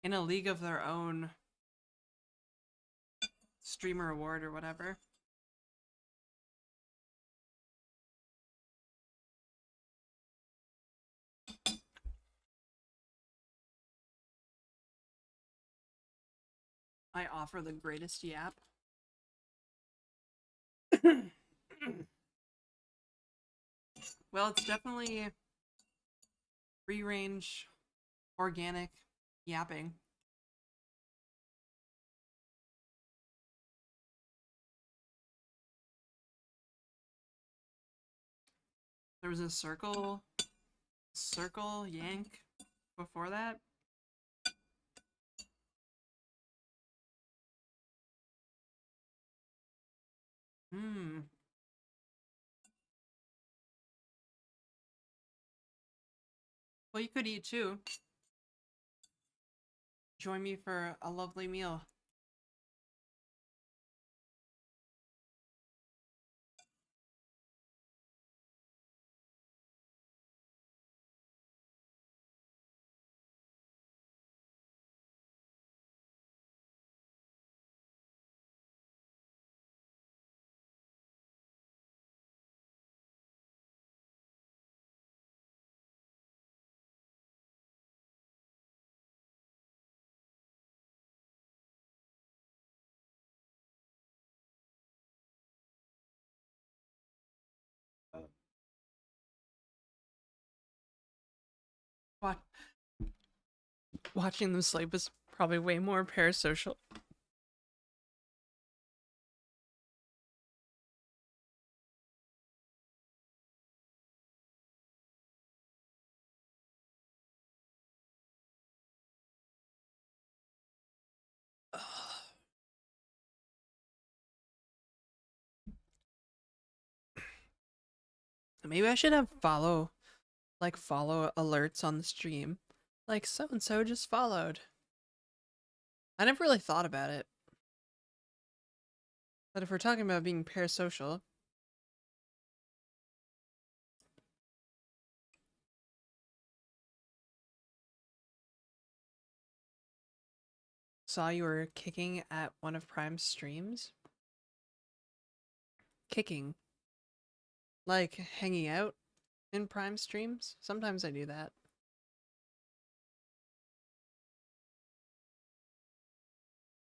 In a League of Their Own streamer award or whatever. I offer the greatest yap. Well, it's definitely free range, organic yapping. There was a circle yank before that. Hmm. Well, you could eat too. Join me for a lovely meal. What? Watching them sleep is probably way more parasocial. Maybe I should have follow alerts on the stream. Like, so and so just followed. I never really thought about it. But if we're talking about being parasocial, saw you were kicking at one of Prime's streams? Kicking. Like, hanging out in Prime streams? Sometimes I do that.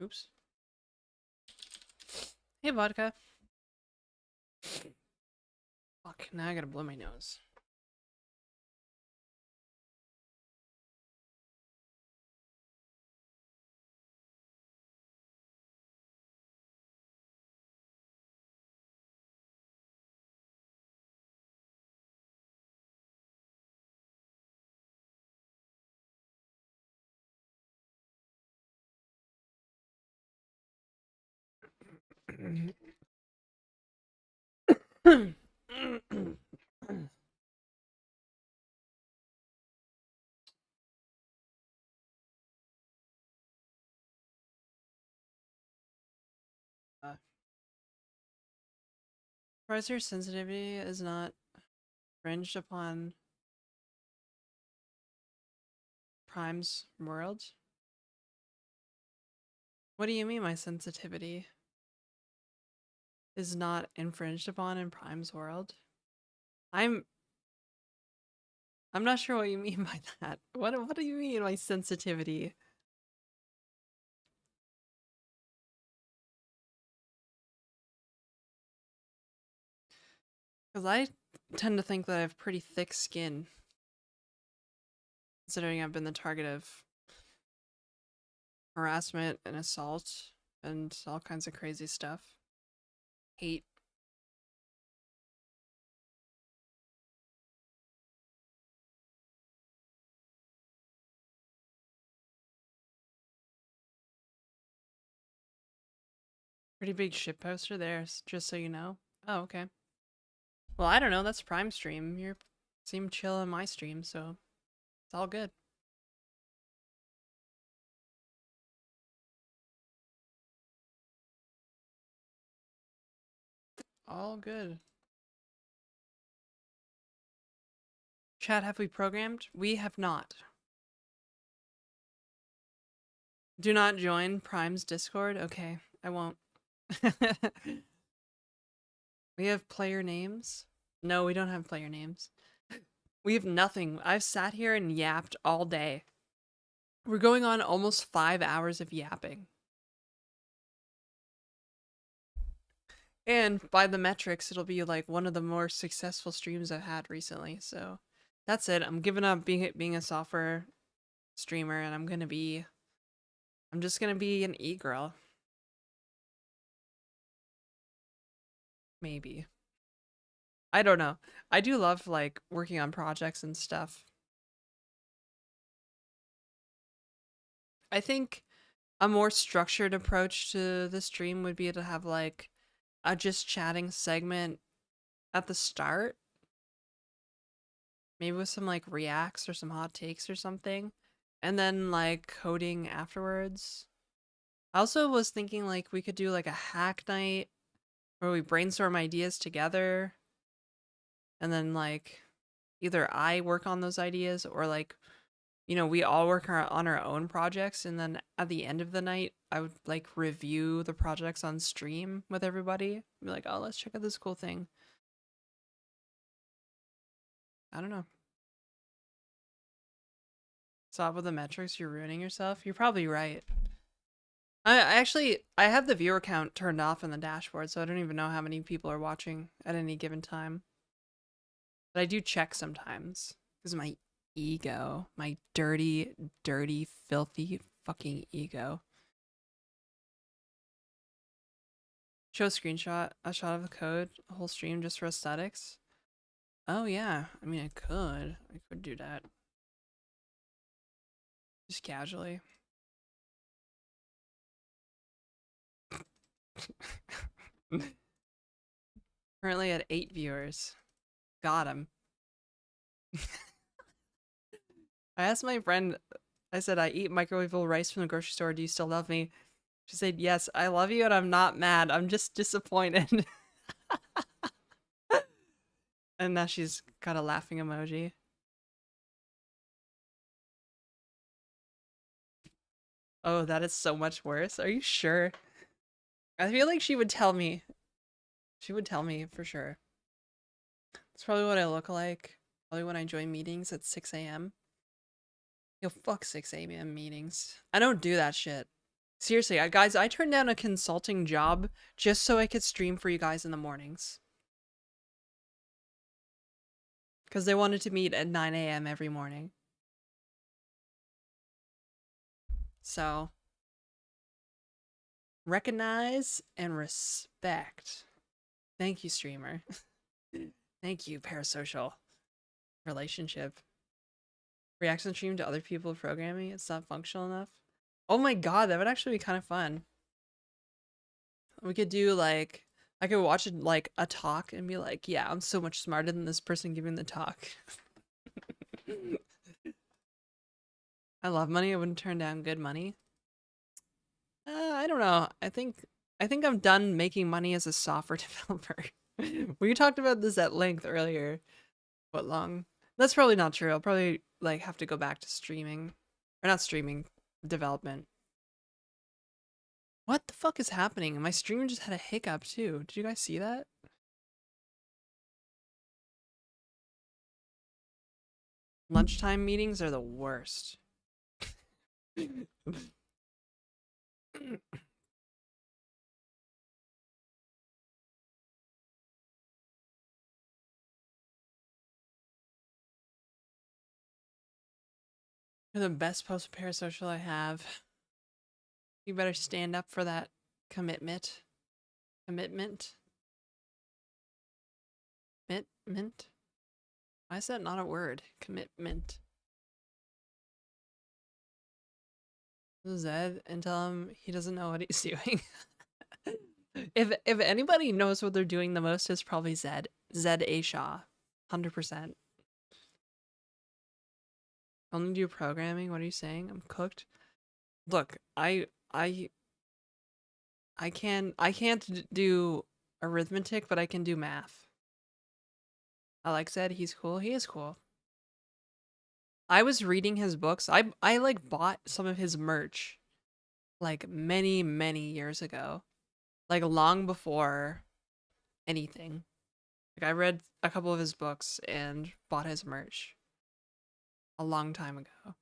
Oops. Hey, vodka. Fuck, now I gotta blow my nose. Browser sensitivity is not infringed upon Prime's world? What do you mean my sensitivity is not infringed upon in Prime's world? I'm not sure what you mean by that. What do you mean by sensitivity? Because I tend to think that I have pretty thick skin, considering I've been the target of harassment and assault and all kinds of crazy stuff. Hate. Pretty big shit poster there, just so you know. Oh, okay. Well, I don't know, that's Prime stream. You seem chill on my stream, so it's all good. All good. Chat, have we programmed? We have not. Do not join Prime's Discord? Okay, I won't. We have player names? No, we don't have player names. We have nothing. I've sat here and yapped all day. We're going on almost 5 hours of yapping. And by the metrics, it'll be like one of the more successful streams I've had recently. So that's it. I'm giving up being a software streamer, and I'm just gonna be an e-girl. Maybe. I don't know. I do love like working on projects and stuff. I think a more structured approach to the stream would be to have like a just chatting segment at the start, maybe with some like reacts or some hot takes or something, and then like coding afterwards. I also was thinking like we could do like a hack night where we brainstorm ideas together, and then like either I work on those ideas or like we all work on our own projects, and then at the end of the night, I would like review the projects on stream with everybody. Be like, oh, let's check out this cool thing. I don't know. Stop with the metrics, you're ruining yourself. You're probably right. I have the viewer count turned off in the dashboard, so I don't even know how many people are watching at any given time. But I do check sometimes because my ego, my dirty, dirty, filthy fucking ego. Show a shot of the code, a whole stream just for aesthetics. Oh yeah, I mean I could do that. Just casually. Currently at 8 viewers. Got him. I asked my friend, I said, I eat microwavable rice from the grocery store. Do you still love me? She said, yes, I love you and I'm not mad. I'm just disappointed. And now she's got a laughing emoji. Oh, that is so much worse. Are you sure? I feel like she would tell me. She would tell me for sure. That's probably what I look like. Probably when I join meetings at 6 a.m. Yo, fuck 6 a.m. meetings. I don't do that shit. Seriously, guys, I turned down a consulting job just so I could stream for you guys in the mornings. Because they wanted to meet at 9 a.m. every morning. So, recognize and respect. Thank you, streamer. Thank you, parasocial relationship. Reaction stream to other people programming. It's not functional enough. Oh my god, that would actually be kind of fun. We could do like I could watch like a talk and be like, yeah, I'm so much smarter than this person giving the talk. I love money. I wouldn't turn down good money. I don't know. I think I'm done making money as a software developer. We talked about this at length earlier. What long? That's probably not true. I'll probably like have to go back to streaming. Or not streaming, development. What the fuck is happening? My stream just had a hiccup too. Did you guys see that? Lunchtime meetings are the worst. You're the best post parasocial I have. You better stand up for that commitment. Commitment? Commitment? Why is that not a word? Commitment. Zed and tell him he doesn't know what he's doing. If anybody knows what they're doing the most, it's probably Zed. Zed A. Shaw. 100%. Only do programming? What are you saying? I'm cooked. Look, I can't do arithmetic, but I can do math. I like Zed, he's cool. He is cool. I was reading his books. I like bought some of his merch like many, many years ago. Like long before anything. Like I read a couple of his books and bought his merch a long time ago.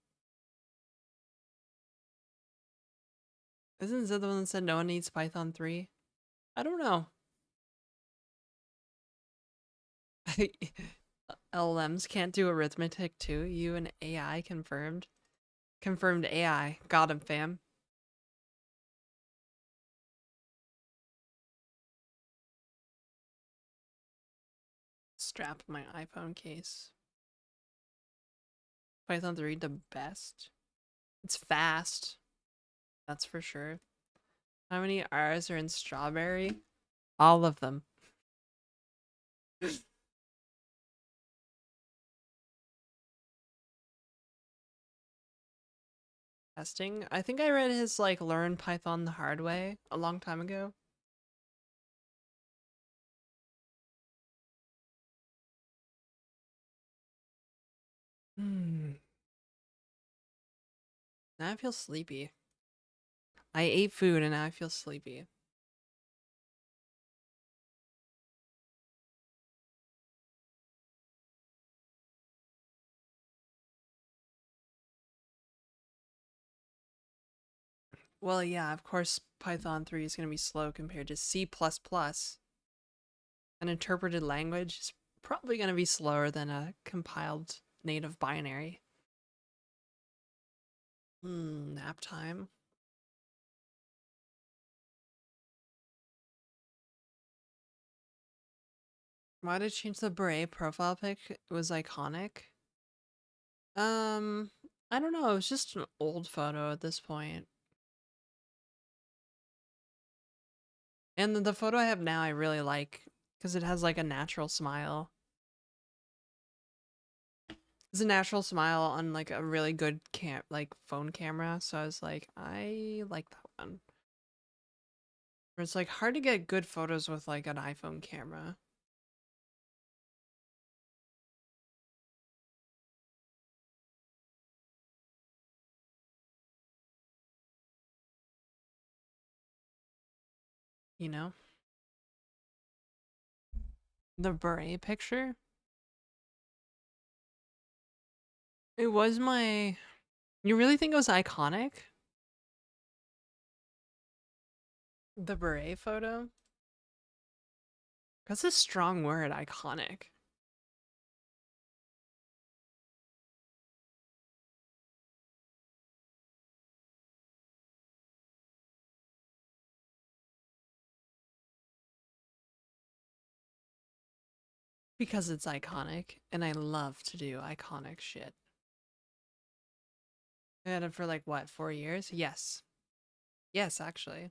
Isn't Zed the one that said no one needs Python 3? I don't know. LLMs can't do arithmetic too. You and AI confirmed. Confirmed AI. Got him, fam. Strap my iPhone case. Python 3 the best. It's fast. That's for sure. How many R's are in strawberry? All of them. Testing. I think I read his like learn Python the hard way a long time ago. Hmm. Now I feel sleepy. I ate food and now I feel sleepy. Well, yeah, of course Python 3 is going to be slow compared to C++. An interpreted language is probably going to be slower than a compiled native binary. Nap time. Why did I change the beret profile pic? It was iconic. Um, I don't know. It was just an old photo at this point. And the photo I have now, I really like because it has like a natural smile. It's a natural smile on like a really good phone camera. So I was like, I like that one. Where it's like hard to get good photos with like an iPhone camera. You know, the beret picture. It was my. You really think it was iconic? The beret photo? That's a strong word, iconic. Because it's iconic, and I love to do iconic shit. I had it for like what, 4 years? Yes. Yes, actually.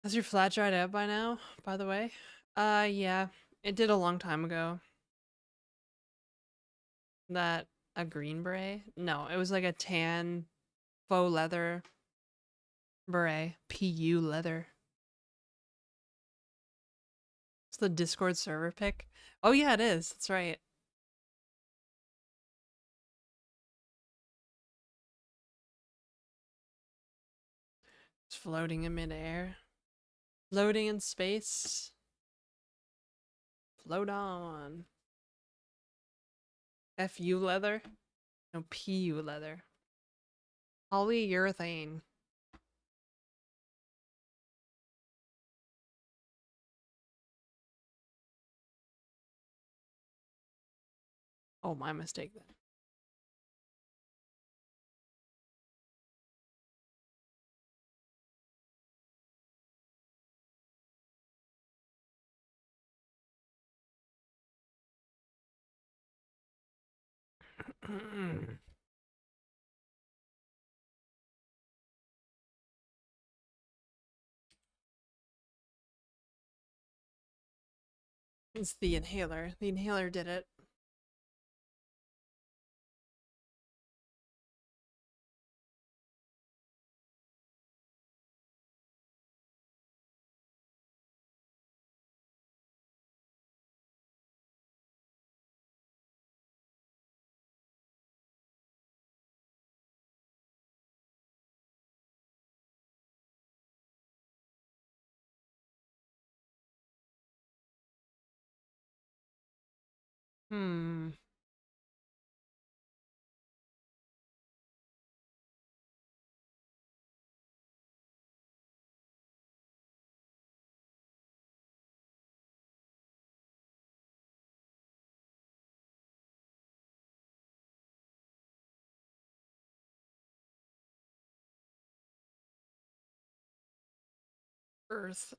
Has your flat dried out by now, by the way? Yeah. It did a long time ago. That a green beret? No, it was like a tan faux leather beret. PU leather. It's the Discord server pic. Oh yeah, it is. That's right. It's floating in midair. Floating in space. Float on. FU leather? No, PU leather. Polyurethane. Oh, my mistake then. It's the inhaler. The inhaler did it. Hmm. Earth.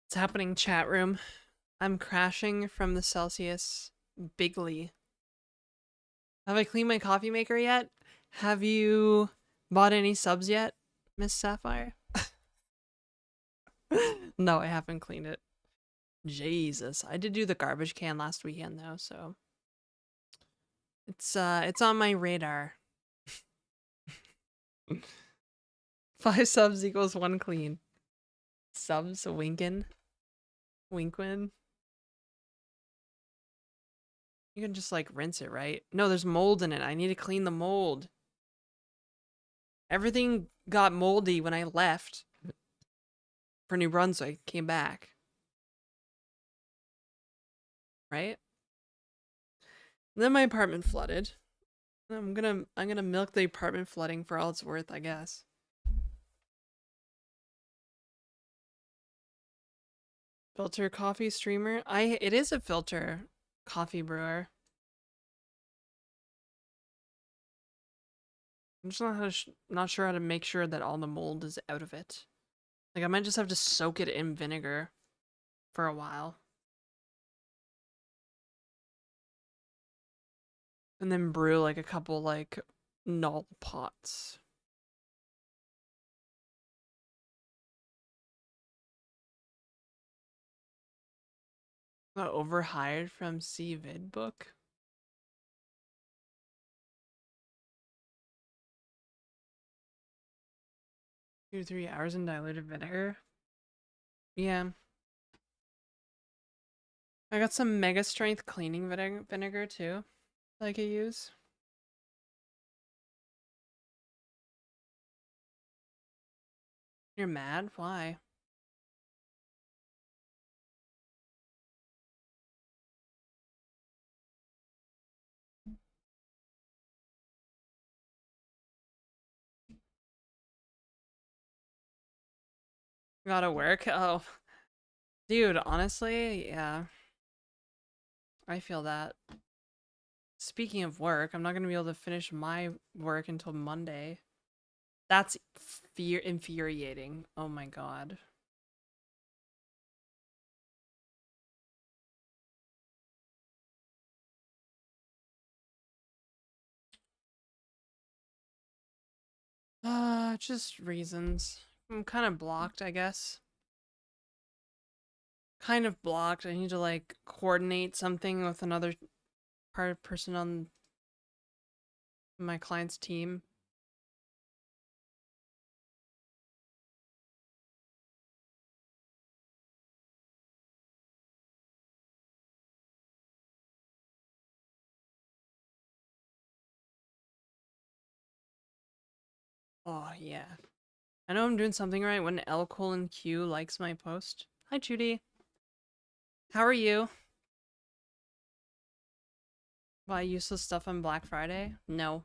It's happening, chat room. I'm crashing from the Celsius bigly. Have I cleaned my coffee maker yet? Have you bought any subs yet, Miss Sapphire? No, I haven't cleaned it. Jesus. I did do the garbage can last weekend though, so it's on my radar. 5 subs equals 1 clean. Subs winkin'. Winkwin. You can just like rinse it, right? No, there's mold in it. I need to clean the mold. Everything got moldy when I left for New Brunswick, came back. Right? And then my apartment flooded. I'm gonna milk the apartment flooding for all it's worth, I guess. Filter coffee streamer. It is a filter coffee brewer. I'm just not sure how to make sure that all the mold is out of it. Like I might just have to soak it in vinegar for a while. And then brew like a couple like null pots. Got overhired from CVid book. 2 to 3 hours in diluted vinegar. Yeah. I got some mega strength cleaning vinegar too. That I could use. You're mad? Why? Gotta work? Oh. Dude, honestly, yeah. I feel that. Speaking of work, I'm not gonna be able to finish my work until Monday. That's infuriating. Oh my god. Just reasons. I'm kind of blocked, I guess. Kind of blocked. I need to like coordinate something with another person on my client's team. Oh yeah. I know I'm doing something right when L:Q likes my post. Hi Judy. How are you? Buy useless stuff on Black Friday? No.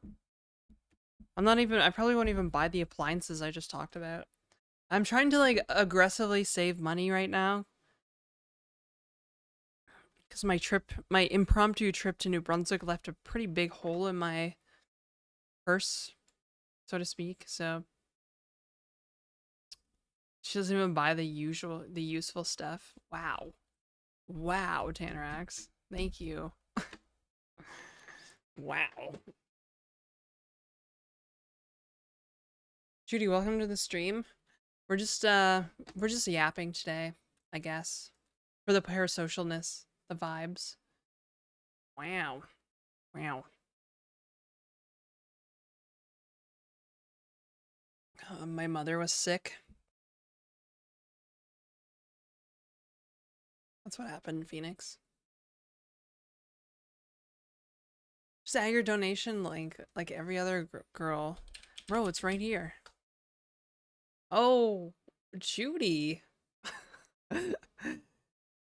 I probably won't even buy the appliances I just talked about. I'm trying to like aggressively save money right now. Because my impromptu trip to New Brunswick left a pretty big hole in my purse, so to speak. So she doesn't even buy the useful stuff. Wow. Wow, Tanarax. Thank you. Wow. Judy, welcome to the stream. We're just yapping today, I guess. For the parasocialness, the vibes. Wow. Wow. My mother was sick. That's what happened in Phoenix. Just add your donation link like every other girl. Bro, it's right here. Oh, Judy.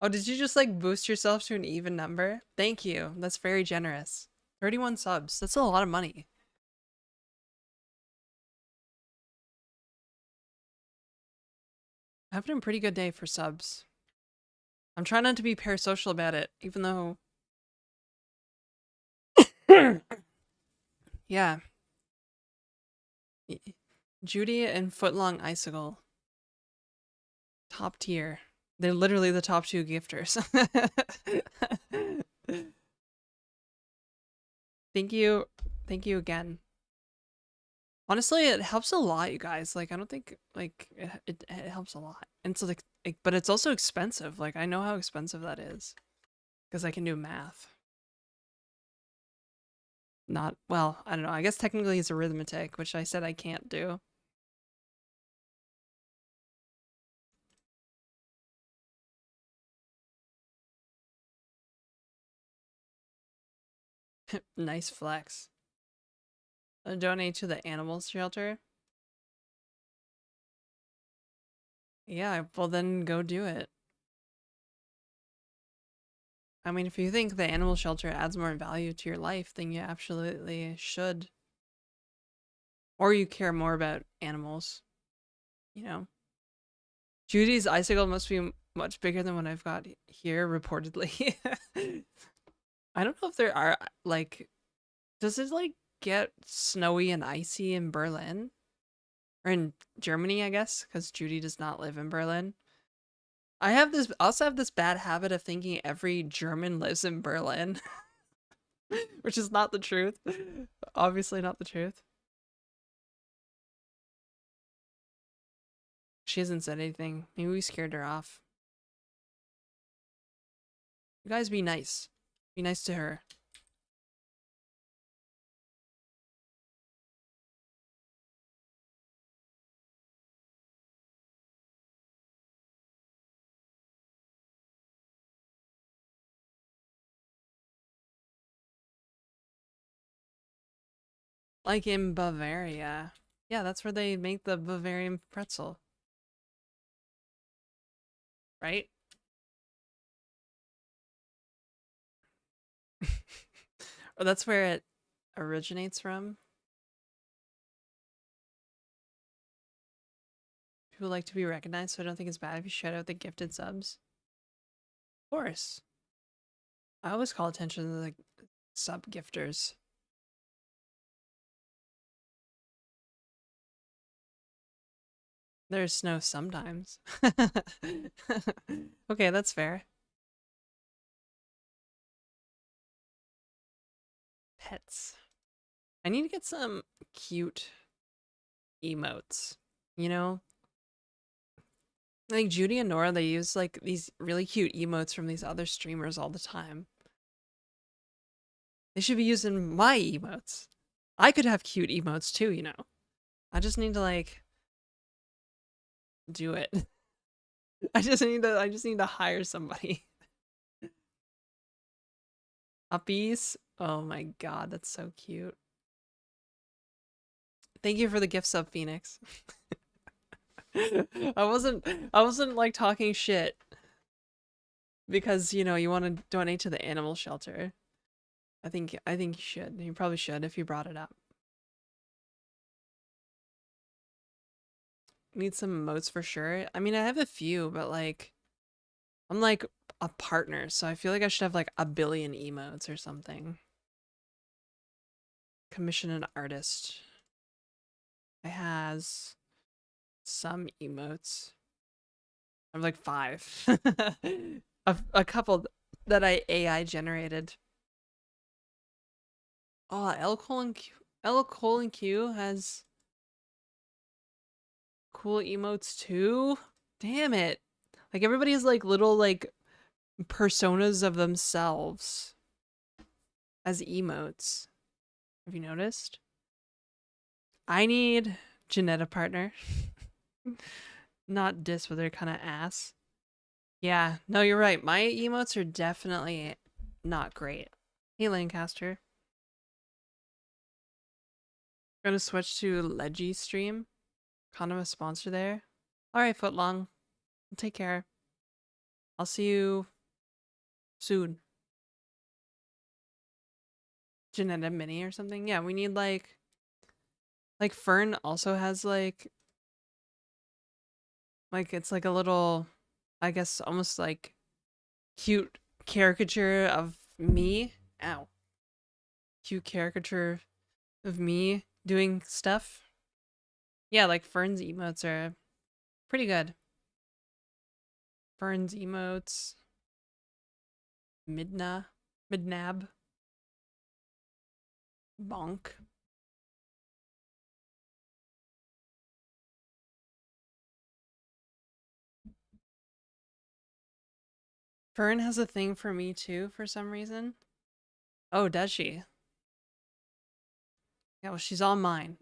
Oh, did you just like boost yourself to an even number? Thank you. That's very generous. 31 subs. That's a lot of money. Having a pretty good day for subs. I'm trying not to be parasocial about it, even though yeah. Judy and Footlong Icicle. Top tier. They're literally the top two gifters. Thank you. Thank you again. Honestly, it helps a lot, you guys. Like, I don't think, like, it helps a lot. And so, like, but it's also expensive. Like, I know how expensive that is. Because I can do math. Not, well, I don't know. I guess technically it's arithmetic, which I said I can't do. Nice flex. Donate to the animal shelter. Yeah, well then go do it. I mean, if you think the animal shelter adds more value to your life, then you absolutely should. Or you care more about animals, you know? Judy's icicle must be much bigger than what I've got here, reportedly. I don't know if there are, like, does it, like, get snowy and icy in Berlin? Or in Germany, I guess, because Judy does not live in Berlin. I also have this bad habit of thinking every German lives in Berlin, which is not the truth. Obviously not the truth. She hasn't said anything. Maybe we scared her off. You guys be nice. Be nice to her. Like in Bavaria. Yeah, that's where they make the Bavarian pretzel. Right? Or that's where it originates from. People like to be recognized, so I don't think it's bad if you shout out the gifted subs. Of course. I always call attention to the sub gifters. There's snow sometimes. Okay, that's fair. Pets. I need to get some cute emotes. You know? Like Judy and Nora, they use like these really cute emotes from these other streamers all the time. They should be using my emotes. I could have cute emotes too, you know. I just need to like do it. I just need to hire somebody. Uppies. Oh my god, that's so cute. Thank you for the gift sub, Phoenix. I wasn't like talking shit because you know you want to donate to the animal shelter. I think you should. You probably should if you brought it up. Need some emotes for sure. I mean, I have a few, but like I'm like a partner, so I feel like I should have like a billion emotes or something. Commission an artist. I has some emotes. I have like 5. A couple that I AI generated. Oh, L:*Q has cool emotes too. Damn it. Like everybody has like little like personas of themselves as emotes. Have you noticed? I need Janetta partner. Not diss with her kind of ass. Yeah, no, you're right. My emotes are definitely not great. Hey, Lancaster. Gonna switch to Leggy stream. Kind of a sponsor there. Alright, Footlong. Take care. I'll see you soon. Janetta Mini or something. Yeah, we need like Fern also has like Like it's like a little, I guess almost like cute caricature of me. Ow. Cute caricature of me doing stuff. Yeah, like Fern's emotes are pretty good. Fern's emotes. Midnab. Bonk. Fern has a thing for me too for some reason. Oh, does she? Yeah, well, she's all mine.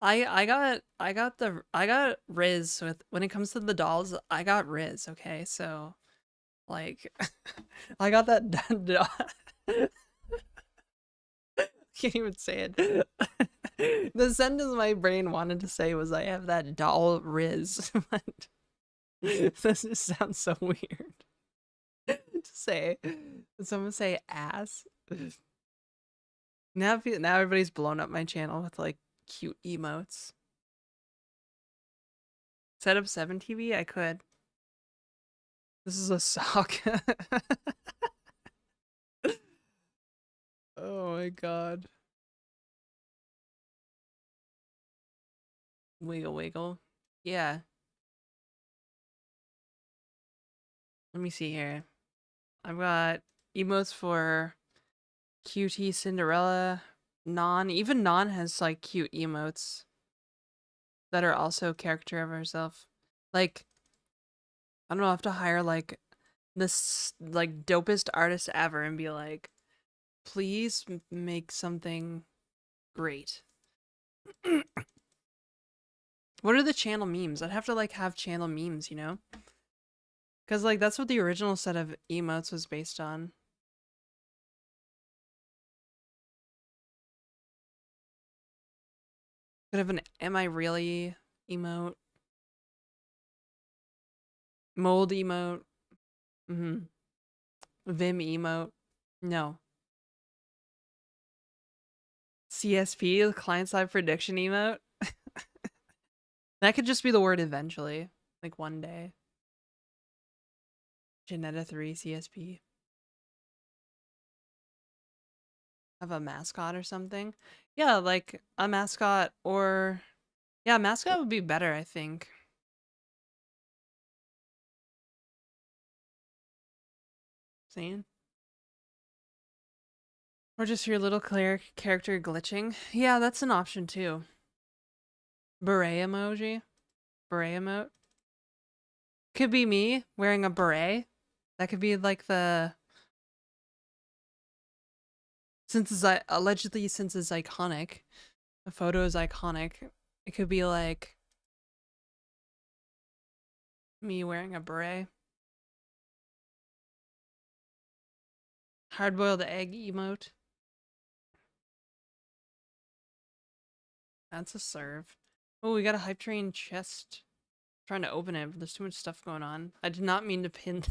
I got Riz with when it comes to the dolls. I got Riz. Okay, so like I got that can't even say it. The sentence my brain wanted to say was I have that doll Riz. But this just sounds so weird to say. Did someone say ass? Now everybody's blown up my channel with like cute emotes. Set up 7TV? I could. This is a sock. Oh my god. Wiggle wiggle. Yeah. Let me see here. I've got emotes for QT Cinderella, Non. Even Non has like cute emotes that are also character of herself. Like, I don't know, I have to hire like this like dopest artist ever and be like, please make something great. What are the channel memes? I'd have to like have channel memes, you know? Because like that's what the original set of emotes was based on. Could have an am I really emote, mold emote, mm-hmm. Vim emote. No. CSP, client side prediction emote. That could just be the word eventually, like one day. Janetta 3 CSP. Have a mascot or something. Yeah, like a mascot or yeah, mascot would be better, I think. Saying. Or just your little clear character glitching. Yeah, that's an option too. Beret emoji. Beret emote. Could be me wearing a beret. That could be like the since it's iconic. The photo is iconic. It could be like me wearing a beret. Hard boiled egg emote. That's a serve. Oh, we got a hype train chest. Trying to open it, but there's too much stuff going on. I did not mean to pin.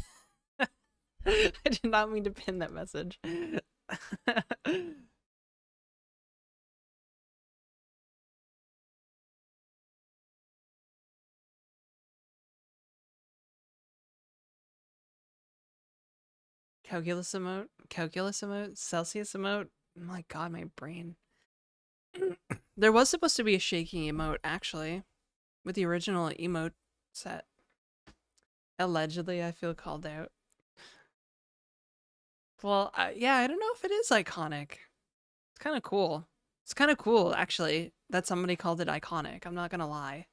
I did not mean to pin that message. Calculus emote, Celsius emote. My god, my brain. There was supposed to be a shaking emote, actually, with the original emote set. Allegedly, I feel called out. Well, yeah, I don't know if it is iconic. It's kind of cool. It's kind of cool, actually, that somebody called it iconic. I'm not gonna lie.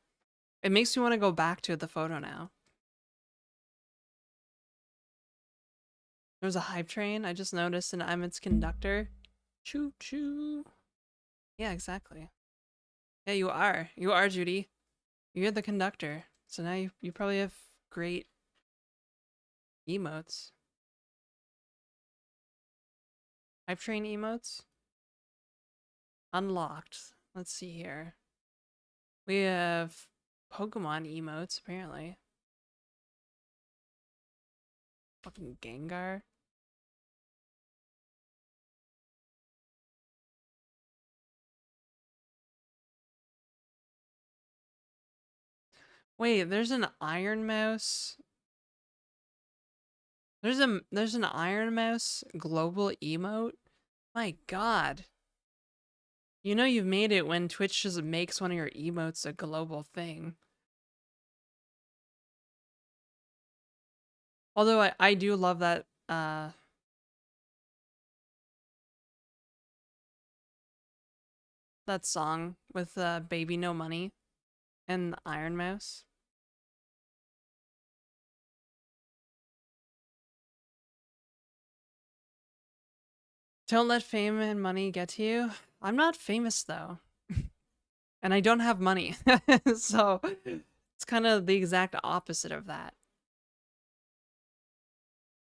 It makes me want to go back to the photo now. There was a hype train. I just noticed, and I'm its conductor. Choo choo. Yeah, exactly. Yeah, you are. You are, Judy. You're the conductor. So now you probably have great emotes. Hype train emotes? Unlocked. Let's see here. We have Pokemon emotes, apparently. Fucking Gengar. Wait, there's an Iron Mouse. There's an Iron Mouse global emote. My God. You know you've made it when Twitch just makes one of your emotes a global thing. Although I do love that song with Baby No Money and Iron Mouse. Don't let fame and money get to you. I'm not famous though. And I don't have money. So it's kind of the exact opposite of that.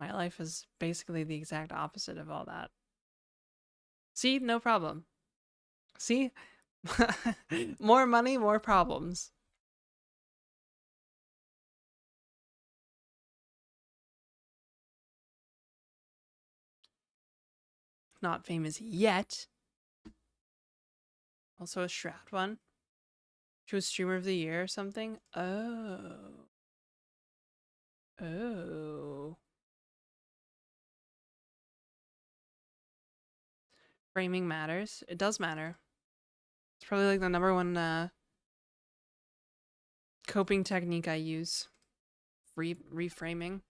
My life is basically the exact opposite of all that. See, no problem. See? More money, more problems. Not famous yet. Also a Shroud one. She was streamer of the year or something. Oh. Oh. Framing matters. It does matter. It's probably like the number one coping technique I use. Reframing.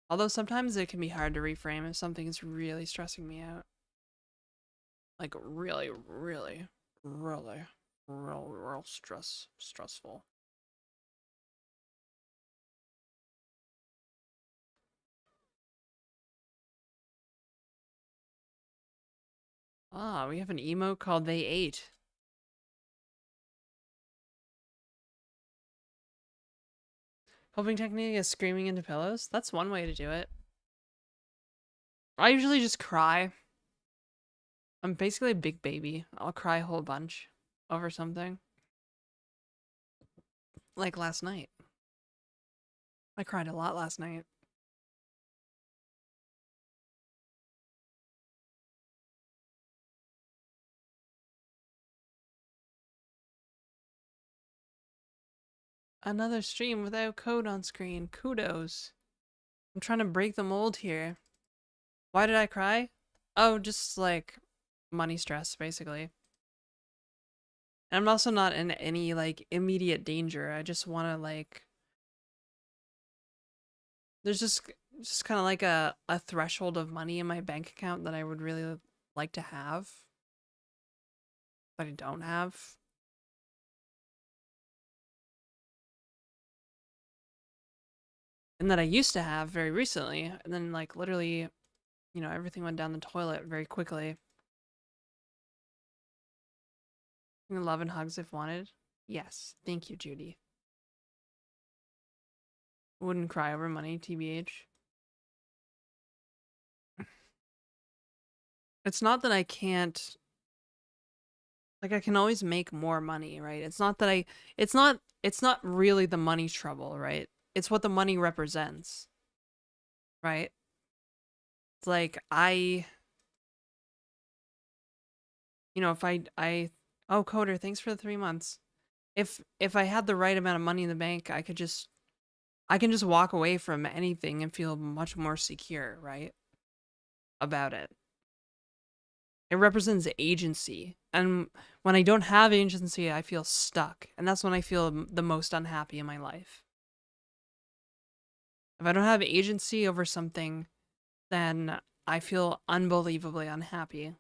Although sometimes it can be hard to reframe if something is really stressing me out. Like really, really, really, real stressful. Ah, we have an emote called They Ate. Coping technique is screaming into pillows. That's one way to do it. I usually just cry. I'm basically a big baby. I'll cry a whole bunch over something. Like last night. I cried a lot last night. Another stream without code on screen. Kudos. I'm trying to break the mold here. Why did I cry? Oh, just like money stress, basically. And I'm also not in any like immediate danger. I just want to like there's just kind of like a threshold of money in my bank account that I would really like to have, but I don't have. And that I used to have very recently, and then like literally, everything went down the toilet very quickly. Love and hugs if wanted. Yes, thank you, Judy. Wouldn't cry over money, TBH. It's not that I can't, like I can always make more money, right? It's not really the money trouble, right? It's what the money represents, right? It's like if oh, Coder, thanks for the 3 months. If I had the right amount of money in the bank, I can just walk away from anything and feel much more secure, right? About it. It represents agency. And when I don't have agency, I feel stuck. And that's when I feel the most unhappy in my life. If I don't have agency over something, then I feel unbelievably unhappy.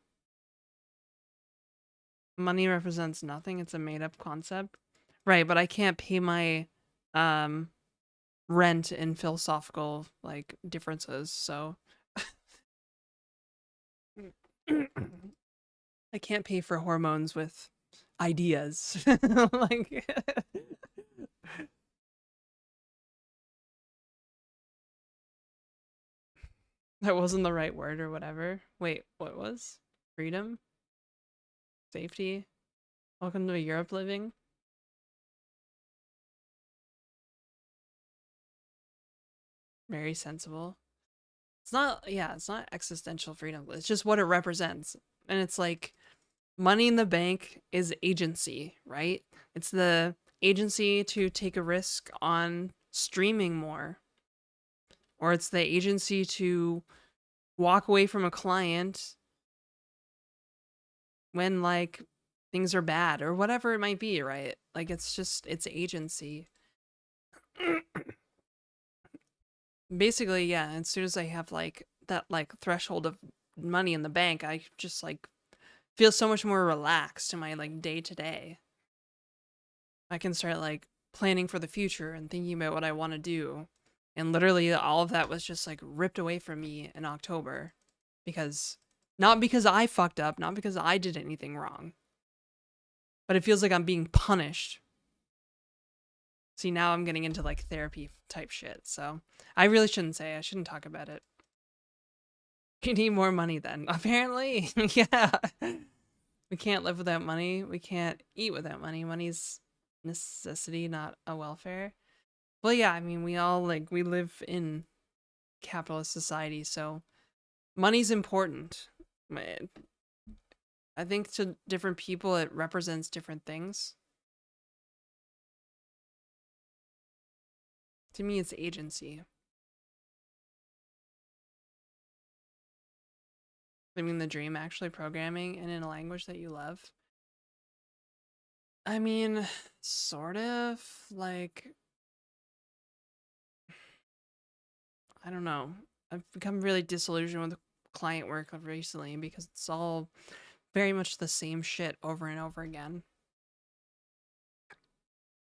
Money represents nothing. It's a made up concept. Right, but I can't pay my um rent in philosophical like differences, so I can't pay for hormones with ideas. Like that wasn't the right word or whatever. Wait, what was? Freedom? Safety? Welcome to Europe living? Very sensible. It's not, yeah, it's not existential freedom. It's just what it represents. And it's like money in the bank is agency, right? It's the agency to take a risk on streaming more, or it's the agency to walk away from a client when like things are bad or whatever it might be, right? Like it's agency. Basically, yeah, as soon as I have like that like threshold of money in the bank, I just like feel so much more relaxed in my like day to day. I can start like planning for the future and thinking about what I want to do. And literally all of that was just like ripped away from me in October because not because I fucked up, not because I did anything wrong, but it feels like I'm being punished. See, now I'm getting into like therapy type shit. So I really shouldn't say, I shouldn't talk about it. You need more money then. Apparently, yeah. We can't live without money. We can't eat without money. Money's necessity, not a welfare. Well, yeah, I mean, we all like we live in capitalist society, so money's important. I think to different people it represents different things. To me, it's agency. Living the dream, actually programming and in a language that you love. I mean, sort of like I don't know. I've become really disillusioned with client work recently because it's all very much the same shit over and over again.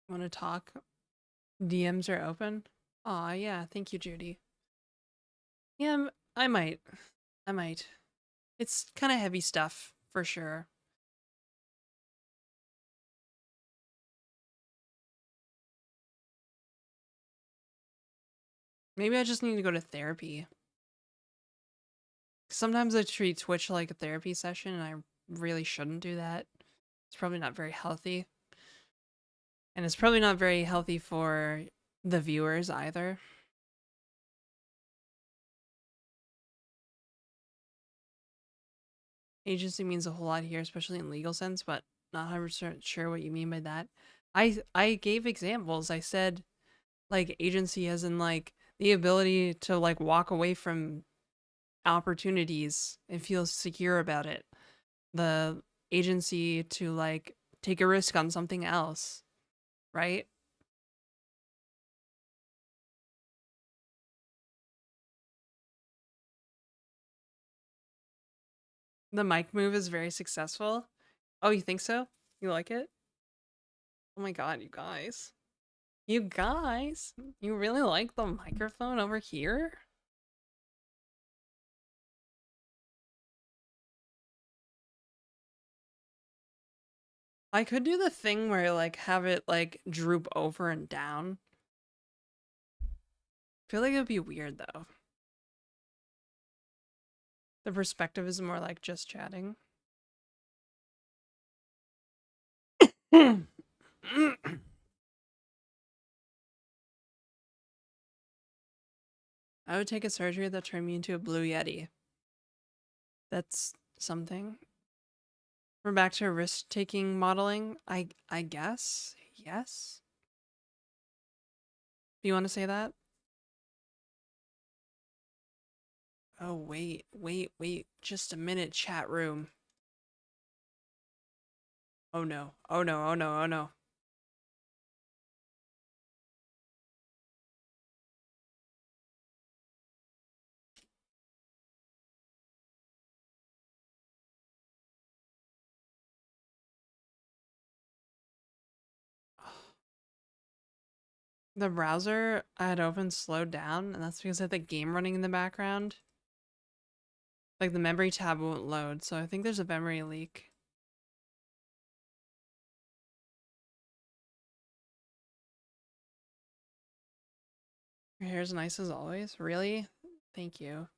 Want to talk? DMs are open. Aw, yeah, thank you, Judy. Yeah, I might. I might. It's kind of heavy stuff, for sure. Maybe I just need to go to therapy. Sometimes I treat Twitch like a therapy session, and I really shouldn't do that. It's probably not very healthy. And it's probably not very healthy for the viewers either. Agency means a whole lot here, especially in legal sense, but not 100% sure what you mean by that. I gave examples. I said like agency as in like the ability to like walk away from opportunities and feel secure about it. The agency to like take a risk on something else, right? The mic move is very successful. Oh, you think so? You like it? Oh my god, you guys. You guys, you really like the microphone over here? I could do the thing where like have it like droop over and down. I feel like it would be weird though. The perspective is more like just chatting. I would take a surgery that turned me into a blue yeti. That's something. We're back to risk-taking modeling. I guess. Yes. Do you want to say that? Oh, wait. Just a minute, chat room. Oh no. Oh no. Oh no. Oh no. The browser I had open slowed down, and that's because I had the game running in the background. Like the memory tab won't load, so I think there's a memory leak. Your hair's nice as always. Really? Thank you.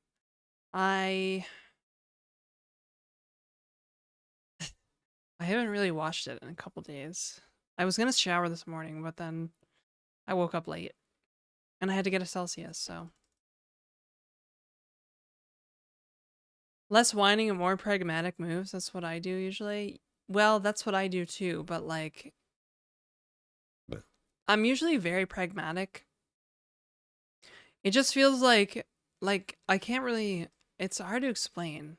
I I haven't really washed it in a couple days. I was gonna shower this morning, but then I woke up late and I had to get a Celsius, so less whining and more pragmatic moves. That's what I do usually. Well, that's what I do too, but like I'm usually very pragmatic. It just feels like I can't really, it's hard to explain.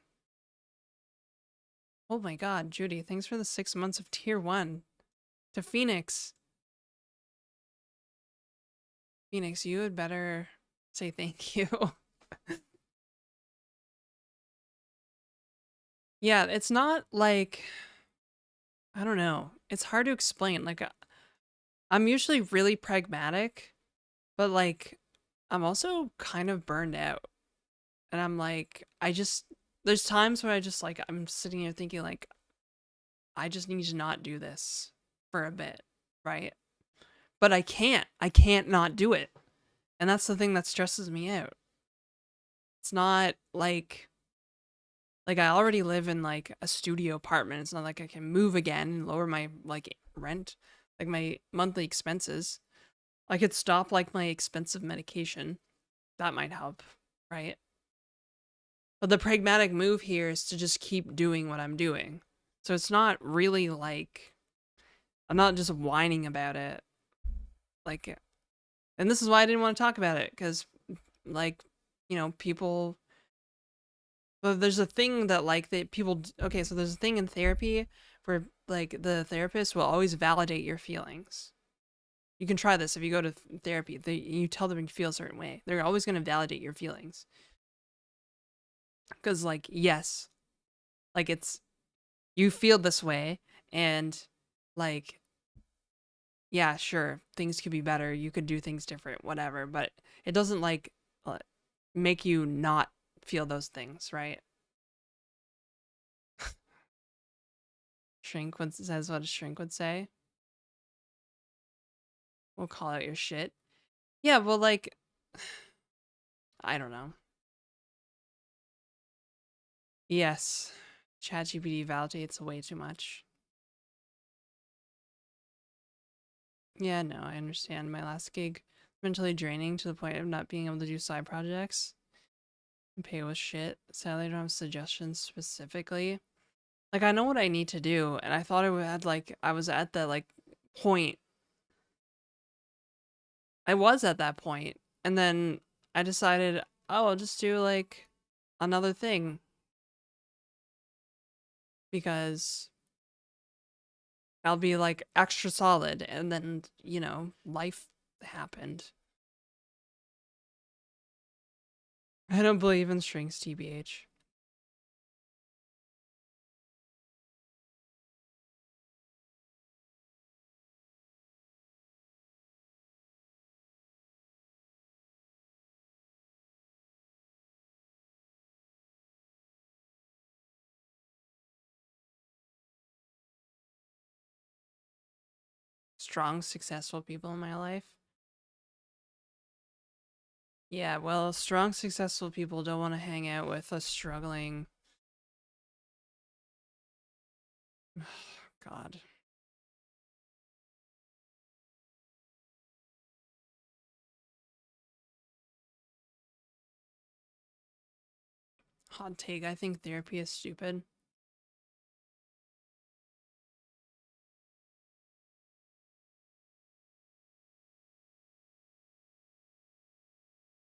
Oh my god, Judy, thanks for the 6 months of tier 1 to Phoenix. Phoenix, you had better say thank you. Yeah, it's not like, I don't know. It's hard to explain. Like I'm usually really pragmatic, but like I'm also kind of burned out. And I'm like, there's times where I just like, I'm sitting here thinking like, I just need to not do this for a bit, right? But I can't not do it. And that's the thing that stresses me out. It's not like I already live in like a studio apartment. It's not like I can move again and lower my like rent, like my monthly expenses. I could stop like my expensive medication. That might help, right? But the pragmatic move here is to just keep doing what I'm doing. So it's not really like I'm not just whining about it. Like, and this is why I didn't want to talk about it because, like, people. Well, there's a thing that like that people. Okay, so there's a thing in therapy where like the therapist will always validate your feelings. You can try this if you go to therapy. You tell them you feel a certain way. They're always going to validate your feelings because, like, yes, like it's you feel this way, and like yeah, sure, things could be better. You could do things different, whatever. But it doesn't like uh, make you not feel those things, right? Shrink would says what a shrink would say. We'll call out your shit. Yeah, well, like I don't know. Yes, ChatGPT validates way too much. Yeah, no, I understand. My last gig mentally draining to the point of not being able to do side projects and pay with shit. Sadly, I don't have suggestions specifically. Like I know what I need to do, and I thought I had like I was at the like point. I was at that point, and then I decided, oh, I'll just do like another thing because I'll be like extra solid, and then life happened. I don't believe in strings, tbh. Strong, successful people in my life. Yeah, well, strong, successful people don't want to hang out with a struggling. God. Hot take, I think therapy is stupid.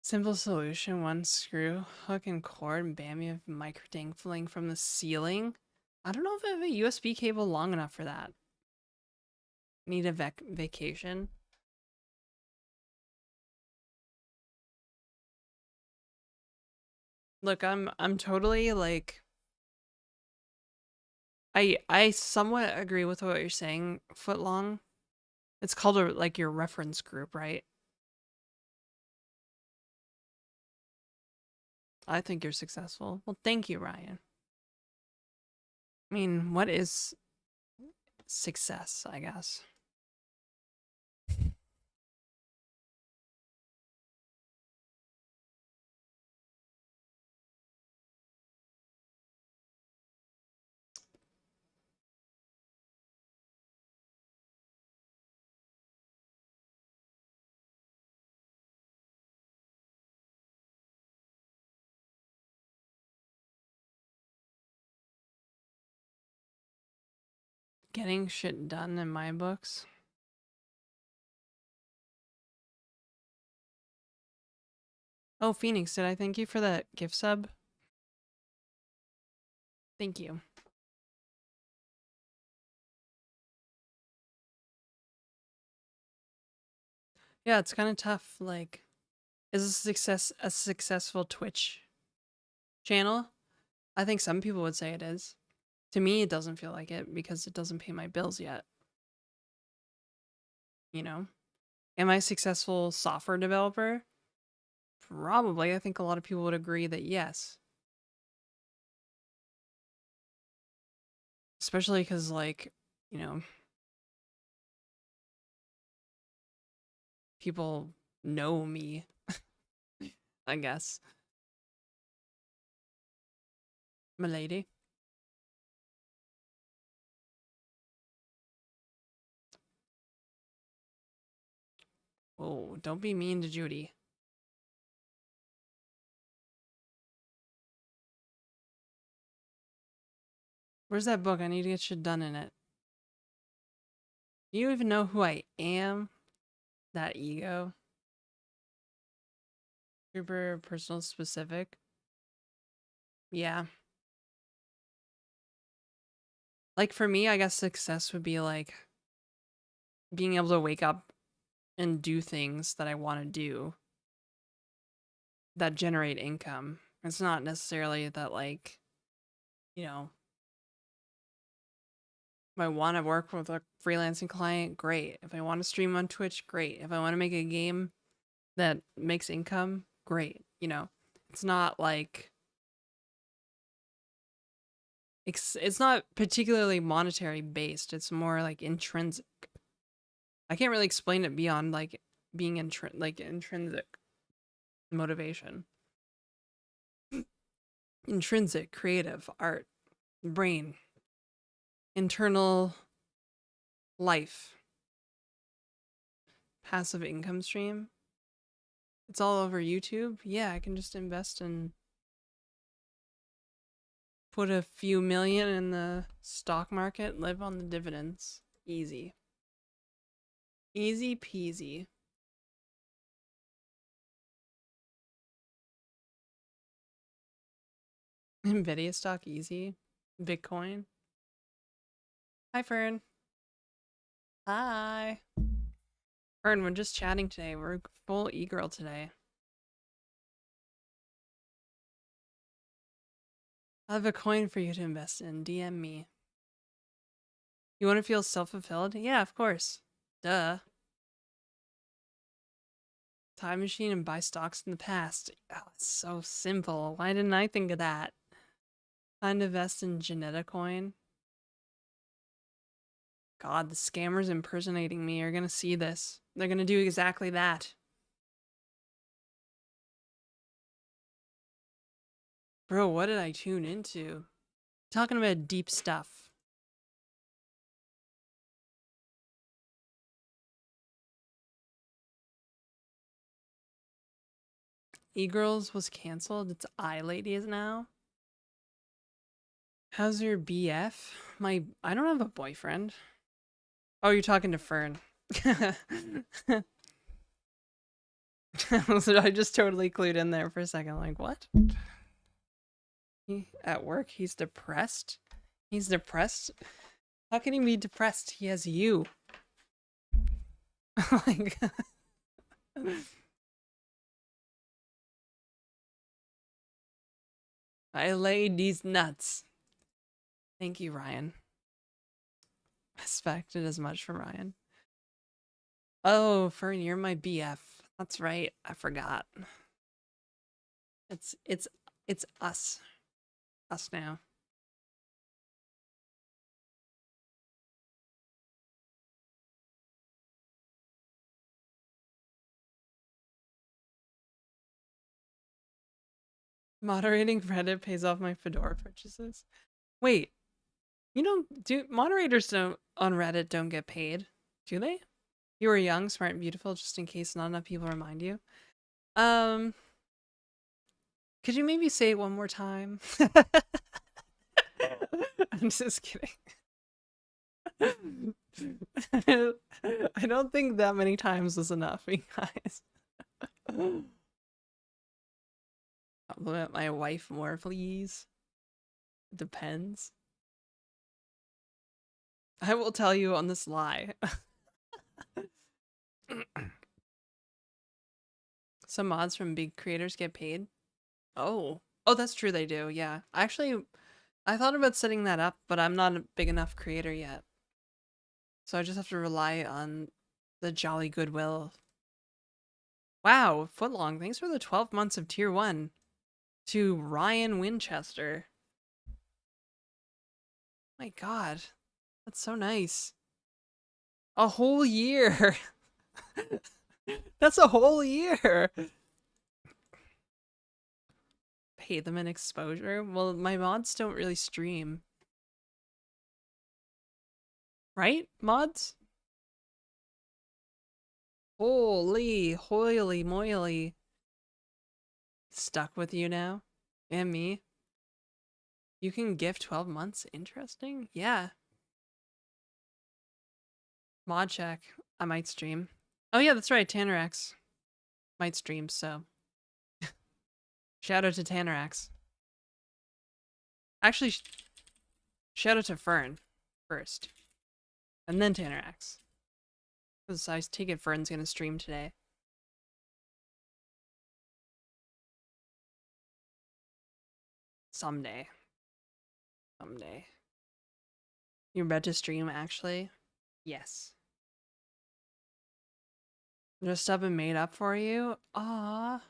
Simple solution, one screw, hook and cord, and bam, you have micro dangling from the ceiling. I don't know if I have a USB cable long enough for that. Need a vacation. Look, I'm totally like I somewhat agree with what you're saying, foot long. It's called like your reference group, right? I think you're successful. Well, thank you, Ryan. I mean, what is success, I guess? Getting shit done in my books. Oh, Phoenix, did I thank you for that gift sub? Thank you. Yeah, it's kind of tough. Like, is a successful Twitch channel? I think some people would say it is. To me, it doesn't feel like it because it doesn't pay my bills yet. You know? Am I a successful software developer? Probably. I think a lot of people would agree that yes. Especially because, like, you know, people know me, I guess. Milady. Oh, don't be mean to Judy. Where's that book? I need to get shit done in it. You even know who I am? That ego. Super personal specific. Yeah. Like for me, I guess success would be like being able to wake up and do things that I want to do that generate income. It's not necessarily that, like, you know, if I want to work with a freelancing client, great. If I want to stream on Twitch, great. If I want to make a game that makes income, great. You know, it's not like it's not particularly monetary based. It's more like intrinsic. I can't really explain it beyond like being intrinsic motivation. Intrinsic, creative, art, brain, internal life, passive income stream. It's all over YouTube. Yeah, I can just invest and put a few million in the stock market, live on the dividends. Easy. Easy peasy. Nvidia stock easy. Bitcoin. Hi, Fern. Hi. Fern, we're just chatting today. We're full e-girl today. I have a coin for you to invest in. DM me. You want to feel self-fulfilled? Yeah, of course. Duh. Time machine and buy stocks in the past. Oh, it's so simple. Why didn't I think of that? Time to invest in Geneticoin. God, the scammers impersonating me are gonna see this. They're gonna do exactly that. Bro, what did I tune into? Talking about deep stuff. E-Girls was canceled. It's iLadies now. How's your BF? I don't have a boyfriend. Oh, you're talking to Fern. So I just totally clued in there for a second. Like, what? At work, he's depressed? He's depressed? How can he be depressed? He has you. Like, I laid these nuts. Thank you, Ryan. I expected as much from Ryan. Oh, Fern, you're my BF. That's right. I forgot. It's us. Us now. Moderating Reddit pays off my Fedora purchases. Wait, you know, do moderators don't on Reddit don't get paid, do they? You were young, smart, and beautiful, just in case not enough people remind you. Um, could you maybe say it one more time? I'm just kidding. I don't think that many times is enough, you guys. Compliment my wife more, please. Depends. I will tell you on this lie. Some mods from big creators get paid. Oh. Oh, that's true, they do, yeah. Actually, I thought about setting that up, but I'm not a big enough creator yet. So I just have to rely on the jolly goodwill. Wow, Footlong, thanks for the 12 months of tier 1. To Ryan Winchester. My god, that's so nice. A whole year. That's a whole year. Pay them an exposure? Well, my mods don't really stream. Right, mods? Holy, hoily moily. Stuck with you now? And me? You can gift 12 months? Interesting? Yeah. Mod check. I might stream. Oh yeah, that's right, Tannerax. Might stream, so. Shout out to Tannerax. Actually, shout out to Fern first. And then Tannerax. Because I take it Fern's gonna stream today. Someday. Someday. You're about to stream, actually? Yes. Dressed up and made up for you? Ah.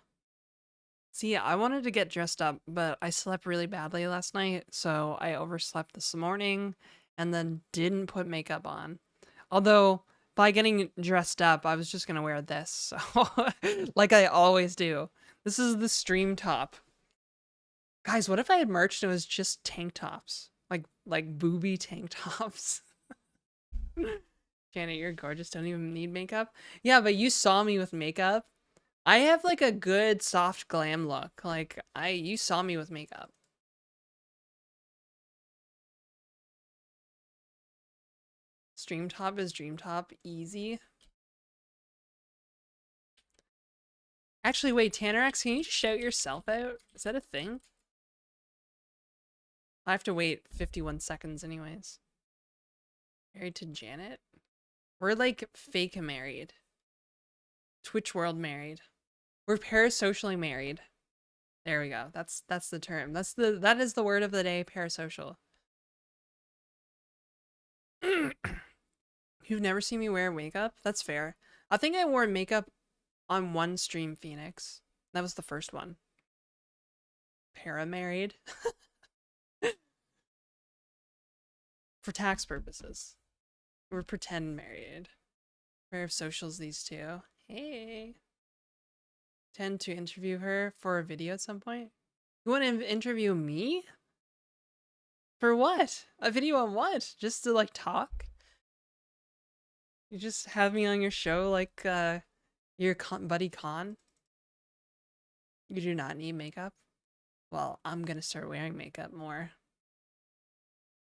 See, I wanted to get dressed up, but I slept really badly last night, so I overslept this morning and then didn't put makeup on. Although, by getting dressed up, I was just gonna wear this, so like I always do. This is the stream top. Guys, what if I had merch and it was just tank tops? Like booby tank tops. Janet, you're gorgeous. Don't even need makeup. Yeah, but you saw me with makeup. I have like a good soft glam look. Like you saw me with makeup. Stream top is dream top. Easy. Actually, wait, Tannerax, can you shout yourself out? Is that a thing? I have to wait 51 seconds anyways. Married to Janet? We're like fake married. Twitch world married. We're parasocially married. There we go. That's the term. That is the word of the day, parasocial. You've never seen me wear makeup? That's fair. I think I wore makeup on one stream, Phoenix. That was the first one. Para-married? For tax purposes. We're pretend married. Pair of socials, these two. Hey. Tend to interview her for a video at some point. You want to interview me? For what? A video on what? Just to like talk? You just have me on your show like your buddy Con? You do not need makeup? Well, I'm gonna start wearing makeup more.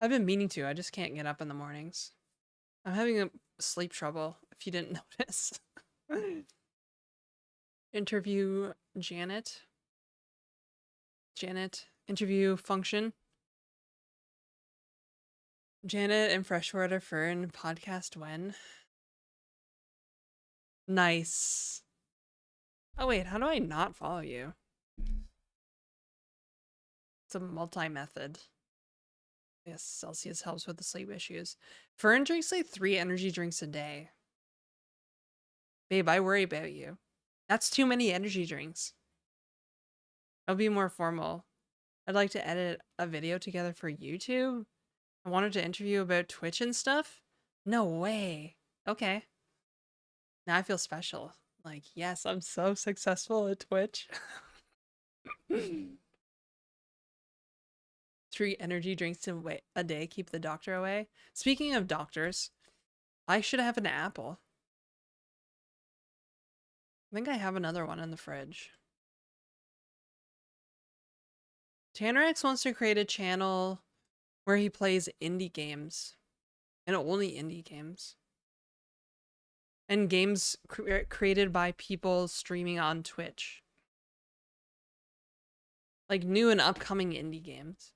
I've been meaning to, I just can't get up in the mornings. I'm having a sleep trouble, if you didn't notice. Interview Janet. Janet. Interview function. Janet and Freshwater Fern podcast when? Nice. Oh wait, how do I not follow you? It's a multi-method. Yes, Celsius helps with the sleep issues. Fern drinks like 3 energy drinks a day. Babe, I worry about you. That's too many energy drinks. I'll be more formal. I'd like to edit a video together for YouTube. I wanted to interview about Twitch and stuff. No way. Okay. Now I feel special. Like, yes, I'm so successful at Twitch. 3 energy drinks a day keep the doctor away. Speaking of doctors, I should have an apple. I think I have another one in the fridge. Tannerax wants to create a channel where he plays indie games. And only indie games. And games created by people streaming on Twitch. Like new and upcoming indie games.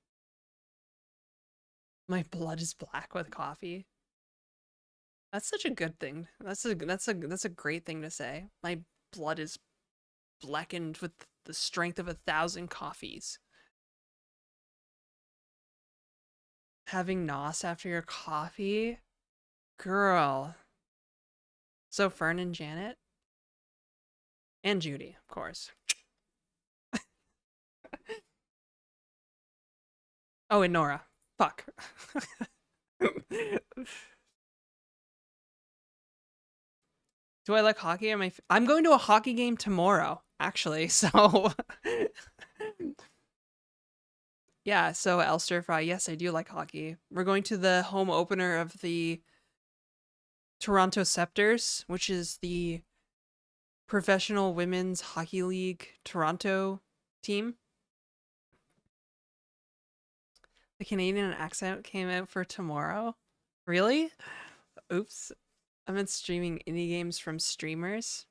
My blood is black with coffee. That's such a good thing. That's a great thing to say. My blood is blackened with the strength of 1,000 coffees. Having nos after your coffee? Girl. So Fern and Janet? And Judy, of course. Oh, and Nora. Fuck. Do I like hockey? I'm going to a hockey game tomorrow, actually. So yeah, so Elster Fry, yes, I do like hockey. We're going to the home opener of the Toronto Scepters, which is the professional women's hockey league Toronto team. The Canadian accent came out for tomorrow. Really? Oops. I've been streaming indie games from streamers.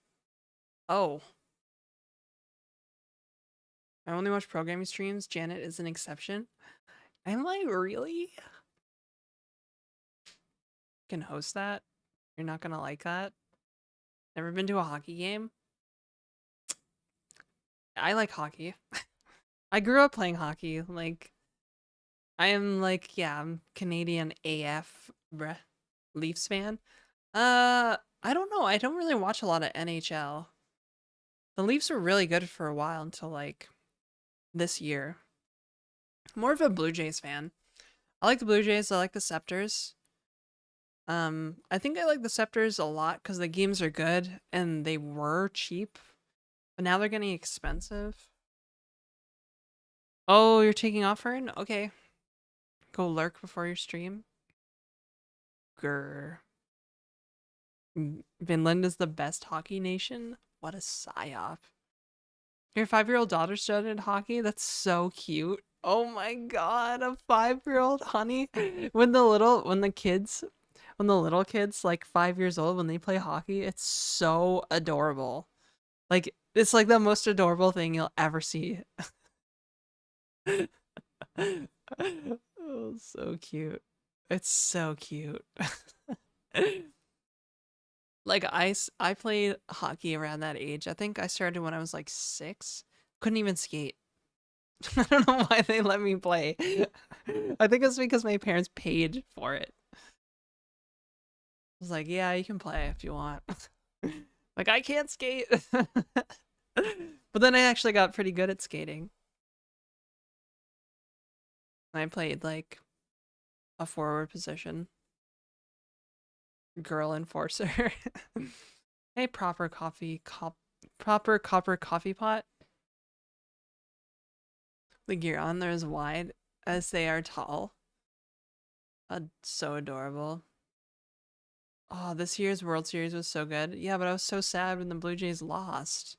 Oh. I only watch programming streams. Janet is an exception. I'm like, really? Can host that? You're not gonna like that? Never been to a hockey game? I like hockey. I grew up playing hockey. Like, I am like, yeah, I'm Canadian AF, bruh. Leafs fan. I don't know. I don't really watch a lot of NHL. The Leafs were really good for a while until like this year. More of a Blue Jays fan. I like the Blue Jays. I like the Scepters. I think I like the Scepters a lot because the games are good and they were cheap, but now they're getting expensive. Oh, you're taking off, Fern? Okay. Go lurk before your stream. Grr. Finland is the best hockey nation? What a psyop. Your 5-year-old daughter started hockey? That's so cute. Oh my god, a 5-year-old honey. When the little kids like 5 years old, when they play hockey, it's so adorable. Like it's like the most adorable thing you'll ever see. Oh, so cute. It's so cute. Like I played hockey around that age. I think I started when I was like 6. Couldn't even skate. I don't know why they let me play. I think it's because my parents paid for it. I was like, yeah, you can play if you want. Like I can't skate. But then I actually got pretty good at skating. I played like a forward position. Girl enforcer. Hey, proper copper coffee pot. The gear on there is wide as they are tall. So adorable. Oh, this year's World Series was so good. Yeah, but I was so sad when the Blue Jays lost.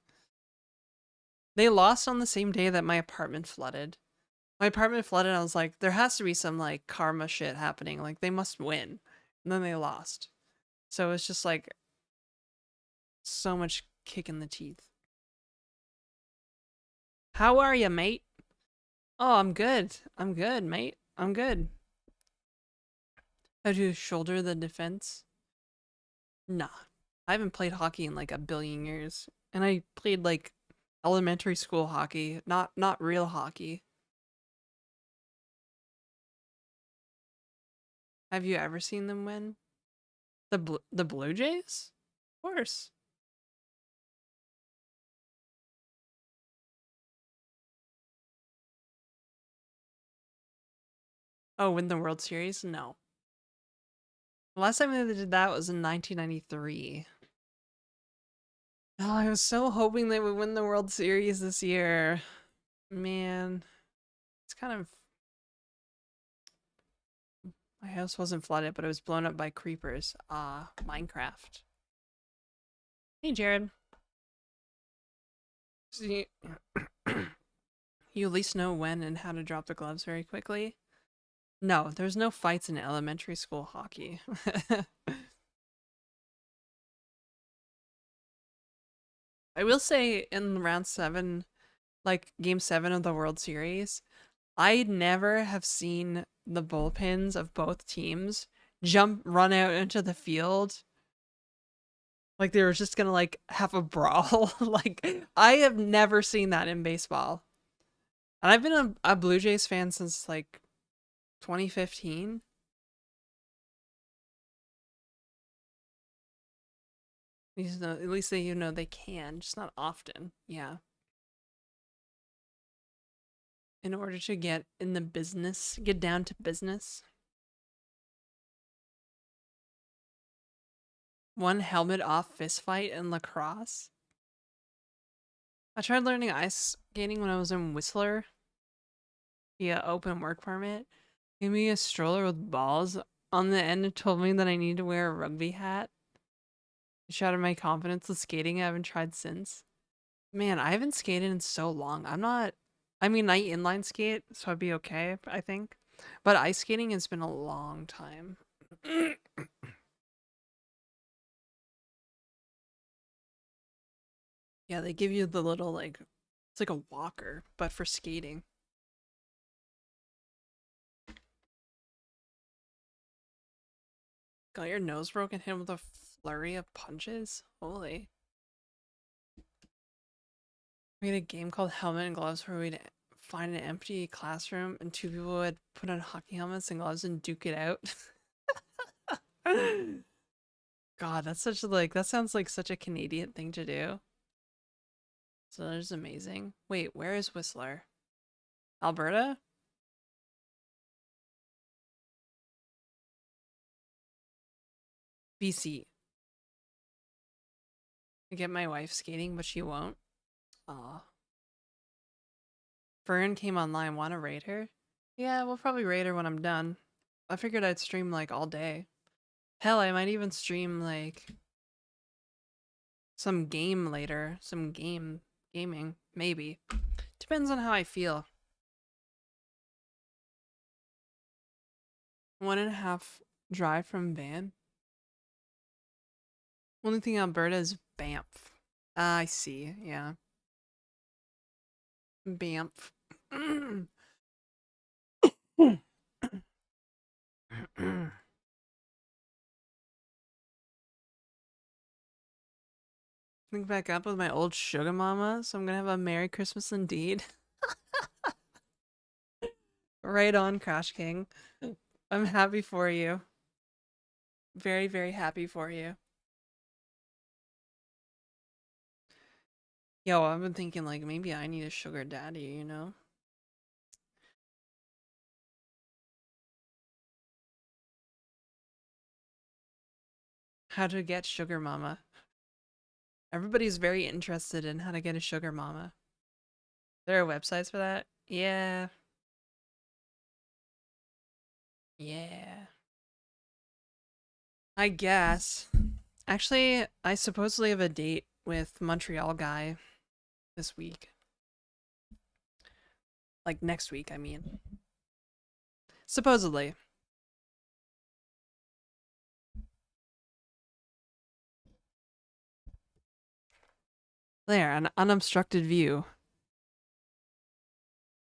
They lost on the same day that my apartment flooded. My apartment flooded, and I was like, there has to be some like karma shit happening. Like they must win. And then they lost. So it's just like so much kick in the teeth. How are you, mate? Oh, I'm good. I'm good, mate. I'm good. How to shoulder the defense? Nah. I haven't played hockey in like a billion years. And I played like elementary school hockey, not real hockey. Have you ever seen them win? The Blue Jays? Of course. Oh, win the World Series? No. The last time they did that was in 1993. Oh, I was so hoping they would win the World Series this year. Man, it's kind of. My house wasn't flooded, but it was blown up by creepers. Ah, Minecraft. Hey, Jared. So you at least know when and how to drop the gloves very quickly. No, there's no fights in elementary school hockey. I will say in round seven, like game seven of the World Series, I never have seen the bullpens of both teams run out into the field like they were just gonna like have a brawl. Like I have never seen that in baseball, and I've been a Blue Jays fan since like 2015. At least they they can, just not often. Yeah, in order to get in the business, get down to business. One helmet off fist fight in lacrosse. I tried learning ice skating when I was in Whistler via open work permit. Gave me a stroller with balls on the end and told me that I need to wear a rugby hat. It shattered my confidence with skating. I haven't tried since. Man, I haven't skated in so long. I'm not. I mean, I inline skate, so I'd be okay, I think. But ice skating has been a long time. Yeah, they give you the little like it's like a walker, but for skating. Got your nose broken, hit with a flurry of punches? Holy. We had a game called Helmet and Gloves where we'd find an empty classroom and two people would put on hockey helmets and gloves and duke it out. God, that's such like that sounds like such a Canadian thing to do. So that is amazing. Wait, where is Whistler? Alberta? BC. I get my wife skating, but she won't. Aw. Fern came online. Want to raid her? Yeah, we'll probably raid her when I'm done. I figured I'd stream like all day. Hell, I might even stream like some game later. Some gaming. Maybe. Depends on how I feel. 1.5 drive from Van. Only thing in Alberta is Banff. Ah, I see. Yeah. Banff. Link back up with my old sugar mama, so I'm gonna have a Merry Christmas indeed. Right on, Crash King. I'm happy for you. Very, very happy for you. Yo, I've been thinking like maybe I need a sugar daddy, you know? How to get sugar mama. Everybody's very interested in how to get a sugar mama. There are websites for that? Yeah. Yeah. I guess. Actually, I supposedly have a date with Montreal guy this week. Like next week, I mean. Supposedly. There, an unobstructed view.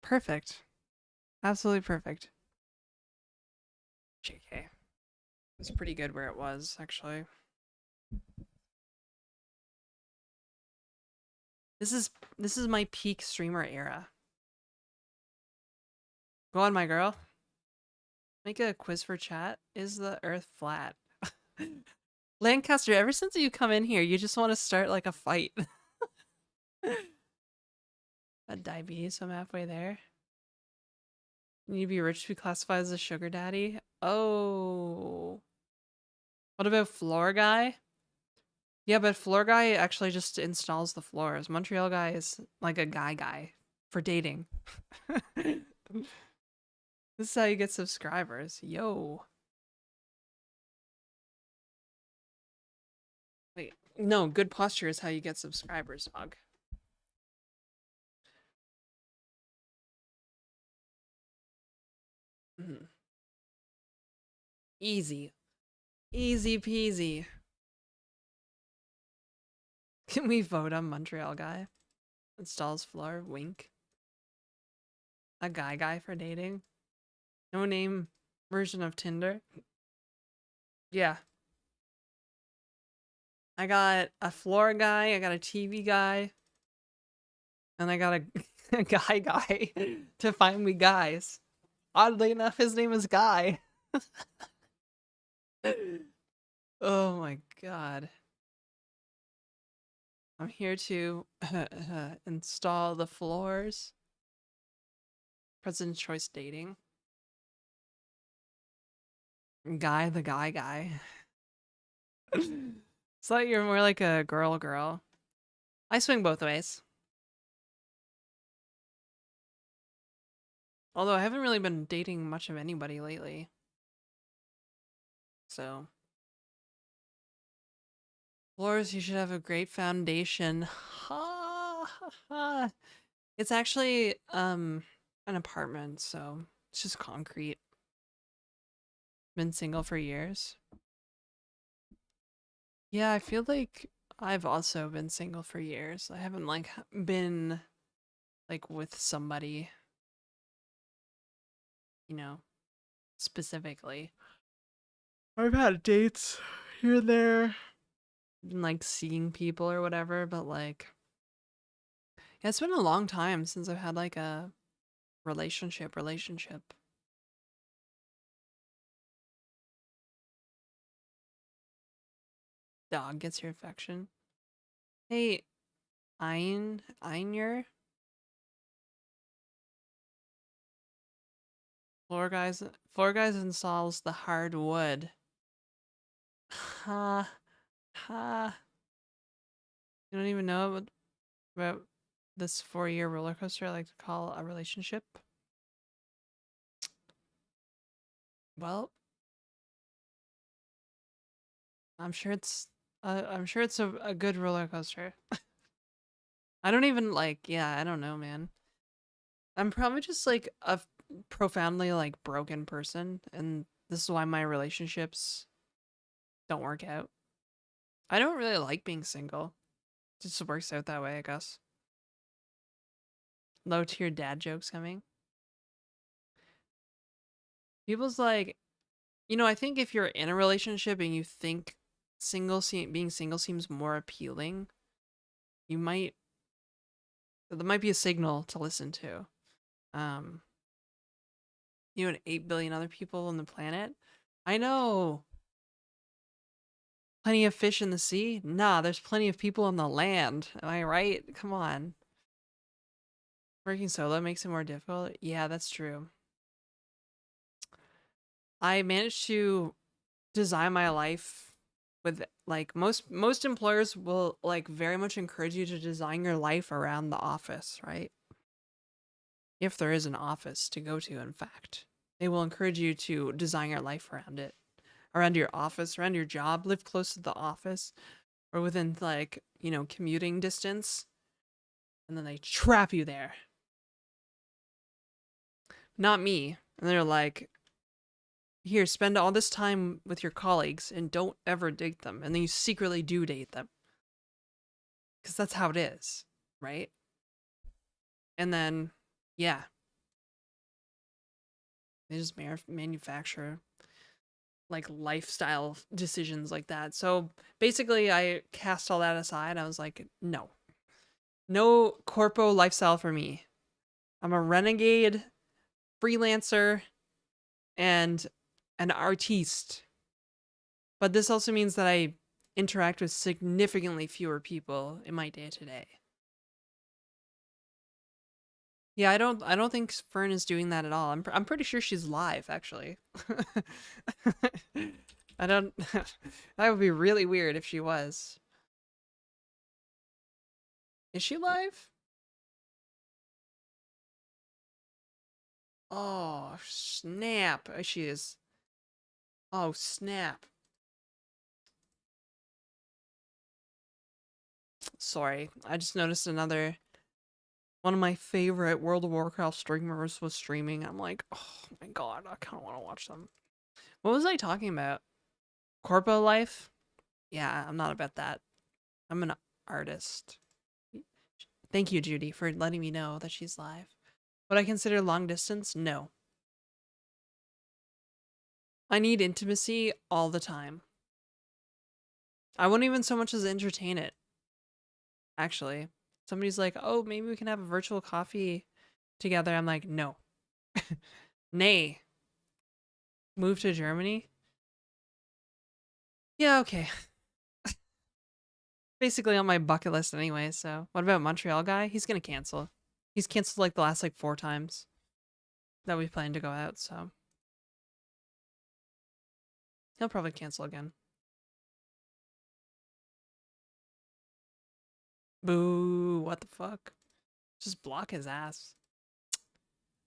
Perfect. Absolutely perfect. JK. It's pretty good where it was, actually. This is my peak streamer era. Go on, my girl. Make a quiz for chat. Is the earth flat? Lancaster, ever since you come in here, you just want to start like a fight. A diabetes, so I'm halfway there. You need to be rich to be classified as a sugar daddy. Oh. What about floor guy? Yeah, but floor guy actually just installs the floors. Montreal guy is like a guy for dating. This is how you get subscribers. Yo. Wait, no, good posture is how you get subscribers, dog. Mhm. Easy. Easy peasy. Can we vote on Montreal guy? Installs floor. Wink. A guy for dating. No name version of Tinder. Yeah. I got a floor guy, I got a TV guy, and I got a, a guy to find me guys. Oddly enough, his name is Guy. Oh my god. I'm here to install the floors. President's choice dating. Guy, the guy. It's like you're more like a girl. I swing both ways. Although I haven't really been dating much of anybody lately. So. Floors, you should have a great foundation. Ha ha ha. It's actually an apartment, so it's just concrete. Been single for years. Yeah, I feel like I've also been single for years. I haven't like been like with somebody, you know, specifically. I've had dates here and there. Been like seeing people or whatever, but like yeah, it's been a long time since I've had like a relationship. Dog gets your affection. Hey, Einyer? Floor guys installs the hard wood. Ha ha. You don't even know about this 4-year roller coaster I like to call a relationship? Well, I'm sure it's a good roller coaster. I don't even like, yeah, I don't know, man. I'm probably just like a profoundly like broken person, and this is why my relationships don't work out. I don't really like being single. It just works out that way, I guess. Low tier dad jokes coming. People's like, I think if you're in a relationship and you think being single seems more appealing, you might that might be a signal to listen to. Um, and 8 billion other people on the planet. I know. Plenty of fish in the sea? Nah, there's plenty of people on the land. Am I right? Come on. Working solo makes it more difficult? Yeah, that's true. I managed to design my life with like most employers will like very much encourage you to design your life around the office, right? If there is an office to go to, in fact. They will encourage you to design your life around it. Around your office, around your job, live close to the office or within like, commuting distance. And then they trap you there. Not me. And they're like, here, spend all this time with your colleagues and don't ever date them. And then you secretly do date them. Because that's how it is, right? And then, yeah, they just manufacture like lifestyle decisions like that. So basically, I cast all that aside. I was like, no corpo lifestyle for me. I'm a renegade, freelancer, and an artiste. But this also means that I interact with significantly fewer people in my day to day. Yeah, I don't think Fern is doing that at all. I'm pretty sure she's live actually. I don't that would be really weird if she was. Is she live? Oh, snap. She is. Oh, snap. Sorry. I just noticed another one of my favorite World of Warcraft streamers was streaming. I'm like, oh my god, I kind of want to watch them. What was I talking about? Corpo life? Yeah, I'm not about that. I'm an artist. Thank you, Judy, for letting me know that she's live. Would I consider long distance? No. I need intimacy all the time. I wouldn't even so much as entertain it, actually. Somebody's like, oh, maybe we can have a virtual coffee together. I'm like, no. Nay. Move to Germany? Yeah, okay. Basically on my bucket list anyway, so. What about Montreal guy? He's gonna cancel. He's canceled like the last like 4 times that we planned to go out, so. He'll probably cancel again. Boo, what the fuck? Just block his ass.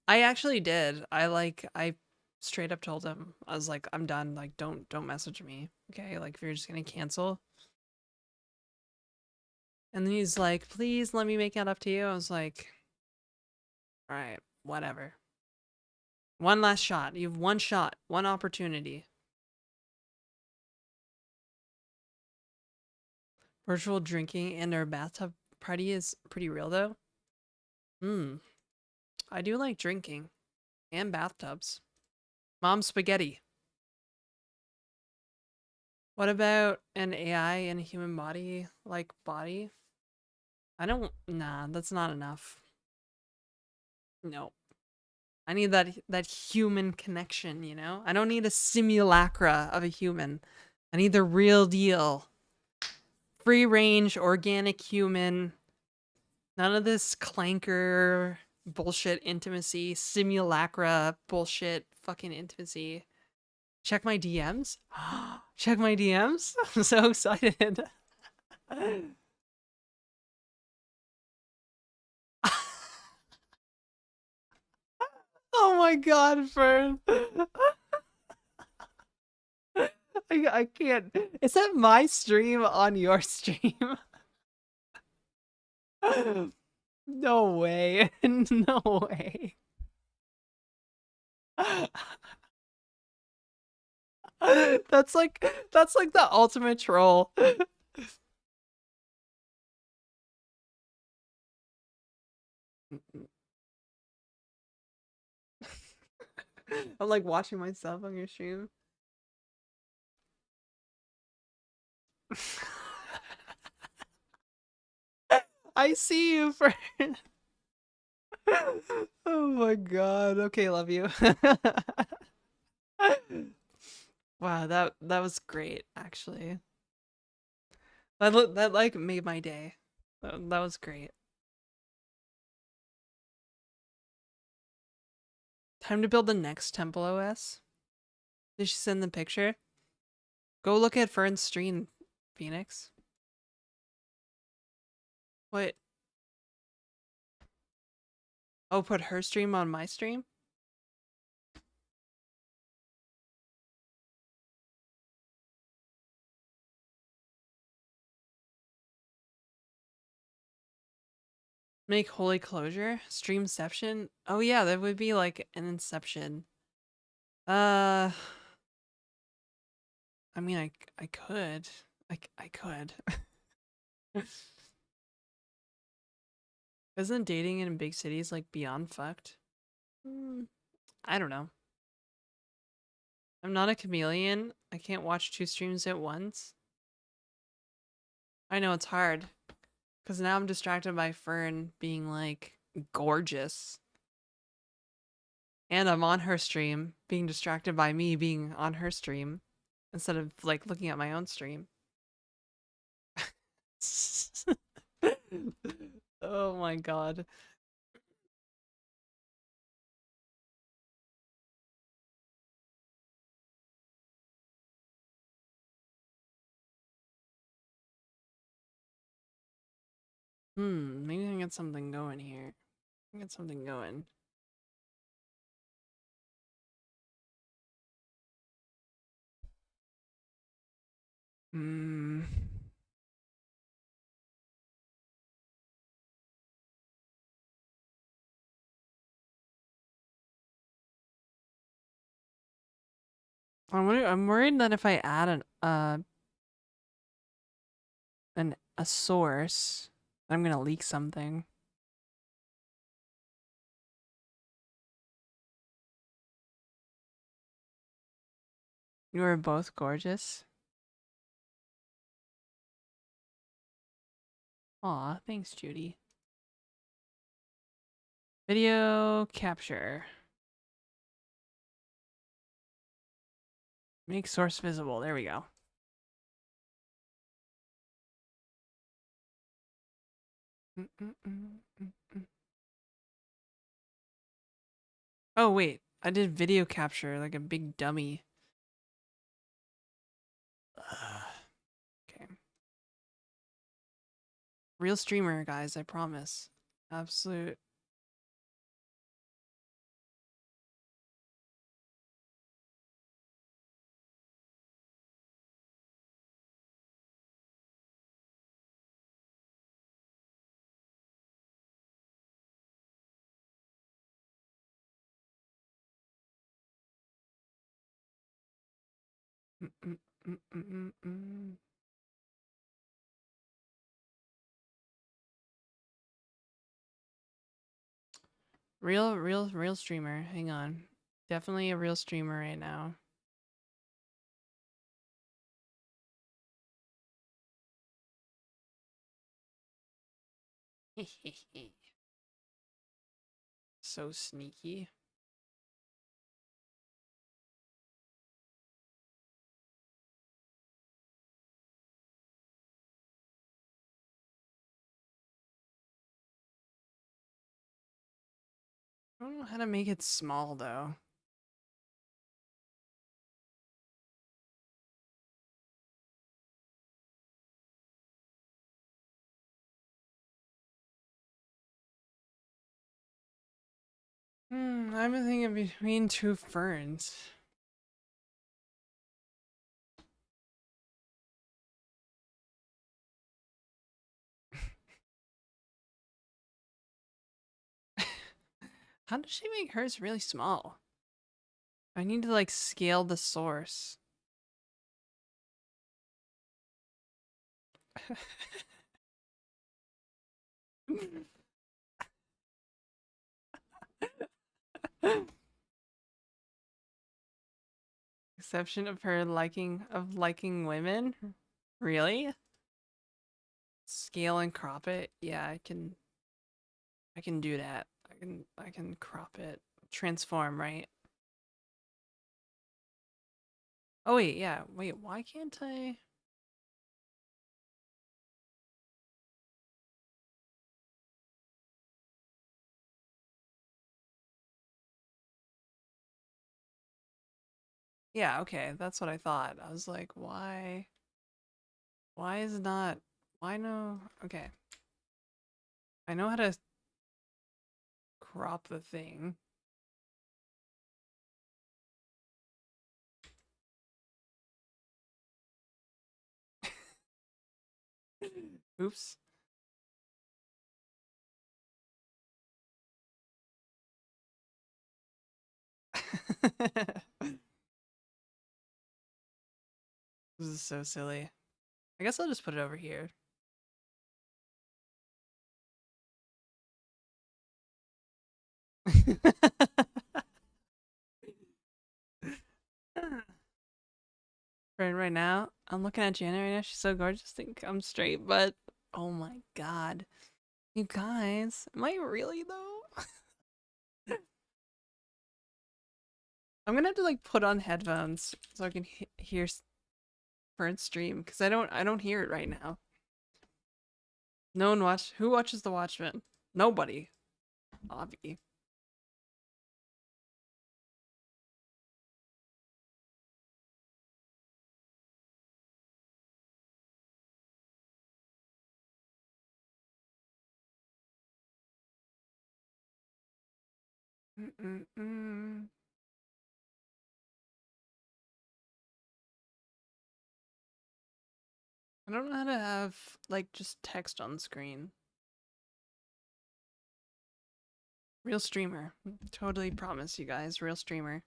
I actually did. I straight up told him. I was like, I'm done. Like don't message me. Okay? Like if you're just gonna cancel. And then he's like, please let me make it up to you. I was like, all right, whatever. One last shot. You have one shot, one opportunity. Virtual drinking and our bathtub party is pretty real though. Hmm. I do like drinking and bathtubs. Mom spaghetti. What about an AI in a human body, like body? I don't, nah, that's not enough. No. I need that human connection, you know? I don't need a simulacra of a human. I need the real deal. Free range, organic human. None of this clanker bullshit intimacy, simulacra bullshit fucking intimacy. Check my DMs. Check my DMs. I'm so excited. Oh my god, Fern. I can't. Is that my stream on your stream? No way. No way. That's like the ultimate troll. I'm like watching myself on your stream. I see you, Fern. Oh my god. Okay, love you. Wow, that was great, actually. That like made my day. That was great. Time to build the next Temple OS. Did she send the picture? Go look at Fern's stream, Phoenix. What? Oh, put her stream on my stream? Make holy closure? Streamception? Oh yeah, that would be like an inception. Uh, I mean, I could. I could. Isn't dating in big cities like beyond fucked? Hmm, I don't know. I'm not a chameleon. I can't watch 2 streams at once. I know it's hard. Because now I'm distracted by Fern being like gorgeous. And I'm on her stream, being distracted by me being on her stream instead of like looking at my own stream. Oh my god. Maybe I can get something going here. Get something going. Hmm. I'm worried that if I add a source, I'm gonna leak something. You are both gorgeous. Aw, thanks, Judy. Video capture. Make source visible. There we go. Oh, wait. I did video capture like a big dummy. Okay. Real streamer, guys, I promise. Absolute. Mm, mm, mm, mm, mm, mm. Real streamer. Hang on. Definitely a real streamer right now. So sneaky. I don't know how to make it small though. I'm thinking between two ferns. How does she make hers really small? I need to like scale the source. Exception of her liking women? Really? Scale and crop it? Yeah, I can do that. I can crop it. Transform, right? Oh wait, yeah. Wait, why can't I? Yeah, okay. That's what I thought. I was like, why? Why is not? Why no? Okay. I know how to crop the thing. Oops. This is so silly. I guess I'll just put it over here. Right now, I'm looking at Janet right now. She's so gorgeous. Think I'm straight, but oh my god, you guys, am I really though? I'm gonna have to like put on headphones so I can hear current stream because I don't hear it right now. No one watch. Who watches The Watchmen? Nobody. Obvi. Mm-mm-mm. I don't know how to have like just text on screen. Real streamer. Totally promise you guys, real streamer.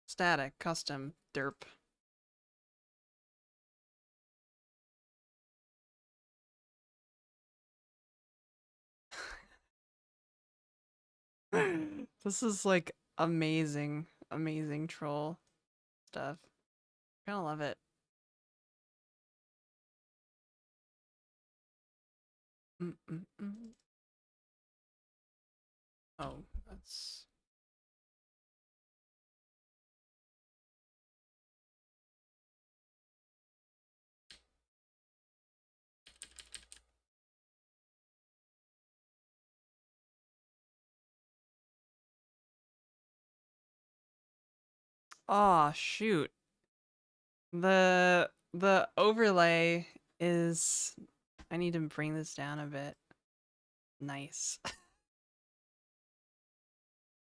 Static, custom, derp. This is like amazing, amazing troll stuff. I kind of love it. Mm-mm-mm. Oh, that's... Oh, shoot. The overlay is... I need to bring this down a bit. Nice.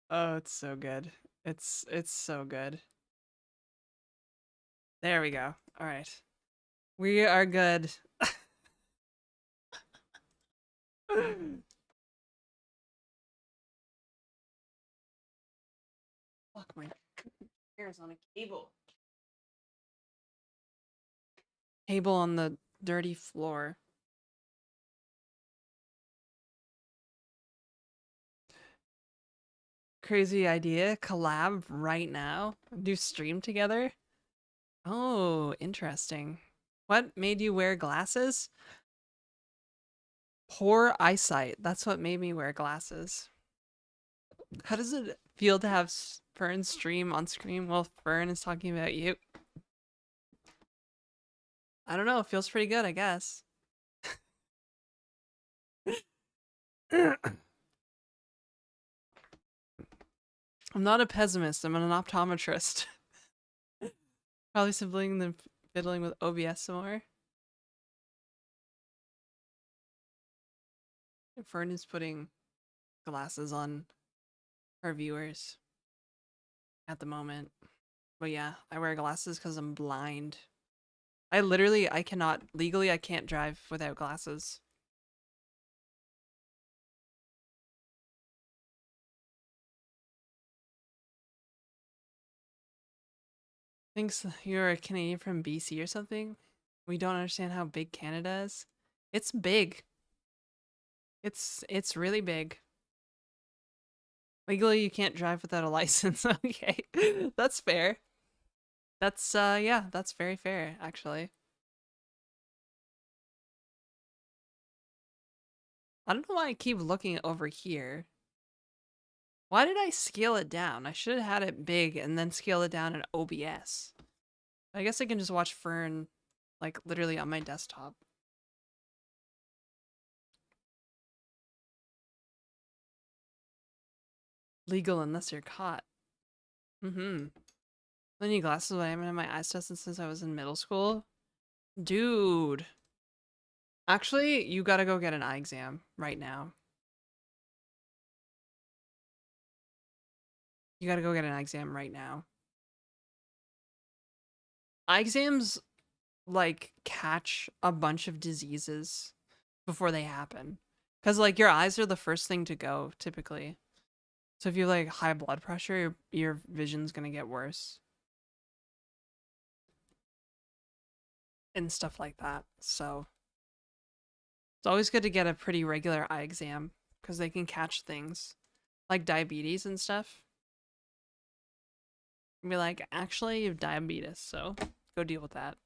Oh, it's so good. It's so good. There we go. All right. We are good. Fuck, my hair's on a cable. Cable on the dirty floor. Crazy idea. Collab right now. Do stream together. Oh, interesting. What made you wear glasses? Poor eyesight. That's what made me wear glasses. How does it feel to have Fern stream on screen while Fern is talking about you? I don't know. It feels pretty good, I guess. I'm not a pessimist. I'm an optometrist. Probably sibling than fiddling with OBS some more. Fern is putting glasses on our viewers at the moment. But yeah, I wear glasses because I'm blind. I cannot, legally, I can't drive without glasses. Thinks you're a Canadian from BC or something? We don't understand how big Canada is. It's big. It's really big. Legally, you can't drive without a license. Okay, that's fair. That's yeah, that's very fair actually. I don't know why I keep looking over here. Why did I scale it down? I should have had it big and then scale it down in OBS. I guess I can just watch Fern like literally on my desktop. Legal unless you're caught. Mm-hmm. I need glasses when I haven't had my eyes tested since I was in middle school. Dude. Actually, you gotta go get an eye exam right now. You gotta go get an eye exam right now. Eye exams, like, catch a bunch of diseases before they happen. Because, like, your eyes are the first thing to go, typically. So if you have, like, high blood pressure, your vision's gonna get worse. And stuff like that. So it's always good to get a pretty regular eye exam because they can catch things like diabetes and stuff. And be like, actually, you have diabetes, so go deal with that.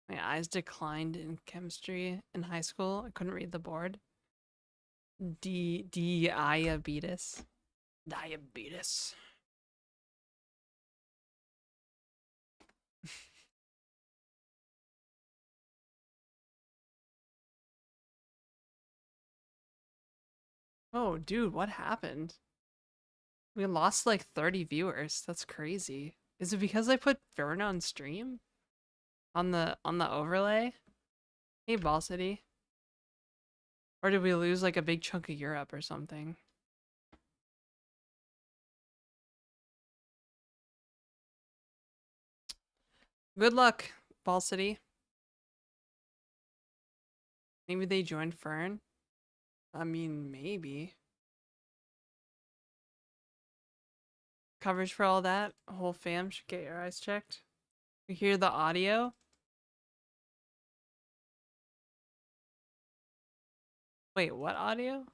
My eyes declined in chemistry in high school. I couldn't read the board. Diabetes. Diabetes. Oh, dude, what happened? We lost like 30 viewers. That's crazy. Is it because I put Fern on stream? On the overlay? Hey, Ball City. Or did we lose like a big chunk of Europe or something? Good luck, Ball City. Maybe they joined Fern? I mean, maybe. coverage for all that. Whole fam should get your eyes checked. You hear the audio? Wait, what audio?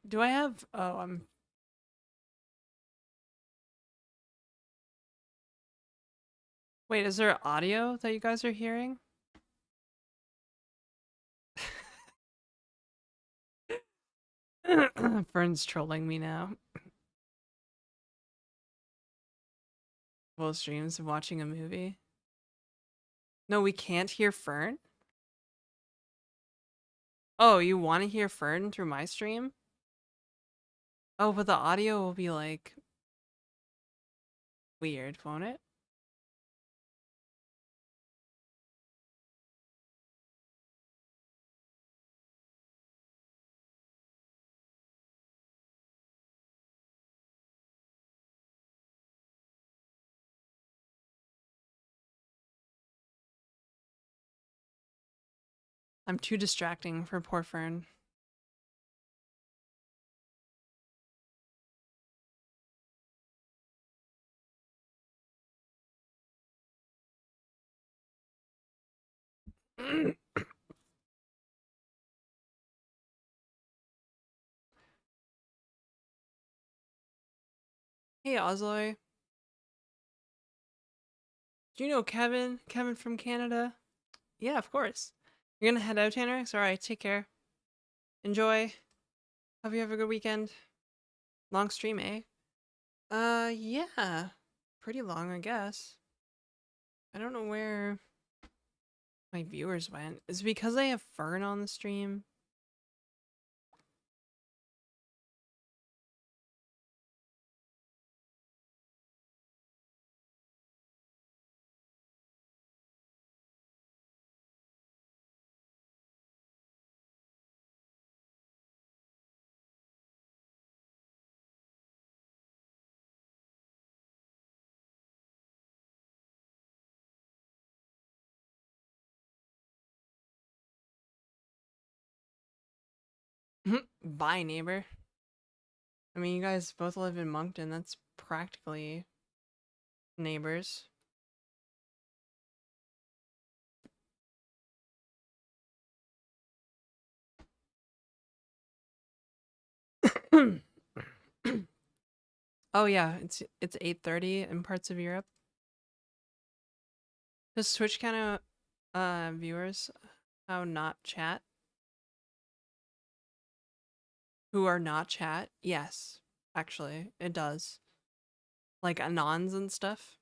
Do I have? Oh, I'm. Wait, is there audio that you guys are hearing? Fern's trolling me now. Full streams of watching a movie. No, we can't hear Fern? Oh, you want to hear Fern through my stream? Oh, but the audio will be like weird, won't it? I'm too distracting for poor Fern. Hey, Osloy. Do you know Kevin? Kevin from Canada? Yeah, of course. You're gonna head out, Tanner? Alright, take care. Enjoy. Hope you have a good weekend. Long stream, eh? Yeah. Pretty long, I guess. I don't know where my viewers went. Is it because I have Fern on the stream? Bye, neighbor. I mean, you guys both live in Moncton. That's practically neighbors. Oh yeah, it's 8:30 in parts of Europe. Does Twitch kind of viewers how not chat? Who are not chat? Yes, actually, it does. Like anons and stuff.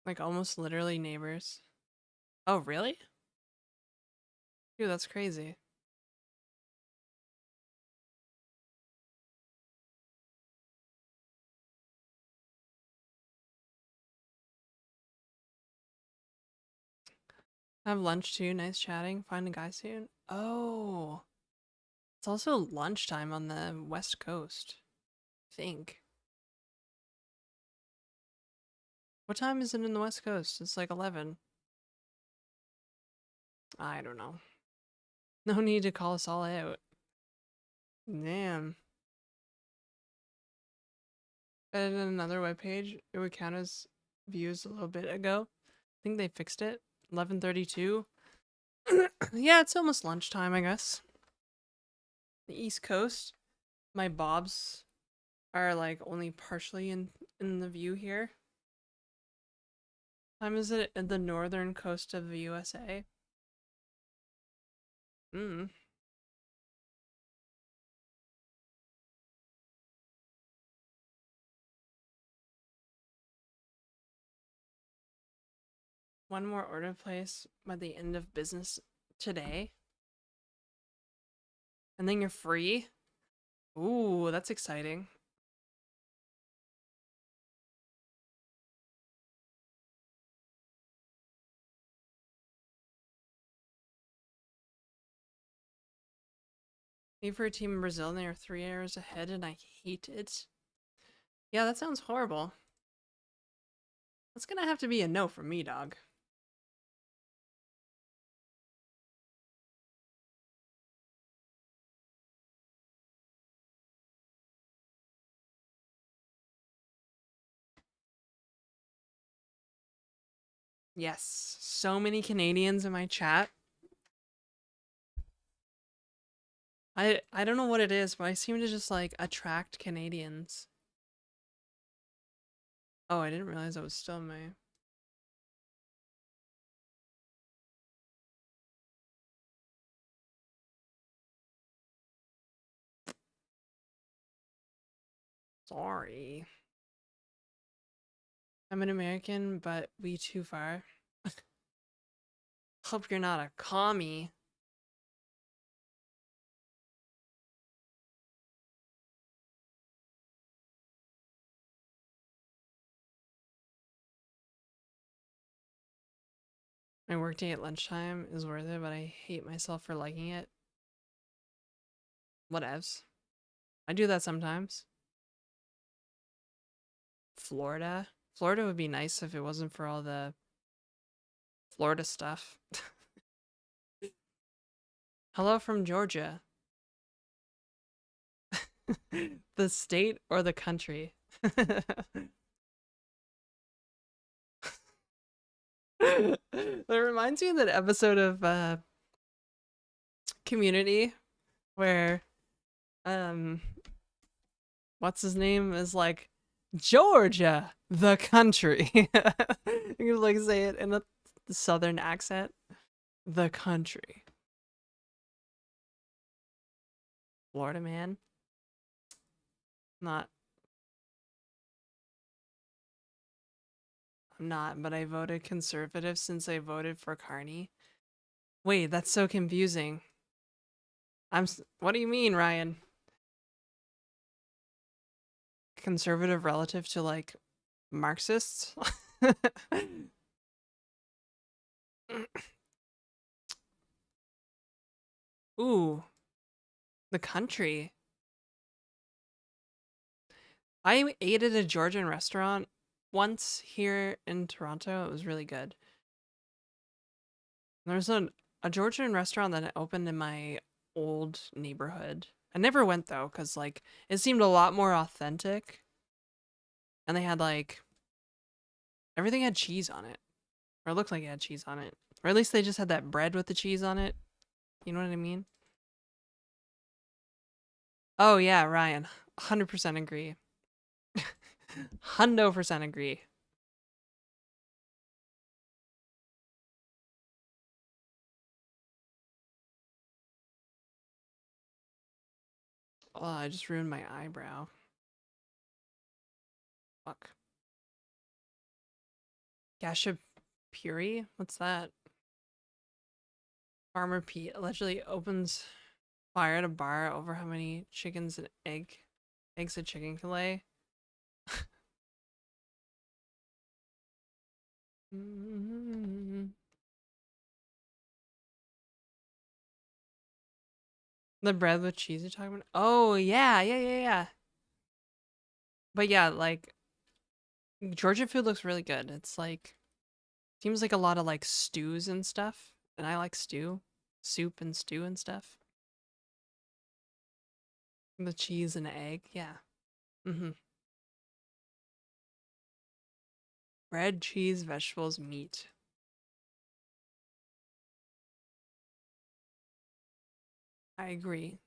Like almost literally neighbors. Oh, really? Dude, that's crazy. Have lunch too. Nice chatting. Find a guy soon. Oh, it's also lunchtime on the West Coast. I think. What time is it in the West Coast? It's like 11. I don't know. No need to call us all out. Damn. Edited another webpage. It would count as views a little bit ago. I think they fixed it. 11:32. Yeah, it's almost lunchtime, I guess. The East Coast. My bobs are like only partially in the view here. Time is it at the northern coast of the USA? Hmm. One more order place by the end of business today. And then you're free. Ooh, that's exciting. Leave for a team in Brazil and they are 3 hours ahead and I hate it. Yeah, that sounds horrible. That's gonna have to be a no from me, dog. Yes, so many Canadians in my chat. I don't know what it is, but I seem to just like attract Canadians. Oh, I didn't realize I was still in my. Sorry. I'm an American, but we too far. Hope you're not a commie. My workday at lunchtime is worth it, but I hate myself for liking it. Whatevs. I do that sometimes. Florida. Florida would be nice if it wasn't for all the Florida stuff. Hello from Georgia. The state or the country? That reminds me of that episode of Community where what's his name is like Georgia, the country. You can like say it in a southern accent. The country. Florida man. Not I'm not, but I voted conservative since I voted for Carney. Wait, that's so confusing. What do you mean, Ryan? Conservative relative to like Marxists? Ooh, the country. I ate at a Georgian restaurant once here in Toronto. It was really good. There's a Georgian restaurant that opened in my old neighborhood. I never went though, because like it seemed a lot more authentic. And they had like everything had cheese on it. Or it looked like it had cheese on it. Or at least they just had that bread with the cheese on it. You know what I mean? Oh yeah, Ryan. 100% agree. 100% agree. Oh, I just ruined my eyebrow. Fuck. Gasha Puri? What's that? Farmer Pete allegedly opens fire at a bar over how many chickens and eggs a chicken can lay. The bread with cheese you're talking about? Oh yeah. But yeah, like Georgian food looks really good. It's like seems like a lot of like stews and stuff. And I like soup and stew and stuff. The cheese and egg, yeah. Mm-hmm. Bread, cheese, vegetables, meat. I agree.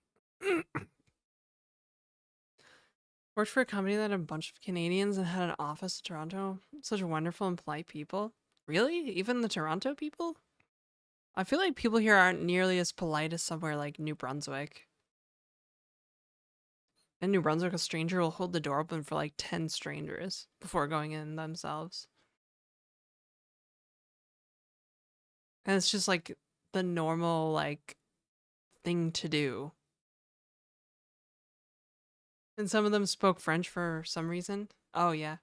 Worked for a company that had a bunch of Canadians and had an office in Toronto. Such wonderful and polite people. Really? Even the Toronto people? I feel like people here aren't nearly as polite as somewhere like New Brunswick. In New Brunswick, a stranger will hold the door open for like 10 strangers before going in themselves. And it's just like the normal, like, thing to do. And some of them spoke French for some reason. Oh, yeah.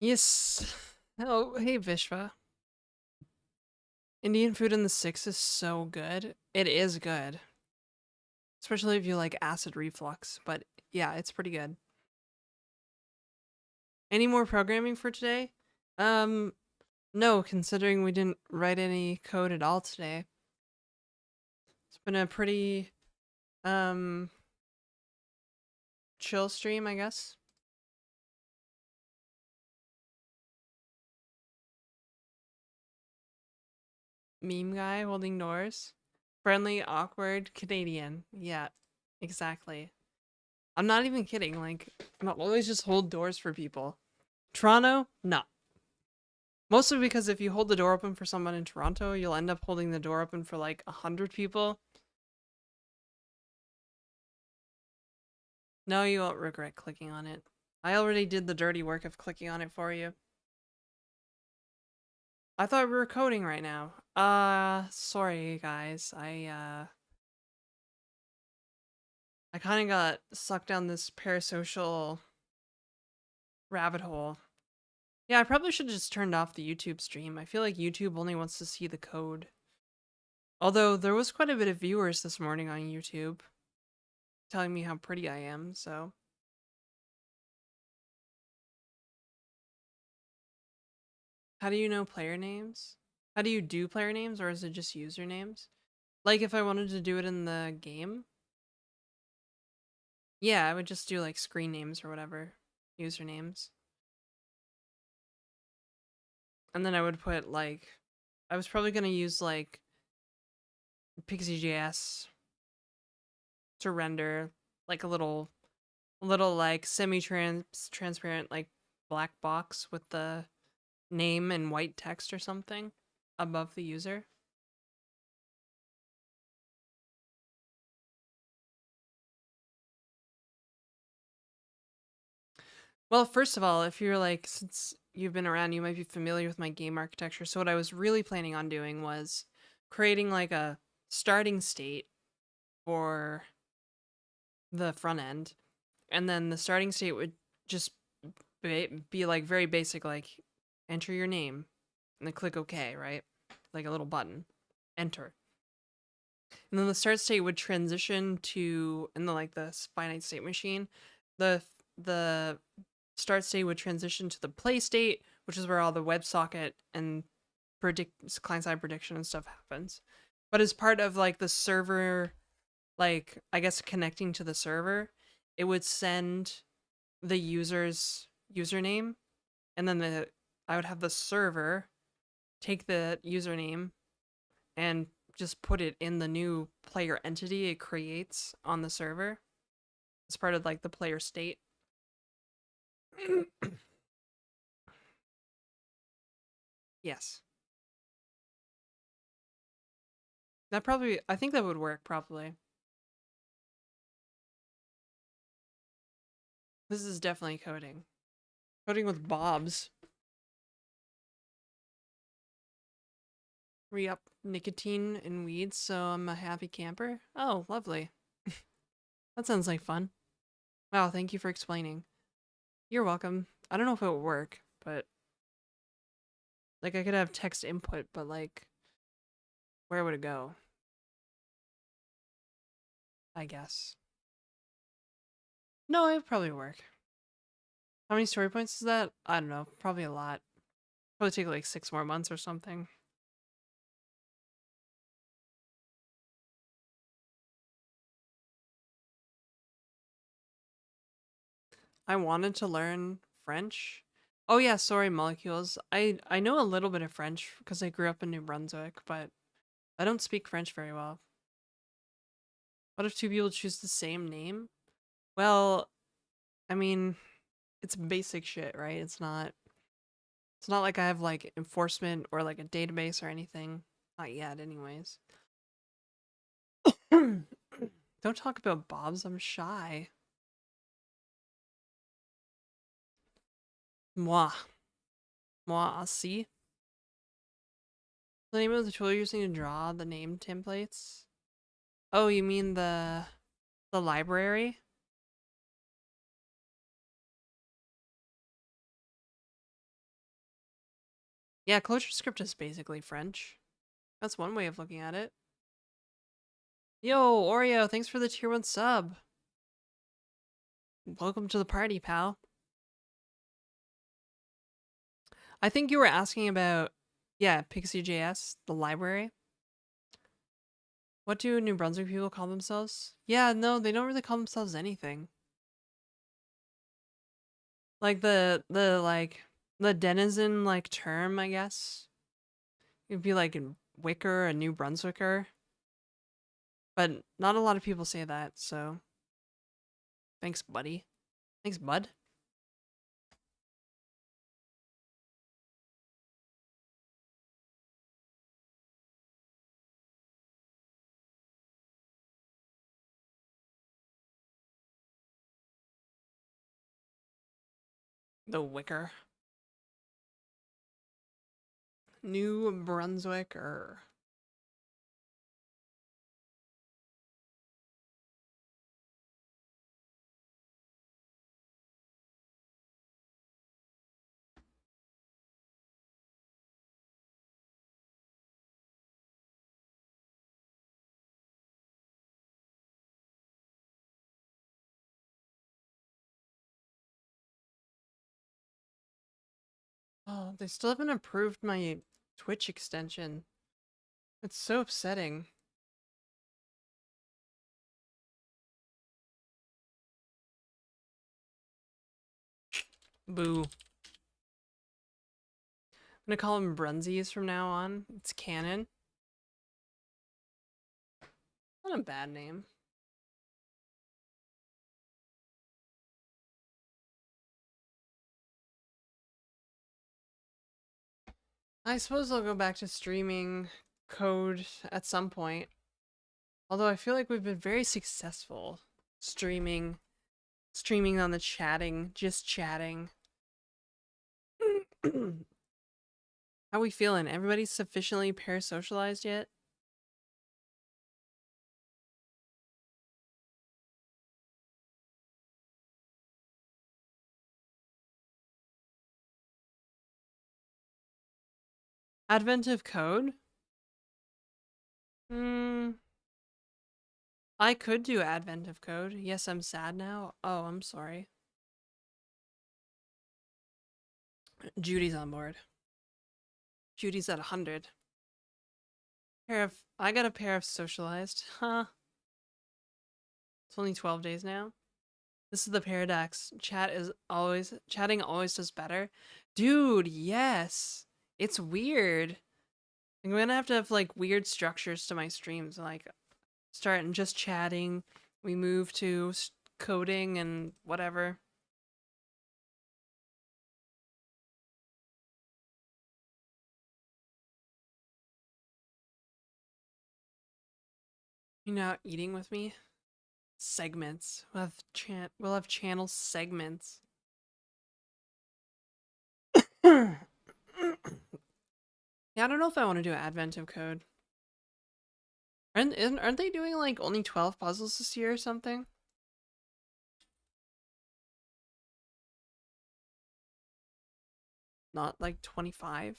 Yes. Oh, hey, Vishva. Indian food in the Six is so good. It is good. especially if you like acid reflux. But yeah, it's pretty good. Any more programming for today? Um, no, considering we didn't write any code at all today. It's been a pretty um chill stream, I guess. Meme guy holding doors. Friendly, awkward Canadian. Yeah, exactly. I'm not even kidding. Like, I'll always just hold doors for people. Toronto? No. Mostly because if you hold the door open for someone in Toronto, you'll end up holding the door open for like 100 people. No, you won't regret clicking on it. I already did the dirty work of clicking on it for you. I thought we were coding right now. Sorry guys. I kind of got sucked down this parasocial rabbit hole. Yeah, I probably should have just turned off the YouTube stream. I feel like YouTube only wants to see the code. Although there was quite a bit of viewers this morning on YouTube telling me how pretty I am, so. How do you know player names? How do you do player names, or is it just usernames? Like if I wanted to do it in the game? Yeah, I would just do like screen names or whatever. Usernames. And then I would put like, I was probably gonna use like Pixie.js to render like a little like transparent like black box with the name and white text or something above the user. Well, first of all, if you're like, since you've been around, you might be familiar with my game architecture. So what I was really planning on doing was creating like a starting state for the front end. And then the starting state would just be like very basic, like enter your name and then click OK, right? Like a little button, enter. And then the start state would transition to, in the like the finite state machine, the start state would transition to the play state, which is where all the WebSocket and client side prediction and stuff happens. But as part of like the server, like I guess connecting to the server, it would send the user's username, and then I would have the server take the username and just put it in the new player entity it creates on the server as part of like the player state. Yes. That probably, I think that would work probably. This is definitely coding. Coding with Bob's. Re up nicotine and weeds, so I'm a happy camper. Oh, lovely. That sounds like fun. Wow, thank you for explaining. You're welcome. I don't know if it would work, but like I could have text input, but like where would it go? I guess. No, it'd probably work. How many story points is that? I don't know. Probably a lot. Probably take like 6 more months or something. I wanted to learn French. Oh yeah, sorry, molecules. I know a little bit of French because I grew up in New Brunswick, but I don't speak French very well. What if two people choose the same name? Well, I mean, it's basic shit, right? It's not like I have like enforcement or like a database or anything. Not yet, anyways. Don't talk about Bob's, I'm shy. Moi. Moi aussi. The name of the tool you're using to draw the name templates? Oh, you mean the library? Yeah, ClojureScript is basically French. That's one way of looking at it. Yo, Oreo, thanks for the tier 1 sub. Welcome to the party, pal. I think you were asking about, yeah, Pixie.js, the library. What do New Brunswick people call themselves? Yeah, no, they don't really call themselves anything. Like the denizen like term, I guess. It'd be like a Wicker, a New Brunswicker. But not a lot of people say that, so thanks, buddy. Thanks, bud. The Wicker. New Brunswicker. Oh, they still haven't approved my Twitch extension. It's so upsetting. Boo. I'm gonna call them Brunsies from now on. It's canon. Not a bad name. I suppose I'll go back to streaming code at some point. Although I feel like we've been very successful streaming on the chatting, just chatting. How we feeling? Everybody sufficiently parasocialized yet? Advent of code? Hmm. I could do Advent of code. Yes, I'm sad now. Oh, I'm sorry. Judy's on board. Judy's at 100. I got a pair of socialized. Huh. It's only 12 days now. This is the paradox. Chatting always does better. Dude, yes. It's weird. I'm gonna have like weird structures to my streams. Like start and just chatting. We move to coding and whatever. You know, eating with me? Segments. We'll have channel segments. Yeah, I don't know if I want to do Advent of Code. Aren't they doing like only 12 puzzles this year or something? Not like 25?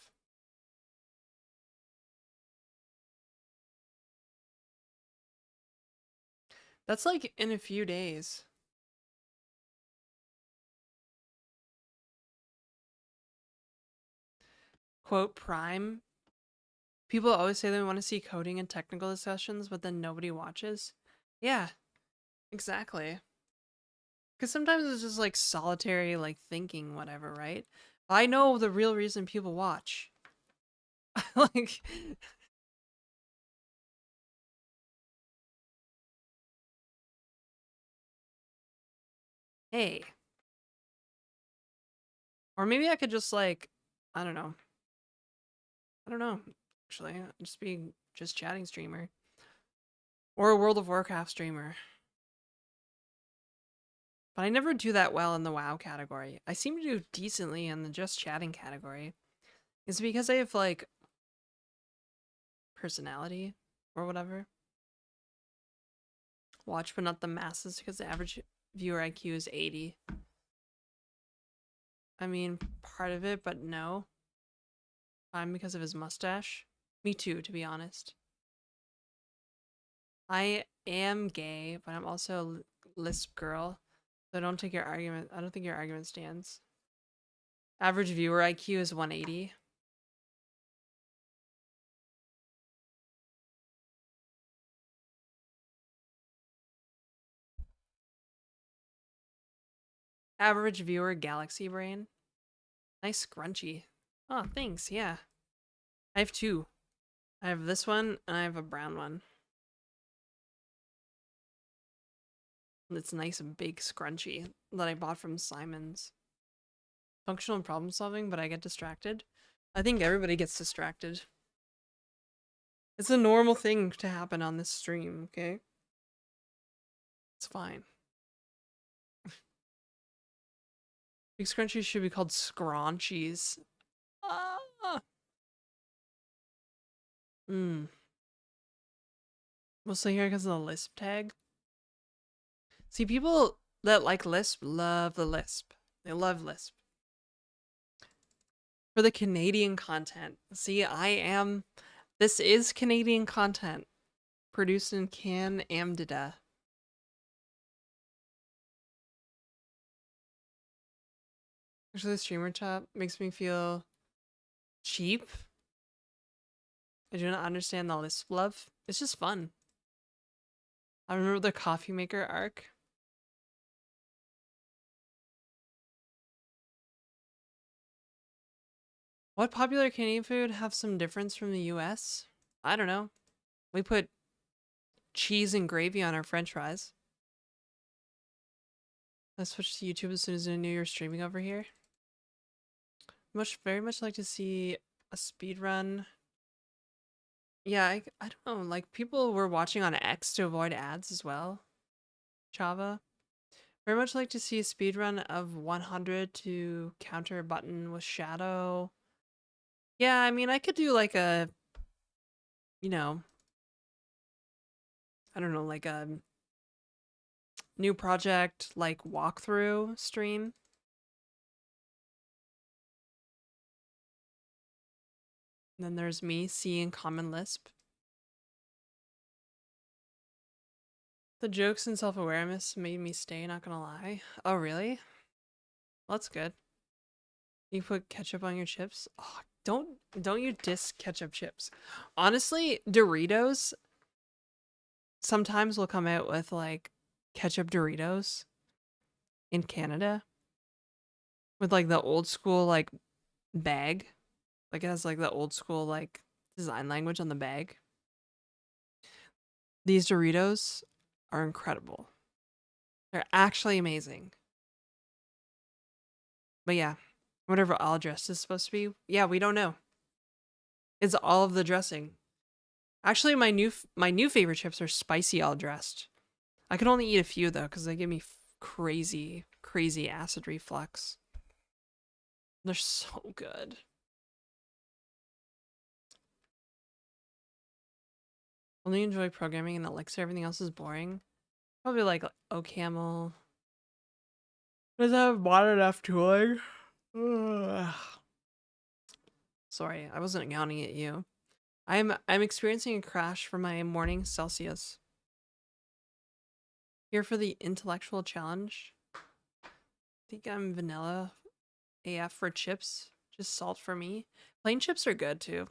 That's like in a few days. Quote Prime. People always say they want to see coding and technical discussions, but then nobody watches. Yeah, exactly. Because sometimes it's just like solitary, like thinking, whatever, right? I know the real reason people watch. Like, hey. Or maybe I could just like, I don't know. I don't know. Actually, just be just chatting streamer. Or a World of Warcraft streamer. But I never do that well in the WoW category. I seem to do decently in the just chatting category. Is it because I have like personality or whatever? Watch but not the masses because the average viewer IQ is 80. I mean, part of it, but no. I'm because of his mustache. Me too, to be honest. I am gay, but I'm also a Lisp girl. So I don't take your argument. I don't think your argument stands. Average viewer IQ is 180. Average viewer galaxy brain. Nice scrunchy. Oh, thanks. Yeah. I have two. I have this one and I have a brown one. It's nice and big scrunchy that I bought from Simon's. Functional problem solving, but I get distracted. I think everybody gets distracted. It's a normal thing to happen on this stream, okay? It's fine. Big scrunchies should be called scraunchies. Ah. Mostly here because of the Lisp tag. See, people that like Lisp love the Lisp. They love Lisp. For the Canadian content. See, this is Canadian content. Produced in Canada. Actually, the streamer chat makes me feel cheap. I do not understand the Lisp love. It's just fun. I remember the coffee maker arc. What popular Canadian food have some difference from the US? I don't know. We put cheese and gravy on our french fries. I switched to YouTube as soon as I knew you were streaming over here. Very much like to see a speed run. Yeah, I don't know. Like, people were watching on X to avoid ads as well. Chava. Very much like to see a speed run of 100 to counter a button with shadow. Yeah, I mean, I could do like a, you know, I don't know, like a new project, like walkthrough stream. And then there's me seeing Common Lisp. The jokes and self-awareness made me stay, not gonna lie. Oh, really? Well, that's good. You put ketchup on your chips? Oh, don't you diss ketchup chips. Honestly, Doritos sometimes will come out with like ketchup Doritos in Canada with like the old school like bag. Like it has like the old school like design language on the bag. These Doritos are incredible. They're actually amazing. But yeah, whatever all dressed is supposed to be, yeah, we don't know. It's all of the dressing. Actually, my new favorite chips are spicy all dressed. I can only eat a few though because they give me crazy acid reflux. They're so good. Only enjoy programming and Elixir. Everything else is boring. Probably like OCaml. Does it have modern enough tooling? Sorry, I wasn't counting at you. I'm experiencing a crash for my morning Celsius. Here for the intellectual challenge. I think I'm vanilla AF for chips. Just salt for me. Plain chips are good too.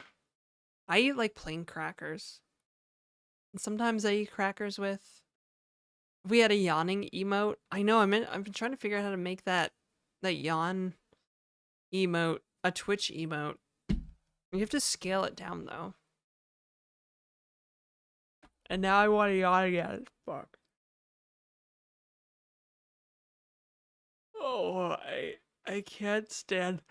I eat like plain crackers. And sometimes I eat crackers with. We had a yawning emote. I know. I've been trying to figure out how to make that yawn emote a Twitch emote. You have to scale it down though. And now I want to yawn again. Fuck. Oh, I can't stand.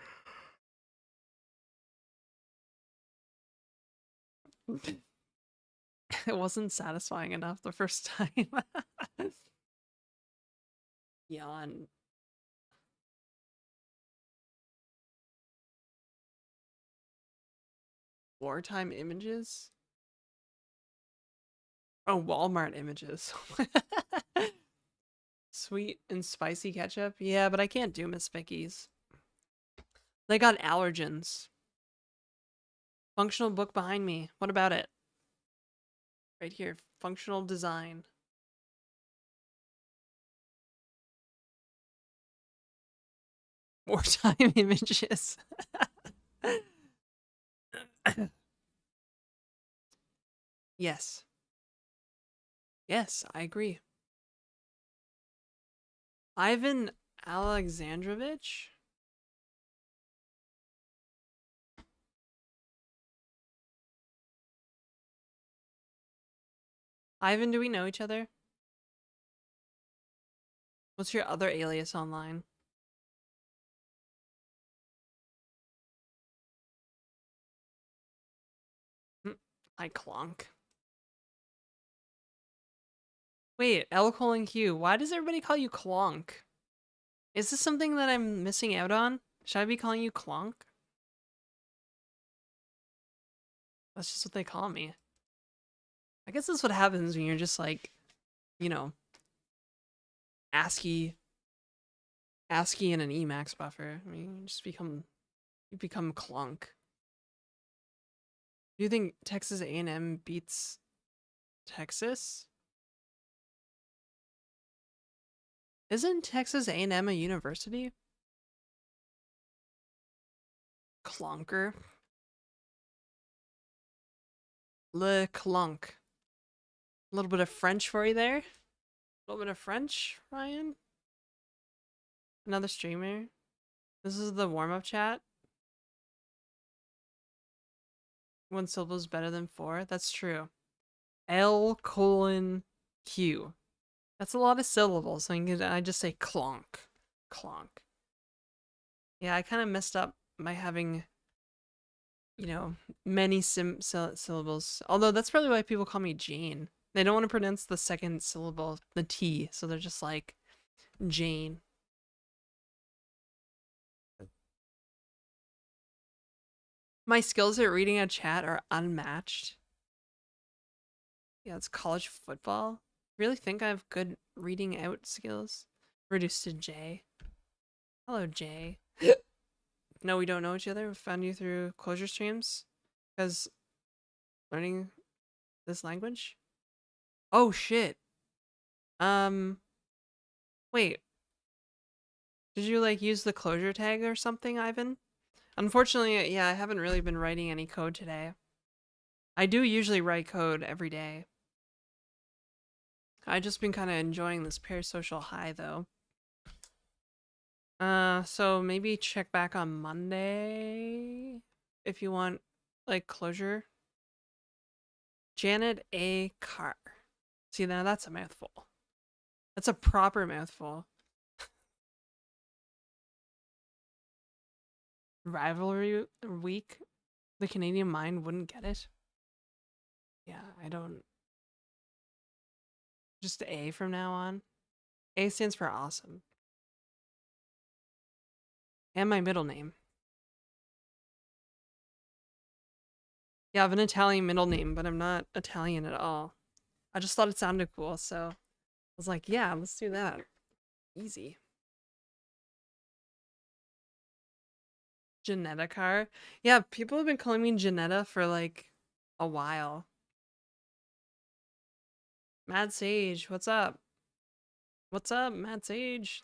It wasn't satisfying enough the first time. Yawn. Wartime images? Oh, Walmart images. Sweet and spicy ketchup? Yeah, but I can't do Miss Vicky's. They got allergens. Functional book behind me. What about it? Right here, functional design. Wartime images. Yes. Yes, I agree. Ivan Alexandrovich? Ivan, do we know each other? What's your other alias online? I clonk. Wait, L colon Q. Why does everybody call you clonk? Is this something that I'm missing out on? Should I be calling you clonk? That's just what they call me. I guess that's what happens when you're just like, you know, ASCII and an Emacs buffer. I mean, you become clonk. Do you think Texas A&M beats Texas? Isn't Texas A&M a university? Clonker. Le clonk. A little bit of French for you there. A little bit of French, Ryan. Another streamer. This is the warm-up chat. One syllable is better than four. That's true. L colon Q. That's a lot of syllables. So I just say clonk. Clonk. Yeah, I kind of messed up by having, you know, many syllables. Although that's probably why people call me Jane. They don't want to pronounce the second syllable, the T, so they're just like Jane. My skills at reading a chat are unmatched. Yeah, it's college football. Really think I have good reading out skills? Reduced to J. Hello, Jay. No, we don't know each other. We found you through clojure streams. Because learning this language? Oh, shit. Wait. Did you, like, use the clojure tag or something, Ivan? Unfortunately, yeah, I haven't really been writing any code today. I do usually write code every day. I've just been kind of enjoying this parasocial high, though. So maybe check back on Monday if you want, like, closure. Janet A. Carr. See, now that's a mouthful. That's a proper mouthful. Rivalry week? The Canadian mind wouldn't get it? Yeah, I don't. Just A from now on. A stands for awesome. And my middle name. Yeah, I have an Italian middle name, but I'm not Italian at all. I just thought it sounded cool, so I was like, yeah, let's do that. Easy. Janetta Carr. Yeah, people have been calling me Janetta for like a while. Mad Sage, what's up? What's up, Mad Sage?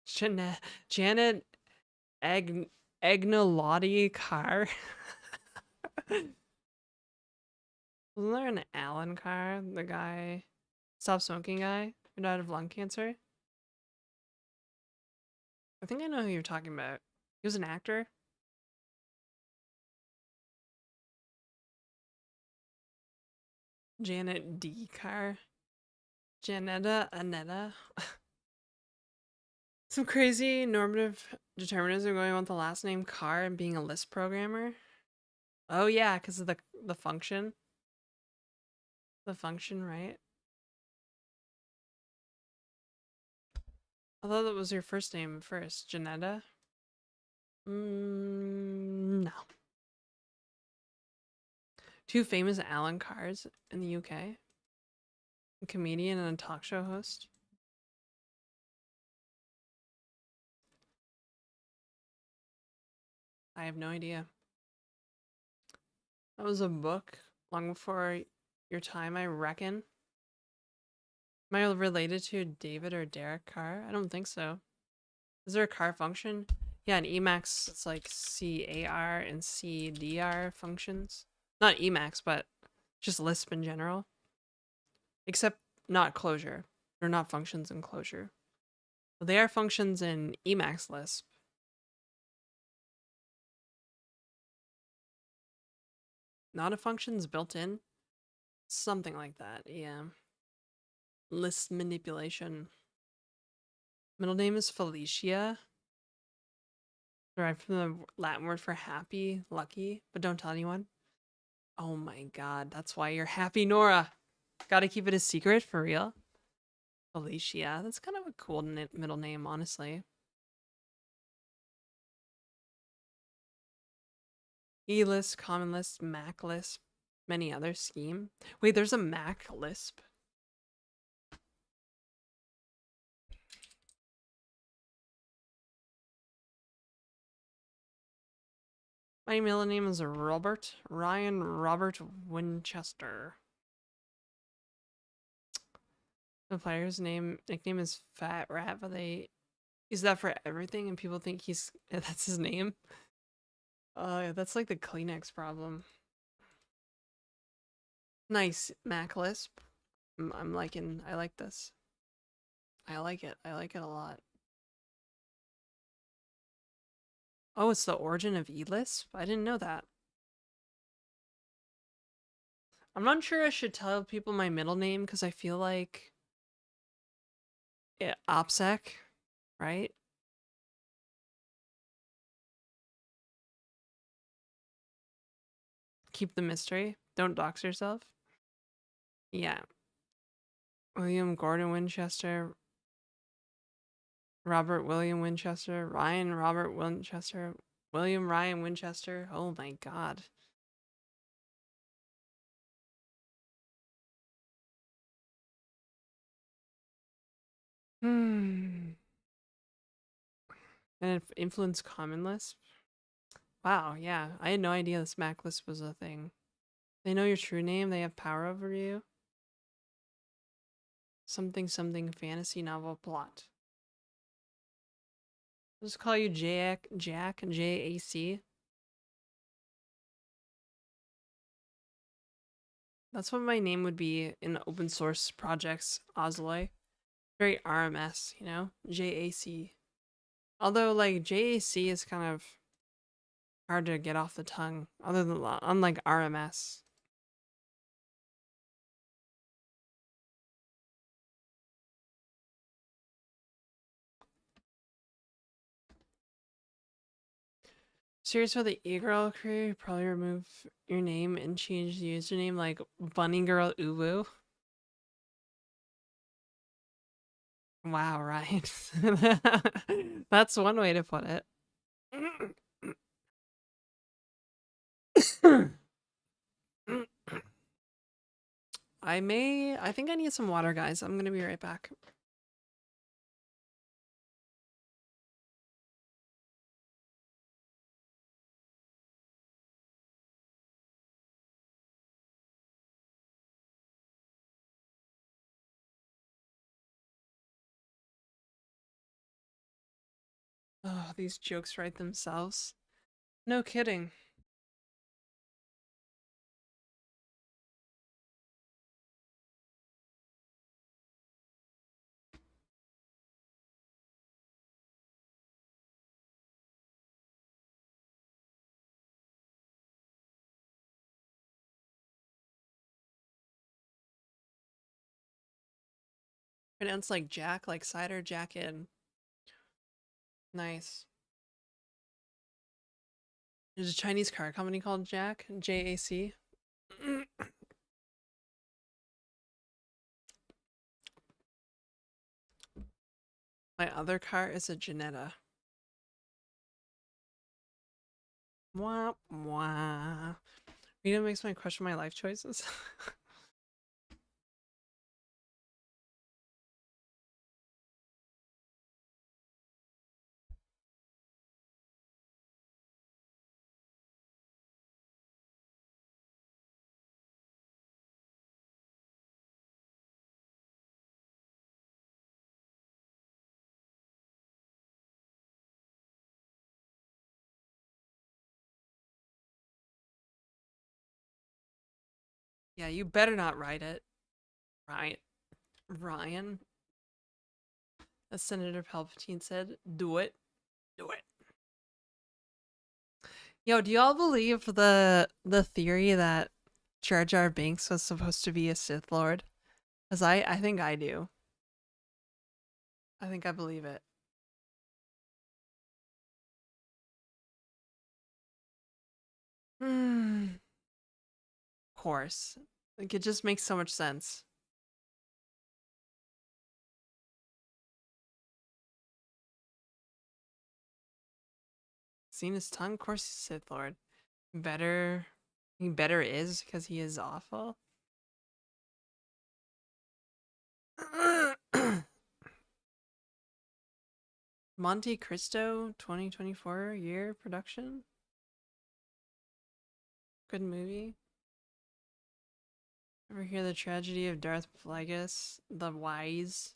Janet Agnolotti Carr. Wasn't there an Alan Carr, the guy, stop smoking guy who died of lung cancer? I think I know who you're talking about. He was an actor. Janet D. Carr. Janetta Anetta. Some crazy normative determinism going on with the last name Carr and being a Lisp programmer. Oh yeah, because of the function. The function, right? I thought that was your first name first, Janetta. No. Two famous Alan Carrs in the UK. A comedian and a talk show host. I have no idea. That was a book long before your time, I reckon. Am I related to David or Derek Carr? I don't think so. Is there a car function? Yeah, in Emacs, it's like CAR and CDR functions. Not Emacs, but just Lisp in general. Except not Clojure. They're not functions in Clojure. But they are functions in Emacs Lisp. Not a functions built in? Something like that, yeah. Lisp manipulation. Middle name is Felicia. Derived from the Latin word for happy, lucky, but don't tell anyone. Oh my god, that's why you're happy, Nora. Gotta keep it a secret, for real. Felicia, that's kind of a cool middle name, honestly. E-Lisp, Common Lisp, Mac Lisp, many others scheme. Wait, there's a Mac Lisp? My middle name is Robert. Ryan Robert Winchester. The player's nickname is Fat Rat, but they use that for everything and people think that's his name. That's like the Kleenex problem. Nice, Mac Lisp. I like this. I like it. I like it a lot. Oh, it's the origin of eLisp? I didn't know that. I'm not sure I should tell people my middle name because I feel like OPSEC, right? Keep the mystery. Don't dox yourself. Yeah. William Gordon Winchester, Robert William Winchester, Ryan Robert Winchester, William Ryan Winchester. Oh my god. Hmm. And it influenced Common Lisp. Wow, yeah. I had no idea this Mac Lisp was a thing. They know your true name, they have power over you. Something something fantasy novel plot. I'll just call you Jack, Jac. That's what my name would be in open source projects, Osloy. Very RMS, you know? JAC. Although, like, JAC is kind of hard to get off the tongue, unlike RMS. Serious about the e-girl career? Probably remove your name and change the username like Bunny Girl Uwu. Wow, right. That's one way to put it. I think I need some water, guys. I'm gonna be right back. Oh, these jokes write themselves. No kidding. Pronounced like Jack, like cider, Jack in. Nice. There's a Chinese car company called Jack, JAC. My other car is a Jannetta. Wah, wah. You know what makes me question my life choices? Yeah, you better not write it. Right. Ryan, as Senator Palpatine said, do it. Do it. Yo, do y'all believe the theory that Jar Jar Binks was supposed to be a Sith Lord? Cause I think I do. I think I believe it. Hmm. Of course. Like it just makes so much sense. Seen his tongue, of course he's Sith Lord. Better he better is because he is awful. Monte Cristo 2024 year production. Good movie. Ever hear the tragedy of Darth Plagueis the Wise?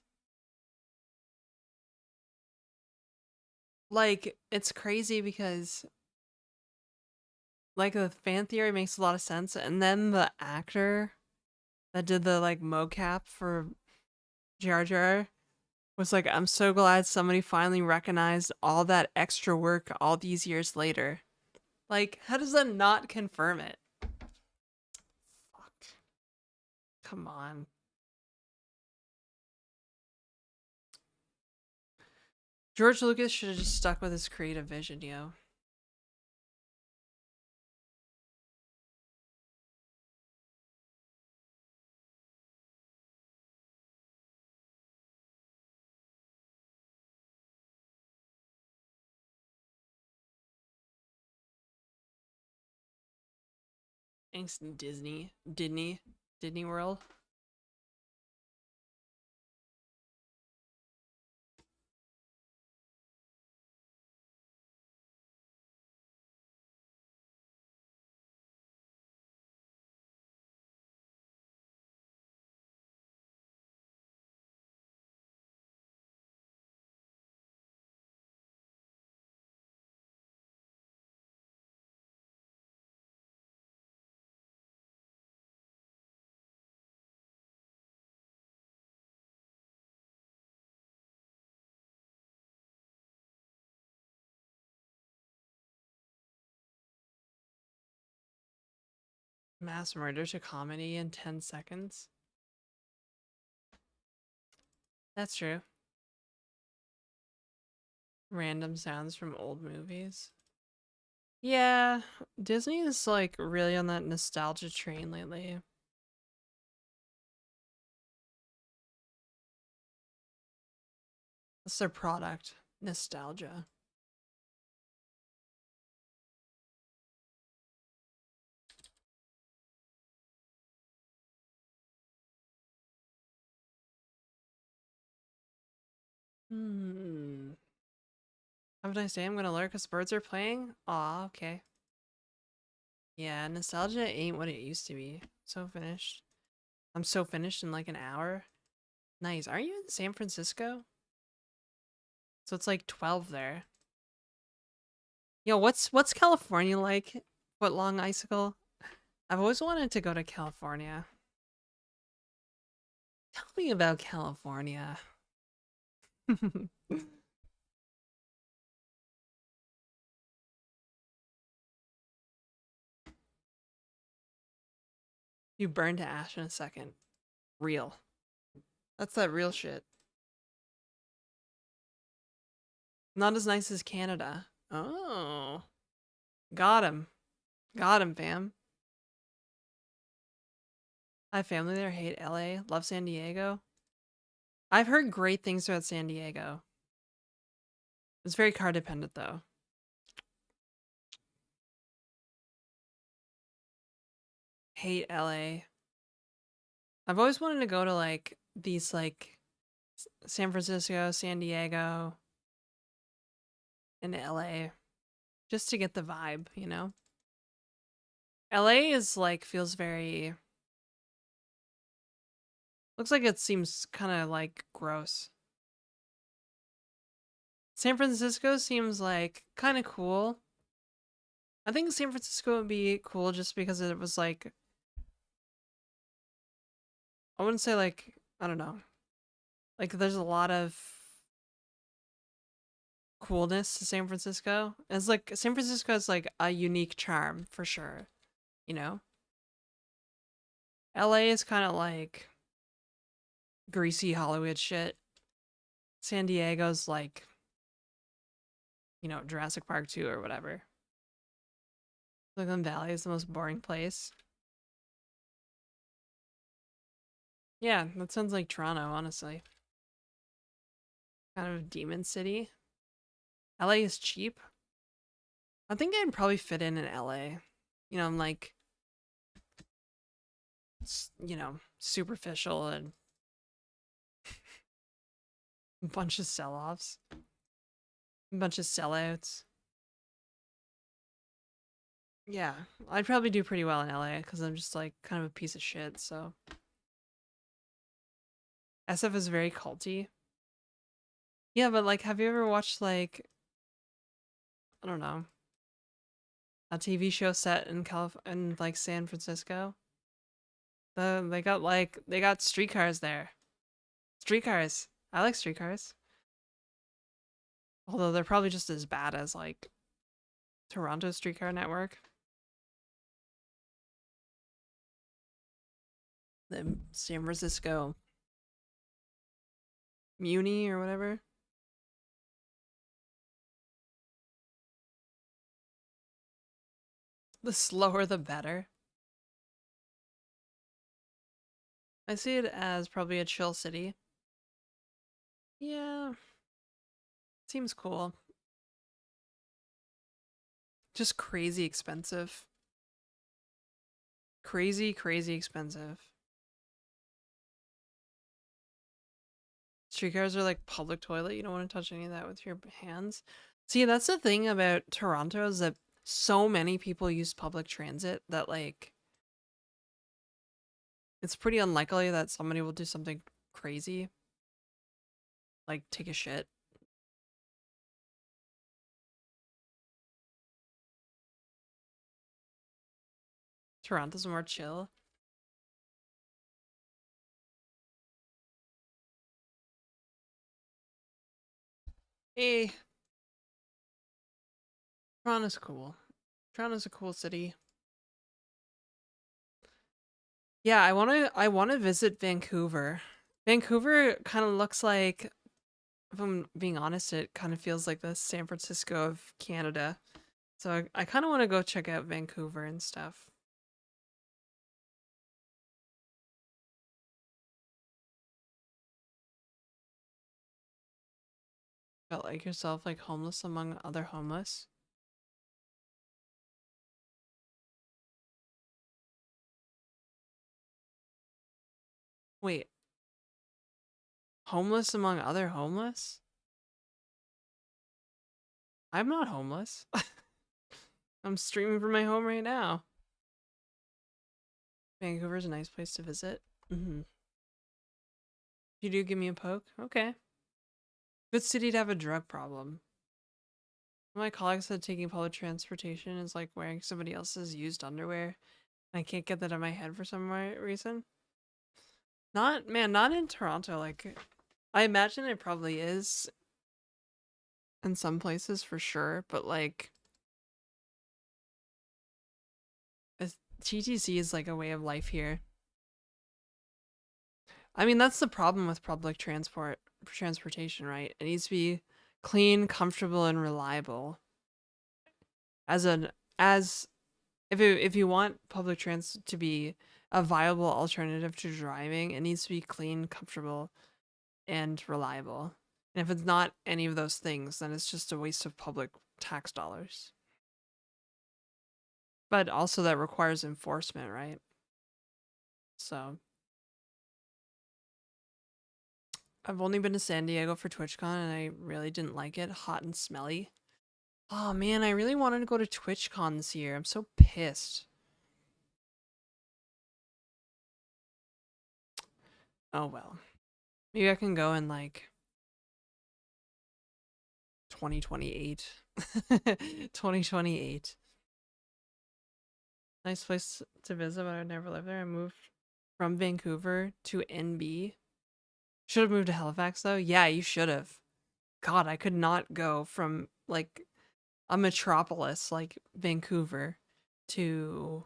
Like, it's crazy because like the fan theory makes a lot of sense, and then the actor that did the like mocap for Jar Jar was like, I'm so glad somebody finally recognized all that extra work all these years later. Like, how does that not confirm it? Fuck. Come on. George Lucas should have just stuck with his creative vision, yo. Thanks, Disney. Disney World. Mass murder to comedy in 10 seconds. That's true. Random sounds from old movies. Yeah, Disney is like really on that nostalgia train lately. That's their product. Nostalgia. Hmm. Have a nice day. I'm gonna lurk because birds are playing. Aw, okay. Yeah, nostalgia ain't what it used to be. So finished. I'm so finished in like an hour. Nice. Are you in San Francisco? So it's like 12 there. Yo, what's California like? Foot long icicle? I've always wanted to go to California. Tell me about California. You burn to ash in a second. Real. That's that real shit. Not as nice as Canada. Oh. Got him. Got him, fam. I have family there, hate LA, love San Diego. I've heard great things about San Diego. It's very car dependent though. Hate LA. I've always wanted to go to like these like San Francisco, San Diego, and LA just to get the vibe, you know? LA is like feels very looks like it seems kind of like gross. San Francisco seems like kind of cool. I think San Francisco would be cool just because it was like I wouldn't say like, I don't know. Like there's a lot of coolness to San Francisco. It's like San Francisco is like a unique charm for sure, you know? LA is kind of like greasy Hollywood shit. San Diego's like, Jurassic Park 2 or whatever. Silicon Valley is the most boring place. Yeah, that sounds like Toronto, honestly. Kind of a demon city. LA is cheap. I think I'd probably fit in LA. I'm like, superficial and a bunch of sell offs, a bunch of sellouts. Yeah, I'd probably do pretty well in LA because I'm just like kind of a piece of shit. So SF is very culty. Yeah, but like, have you ever watched like, I don't know, a TV show set in in like San Francisco? They got streetcars there. Streetcars. I like streetcars. Although they're probably just as bad as like Toronto streetcar network. The San Francisco Muni or whatever. The slower the better. I see it as probably a chill city. Yeah, seems cool. Just crazy expensive. Crazy, crazy expensive. Streetcars are like public toilet. You don't want to touch any of that with your hands. See, that's the thing about Toronto is that so many people use public transit that like it's pretty unlikely that somebody will do something crazy, like take a shit. Toronto's more chill. Eh, Toronto's cool. Toronto's a cool city. Yeah, I want to visit Vancouver. Vancouver kind of looks like, if I'm being honest, it kind of feels like the San Francisco of Canada. So I kind of want to go check out Vancouver and stuff. Felt like yourself like homeless among other homeless. Wait, homeless among other homeless? I'm not homeless. I'm streaming from my home right now. Vancouver's a nice place to visit. Mm-hmm. You do give me a poke? Okay. Good city to have a drug problem. My colleague said taking public transportation is like wearing somebody else's used underwear. I can't get that in my head for some reason. Not, man, not in Toronto. Like, I imagine it probably is in some places for sure, but like, TTC is like a way of life here. I mean, that's the problem with public transportation, right? It needs to be clean, comfortable, and reliable. As an as if you want public trans to be a viable alternative to driving, it needs to be clean, comfortable, and reliable. And if it's not any of those things, then it's just a waste of public tax dollars. But also that requires enforcement, right? So I've only been to San Diego for TwitchCon and I really didn't like it. Hot and smelly. Oh man, I really wanted to go to TwitchCon this year. I'm so pissed. Oh well. Maybe I can go in like 2028. 2028. Nice place to visit, but I would never live there. I moved. from Vancouver to NB. Should have moved to Halifax though. Yeah, you should have. God, I could not go from like a metropolis like Vancouver to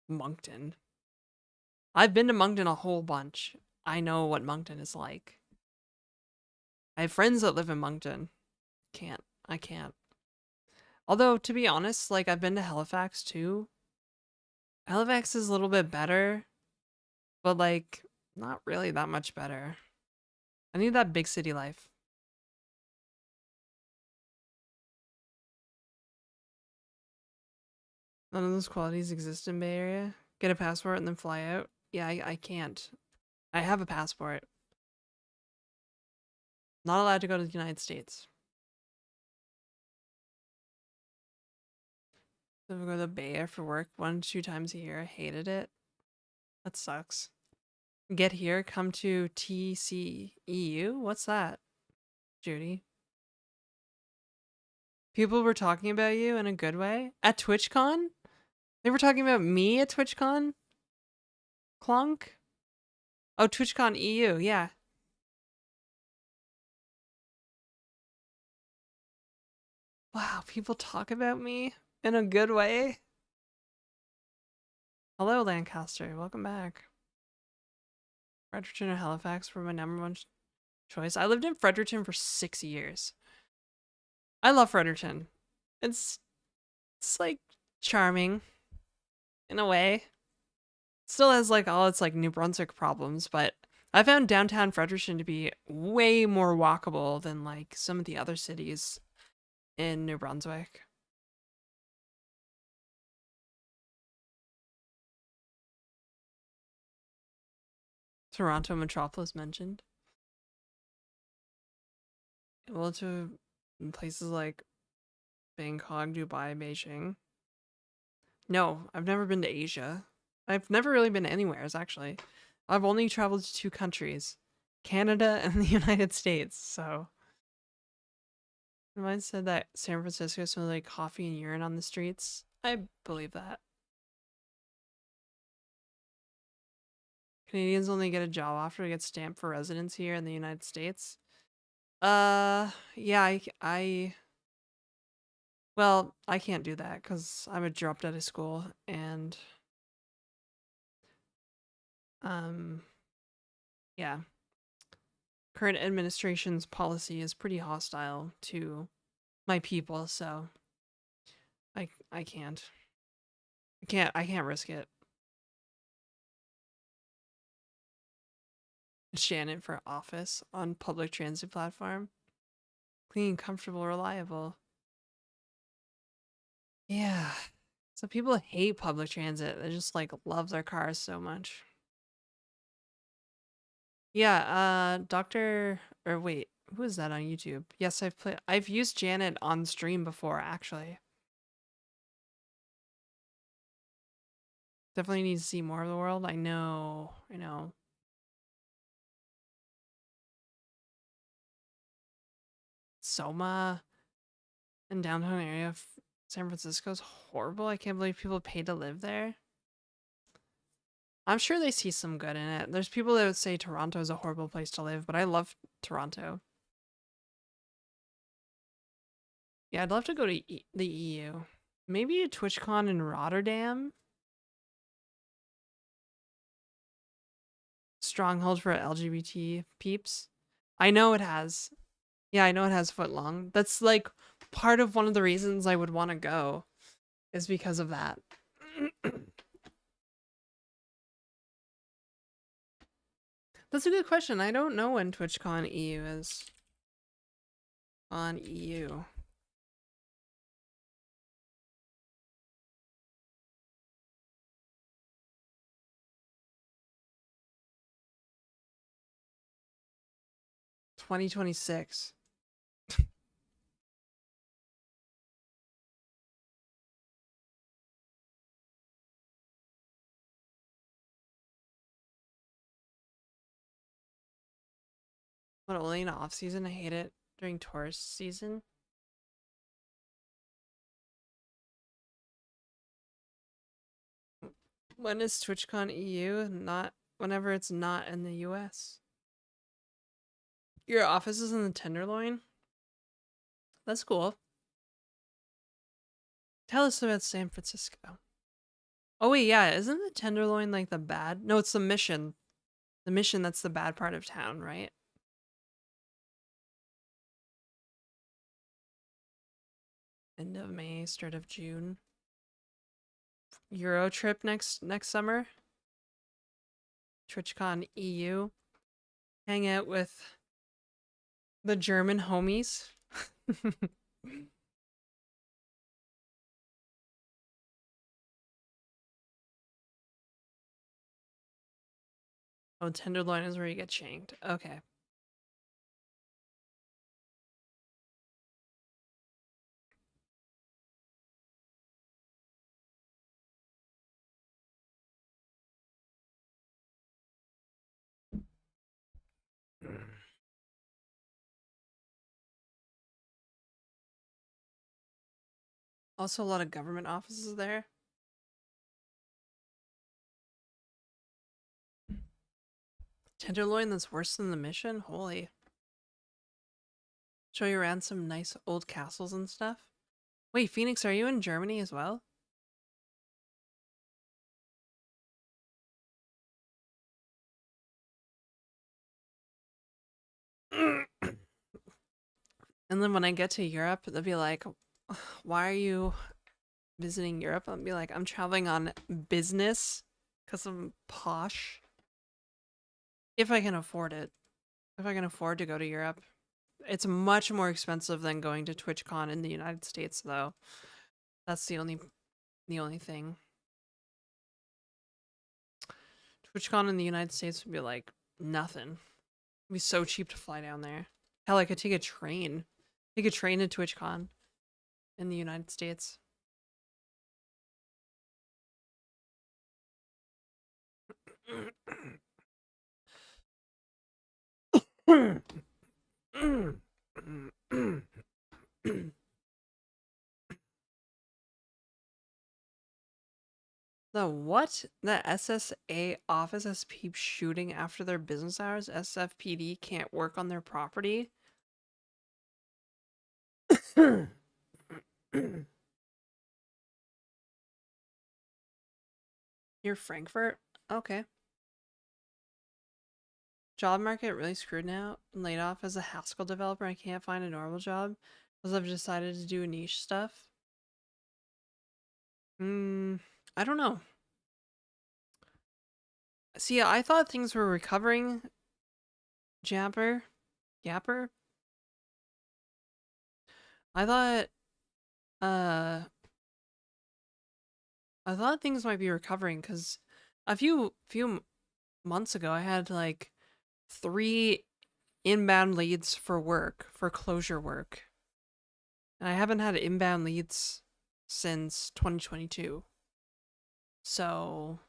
Moncton. I've been to Moncton a whole bunch. I know what Moncton is like. I have friends that live in Moncton. Can't. I can't. Although, to be honest, like, I've been to Halifax too. Halifax is a little bit better, but like, not really that much better. I need that big city life. None of those qualities exist in Bay Area. Get a passport and then fly out. Yeah, I can't. I have a passport. Not allowed to go to the United States. So we go to the Bay Area for work 1-2 times a year. I hated it. That sucks. Get here, come to TCEU? What's that, Judy? People were talking about you in a good way? At TwitchCon? They were talking about me at TwitchCon? Clunk? Oh, TwitchCon EU, yeah. Wow, people talk about me in a good way? Hello, Lancaster. Welcome back. Fredericton or Halifax were my #1 choice. I lived in Fredericton for 6 years. I love Fredericton. It's like charming in a way. Still has like all its like New Brunswick problems, but I found downtown Fredericton to be way more walkable than like some of the other cities in New Brunswick. Toronto Metropolis mentioned. Well, to places like Bangkok, Dubai, Beijing. No, I've never been to Asia. I've never really been anywhere, actually. I've only traveled to 2 countries, Canada and the United States, so. Mine said that San Francisco smells like coffee and urine on the streets. I believe that. Canadians only get a job offer to get stamped for residence here in the United States. Yeah, well, I can't do that because I'm a dropped out of school and, yeah. Current administration's policy is pretty hostile to my people, so I can't. I can't risk it. Shannon for office on public transit platform. Clean, comfortable, reliable. Yeah. So people hate public transit. They just like love their cars so much. Yeah, Dr. or wait, who is that on YouTube? Yes, I've used Janet on stream before actually. Definitely need to see more of the world. I know. Soma in downtown area of San Francisco is horrible. I can't believe people pay to live there. I'm sure they see some good in it. There's people that would say Toronto is a horrible place to live, but I love Toronto. Yeah, I'd love to go to the EU. Maybe a TwitchCon in Rotterdam. Stronghold for LGBT peeps. I know it has. Yeah, I know it has footlong. That's like part of one of the reasons I would want to go is because of that. That's a good question. I don't know when TwitchCon EU is. On EU. $2026. But only in off season. I hate it during tourist season. When is TwitchCon EU? Not whenever it's not in the US. Your office is in the Tenderloin? That's cool. Tell us about San Francisco. Oh wait, yeah, isn't the Tenderloin like the bad? No, it's the Mission. The Mission that's the bad part of town, right? End of May, start of June. Euro trip next summer. TwitchCon EU. Hang out with the German homies. Oh, Tenderloin is where you get shanked. Okay. Also, a lot of government offices there. Tenderloin that's worse than the Mission? Holy. Show you around some nice old castles and stuff. Wait, Phoenix, are you in Germany as well? And then when I get to Europe, they'll be like, why are you visiting Europe? I'll be like, I'm traveling on business because I'm posh. If I can afford it. If I can afford to go to Europe. It's much more expensive than going to TwitchCon in the United States, though. That's the only thing. TwitchCon in the United States would be like nothing. It'd be so cheap to fly down there. Hell, I could take a train. Take a train to TwitchCon in the United States. The what? The SSA office has people shooting after their business hours? SFPD can't work on their property? You're Frankfurt? Okay. Job market really screwed now. Laid off as a Haskell developer. I can't find a normal job because I've decided to do niche stuff. I don't know. See, I thought things were recovering. Japper? Yapper? I thought, uh, I thought things might be recovering because a few months ago I had like 3 inbound leads for work, for clojure work. And I haven't had inbound leads since 2022. So,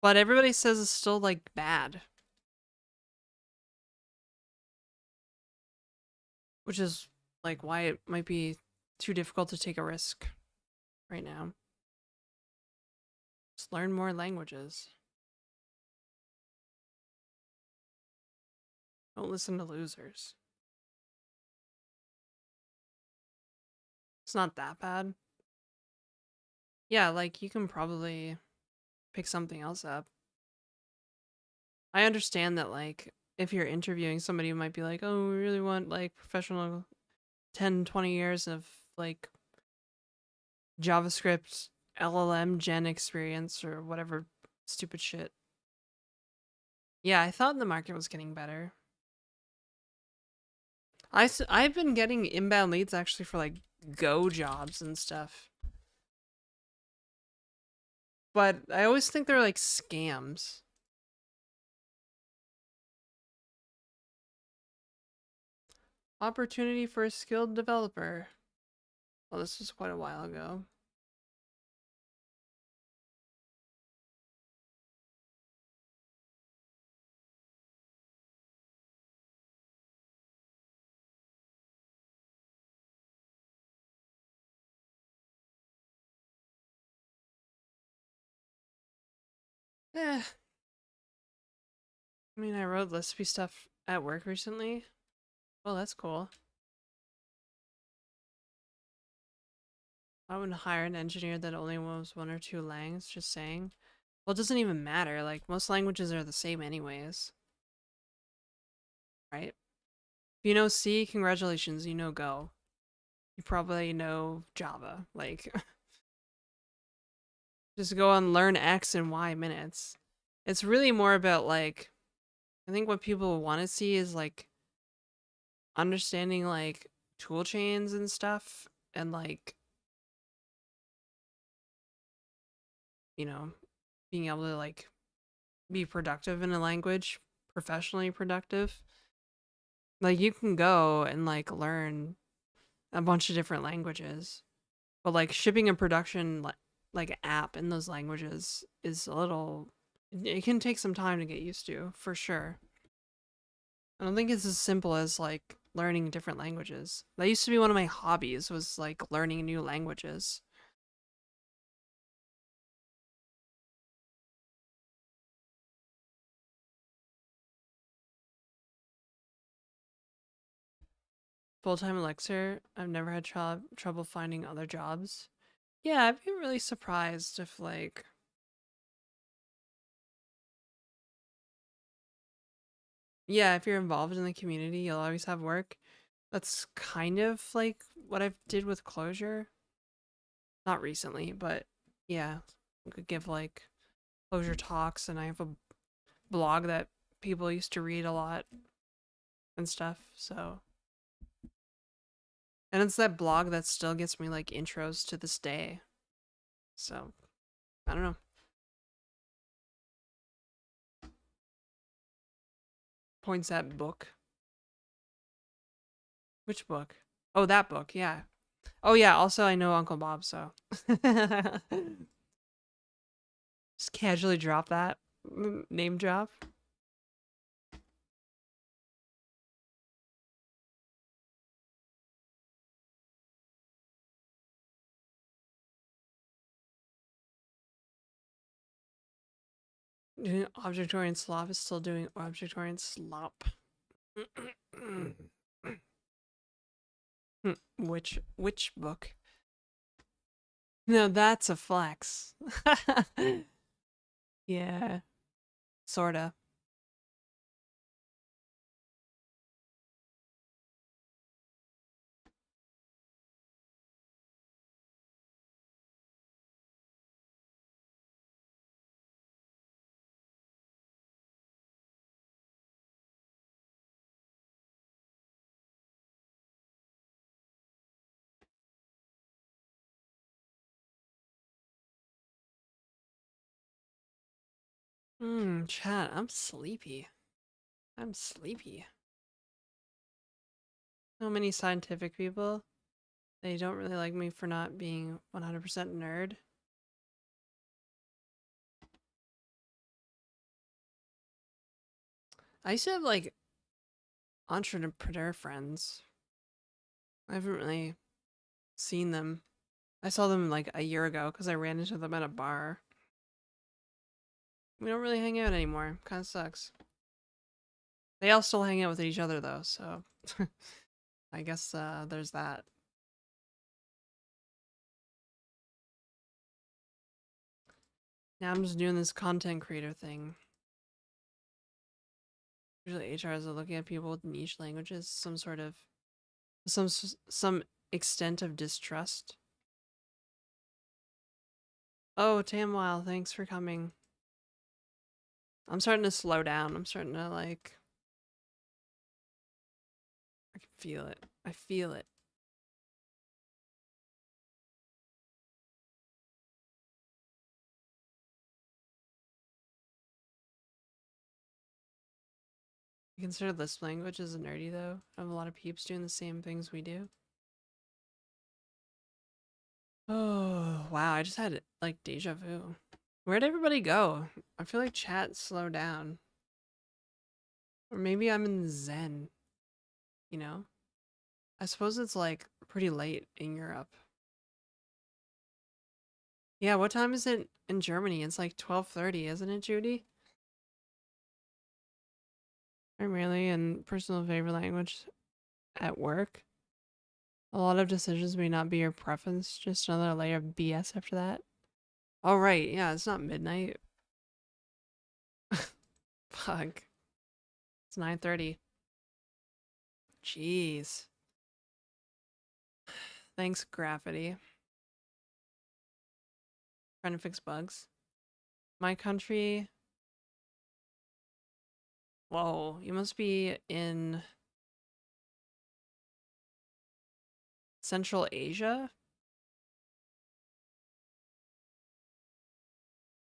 but everybody says it's still like bad. Which is like why it might be too difficult to take a risk right now. Just learn more languages. Don't listen to losers. It's not that bad. Yeah, like you can probably pick something else up. I understand that like if you're interviewing somebody who might be like, "Oh, we really want like professional 10, 20 years of like JavaScript LLM gen experience or whatever stupid shit." Yeah, I thought the market was getting better. I've been getting inbound leads actually for like Go jobs and stuff. But I always think they're like scams. Opportunity for a skilled developer. Well, this was quite a while ago. Eh, I mean, I wrote Lispy stuff at work recently. Oh, that's cool. I wouldn't hire an engineer that only knows one or two langs, just saying. Well, it doesn't even matter. Like, most languages are the same anyways, right? If you know C, congratulations, you know Go. You probably know Java. Like, just go and learn X in Y minutes. It's really more about, like, I think what people want to see is, like, understanding, like, tool chains and stuff, and, like, you know, being able to, like, be productive in a language, professionally productive. Like, you can go and, like, learn a bunch of different languages, but, like, shipping a production, like, app in those languages is a little, it can take some time to get used to, for sure. I don't think it's as simple as, like, learning different languages. That used to be one of my hobbies, was, like, learning new languages. Full-time Elixir, I've never had trouble finding other jobs. Yeah, I'd be really surprised if, like, yeah, if you're involved in the community, you'll always have work. That's kind of like what I've did with clojure. Not recently, but yeah, I could give like closure talks, and I have a blog that people used to read a lot and stuff. So, and it's that blog that still gets me like intros to this day. So, I don't know. Points at book. Which book? Oh, that book. Yeah. Oh yeah. Also, I know Uncle Bob, so just casually drop that name drop. Doing object oriented slop is still doing object oriented slop. Which book? No, that's a flex. Yeah, sorta. Chat, I'm sleepy. I'm sleepy. So many scientific people, they don't really like me for not being 100% nerd. I used to have like entrepreneur friends. I haven't really seen them. I saw them like a year ago because I ran into them at a bar. We don't really hang out anymore. Kind of sucks. They all still hang out with each other though, so I guess there's that. Now I'm just doing this content creator thing. Usually HRs are looking at people with niche languages, some sort of some extent of distrust. Oh, Tamwile, thanks for coming. I'm starting to slow down. I'm starting to like, I can feel it. I feel it. I consider Lisp language as nerdy though. I have a lot of peeps doing the same things we do. Oh, wow. I just had like deja vu. Where'd everybody go? I feel like chat slowed down. Or maybe I'm in Zen, you know? I suppose it's like pretty late in Europe. Yeah, what time is it in Germany? It's like 12:30, isn't it, Judy? Primarily in personal favorite language at work. A lot of decisions may not be your preference, just another layer of BS after that. Oh, right, yeah, it's not midnight. Fuck. It's 9:30. Jeez. Thanks, Graffiti. Trying to fix bugs. My country. Whoa, you must be in Central Asia?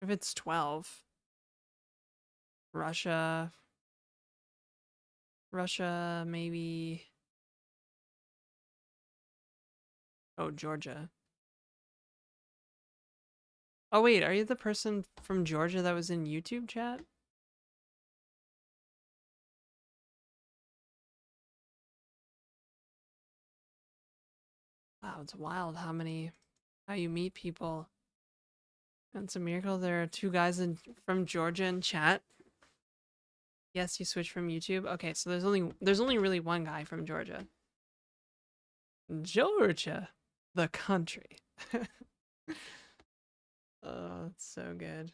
If it's 12. Russia. Russia, maybe. Oh, Georgia. Oh, wait, are you the person from Georgia that was in YouTube chat? Wow, it's wild how you meet people. And it's a miracle there are two guys from Georgia in chat. Yes, you switched from YouTube. Okay, so there's only really one guy from Georgia. Georgia, the country. Oh, it's so good.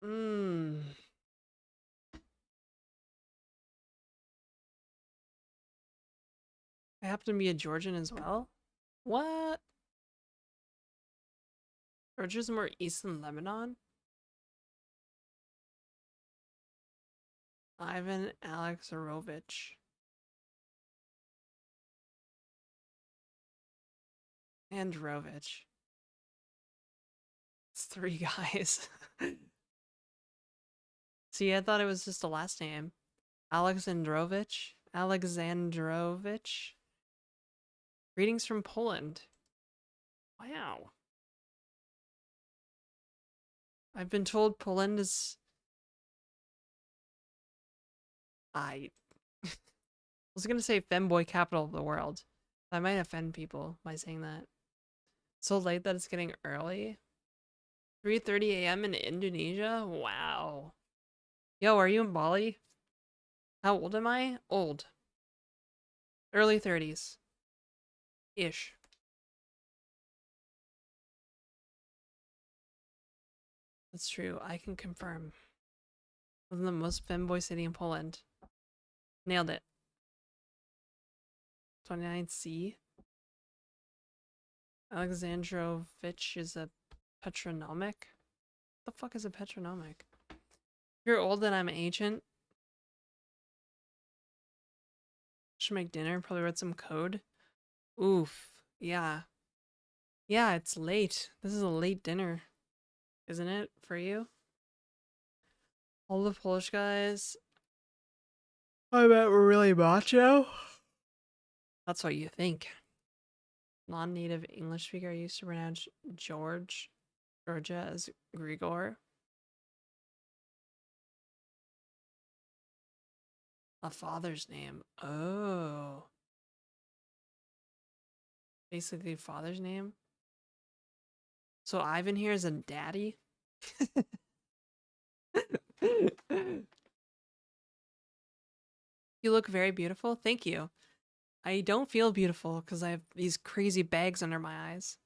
Mmm. I happen to be a Georgian as well. What? Georgia's more east than Lebanon? Ivan Alexarovich. Androvich. It's three guys. See, I thought it was just a last name. Alexandrovich. Alexandrovich. Greetings from Poland. Wow. I've been told Poland is. I was gonna say femboy capital of the world. I might offend people by saying that. So late that it's getting early. 3:30 a.m. in Indonesia? Wow. Yo, are you in Bali? How old am I? Old. Early 30s. Ish. That's true. I can confirm. Live in the most femboy city in Poland. Nailed it. 29C. Alexandrovich is a patronymic? What the fuck is a patronymic? You're old and I'm ancient. Should make dinner, probably read some code. Oof. Yeah. Yeah, it's late. This is a late dinner, isn't it, for you? All the Polish guys, I bet we're really macho. That's what you think. Non-native English speaker used to pronounce Georgia as Grigor. A father's name. Oh. Basically father's name. So Ivan here is a daddy? You look very beautiful. Thank you. I don't feel beautiful because I have these crazy bags under my eyes.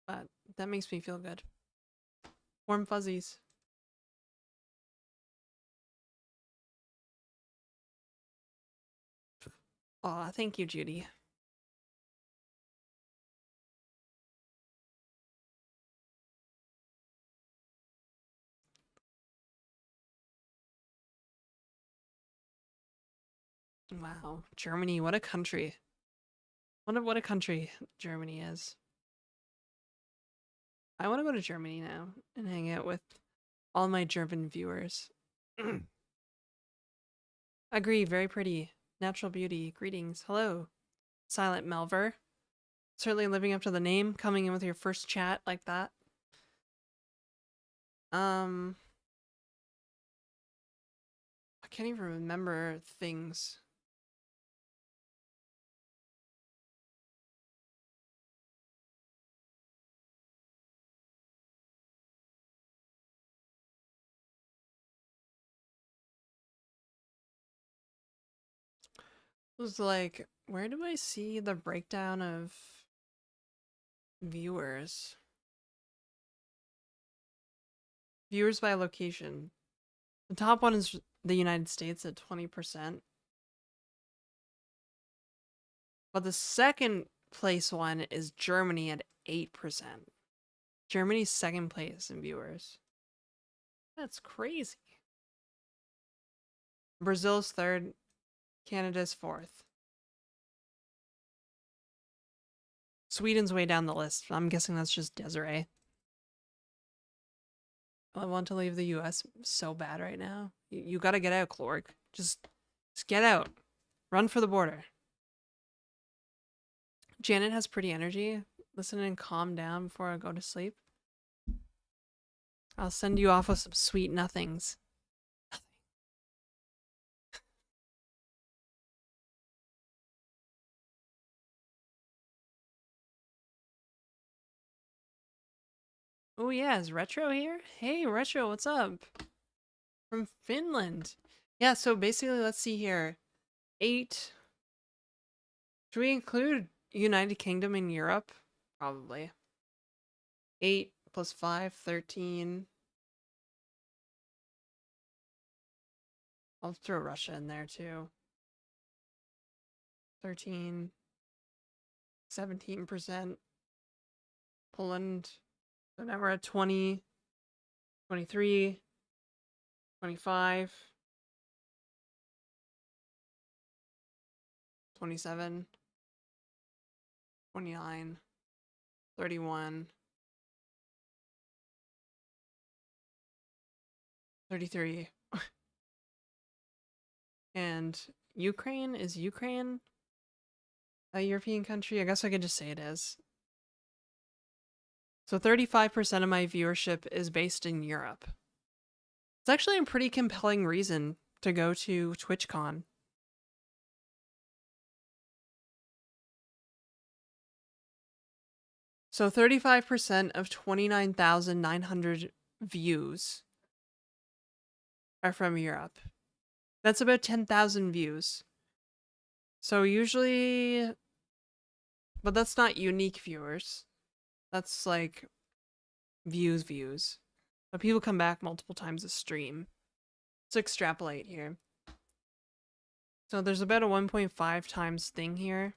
But that makes me feel good. Warm fuzzies. Aw, thank you, Judy. Wow, Germany, what a country. What a country Germany is. I want to go to Germany now and hang out with all my German viewers. Agree, very pretty. Natural beauty. Greetings. Hello. Silent Melver. Certainly living up to the name, coming in with your first chat like that. can't even remember things. It was like, where do I see the breakdown of viewers? Viewers by location. The top one is the United States at 20%. But the second place one is Germany at 8%. Germany's second place in viewers. That's crazy. Brazil's third, Canada's fourth. Sweden's way down the list. I'm guessing that's just Desiree. I want to leave the US so bad right now. You gotta get out, Clorg. Just get out. Run for the border. Janet has pretty energy. Listen and calm down before I go to sleep. I'll send you off with some sweet nothings. Oh yeah, is Retro here? Hey Retro, what's up? From Finland. Yeah, so basically let's see here. 8. Should we include United Kingdom in Europe? Probably. 8 plus 5, 13. I'll throw Russia in there too. 13. 17%. Poland. So now we're at 20. 23. 25. 27. 29. 31. 33. And Ukraine? Is Ukraine a European country? I guess I could just say it is. So 35% of my viewership is based in Europe. It's actually a pretty compelling reason to go to TwitchCon. So 35% of 29,900 views are from Europe. That's about 10,000 views. So usually, but that's not unique viewers. That's like views. But people come back multiple times a stream. Let's extrapolate here. So there's about a 1.5 times thing here.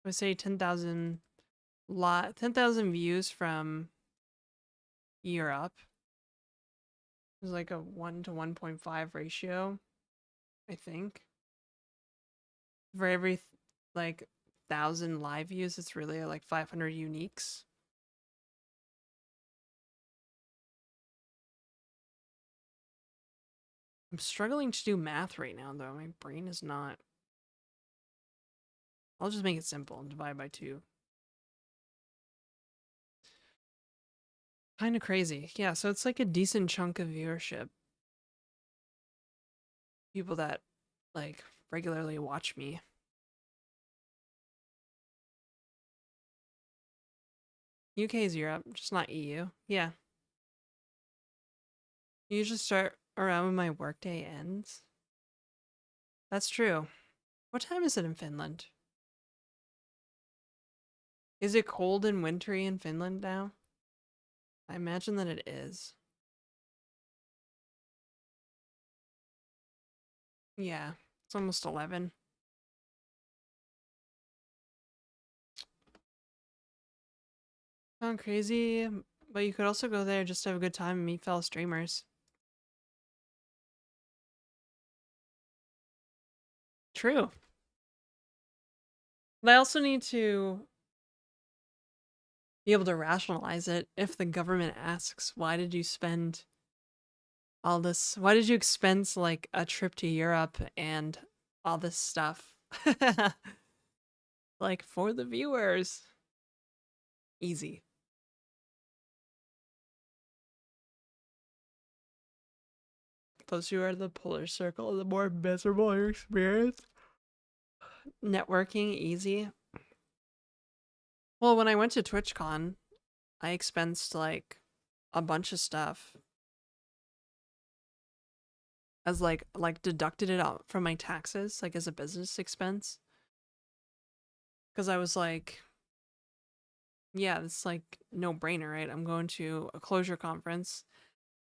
I would say 10,000 views from Europe. There's like a 1 to 1.5 ratio, I think. For every like 1,000 live views, it's really like 500 uniques. I'm struggling to do math right now, though. My brain is not. I'll just make it simple and divide by 2. Kind of crazy. Yeah, so it's like a decent chunk of viewership. People that like regularly watch me. UK is Europe, just not EU. Yeah. You usually start around when my workday ends. That's true. What time is it in Finland? Is it cold and wintry in Finland now? I imagine that it is. Yeah, it's almost 11. Sound crazy, but you could also go there just to have a good time and meet fellow streamers. True. But I also need to be able to rationalize it if the government asks, why did you spend all this? Why did you expense like a trip to Europe and all this stuff? Like for the viewers. Easy. closer you are to the polar circle, the more miserable your experience. Networking easy. Well, when I went to TwitchCon, I expensed like a bunch of stuff as like deducted it out from my taxes, like as a business expense. Because I was like, yeah, it's like no brainer, right? I'm going to a clojure conference,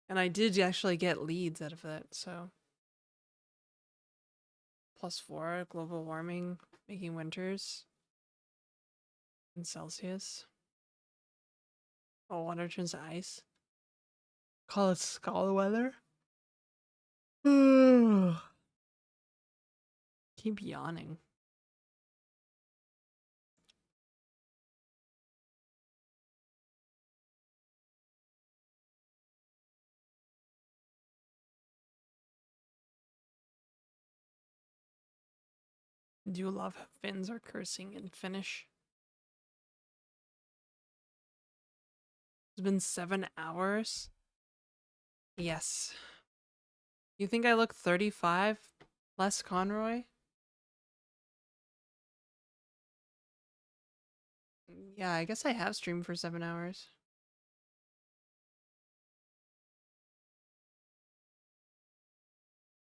and I did actually get leads out of it. So +4 global warming making winters in Celsius. Oh, water turns to ice. Call it skull weather. Keep yawning. Do you love how Finns are cursing in Finnish? It's been 7 hours. Yes. You think I look 35? Less Conroy? Yeah, I guess I have streamed for 7 hours.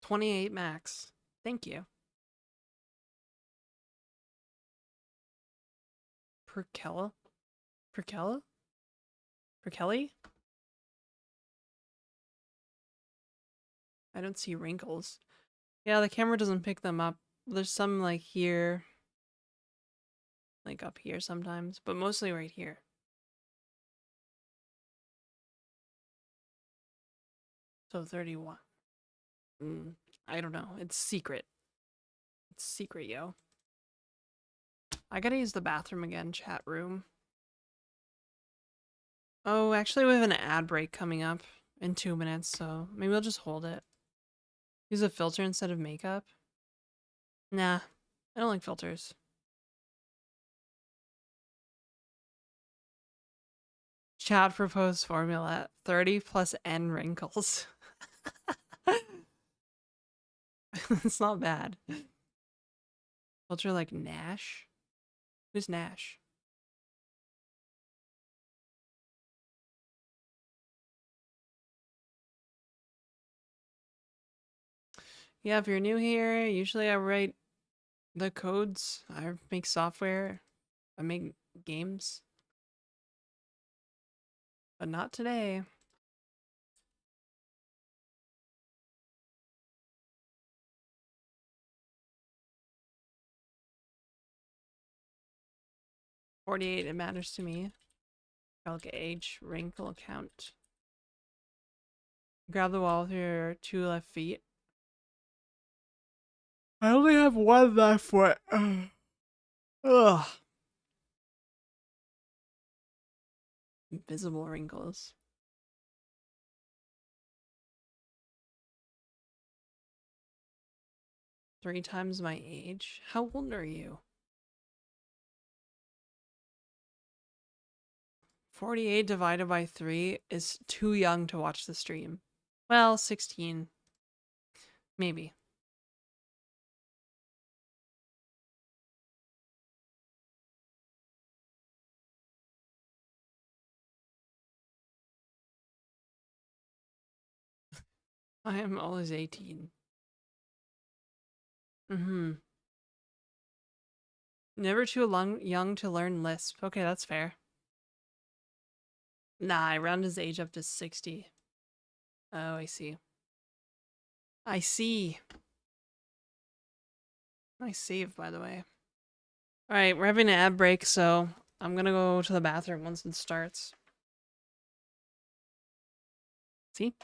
28 max. Thank you. Perkella? Perkella? Perkelly? I don't see wrinkles. Yeah, the camera doesn't pick them up. There's some like here, like up here sometimes, but mostly right here. So 31. I don't know. It's secret. It's secret, yo. I gotta use the bathroom again, chat room. Oh, actually we have an ad break coming up in 2 minutes, so maybe I'll just hold it. Use a filter instead of makeup. Nah, I don't like filters. Chat proposed formula, 30 plus N wrinkles. It's not bad. Filter like Nash? Who's Nash? Yeah, if you're new here, usually I write the codes. I make software. I make games. But not today. $48, it matters to me. Calc age, wrinkle count. Grab the wall with your 2 left feet. I only have 1 left foot. Ugh. Invisible wrinkles. Three times my age? How old are you? 48 divided by 3 is too young to watch the stream. Well, 16. Maybe. I am always 18. Mm-hmm. Never too young to learn Lisp. Okay, that's fair. Nah, I round his age up to 60. Oh, I see. I see. Nice save, by the way. Alright, we're having an ad break, so I'm gonna go to the bathroom once it starts. See?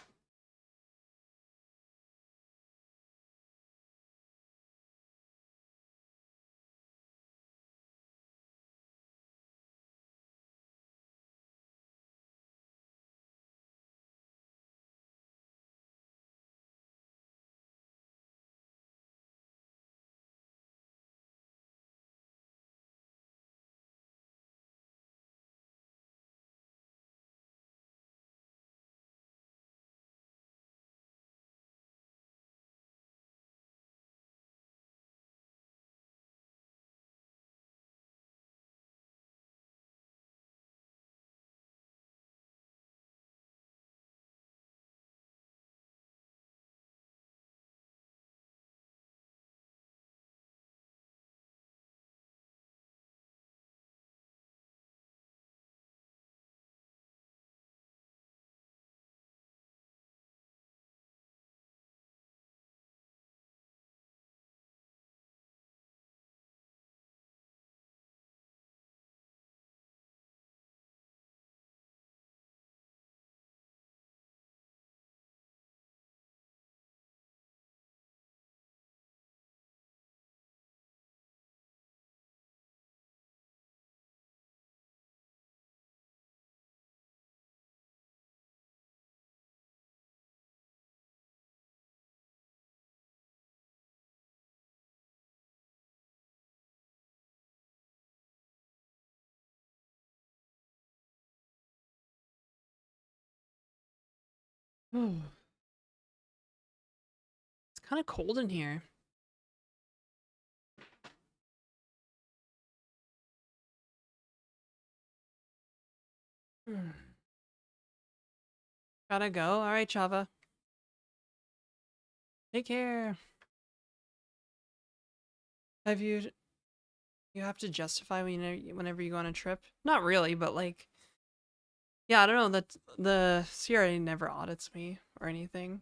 It's kind of cold in here. Gotta go. All right, Chava. Take care. Have you have to justify whenever you go on a trip? Not really, but like, yeah, I don't know. That the CRA never audits me or anything.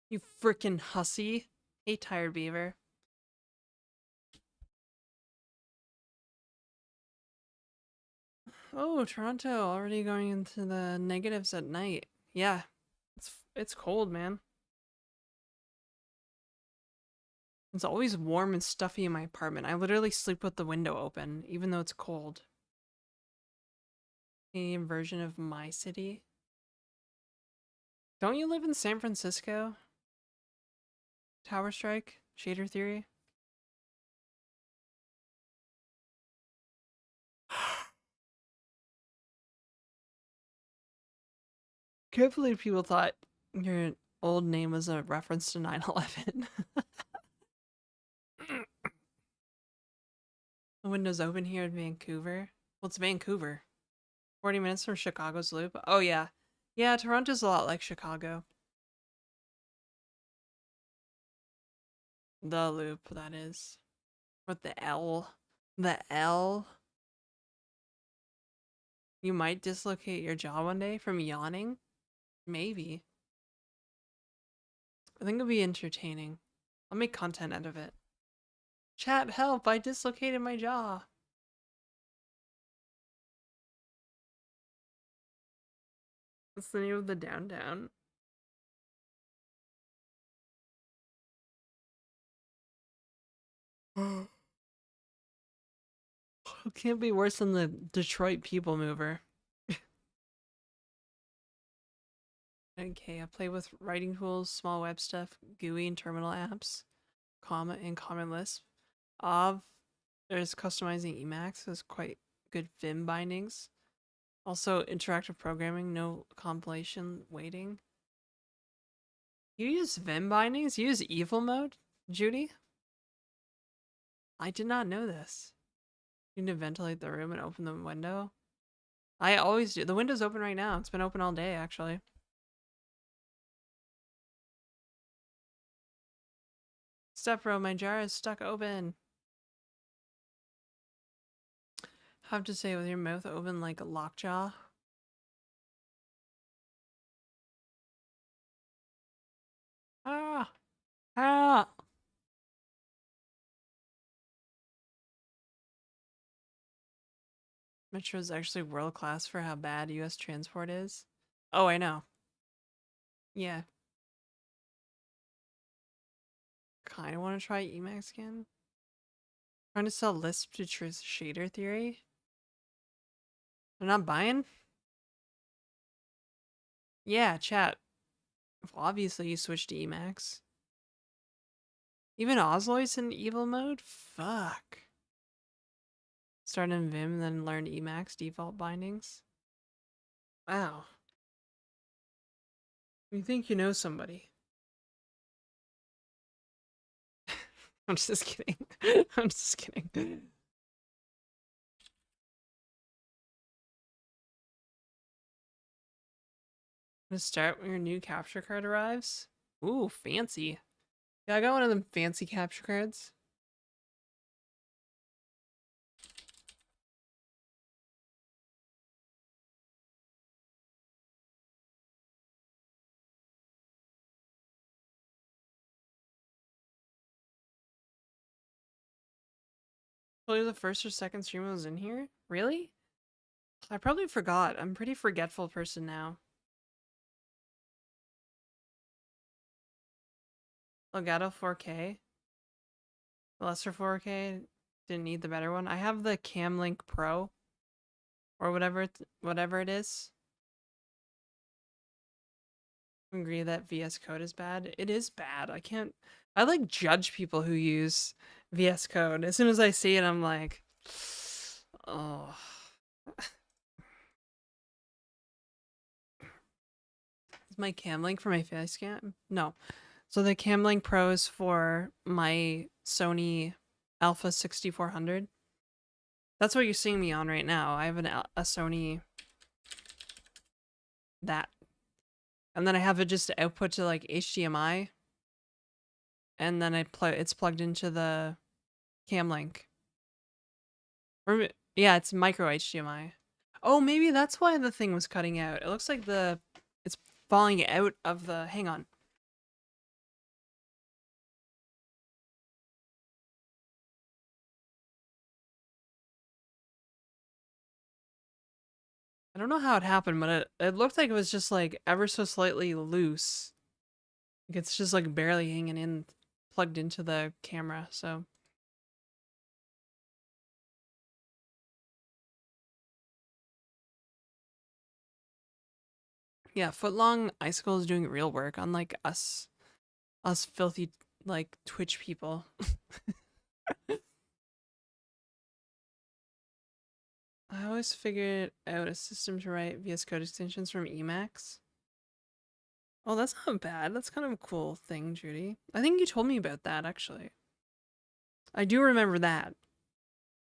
You freaking hussy. Hey, tired beaver. Oh, Toronto already going into the negatives at night. Yeah, it's cold, man. It's always warm and stuffy in my apartment. I literally sleep with the window open, even though it's cold. Canadian version of my city. Don't you live in San Francisco? Tower strike? Shader theory? Can't believe people thought your old name was a reference to 9/11. The window's open here in Vancouver. Well, it's Vancouver. 40 minutes from Chicago's Loop. Oh, yeah. Yeah, Toronto's a lot like Chicago. The Loop, that is. With the L. The L. You might dislocate your jaw one day from yawning. Maybe. I think it'll be entertaining. I'll make content out of it. Chat, help! I dislocated my jaw. What's the name of the down down? It can't be worse than the Detroit People Mover. Okay, I play with writing tools, small web stuff, GUI and terminal apps, comma and common Lisp. There's customizing Emacs, there's quite good Vim bindings. Also, interactive programming, no compilation waiting. You use Vim bindings? You use evil mode, Judy? I did not know this. You need to ventilate the room and open the window. I always do. The window's open right now. It's been open all day, actually. Step bro, my jar is stuck open. Have to say with your mouth open like a lockjaw. Ah! Ah! Metro is actually world class for how bad US transport is. Oh, I know. Yeah. Kinda wanna try Emacs again. Trying to sell Lisp to shader theory. They're not buying? Yeah, chat. Well, obviously you switched to Emacs. Even Osloy's in evil mode? Fuck. Start in Vim, then learn Emacs default bindings. Wow. You think you know somebody. I'm just kidding. I'm just kidding. I'm gonna start when your new capture card arrives. Ooh, fancy. Yeah, I got one of them fancy capture cards. Probably the first or second stream I was in here? Really? I probably forgot. I'm a pretty forgetful person now. Elgato 4K. The lesser 4K. Didn't need the better one. I have the Camlink Pro. Or whatever it is. I agree that VS Code is bad. It is bad. I like judge people who use VS Code. As soon as I see it, I'm like, oh. Is my cam link for my face cam? No. So the cam link Pro is for my Sony Alpha 6400. That's what you're seeing me on right now. I have a Sony that. And then I have it just output to like HDMI. And then it's plugged into the cam link. Or yeah, it's micro HDMI. Oh, maybe that's why the thing was cutting out. It looks like it's falling out of the, hang on. I don't know how it happened, but it looked like it was just like ever so slightly loose. Like it's just like barely hanging in, plugged into the camera, so. Yeah, Footlong Icicle is doing real work, unlike us filthy, like, Twitch people. I always figured out a system to write VS Code extensions from Emacs. Oh, that's not bad. That's kind of a cool thing, Judy. I think you told me about that, actually. I do remember that.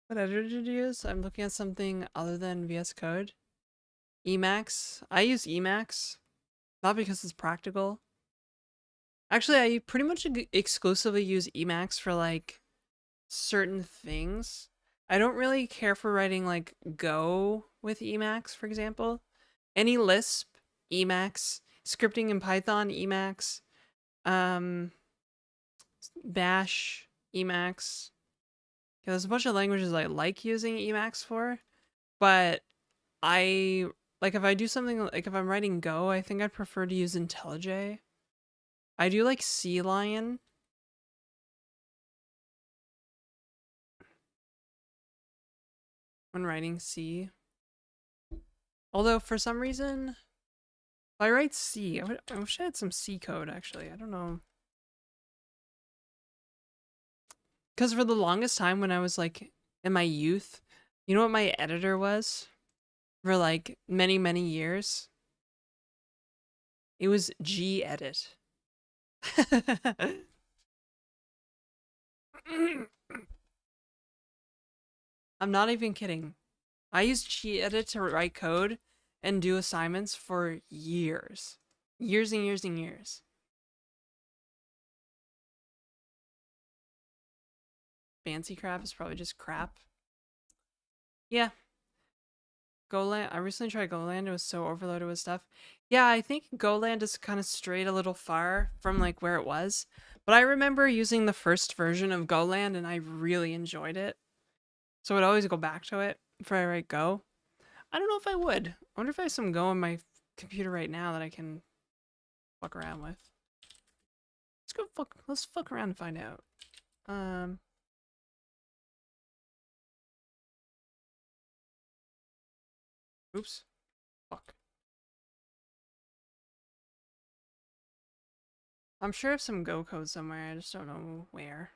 What editor did you use? I'm looking at something other than VS Code. Emacs. I use Emacs. Not because it's practical. Actually, I pretty much exclusively use Emacs for, like, certain things. I don't really care for writing, like, Go with Emacs, for example. Any Lisp, Emacs. Scripting in Python, Emacs. Bash, Emacs. Yeah, there's a bunch of languages I like using Emacs for, but like if I do something like if I'm writing Go, I think I'd prefer to use IntelliJ. I do like Sea Lion. When writing C. Although for some reason, if I write C, I wish I had some C code actually. I don't know. Because for the longest time when I was like in my youth, you know what my editor was? For like many, many years? It was gedit. I'm not even kidding. I used gedit to write code and do assignments for years. Years and years and years. Fancy crap is probably just crap. Yeah. Goland. I recently tried Goland. It was so overloaded with stuff. Yeah, I think Goland is kind of strayed a little far from like where it was. But I remember using the first version of Goland and I really enjoyed it. So I'd always go back to it before I write Go. I don't know if I would. I wonder if I have some Go on my computer right now that I can fuck around with. Let's fuck around and find out. Oops. Fuck. I'm sure I have some Go code somewhere, I just don't know where.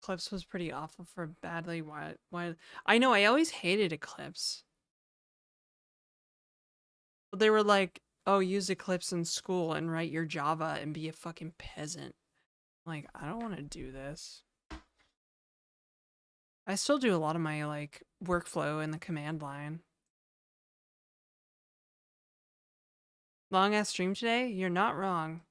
Eclipse was pretty awful for badly why I know I always hated Eclipse. But they were like, oh, use Eclipse in school and write your Java and be a fucking peasant. Like, I don't want to do this. I still do a lot of my like workflow in the command line. Long ass stream today? You're not wrong.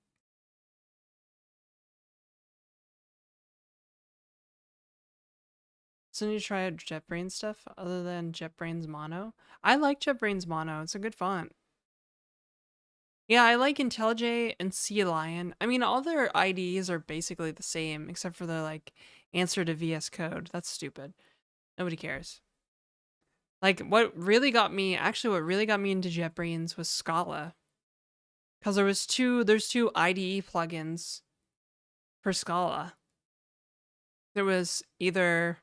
So you try out JetBrains stuff other than JetBrains Mono? I like JetBrains Mono. It's a good font. Yeah, I like IntelliJ and Sea Lion. I mean, all their IDEs are basically the same, except for the like answer to VS Code. That's stupid. Nobody cares. Like, what really got me into JetBrains was Scala. Because there's two IDE plugins for Scala. There was either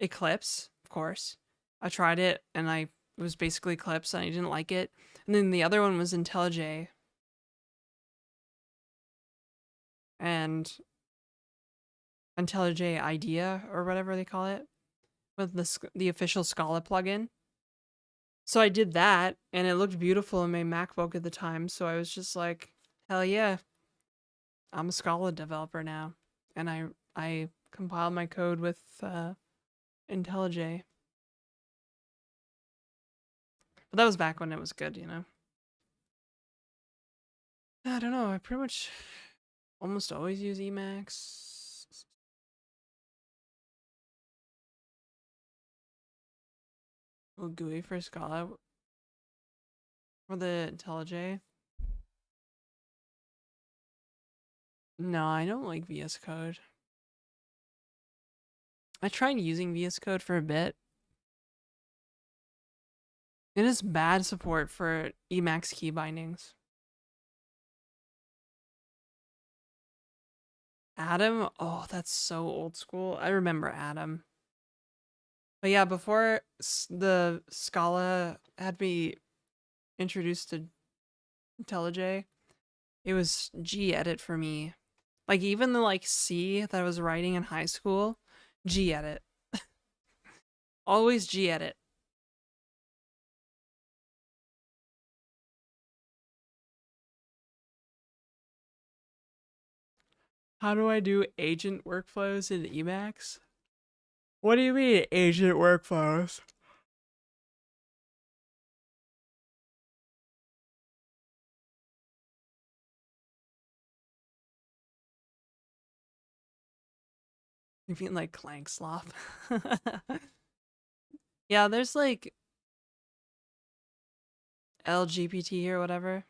Eclipse, of course. I tried it and it was basically Eclipse and I didn't like it. And then the other one was IntelliJ. and IntelliJ IDEA or whatever they call it with the official Scala plugin. So I did that, and it looked beautiful in my MacBook at the time. So I was just like, hell yeah, I'm a Scala developer now, and I compiled my code with IntelliJ. But that was back when it was good, you know. I don't know. I pretty much almost always use Emacs. Or GUI for Scala for the IntelliJ. No, I don't like VS Code. I tried using VS Code for a bit. It is bad support for Emacs key bindings. Atom? Oh, that's so old school. I remember Atom. But yeah, before the Scala had me introduced to IntelliJ, it was gedit for me. Like even the like C that I was writing in high school, gedit. Always gedit. How do I do agent workflows in Emacs? What do you mean agent workflows? You mean like clank slop? Yeah, there's like LGBT or whatever.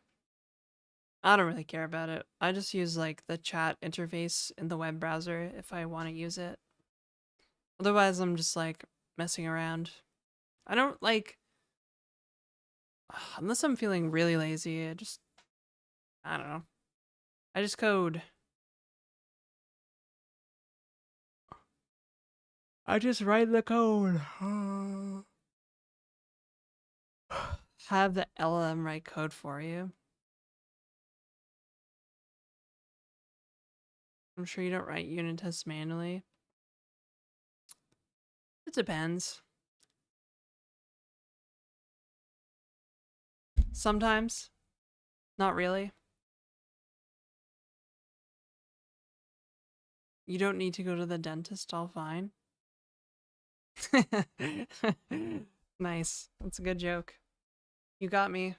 I don't really care about it. I just use like the chat interface in the web browser if I want to use it. Otherwise, I'm just like messing around. I don't like, unless I'm feeling really lazy, I don't know. I just code. I just write the code. Have the LLM write code for you. I'm sure you don't write unit tests manually. It depends. Sometimes. Not really. You don't need to go to the dentist, all fine. Nice. That's a good joke. You got me.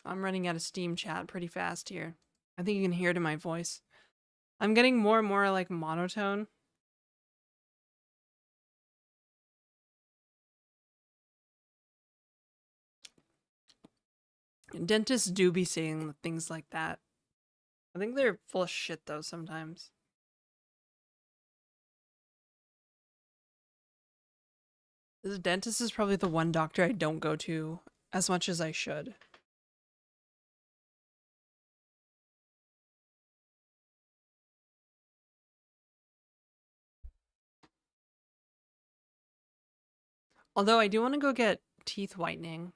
I'm running out of Steam chat pretty fast here. I think you can hear it in my voice. I'm getting more and more like monotone. Dentists do be saying things like that. I think they're full of shit though sometimes. The dentist is probably the one doctor I don't go to as much as I should. Although I do want to go get teeth whitening.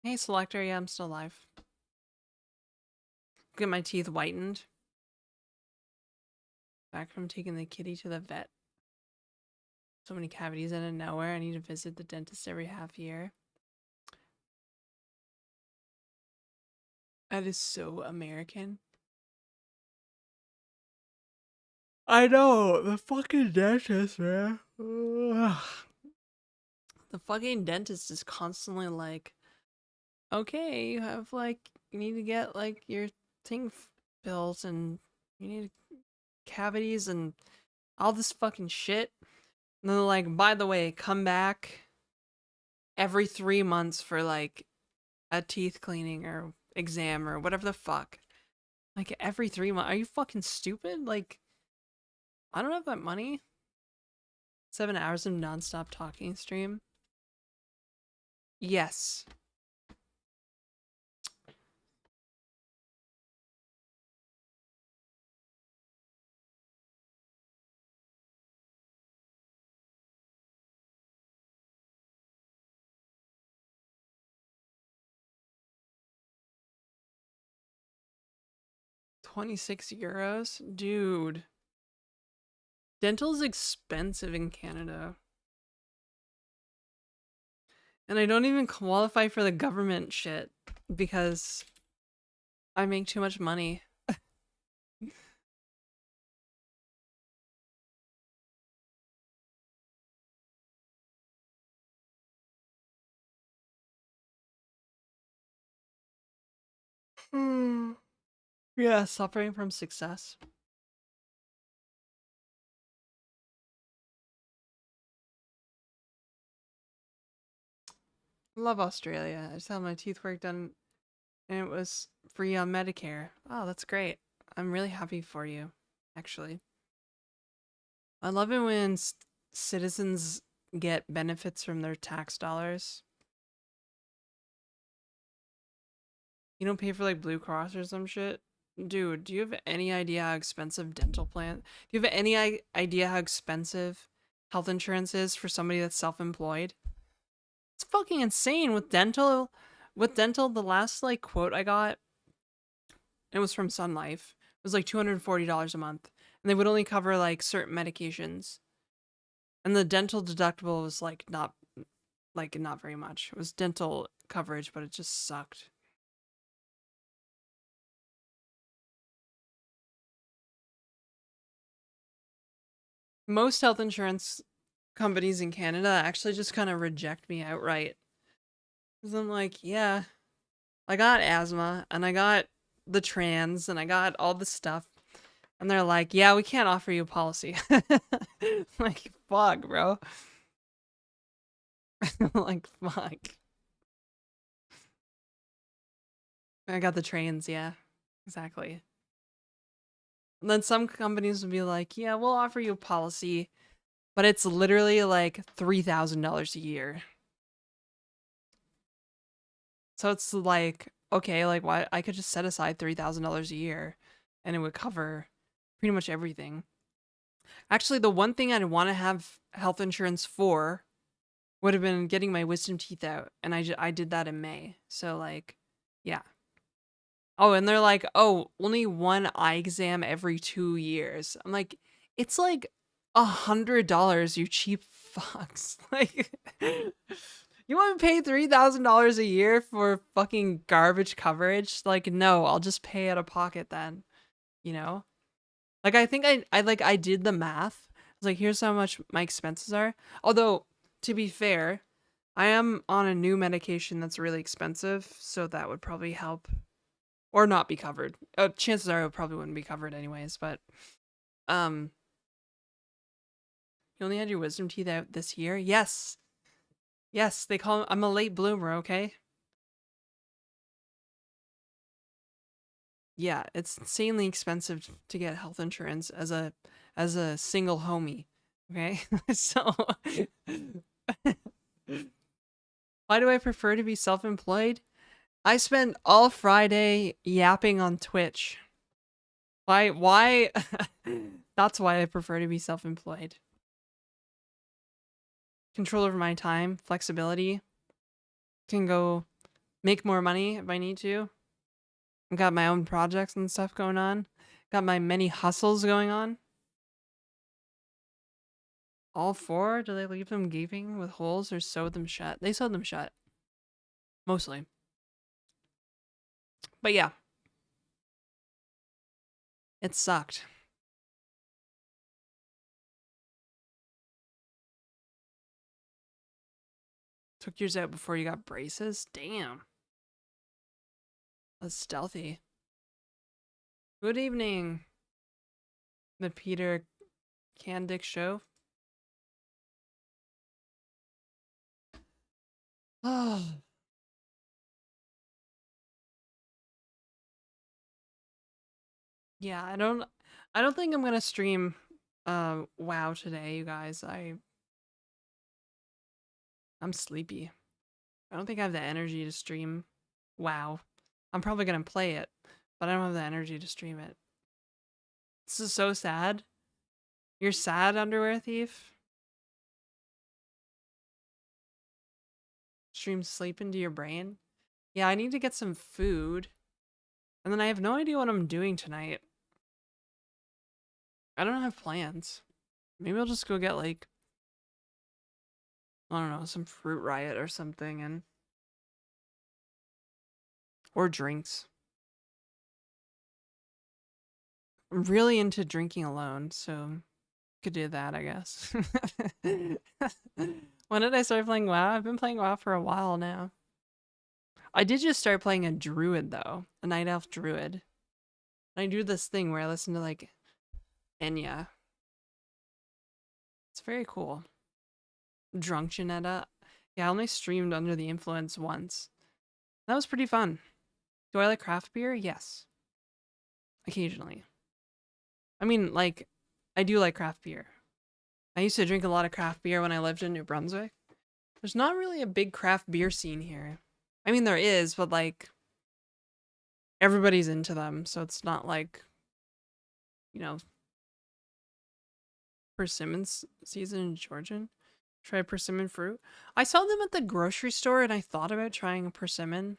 Hey, Selector, yeah, I'm still alive. Get my teeth whitened. Back from taking the kitty to the vet. So many cavities out of nowhere. I need to visit the dentist every half year. That is so American. I know, the fucking dentist, man. Ugh. The fucking dentist is constantly like, okay, you have like, you need to get like your thing built and you need cavities and all this fucking shit. And then like, by the way, come back every 3 months for like a teeth cleaning or exam or whatever the fuck. Like every 3 months. Are you fucking stupid? Like, I don't have that money. 7 hours of nonstop talking stream. Yes. 26 euros? Dude. Dental is expensive in Canada. And I don't even qualify for the government shit because I make too much money. Hmm. Yeah, suffering from success. Love Australia. I just had my teeth work done and it was free on Medicare. Oh, that's great. I'm really happy for you, actually. I love it when citizens get benefits from their tax dollars. You don't pay for like Blue Cross or some shit? Dude, do you have any idea how expensive dental plan? Do you have any idea how expensive health insurance is for somebody that's self-employed? It's fucking insane with dental. With dental, the last like quote I got, it was from Sun Life. It was like $240 a month, and they would only cover like certain medications. And the dental deductible was like not very much. It was dental coverage, but it just sucked. Most health insurance companies in Canada actually just kind of reject me outright. Cause I'm like, yeah, I got asthma and I got the trans and I got all the stuff. And they're like, yeah, we can't offer you a policy. Like, fuck, bro. Like, fuck. I got the trains, yeah. Exactly. And then some companies would be like, yeah, we'll offer you a policy, but it's literally like $3,000 a year. So it's like, okay, like why I could just set aside $3,000 a year and it would cover pretty much everything. Actually, the one thing I'd want to have health insurance for would have been getting my wisdom teeth out, and I did that in May. So like, yeah. Oh, and they're like, "Oh, only one eye exam every 2 years." I'm like, "It's like $100, you cheap fucks." Like, you want to pay $3,000 a year for fucking garbage coverage? Like, no, I'll just pay out of pocket then. You know? Like, I think I did the math. I was like, here's how much my expenses are. Although, to be fair, I am on a new medication that's really expensive, so that would probably help or not be covered. Chances are it probably wouldn't be covered anyways, but um you only had your wisdom teeth out this year? Yes. Yes, they call I'm a late bloomer, okay? Yeah, it's insanely expensive to get health insurance as a single homie, okay? So why do I prefer to be self-employed? I spend all Friday yapping on Twitch. Why that's why I prefer to be self-employed. Control over my time, flexibility, can go make more money if I need to. I've got my own projects and stuff going on. Got my many hustles going on. All four? Do they leave them gaping with holes or sew them shut? They sewed them shut. Mostly. But yeah. It sucked. Took yours out before you got braces? Damn. That's stealthy. Good evening. The Peter Candick show. Oh. Yeah, I don't think I'm gonna stream WoW today, you guys. I'm sleepy. I don't think I have the energy to stream WoW. I'm probably gonna play it, but I don't have the energy to stream it. This is so sad. You're sad, underwear thief? Stream sleep into your brain? Yeah, I need to get some food. And then I have no idea what I'm doing tonight. I don't have plans. Maybe I'll just go get like, I don't know, some fruit riot or something and or drinks. I'm really into drinking alone, so could do that, I guess. When did I start playing WoW? I've been playing WoW for a while now. I did just start playing a druid though, a night elf druid. And I do this thing where I listen to like Enya. It's very cool. Drunk Janetta. Yeah, I only streamed under the influence once. That was pretty fun. Do I like craft beer? Yes. Occasionally. I mean, like, I do like craft beer. I used to drink a lot of craft beer when I lived in New Brunswick. There's not really a big craft beer scene here. I mean, there is, but like, everybody's into them, so it's not like, you know, persimmons season in Georgian. Try persimmon fruit. I saw them at the grocery store and I thought about trying a persimmon.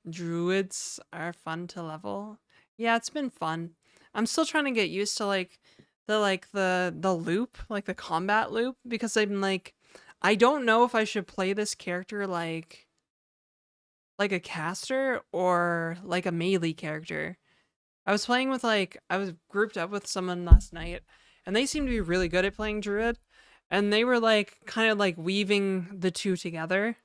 Druids are fun to level. Yeah, it's been fun. I'm still trying to get used to like the loop, like the combat loop, because I'm like, I don't know if I should play this character like a caster or like a melee character. I was playing with like I was grouped up with someone last night and they seemed to be really good at playing druid and they were like kind of like weaving the two together.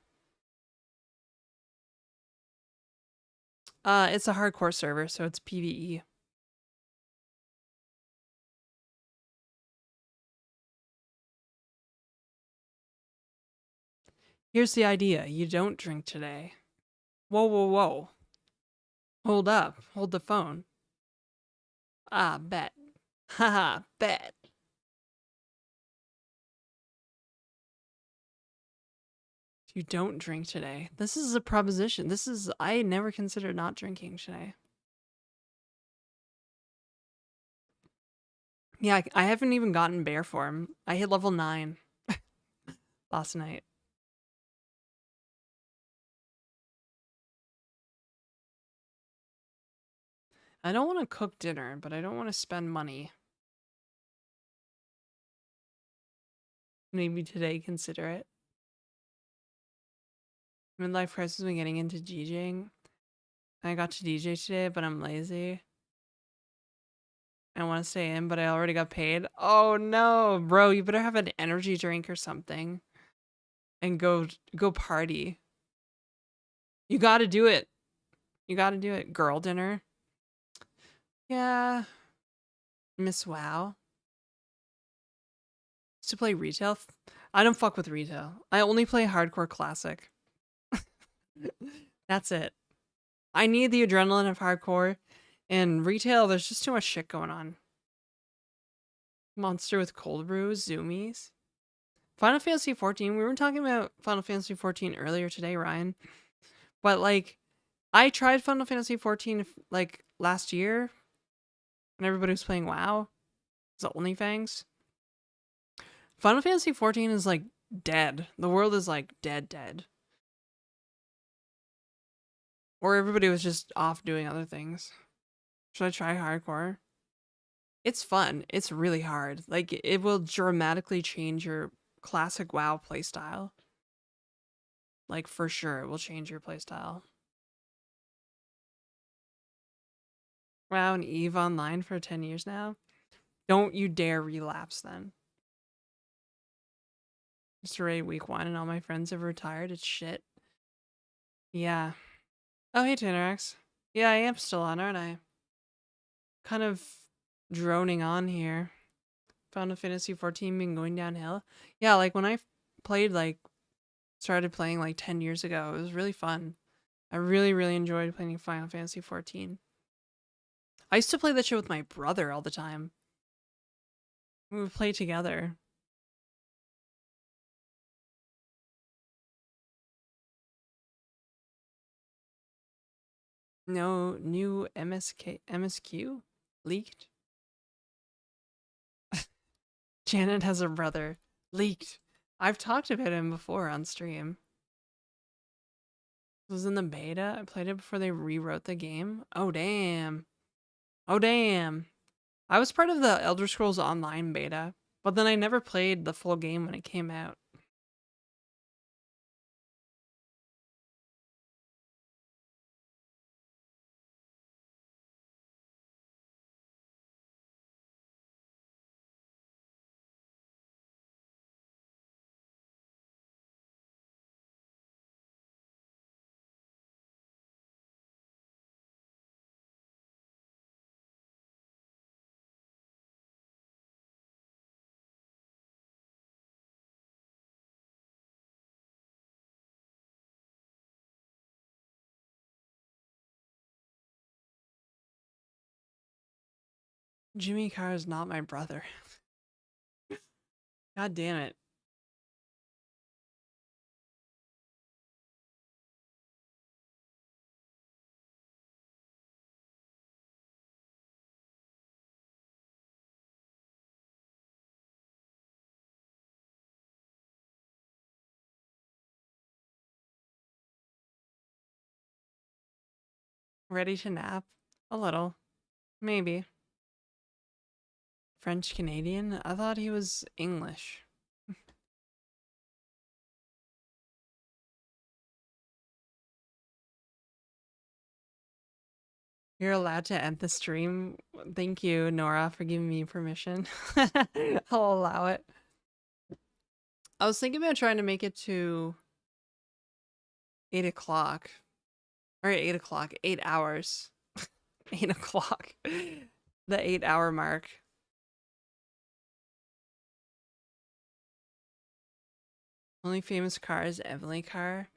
It's a hardcore server, so it's PvE. Here's the idea. You don't drink today. Whoa, whoa, whoa. Hold up. Hold the phone. Ah, bet. Haha, bet. You don't drink today. This is a proposition. I never considered not drinking today. Yeah, I haven't even gotten bear form. I hit level 9 last night. I don't want to cook dinner, but I don't want to spend money. Maybe today consider it. Midlife crisis when getting into DJing. I got to DJ today, but I'm lazy. I want to stay in, but I already got paid. Oh no, bro, you better have an energy drink or something and go party. You got to do it. You got to do it. Girl dinner. Yeah. Miss WoW. To play retail. I don't fuck with retail. I only play hardcore classic. That's it. I need the adrenaline of hardcore. And retail, there's just too much shit going on. Monster with cold brew, zoomies. Final Fantasy 14. We were talking about Final Fantasy 14 earlier today, Ryan. But like, I tried Final Fantasy 14 like last year when everybody was playing WoW. It's OnlyFans. Final Fantasy 14 is like dead. The world is like dead. Or everybody was just off doing other things. Should I try hardcore? It's fun. It's really hard. Like, it will dramatically change your classic WoW playstyle. Like, for sure, it will change your playstyle. WoW and EVE online for 10 years now. Don't you dare relapse then. Just already week 1 and all my friends have retired. It's shit. Yeah. Oh, hey, Tanerax. Yeah, I am still on, aren't I? Kind of droning on here. Final Fantasy 14 been going downhill. Yeah, like when I played, like, started playing like 10 years ago, it was really fun. I really enjoyed playing Final Fantasy 14. I used to play that shit with my brother all the time. We would play together. No new MSQ leaked. Janet has a brother leaked. I've talked about him before on stream. was in the beta. I played it before they rewrote the game. Oh damn. Oh damn. I was part of the Elder Scrolls Online beta, but then I never played the full game when it came out. Jimmy Carr is not my brother. God damn it. Ready to nap? A little. Maybe. French Canadian? I thought he was English. You're allowed to end the stream. Thank you, Nora, for giving me permission. I'll allow it. I was thinking about trying to make it to 8 o'clock. Or 8 o'clock. 8 hours. 8 o'clock. The 8-hour mark. Only famous car is Evelyn Carr.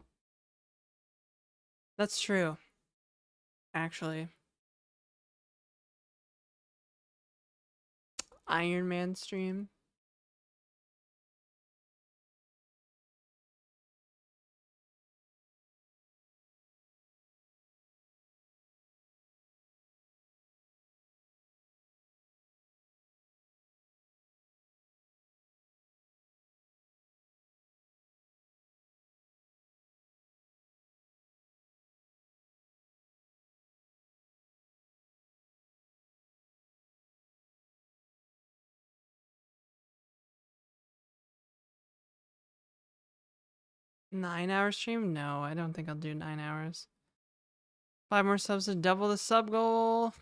That's true. Actually. Iron Man stream. Nine-hour stream? No, I don't think I'll do 9 hours. 5 more subs to double the sub goal.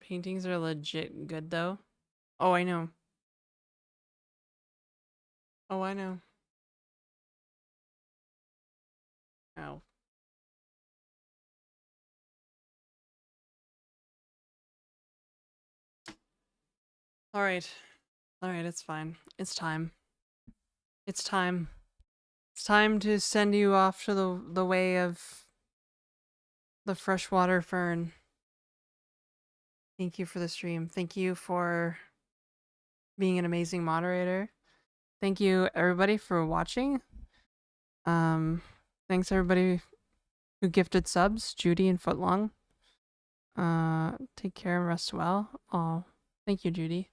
Paintings are legit good though. Oh, I know. Oh, I know. Oh. Alright. Alright, it's fine. It's time. It's time. It's time to send you off to the way of the freshwater fern. Thank you for the stream. Thank you for being an amazing moderator. Thank you everybody for watching. Thanks everybody who gifted subs, Judy and Footlong. Take care and rest well. Oh, thank you, Judy.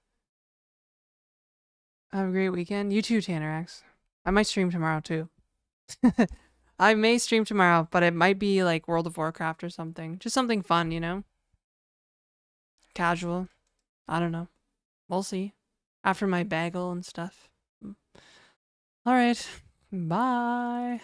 Have a great weekend. You too, Tanner X. I might stream tomorrow too. I may stream tomorrow, but it might be like World of Warcraft or something. Just something fun, you know? Casual. I don't know. We'll see. After my bagel and stuff. Alright. Bye.